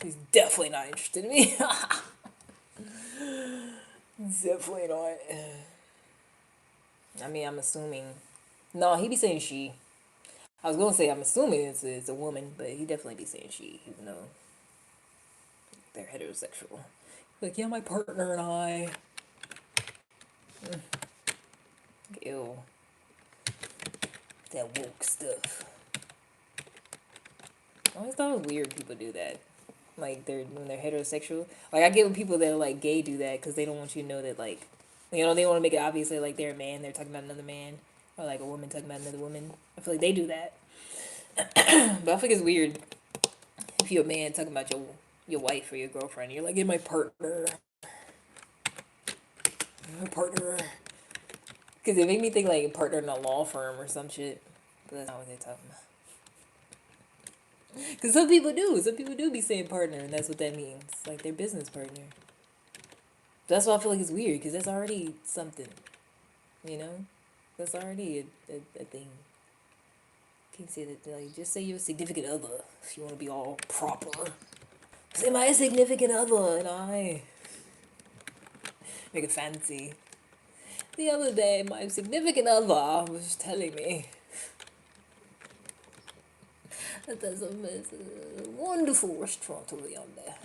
He's definitely not interested in me. Definitely not. I mean, I'm assuming. No, he be saying she. I was gonna say I'm assuming it's a woman, but he definitely be saying she, even though they're heterosexual. Like, yeah, my partner and I. Ew. That woke stuff. I always thought it was weird people do that. Like, when they're heterosexual. Like, I get when people that are, like, gay do that because they don't want you to know that, like, you know, they want to make it obvious that, like, they're a man, they're talking about another man. Or, like, a woman talking about another woman. I feel like they do that. But I think it's weird if you're a man talking about your wife or your girlfriend. You're like, yeah, my partner. Because it made me think, like, a partner in a law firm or some shit. But that's not what they're talking about. Because some people do. Some people do be saying partner, and that's what that means. Like, their business partner. That's why I feel like it's weird, because that's already something. You know? That's already a thing. Can't say that, like, just say you're a significant other if you want to be all proper. Say my significant other, and I make it fancy. The other day, my significant other was telling me that there's a wonderful restaurant over yonder.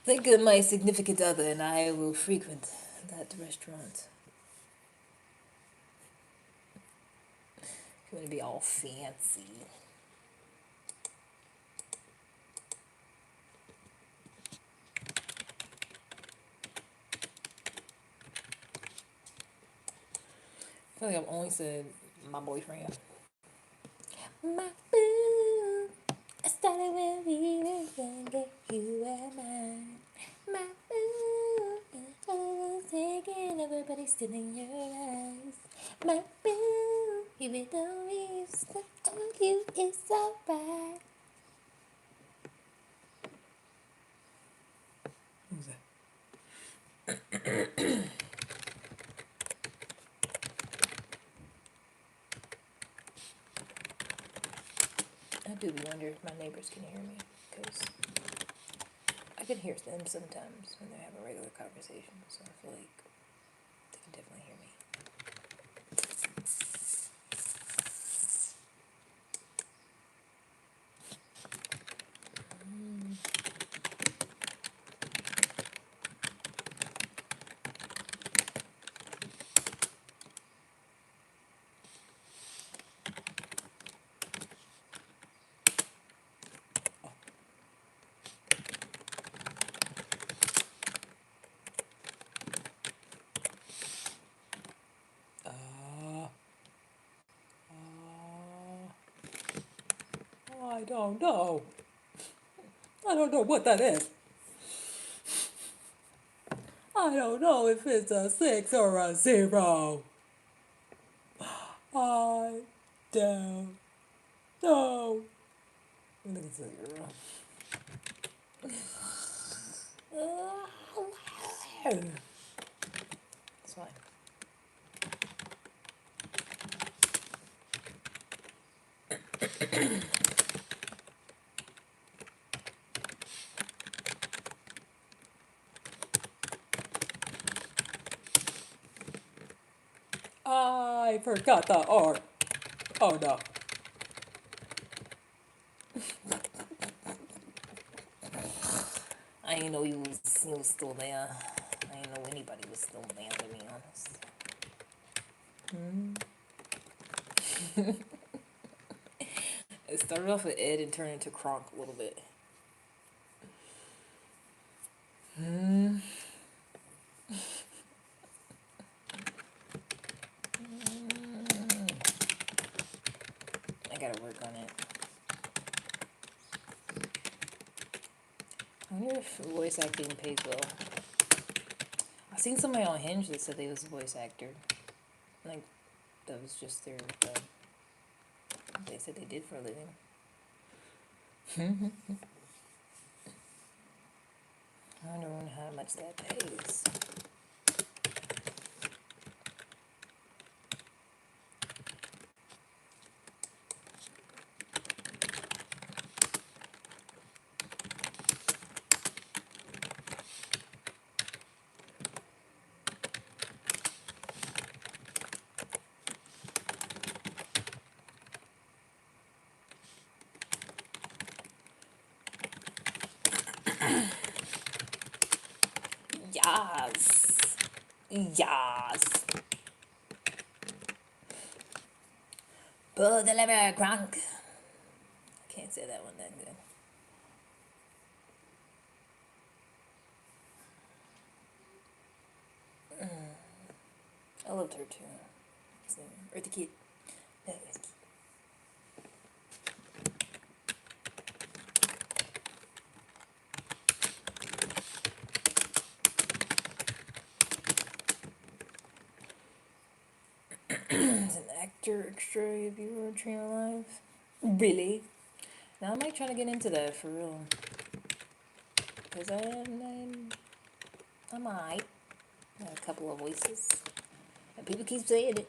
Think of my significant other, and I will frequent that restaurant. You want to be all fancy. I feel like I've only said my boyfriend. My boo. I started when we were younger. You were mine. My boo. I was taking everybody still in your eyes. My boo. Even though we used to argue, it's alright. Who's that? I do wonder if my neighbors can hear me, because I can hear them sometimes when they have a regular conversation, so I feel like they can definitely hear me. I don't know. I don't know what that is. I don't know if it's a 6 or a 0. I don't know. I think it's a 0. It's fine. I forgot the R. Oh no. I didn't know he was still there. I didn't know anybody was still there, to be honest. It started off with Ed and turned into Kronk a little bit. I gotta work on it. I wonder if voice acting pays well. I seen somebody on Hinge that said they was a voice actor. Like, that was just their, they said they did for a living. I don't know how much that pays. Yes. Yes. Pull the lever, Gronk. I can't say that one that good. I loved her too. Earthy Kid. No, Earthy Kid. As an actor extra if you were trained alive. Really? Now I might try to get into that for real. Because I'm alright. Got a couple of voices. And people keep saying it.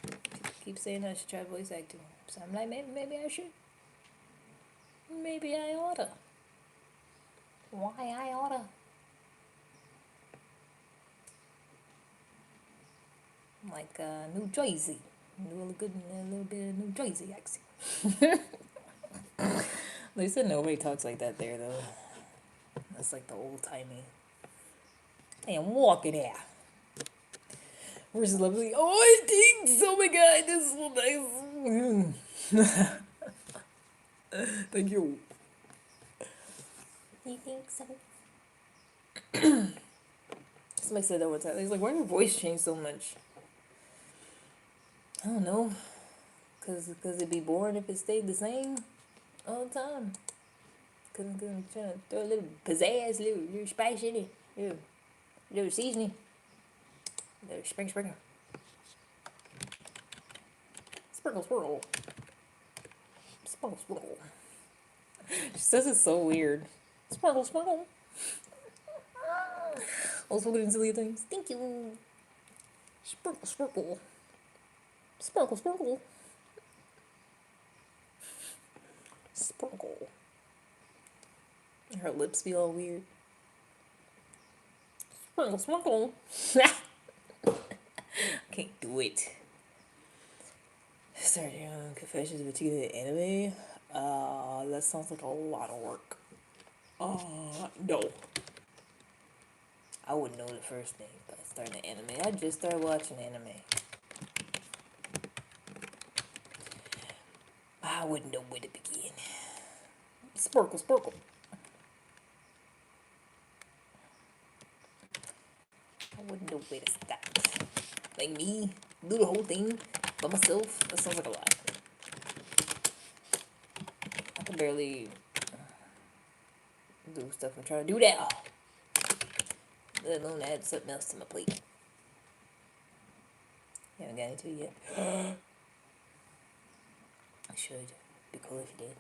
People keep saying I should try voice acting. So I'm like, maybe I should. Maybe I oughta. Why I oughta? Like New Jersey. A little bit of New Jersey accent. They said nobody talks like that there though. That's like the old timey. Hey, I'm walking here. Versus Lovely. Oh, thanks. Oh my god, this is so nice. Thank you. You think so? Somebody said that one time. He's like, why did your voice change so much? I don't know. Cause it'd be boring if it stayed the same all the time. Cause I'm trying to throw a little pizzazz, little spice in it. Little seasoning. Little sprinkle. Sprinkle. Sprinkle. She says it's so weird. Sprinkle. Also doing silly things. Thank you. Sprinkle. Sprinkle. Her lips be all weird. Sprinkle. Can't do it. Starting on Confessions of a Teenage Anime. That sounds like a lot of work. No. I wouldn't know the first name, but starting the anime. I just started watching anime. I wouldn't know where to begin. Sparkle. I wouldn't know where to start. Like me, do the whole thing by myself. That sounds like a lot. I can barely do stuff I'm trying to do now. Let alone add something else to my plate. You haven't got into it yet. I should. Be cool if you did.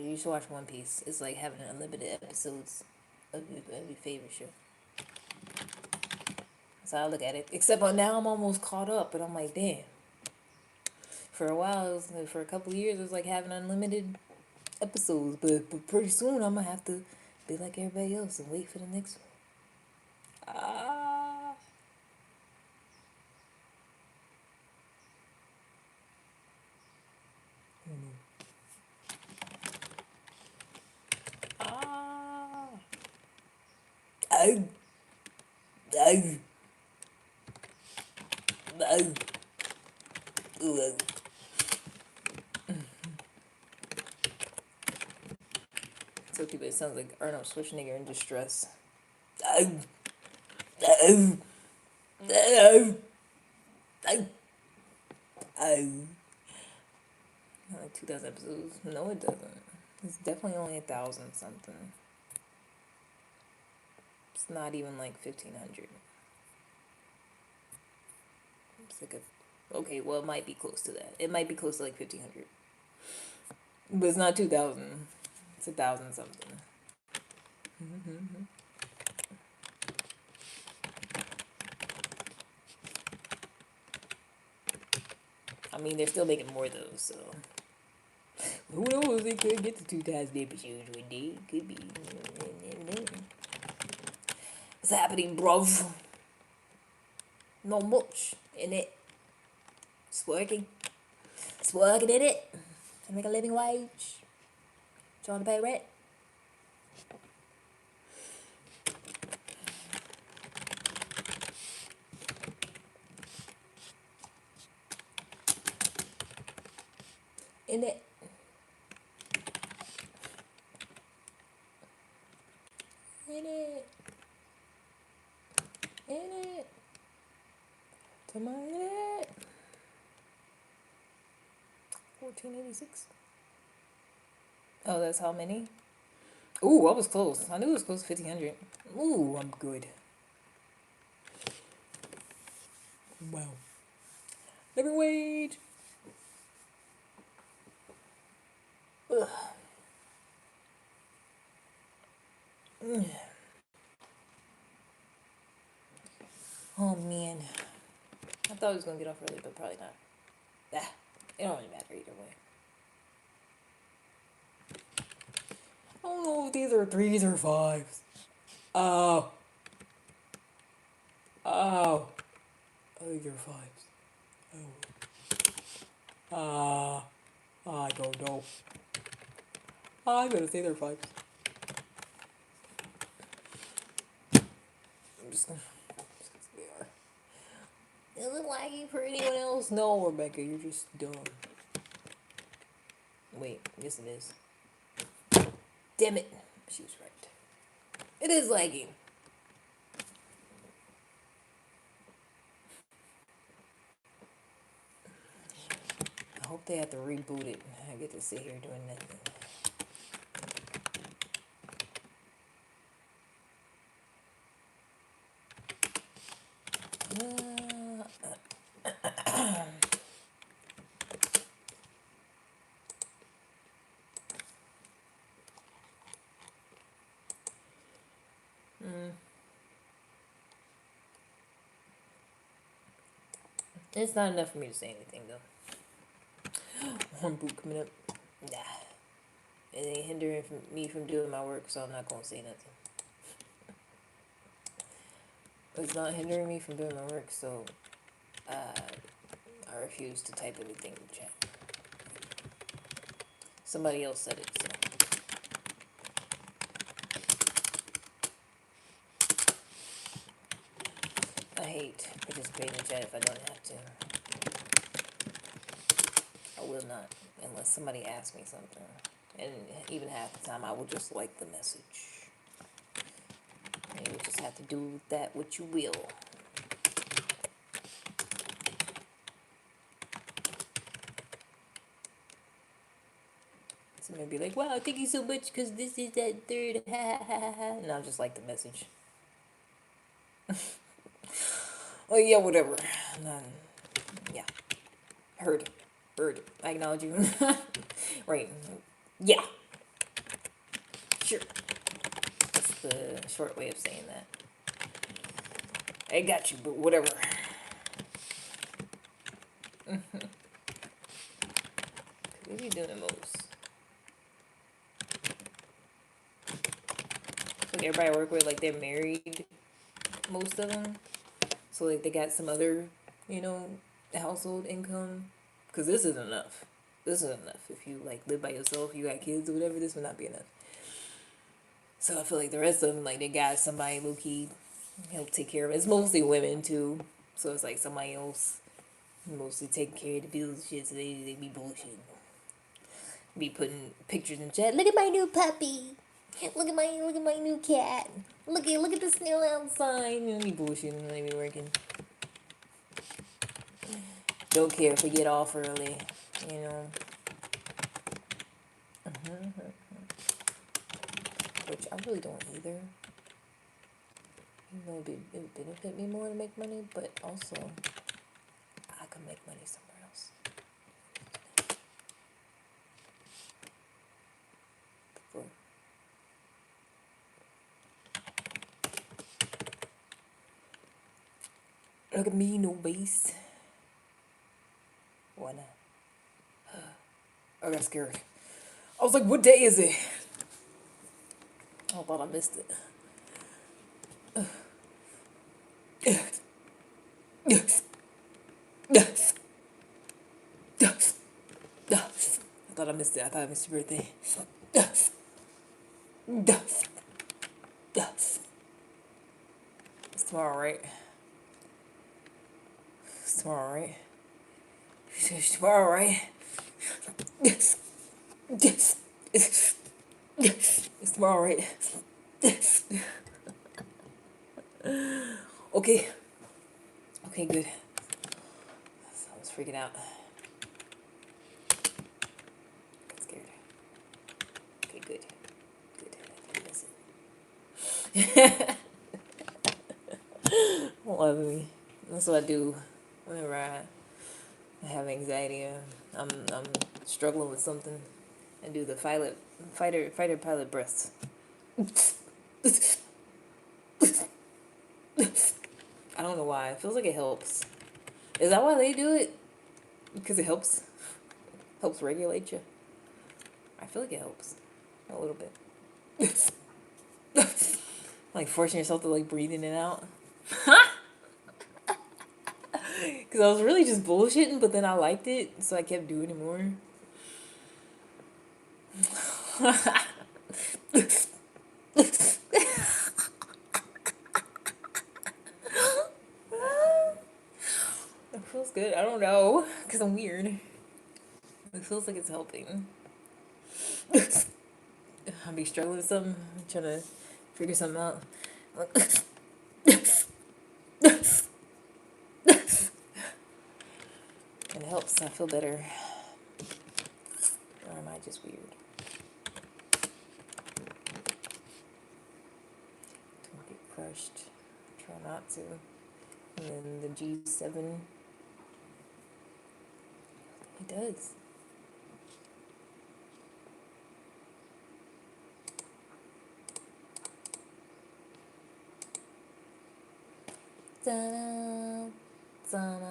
You should watch One Piece. It's like having unlimited episodes of your favorite show. That's how I look at it. Except now I'm almost caught up, and I'm like, damn. For a while, for a couple of years, it was like having unlimited episodes. But pretty soon, I'm gonna have to be like everybody else and wait for the next one. Oh. So people, it sounds like Arnold Schwarzenegger in distress. Like 2,000 episodes? No, it doesn't. It's definitely only 1,000 something. It's not even like 1,500. It's like a. Okay, well, it might be close to that. It might be close to like 1,500. But it's not 2,000. It's 1,000 something. I mean, they're still making more though, so who knows? They could get to 2,000 episodes one day. Could be. What's happening, bruv? Not much in it. It's working. It's working in it. To make a living wage. Trying to pay rent. In it. In it. In it. To my it. 1486. Oh, that's how many? Ooh, I was close. I knew it was close to 1,500. Ooh, I'm good. Wow. Living wage. Ugh. Oh man. I thought I was gonna get off early, but probably not. Ah, it don't really matter either way. I don't know if these are threes or fives. Oh. Oh. I think they're fives. Oh. I don't know. I'm gonna say they're fives. I'm just gonna. They are. Is it laggy for anyone else? No, Rebecca, you're just dumb. Wait, yes it is. Damn it. She was right. It is lagging. I hope they have to reboot it. I get to sit here doing nothing. It's not enough for me to say anything though. One boot coming up. Nah. It ain't hindering me from doing my work, so I'm not gonna say nothing. It's not hindering me from doing my work, so I refuse to type anything in the chat. Somebody else said it, so. I hate participating in the chat if I don't have to. I will not, unless somebody asks me something. And even half the time, I will just like the message. And you just have to do with that what you will. Somebody be like, wow, thank you so much because this is that third, ha ha ha ha. And I'll just like the message. Oh, yeah, whatever. Yeah. Heard. I acknowledge you. Right. Yeah. Sure. That's the short way of saying that. I got you, but whatever. What are you doing the most? Like everybody I work with, like they're married, most of them. So like they got some other, household income. Cause this isn't enough. This isn't enough. If you like live by yourself, you got kids or whatever, this would not be enough. So I feel like the rest of them, like they got somebody low key help take care of it. It's mostly women too. So it's like somebody else mostly taking care of the bills and shit. So they be bullshitting. Be putting pictures in chat. Look at my new puppy. Look at my new cat. Look at the snail outside. Be bullshitting. They be working. Don't care if we get off early. You know. Which I really don't either. Even though it would benefit me more to make money, but also I could make money somewhere else. Look at me, no base. Why not? I got scared. I was like, what day is it? I thought I missed it. I thought I missed it. I thought I missed your birthday. It's tomorrow, right? It's tomorrow, right? It's tomorrow, right? Yes. Yes. It's tomorrow, right? Okay. Okay, good. I was freaking out. Got scared. Okay, good. Good. I didn't miss it. Don't love me. That's what I do whenever I have anxiety. I'm struggling with something. I do the fighter pilot breaths. I don't know why. It feels like it helps. Is that why they do it? Because it helps regulate you. I feel like it helps a little bit. Like forcing yourself to like breathe in and out. Because I was really just bullshitting, but then I liked it, so I kept doing it more. It feels good. I don't know, because I'm weird. It feels like it's helping. I'll be struggling with something, trying to figure something out. And it helps. I feel better. Or am I just weird? Don't get crushed. Try not to. And then the G7. It does. Ta-da, ta-da.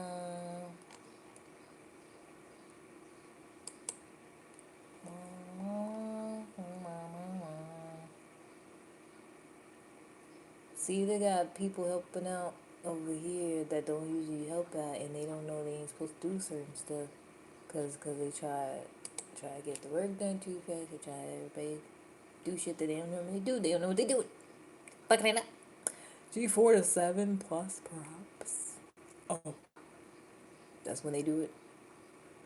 See, they got people helping out over here that don't usually help out, and they don't know they ain't supposed to do certain stuff, cause they try to get the work done too fast. They try to everybody do shit that they don't normally do. They don't know what they do. Fucking it up. G4 to 7 plus perhaps. Oh, that's when they do it.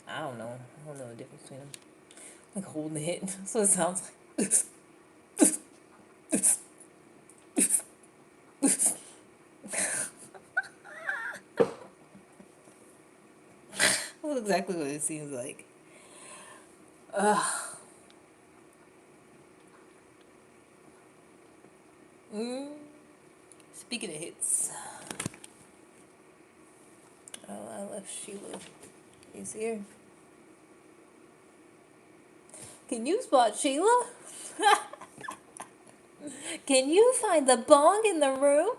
I don't know. I don't know the difference between them. Like holding the hit. That's what it sounds like. That's exactly what it seems like. Mm. Speaking of hits, oh, I left Sheila. He's here. Can you spot Sheila? Can you find the bong in the room?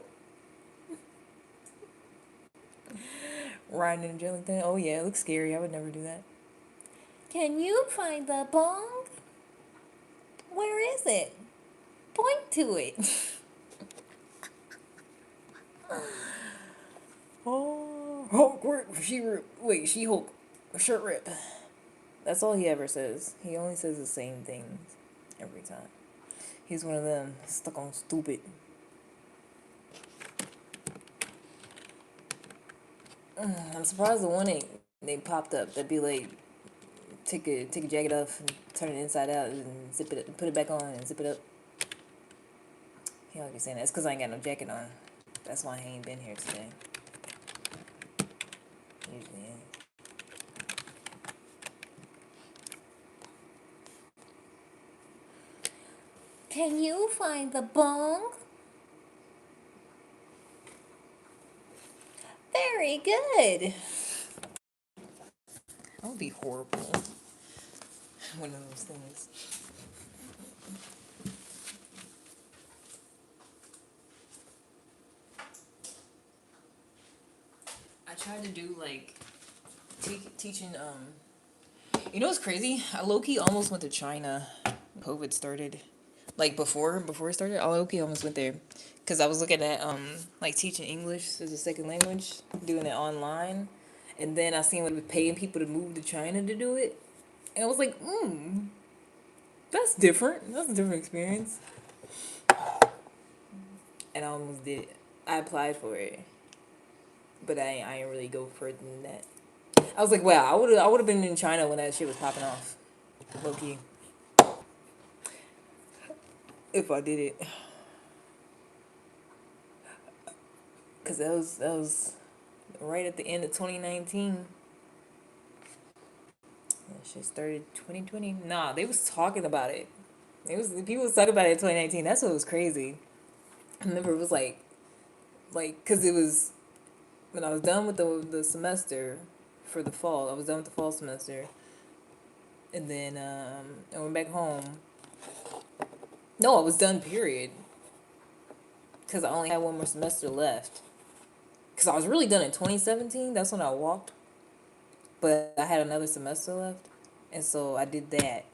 Riding in a jelly thing. Oh yeah, it looks scary. I would never do that. Can you find the bong? Where is it? Point to it. Oh, Hulk, wait, she Hulk, shirt rip. That's all he ever says. He only says the same things every time. He's one of them stuck on stupid. I'm surprised the one they popped up. That'd be like take a jacket off and turn it inside out and zip it, put it back on and zip it up. He always be saying that. It's because I ain't got no jacket on. That's why he ain't been here today. Usually is. Can you find the bong? Very good. That would be horrible. One of those things. tried to do like teaching. You know what's crazy? I low key almost went to China. COVID started. Like before it started, I low key almost went there, cause I was looking at like teaching English as a second language, doing it online, and then I seen what it was paying people to move to China to do it, and I was like, that's different. That's a different experience. And I almost did it. I applied for it, but I ain't really go further than that. I was like, wow, I would have been in China when that shit was popping off, low key, if I did it, cause that was right at the end of 2019. That shit started 2020. Nah, they was talking about it. It was people was talking about it in 2019. That's what was crazy. I remember it was cause it was when I was done with the semester for the fall. I was done with the fall semester, and then I went back home. No, I was done. Period. Cause I only had one more semester left. Cause I was really done in 2017. That's when I walked, but I had another semester left, and so I did that.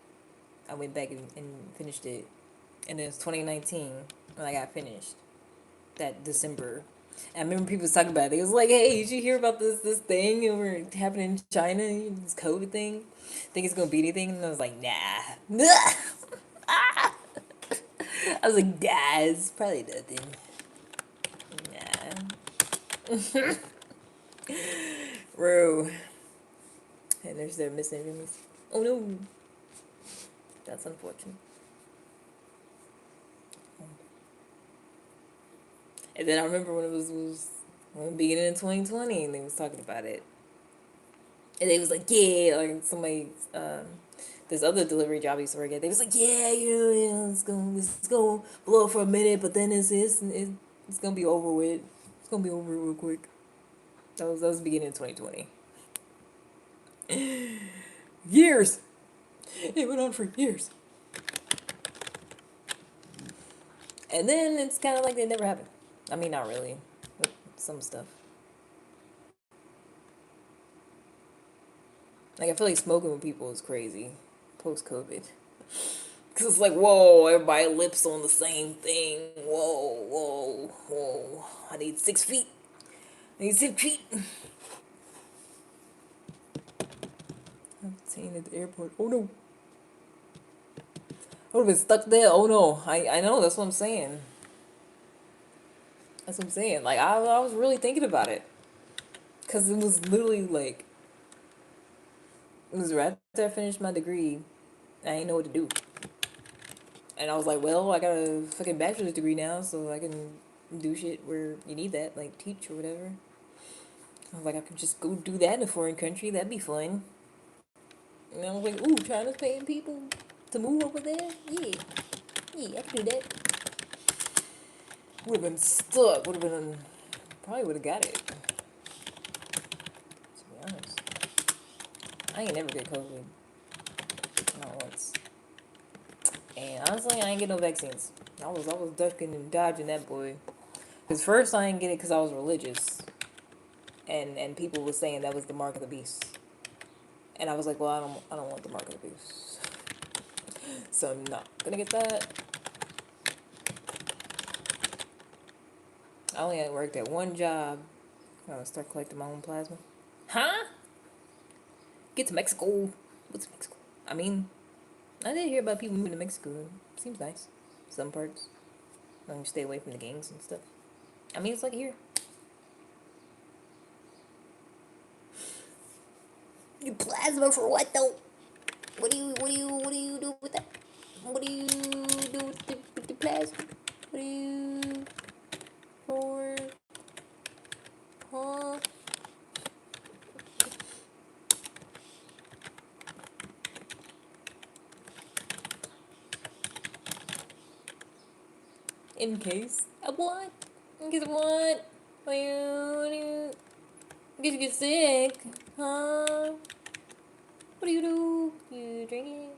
I went back and finished it, and then it's 2019 when I got finished that December. And I remember people was talking about it. It was like, "Hey, did you hear about this thing over happening in China? This COVID thing? Think it's gonna be anything?" And I was like, "Nah." I was like, "Nah, it's probably nothing. Nah." Bro. And there's their missing enemies. Oh no, that's unfortunate. And then I remember when it was when the beginning of 2020 and they was talking about it. And they was like, yeah, like somebody, this other delivery job I used to work at, they was like, yeah, it's gonna blow for a minute, but then it's gonna be over with. It's gonna be over real quick. That was the beginning of 2020. Years. It went on for years. And then it's kind of like they never happened. I mean, not really. With some stuff. Like, I feel like smoking with people is crazy post COVID. Because it's like, whoa, everybody lips on the same thing. Whoa, whoa, whoa. I need 6 feet. I need 6 feet. I'm staying at the airport. Oh no. I would have been stuck there. Oh no. I know. That's what I'm saying. That's what I'm saying. Like, I was really thinking about it. Because it was literally like, it was right after I finished my degree. I didn't know what to do. And I was like, well, I got a fucking bachelor's degree now, so I can do shit where you need that, like teach or whatever. I was like, I could just go do that in a foreign country. That'd be fun. And I was like, ooh, China's paying people to move over there? Yeah. Yeah, I can do that. Would have been stuck. Would have been, probably would have got it. To be honest. I ain't never get COVID. Not once. And honestly, I ain't get no vaccines. I was ducking and dodging that boy. Cause first I didn't get it because I was religious, and people were saying that was the mark of the beast, and I was like, well, I don't want the mark of the beast, so I'm not gonna get that. I only had worked at one job. I would start collecting my own plasma. Huh? Get to Mexico. What's Mexico? I mean, I did hear about people moving to Mexico. Seems nice. Some parts. Long as you stay away from the gangs and stuff. I mean, it's like here. You plasma for what though? What do you do with that? What do you do with the plasma? What do you for? Huh? In case of what? In case of what? What do you? In case you get sick, huh? What do? You drink it?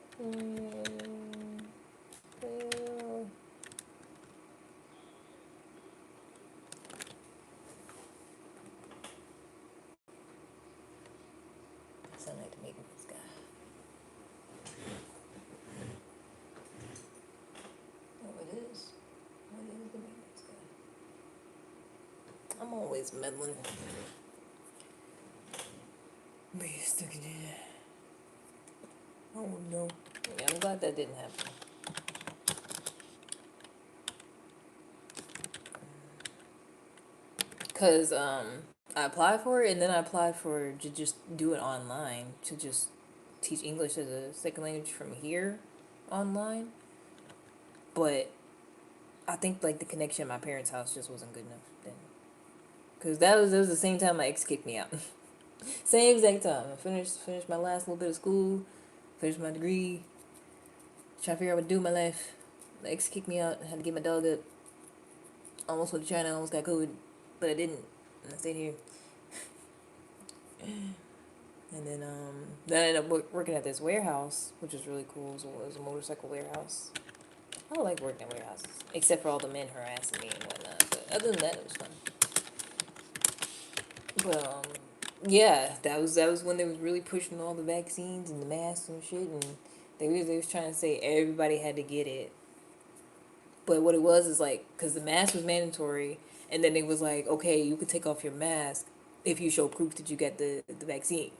I'm always meddling. But you stuck it in. Oh no. Yeah, I'm glad that didn't happen. Cause I applied for it and then I applied for to just do it online to just teach English as a second language from here online. But I think like the connection at my parents' house just wasn't good enough then. Cause that was the same time my ex kicked me out. Same exact time. I finished my last little bit of school, finished my degree, trying to figure out what to do with my life. My ex kicked me out. I had to get my dog up. Almost went to China. Almost got COVID, but I didn't. And I stayed here. And then I ended up working at this warehouse, which was really cool. So it was a motorcycle warehouse. I don't like working at warehouses, except for all the men harassing me and whatnot. But other than that, it was fun. But yeah, that was when they was really pushing all the vaccines and the masks and shit, and they was trying to say everybody had to get it. But what it was is like, cause the mask was mandatory, and then it was like, okay, you could take off your mask if you show proof that you got the vaccine.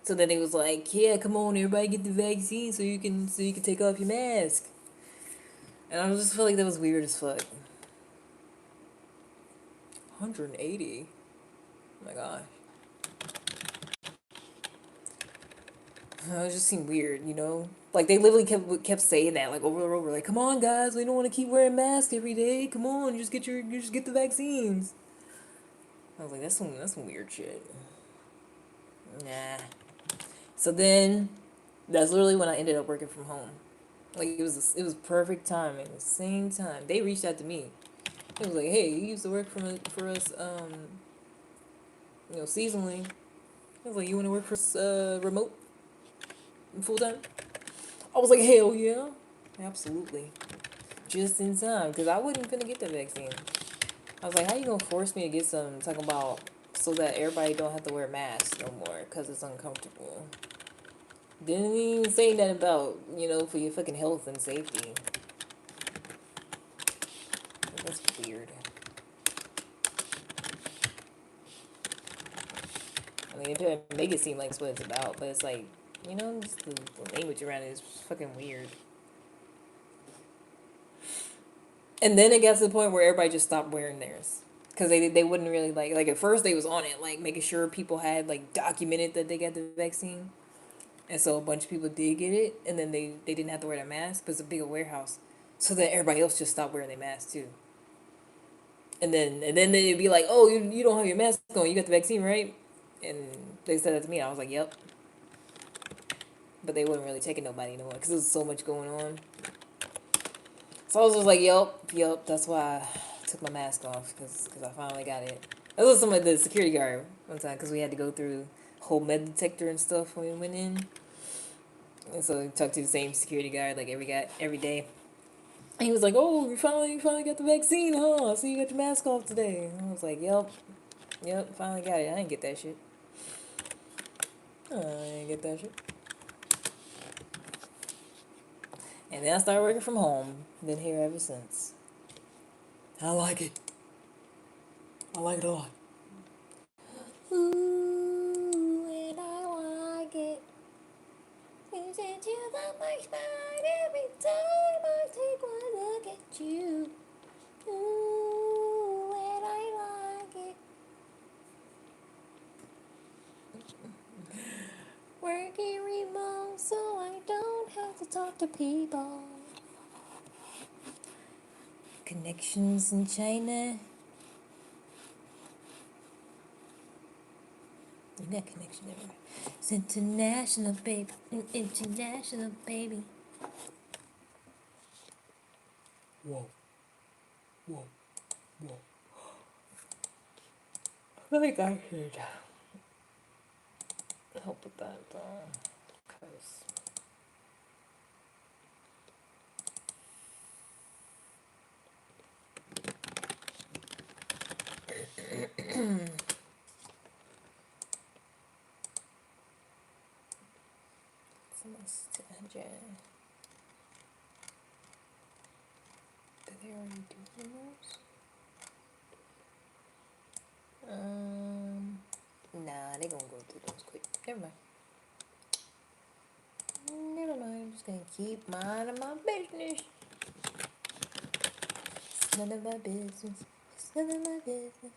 So then it was like, yeah, come on, everybody get the vaccine so you can take off your mask. And I just feel like that was weird as fuck. 180. Oh my gosh. It just seemed weird, you know? Like they literally kept saying that like over and over, like, come on guys, we don't want to keep wearing masks every day. Come on, you just get the vaccines. I was like, that's some weird shit. Nah. So then that's literally when I ended up working from home. Like it was perfect timing. At the same time, they reached out to me. It was like, hey, you used to work for us, seasonally. I was like, you want to work for us, remote, full time? I was like, hell yeah, absolutely. Just in time, because I wasn't gonna get the vaccine. I was like, how you gonna force me to get some? Talking about so that everybody don't have to wear masks no more because it's uncomfortable. Didn't even say that about for your fucking health and safety. That's weird. I mean, they make it seem like it's what it's about, but it's like, just the language around it is fucking weird. And then it got to the point where everybody just stopped wearing theirs. Because they wouldn't really like at first they was on it, like making sure people had like documented that they got the vaccine. And so a bunch of people did get it, and then they didn't have to wear their mask, but it's a bigger warehouse. So then everybody else just stopped wearing their mask too. And then they'd be like, oh, you don't have your mask on, you got the vaccine, right? And they said that to me, and I was like, yep. But they wasn't really taking nobody anymore because there's so much going on. So I was just like, yep, that's why I took my mask off because I finally got it. That was some of the security guard one time because we had to go through whole metal detector and stuff when we went in. And so we talked to the same security guard like every day. And he was like, oh, you finally got the vaccine, huh? So you got your mask off today. And I was like, yep, finally got it. I didn't get that shit. I didn't get that shit. And then I started working from home. Been here ever since. I like it. I like it a lot. Ooh, and I like it. You said you got my spine every time I take one look at you. Ooh, and I like it. Working remote so I don't have to talk to people. Connections in China. You got connection everywhere. It's international, baby. International, baby. Whoa. Whoa. Whoa. I feel like I should help with that, because someone's Did they already do those? Never mind. Never mind. I'm just gonna keep minding my business. It's none of my business. It's none of my business.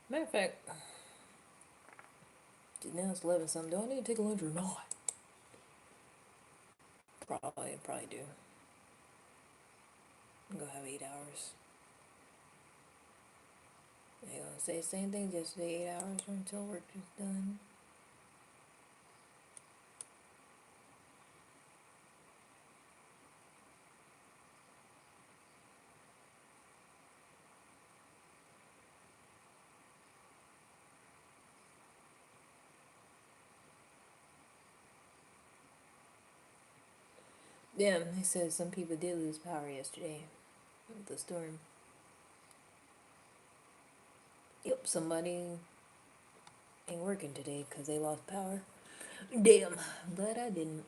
Matter of fact, now it's 11 something. Do I need to take a lunch or not? Probably do. I'm gonna have 8 hours. They're gonna say the same thing yesterday, 8 hours until work is done. Yeah, they said some people did lose power yesterday with the storm. Yep, somebody ain't working today because they lost power. Damn, I'm glad I didn't.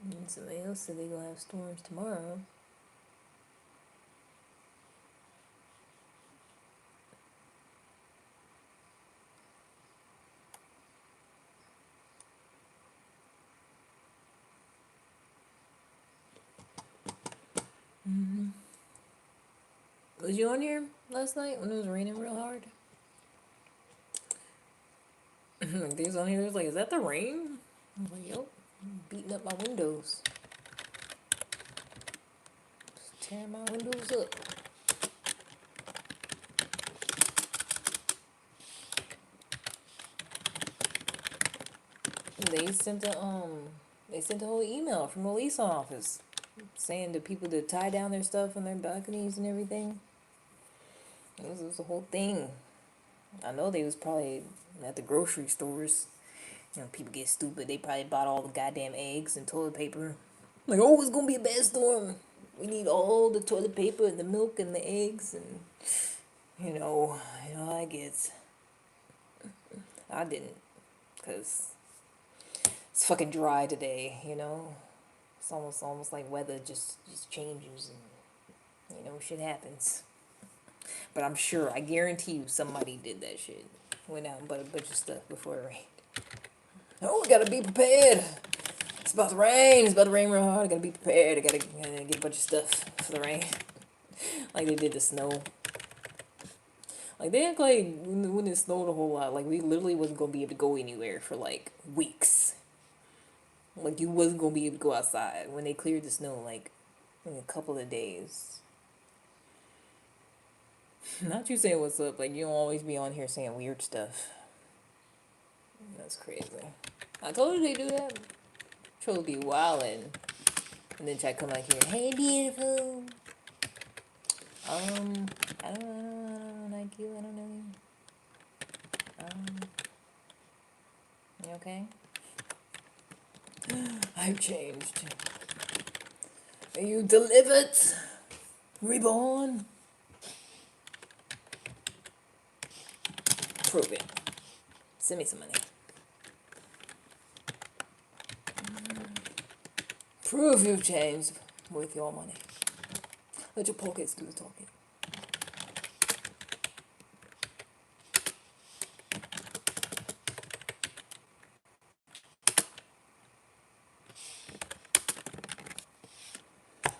And somebody else said they gonna have storms tomorrow. Was you on here last night when it was raining real hard? They was on here, it was like, is that the rain? I was like, yep, beating up my windows. Just tearing my windows up. They sent a whole email from the lease office saying to people to tie down their stuff on their balconies and everything. It was a whole thing. I know they was probably at the grocery stores. You know, people get stupid. They probably bought all the goddamn eggs and toilet paper. Like, oh, it's gonna be a bad storm. We need all the toilet paper and the milk and the eggs and I guess I didn't, cause it's fucking dry today. It's almost like weather just changes and shit happens. But I'm sure, I guarantee you, somebody did that shit. Went out and bought a bunch of stuff before it rained. Oh, we gotta be prepared. It's about to rain. It's about to rain real hard. I gotta be prepared. I gotta get a bunch of stuff for the rain. Like they did the snow. Like they act like when it snowed a whole lot, like we literally wasn't gonna be able to go anywhere for like weeks. Like you wasn't gonna be able to go outside when they cleared the snow, like in a couple of days. Not you saying what's up, like you don't always be on here saying weird stuff. That's crazy. I told you they do that. Troll be wildin'. And then try to come out here, hey beautiful. I don't like you, I don't know you. You okay? I've changed. Are you delivered? Reborn? Prove it. Send me some money. Prove you've changed with your money. Let your pockets do the talking.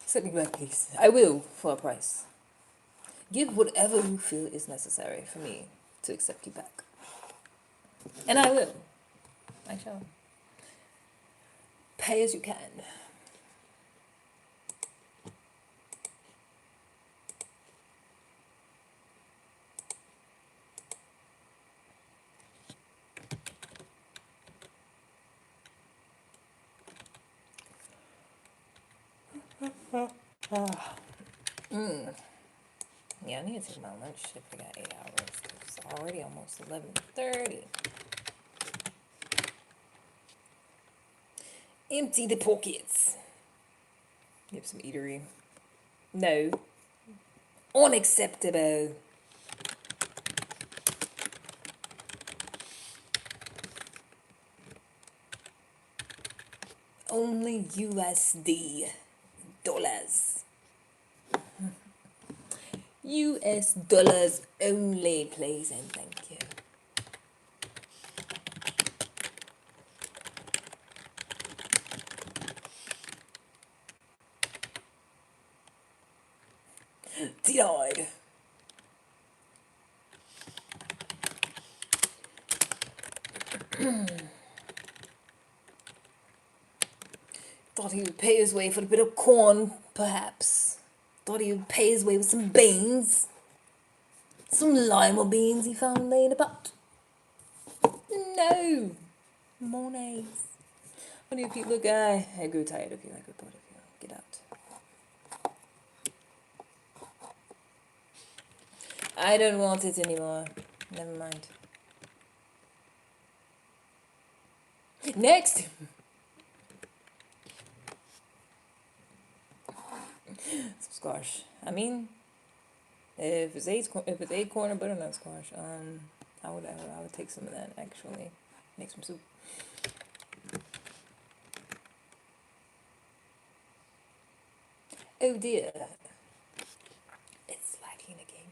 Send me back, please. I will, for a price. Give whatever you feel is necessary for me to accept you back. And I will. I shall. Pay as you can. Yeah, I need to take my lunch if I got 8 hours. It's already almost 11:30. Empty the pockets. Get some eatery. No. Unacceptable. Only USD dollars. US dollars only, please and thank you. Denied. Thought he would pay his way for a bit of corn, perhaps. Thought he would pay his way with some beans. Some lima beans he found laying about. No. Mornings. What do you people look? I grew tired of you. I grew bored of you. Get out. I don't want it anymore. Never mind. Next. Some squash. I mean, if it's acorn or butternut squash, I would take some of that actually. Make some soup. Oh dear. It's lagging again.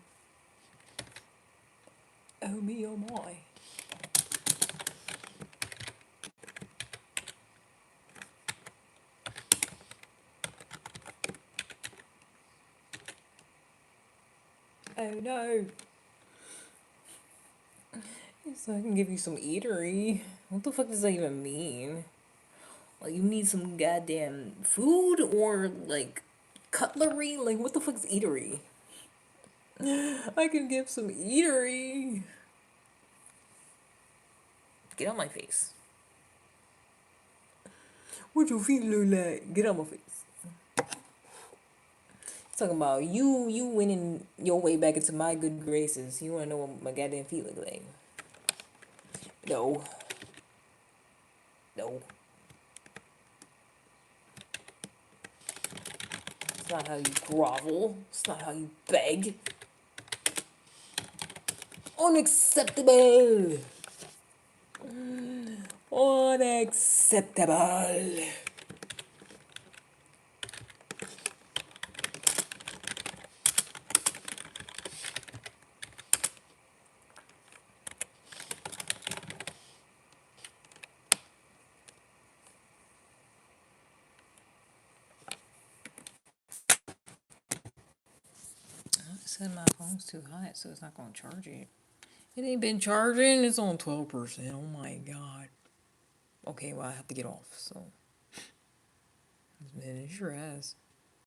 Oh me, oh my. Oh no. So I can give you some eatery. What the fuck does that even mean? Like, you need some goddamn food or, like, cutlery? Like, what the fuck's eatery? I can give some eatery. Get on my face. What your feet look like? Get on my face. Talking about you winning your way back into my good graces. You wanna know what my goddamn feet look like? No. No. It's not how you grovel. It's not how you beg. Unacceptable. Unacceptable. I said my phone's too hot, so it's not gonna charge it. It ain't been charging. It's on 12%. Oh my god. Okay, well I have to get off. So, it's your ass.